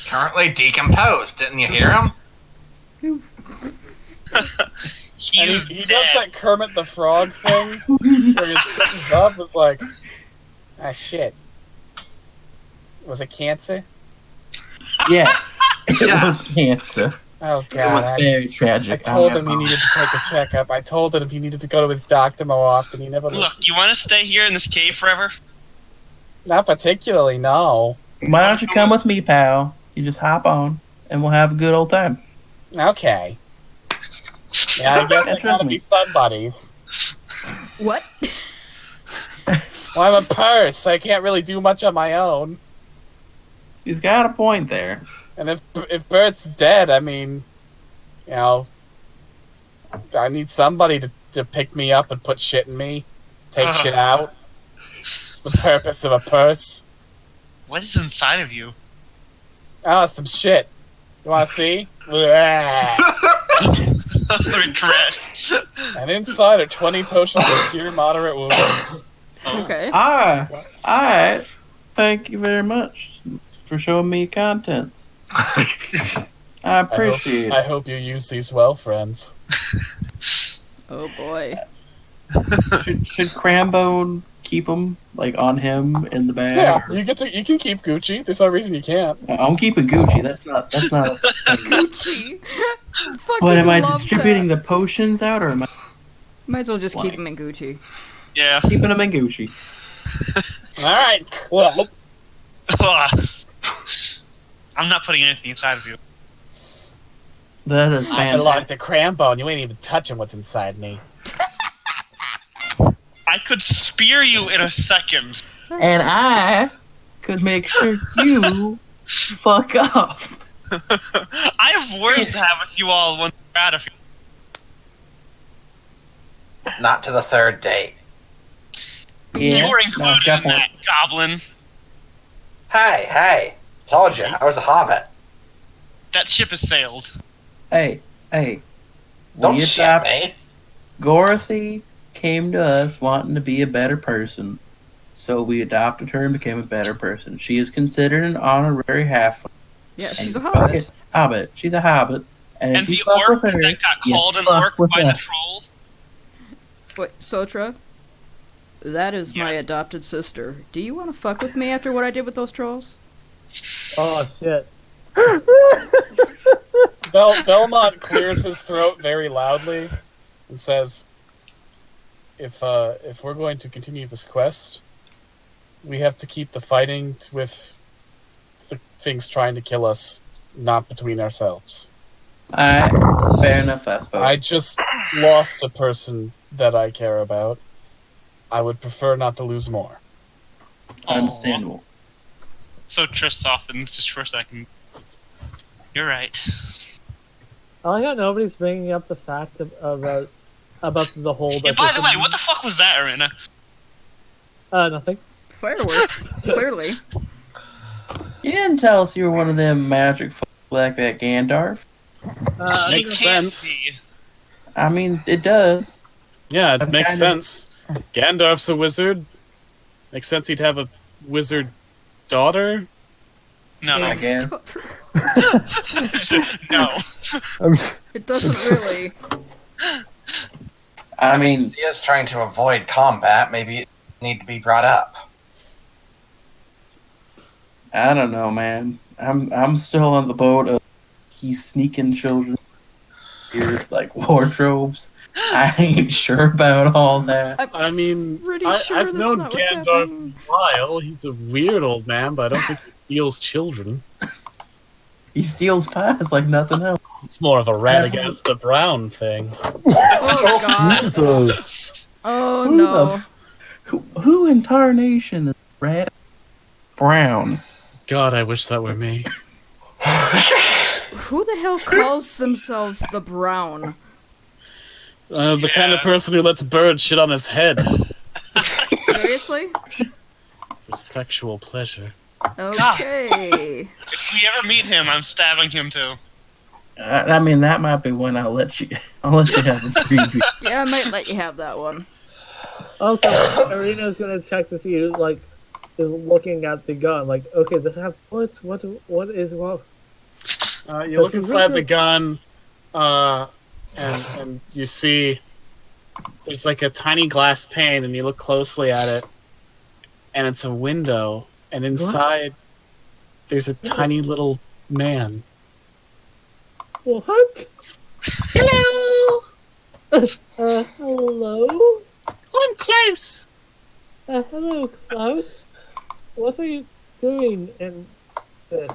Currently decomposed. Didn't you hear him? And He's he dead. does that Kermit the Frog thing where he spins up. It's like, ah, shit. Was it cancer? Yes, it was cancer. Oh, It God. was very I tragic. told him he needed to take a checkup. I told him he needed to go to his doctor more often. He never Look, listened. you want to stay here in this cave forever? Not particularly, no. Why don't you come with me, pal? You just hop on, and we'll have a good old time. Okay. Yeah, I guess I Trust gotta me. be fun buddies. What? Well, I'm a purse. I can't really do much on my own. He's got a point there. And if Bert's dead, I mean, you know, I need somebody to pick me up and put shit in me, take shit out. It's the purpose of a purse. What is inside of you? Oh, some shit. You wanna see? Bleh. Regret. And inside are 20 potions of cure moderate wounds. Okay. I thank you very much for showing me contents. I appreciate I it. hope you use these well, friends. Oh boy. Should Crambo keep them like on him in the bag? Yeah, you can keep Gucci. There's no reason you can't. I'm keeping Gucci. That's not. Gucci. Fucking But am I love distributing that. the potions out, or am I Might as well just keep Like- him in Gucci. Yeah. keeping them in Gucci? Alright, well, I'm not putting anything inside of you. That is I fantastic. like the Crambone. You ain't even touching what's inside me. I could spear you in a second. And I could make sure you fuck off. I have words to have with you all once we're out of here. Not to the third date. Yeah, You're no, included in definitely. that, Goblin. Hey, told you, I was a hobbit. That ship has sailed. Hey. Don't We shit adopt- me. Dorothy came to us wanting to be a better person. So we adopted her and became a better person. She is considered an honorary half. Yeah, she's a Fucking hobbit. Hobbit. She's a hobbit. And And if you the fuck orc with her, that got you called an fuck orc with by the us. troll. Wait, Sotra? That is my adopted sister. Do you want to fuck with me after what I did with those trolls? Oh shit. Belmont clears his throat very loudly and says, if we're going to continue this quest, we have to keep the fighting with the things trying to kill us, not between ourselves. Alright, fair enough, I suppose. I just lost a person that I care about. I would prefer not to lose more. Understandable. So Triss softens just for a second. You're right. I like how nobody's bringing up the fact about the whole. Yeah, by the way, what the fuck was that, Arena? Nothing. Fireworks, clearly. You didn't tell us you were one of them magic folk like that Gandalf. Makes Can't sense. be. I mean, it does. Yeah, it I'm makes kinda- sense. Gandalf's a wizard. Makes sense he'd have a wizard daughter. No, I guess. no. It doesn't really. I mean, He is trying to avoid combat. Maybe it need to be brought up. I don't know, man. I'm still on the boat of he's sneaking children here like wardrobes. I ain't sure about all that. I mean, Pretty I've sure that's known not what's Gandalf happening. a while. He's a weird old man, but I don't think he steals children. He steals pies like nothing else. It's more of a rat against the brown thing. Oh god. Jesus. Oh Who no. Who in tarnation is red brown? God, I wish that were me. Who the hell calls themselves the Brown? The kind of person who lets birds shit on his head Seriously? for sexual pleasure. Okay. If we ever meet him, I'm stabbing him too. I mean, that might be one I'll let you have a preview. Yeah, I might let you have that one. Also, Arena's gonna check to see like is looking at the gun. Like, okay, this have bullets. What is wrong? You look inside the gun, and you see there's like a tiny glass pane, and you look closely at it, and it's a window, and inside there's a tiny little man. What? Hello! Hello. I'm close. Hello, Klaus. What are you doing in this?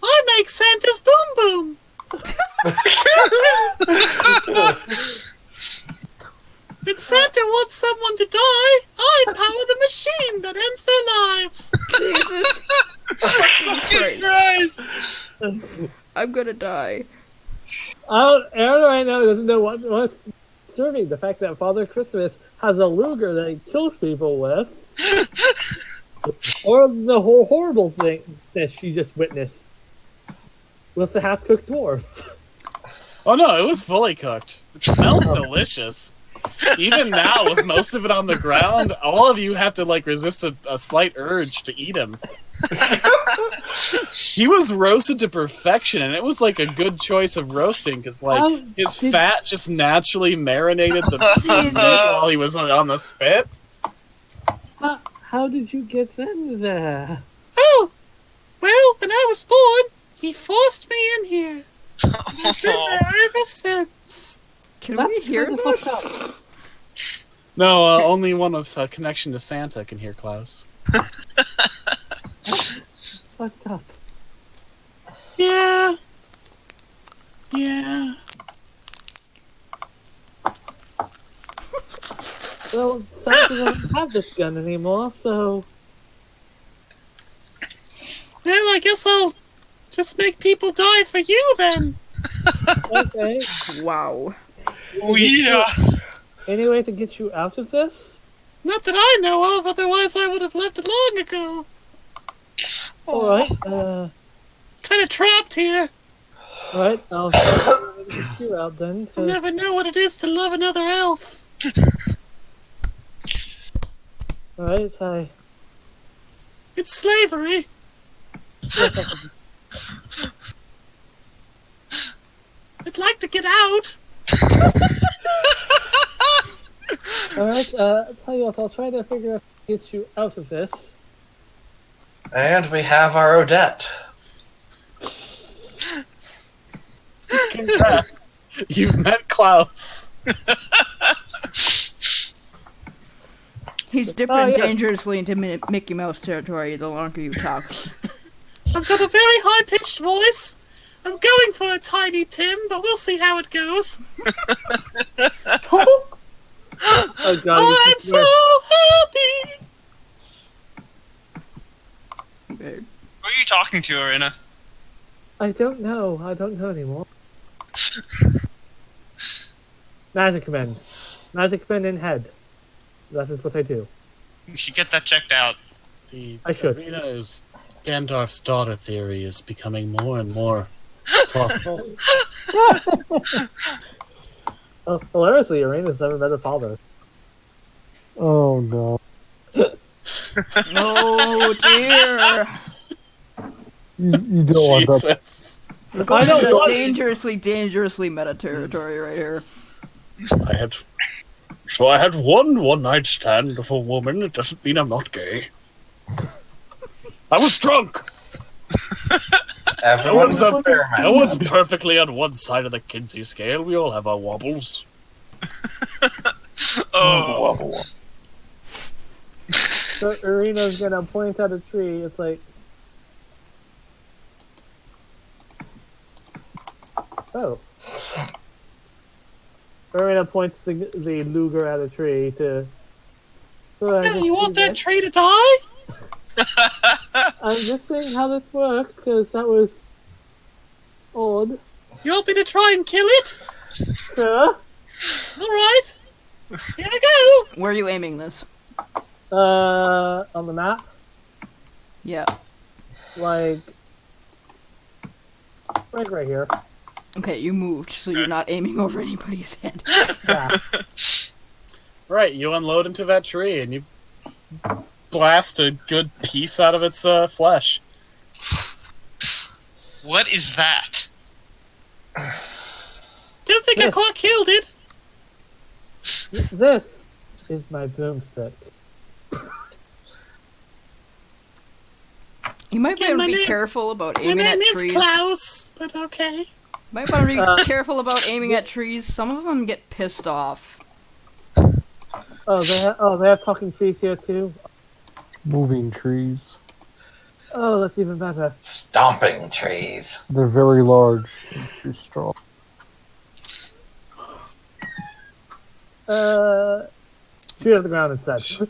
I make Santa's boom boom. When Santa wants someone to die, I power the machine that ends their lives. Jesus fucking Christ. I'm gonna die. Aaron right now doesn't know what's disturbing. The fact that Father Christmas has a Luger that he kills people with. Or the whole horrible thing that she just witnessed with the half-cooked dwarf. Oh no, it was fully cooked. It smells delicious. Even now, with most of it on the ground, all of you have to like resist a slight urge to eat him. He was roasted to perfection, and it was like a good choice of roasting because like his fat just naturally marinated the Jesus. while he was on the spit. How did you get in there? Oh, well, when I was born, he forced me in here. I've been there ever since. Can we hear this? No, only one of connection to Santa can hear Klaus. Fucked up. Yeah. Yeah. Well, Santa doesn't have this gun anymore, so... Well, I guess I'll just make people die for you then. Okay. Wow. Oh yeah. Any way to get you out of this? Not that I know of, otherwise I would have left long ago. Alright, Kind of trapped here. Alright, I'll get you out then. You never know what it is to love another elf. Alright, It's slavery. I'd like to get out. Alright, tell you what, I'll try to figure out how to get you out of this. And we have our Odette. Congrats. You've met Klaus. He's dipping yeah. dangerously into Mickey Mouse territory the longer you talk. I've got a very high-pitched voice. I'm going for a tiny Tim, but we'll see how it goes. Oh god, I'm so happy. Okay. Who are you talking to, Arena? I don't know anymore. Magic command. Magic command in head. That is what I do. You should get that checked out. The I should. Arena's Gandalf's daughter theory is becoming more and more plausible. Oh, hilariously, Arena's never met a father. Oh no. Oh dear. You don't want that. Jesus. We're going I don't into want- dangerously meta territory right here. I had one night stand with a woman. It doesn't mean I'm not gay. I was drunk. Everyone's a fair No man. one's perfectly on one side of the Kinsey scale. We all have our wobbles. Oh, Wobble, wobble. So Arena's gonna point at a tree. It's like, oh. Arena points the Luger at a tree to. So I Oh, just you want do that tree to die? I'm just saying how this works because that was odd. You want me to try and kill it? Sure. Alright. Here I go. Where are you aiming this? On the map, Yeah. like right here. Okay, you moved, so you're not aiming over anybody's head. Yeah. Right, you unload into that tree and you blast a good piece out of its flesh. what is that? Don't think I quite killed it. This is my broomstick. You might Okay, want to my be name- careful about My aiming at name is trees. Klaus, but okay. Might want to be careful about aiming at trees. Some of them get pissed off. Oh, they have talking trees here too. Moving trees. Oh, that's even better. Stomping trees. They're very large and too strong. Shoot at the ground instead.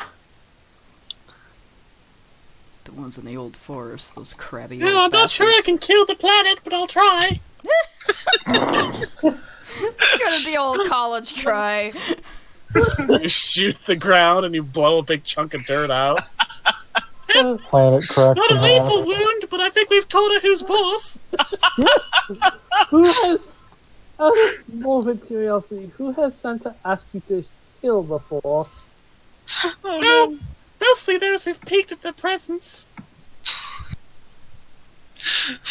The ones in the old forest, those crabby No, old I'm not sure I bastards. can kill the planet, but I'll try. Go to the old college try. You shoot the ground and you blow a big chunk of dirt out. Planet cracks Not in a half. lethal wound, but I think we've told her who's boss. Who has, out of morbid curiosity, who has Santa asked you to kill before? No, mostly those who've peeked at their presents.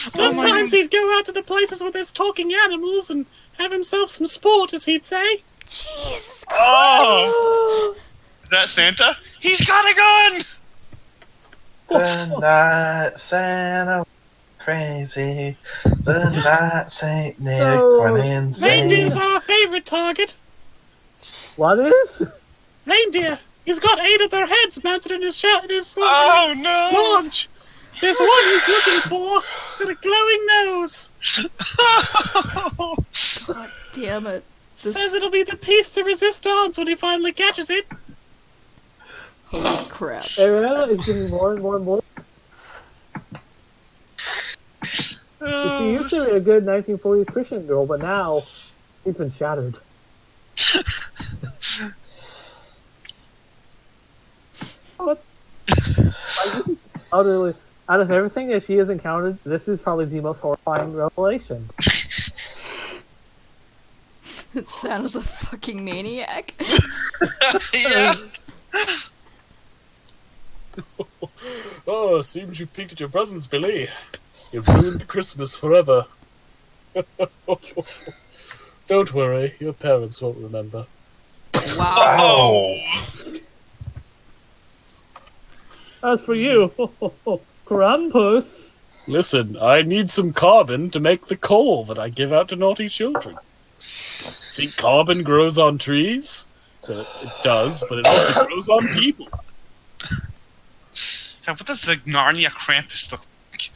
Sometimes he'd go out to the places with his talking animals and have himself some sport, as he'd say. Jesus Christ! Oh! Is that Santa? He's got a gun! The night Santa crazy. The night Saint Nick No. went insane. Reindeers are our favorite target. What is? Reindeer. He's got 8 of their heads mounted in his Oh no! lodge. There's one he's looking for. He's got a glowing nose. God damn it. This Says it'll be the piece to resist odds when he finally catches it. holy crap. Ariana is getting more and more and more. She used to be a good 1940s Christian girl, but now he's been shattered. What? Utterly, out of everything that she has encountered, this is probably the most horrifying revelation. Santa's a fucking maniac. Yeah. Oh, seems you peeked at your presents, Billy. You've ruined Christmas forever. Don't worry, your parents won't remember. Wow. As for you, Krampus. Listen, I need some carbon to make the coal that I give out to naughty children. Think carbon grows on trees? Well, it does, but it also grows on people. God, what does the Narnia Krampus look like?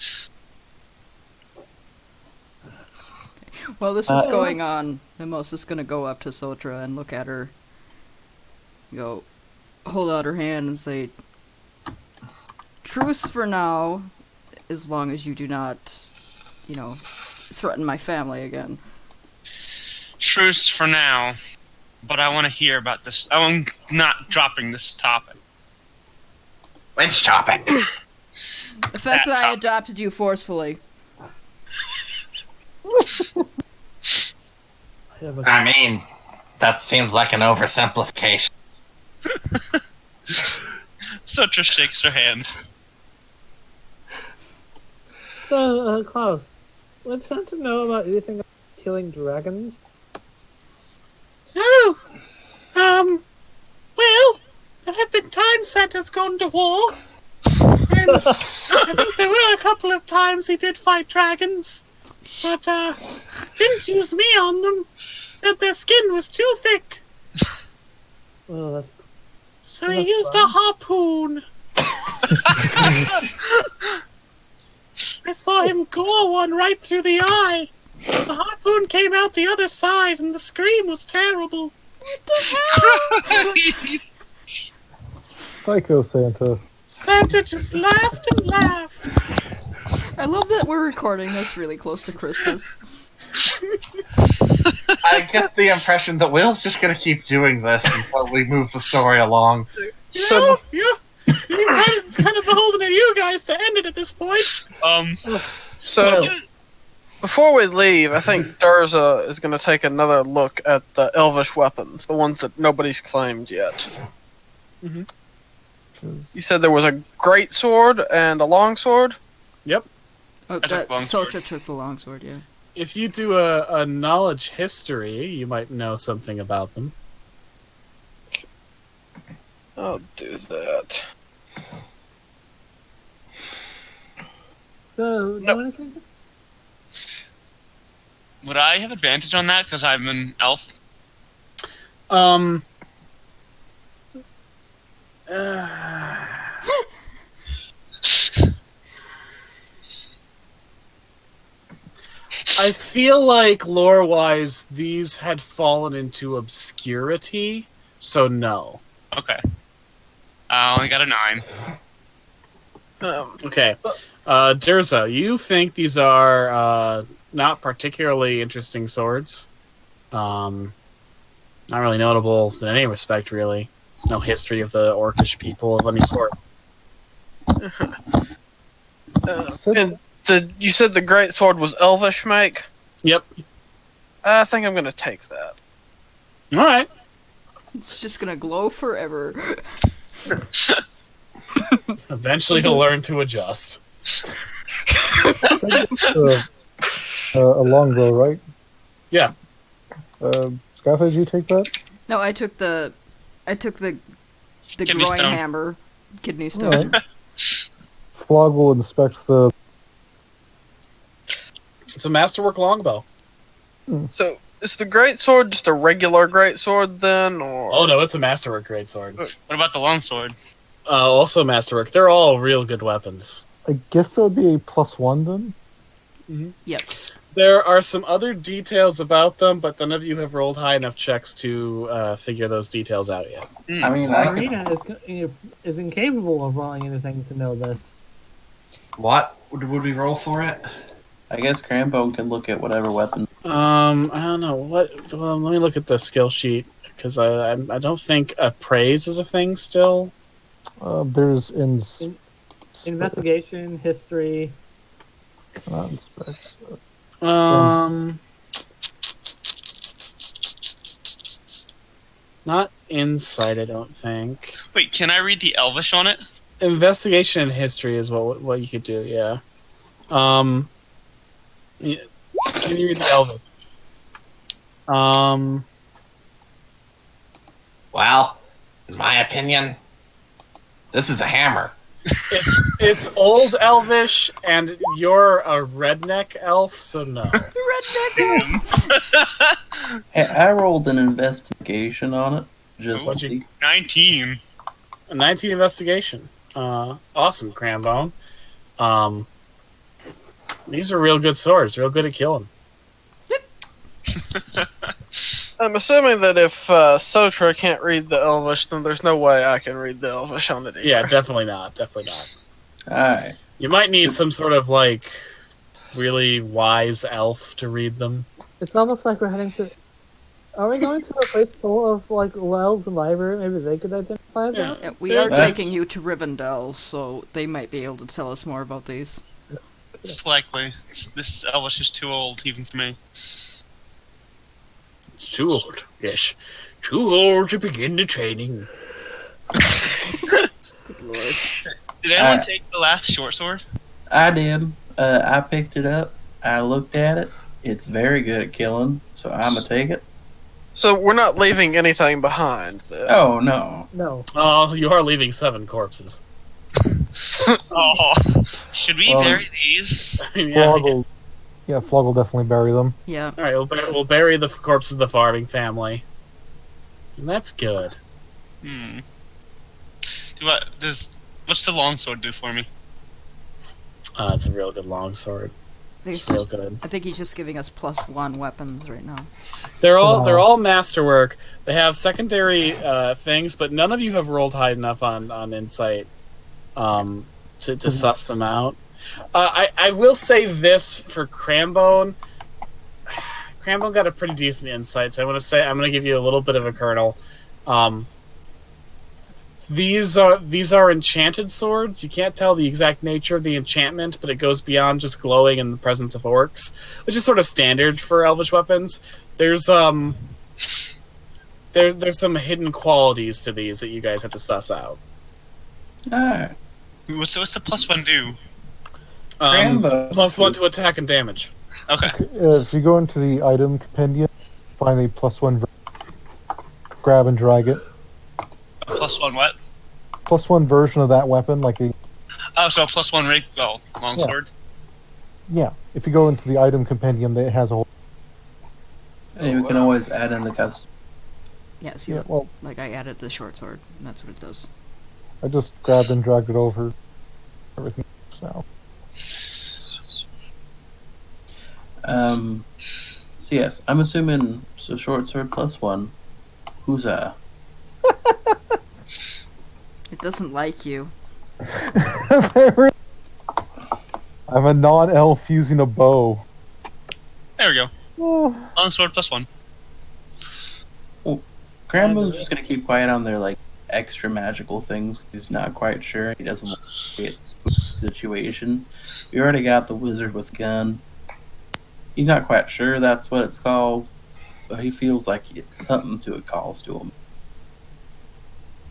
Well, this is going on. Amos is gonna go up to Sotra and look at her. Go, hold out her hand and say, "Truce for now, as long as you do not, threaten my family again." Truce for now, but I want to hear about this. I'm not dropping this topic. Which topic? The fact that I adopted you forcefully. I mean, that seems like an oversimplification. Sutra shakes her hand. So, Klaus, would Santa know about anything about killing dragons? Oh, well, there have been times Santa's gone to war. And I think there were a couple of times he did fight dragons. But, didn't use me on them. Said their skin was too thick. Oh, that's... So he used a harpoon. I saw him gore one right through the eye. The harpoon came out the other side, and the scream was terrible. What the hell? Psycho Santa. Santa just laughed and laughed. I love that we're recording this really close to Christmas. I get the impression that Will's just gonna keep doing this until we move the story along. It's kind of beholden to you guys to end it at this point. So, before we leave, I think Durza is going to take another look at the elvish weapons, the ones that nobody's claimed yet. Mm-hmm. You said there was a great sword and a long sword? Yep. Oh, took longsword. Sotra took the longsword, yeah. If you do a knowledge history, you might know something about them. I'll do that. So, No. do anything? Would I have advantage on that because I'm an elf? I feel like lore-wise, these had fallen into obscurity, so no. Okay. I only got a 9. Okay. Durza, you think these are not particularly interesting swords. Not really notable in any respect, really. No history of the orcish people of any sort. And you said the great sword was elvish make? Yep. I think I'm going to take that. All right. It's just gonna glow forever. Eventually he'll learn to adjust. A longbow, right? Yeah. Scott, did you take that? No, I took the Kidney groin stone. hammer, kidney stone. Alright. Flog will inspect the... It's a masterwork longbow. So, is the great sword just a regular great sword then, or? Oh no, it's a masterwork greatsword. What about the longsword? Also masterwork. They're all real good weapons. I guess that would be a +1 then? Yep. There are some other details about them, but none of you have rolled high enough checks to figure those details out yet. I mean, I could, Marina is incapable of rolling anything to know this. What? Would we roll for it? I guess Crampone can look at whatever weapon. I don't know what. Well, let me look at the skill sheet because I don't think appraise is a thing still. There's Investigation, history. not inspect. Not insight, I don't think. Wait, can I read the Elvish on it? Investigation and history is what you could do. Yeah. Yeah. Can you read the Elvish? Well, in my opinion, this is a hammer. It's old Elvish, and you're a redneck elf, so no. Redneck elf. Hey, I rolled an investigation on it. Just What'd to you- see. 19. A 19 investigation. Awesome, Crambone. These are real good swords. Real good at killing. I'm assuming that if Sotra can't read the Elvish, then there's no way I can read the Elvish on it either. Yeah, definitely not. Definitely not. Alright. You might need some sort of like really wise elf to read them. It's almost like we're heading to. Are we going to a place full of like elves and library? Maybe they could identify them. Yeah, we are That's- taking you to Rivendell, so they might be able to tell us more about these. It's likely. This Elvish is too old, even for me. It's too old. Yes. Too old to begin the training. Good lord. Did anyone take the last short sword? I did. I picked it up. I looked at it. It's very good at killing, so I'm gonna take it. So we're not leaving anything behind, then. Oh, no. No. Oh, you are leaving 7 corpses. Oh, should we Well, bury these? Flog will definitely bury them. Yeah. All right, we'll bury the corpse of the farming family, and that's good. Hmm. What's the longsword do for me? It's a real good longsword. It's real good. I think he's just giving us +1 weapons right now. They're all masterwork. They have secondary things, but none of you have rolled high enough on insight to suss them out. I will say this for Crambone. Crambone got a pretty decent insight, so I'm gonna give you a little bit of a kernel. These are enchanted swords. You can't tell the exact nature of the enchantment, but it goes beyond just glowing in the presence of orcs, which is sort of standard for elvish weapons. There's some hidden qualities to these that you guys have to suss out. Alright. What's the +1 do? Rambo. +1 to attack and damage. Okay. If you go into the item compendium, find the +1, grab and drag it. +1 what? +1 version of that weapon, like a Oh, so +1 rig. Oh, longsword. yeah. If you go into the item compendium, it has a whole. Hey, we can always add in the custom. Yeah, see, Yeah, look, well, like I added the short sword, and that's what it does. I just grabbed and dragged it over. Everything now. So yes, I'm assuming so short sword +1. Who's It doesn't like you. I'm a non-elf using a bow. There we go. Oh. Longsword +1. Crambo's just gonna keep quiet on their like extra magical things. He's not quite sure. He doesn't want to create a spooky situation. We already got the wizard with gun. He's not quite sure that's what it's called, but he feels like something to it calls to him.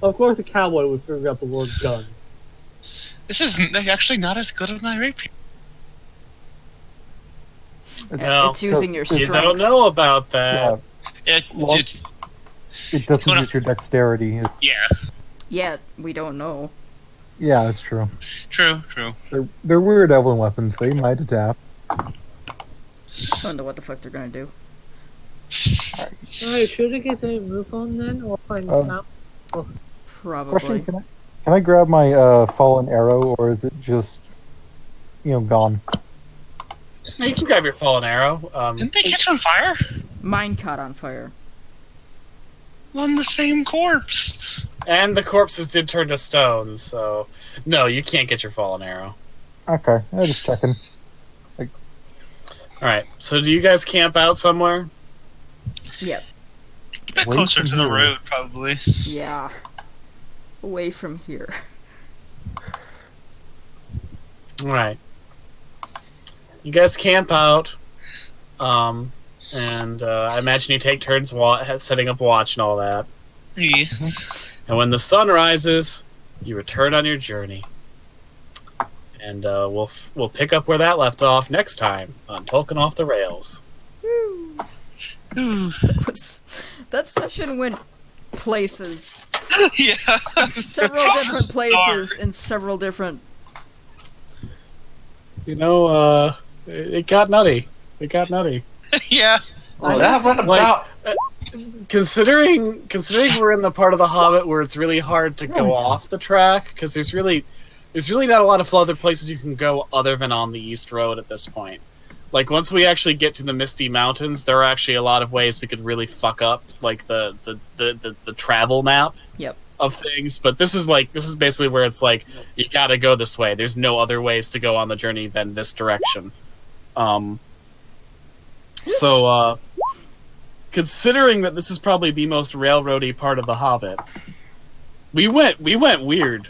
Of course, a cowboy would figure out the word gun. This is actually not as good as my rapier. Well, It's using your You strength. don't know about that. Yeah, It's it doesn't Hold on. use your dexterity. yeah. Yet, we don't know. Yeah, that's true. True. They're weird elven weapons. They might adapt. Don't know what the fuck they're gonna do. Alright, should I get a move on then? Or find out? Probably. Question: Can I grab my fallen arrow, or is it just gone? No, you can grab your fallen arrow. Didn't they catch on fire? Mine caught on fire. On the same corpse. And the corpses did turn to stone, so no, you can't get your fallen arrow. Okay, I'm just checking. Alright, so do you guys camp out somewhere? Yep. Get back Wait closer from to the here. road, probably. Yeah. Away from here. Alright. You guys camp out, and I imagine you take turns setting up watch and all that. Yeah. And when the sun rises, you return on your journey. And we'll pick up where that left off next time on Tolkien Off the Rails. That session went places. Yeah. Several different places in several different. You know, it got nutty. It got nutty. Yeah. Oh, that went about. Considering we're in the part of the Hobbit where it's really hard to go off the track, because there's really not a lot of other places you can go other than on the East Road at this point. Like, once we actually get to the Misty Mountains, there are actually a lot of ways we could really fuck up, like, the travel map of things. But this is basically where it's like, you gotta go this way. There's no other ways to go on the journey than this direction. So, considering that this is probably the most railroady part of the Hobbit, we went weird.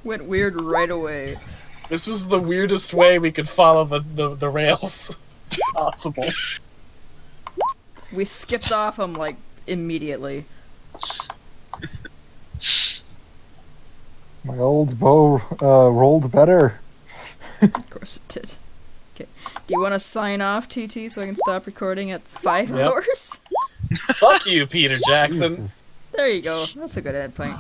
Went weird right away. This was the weirdest way we could follow the rails possible. We skipped off them, like, immediately. My old bow rolled better. Of course it did. Okay. Do you want to sign off, TT, so I can stop recording at 5 hours? Fuck you, Peter Jackson. There you go. That's a good end point.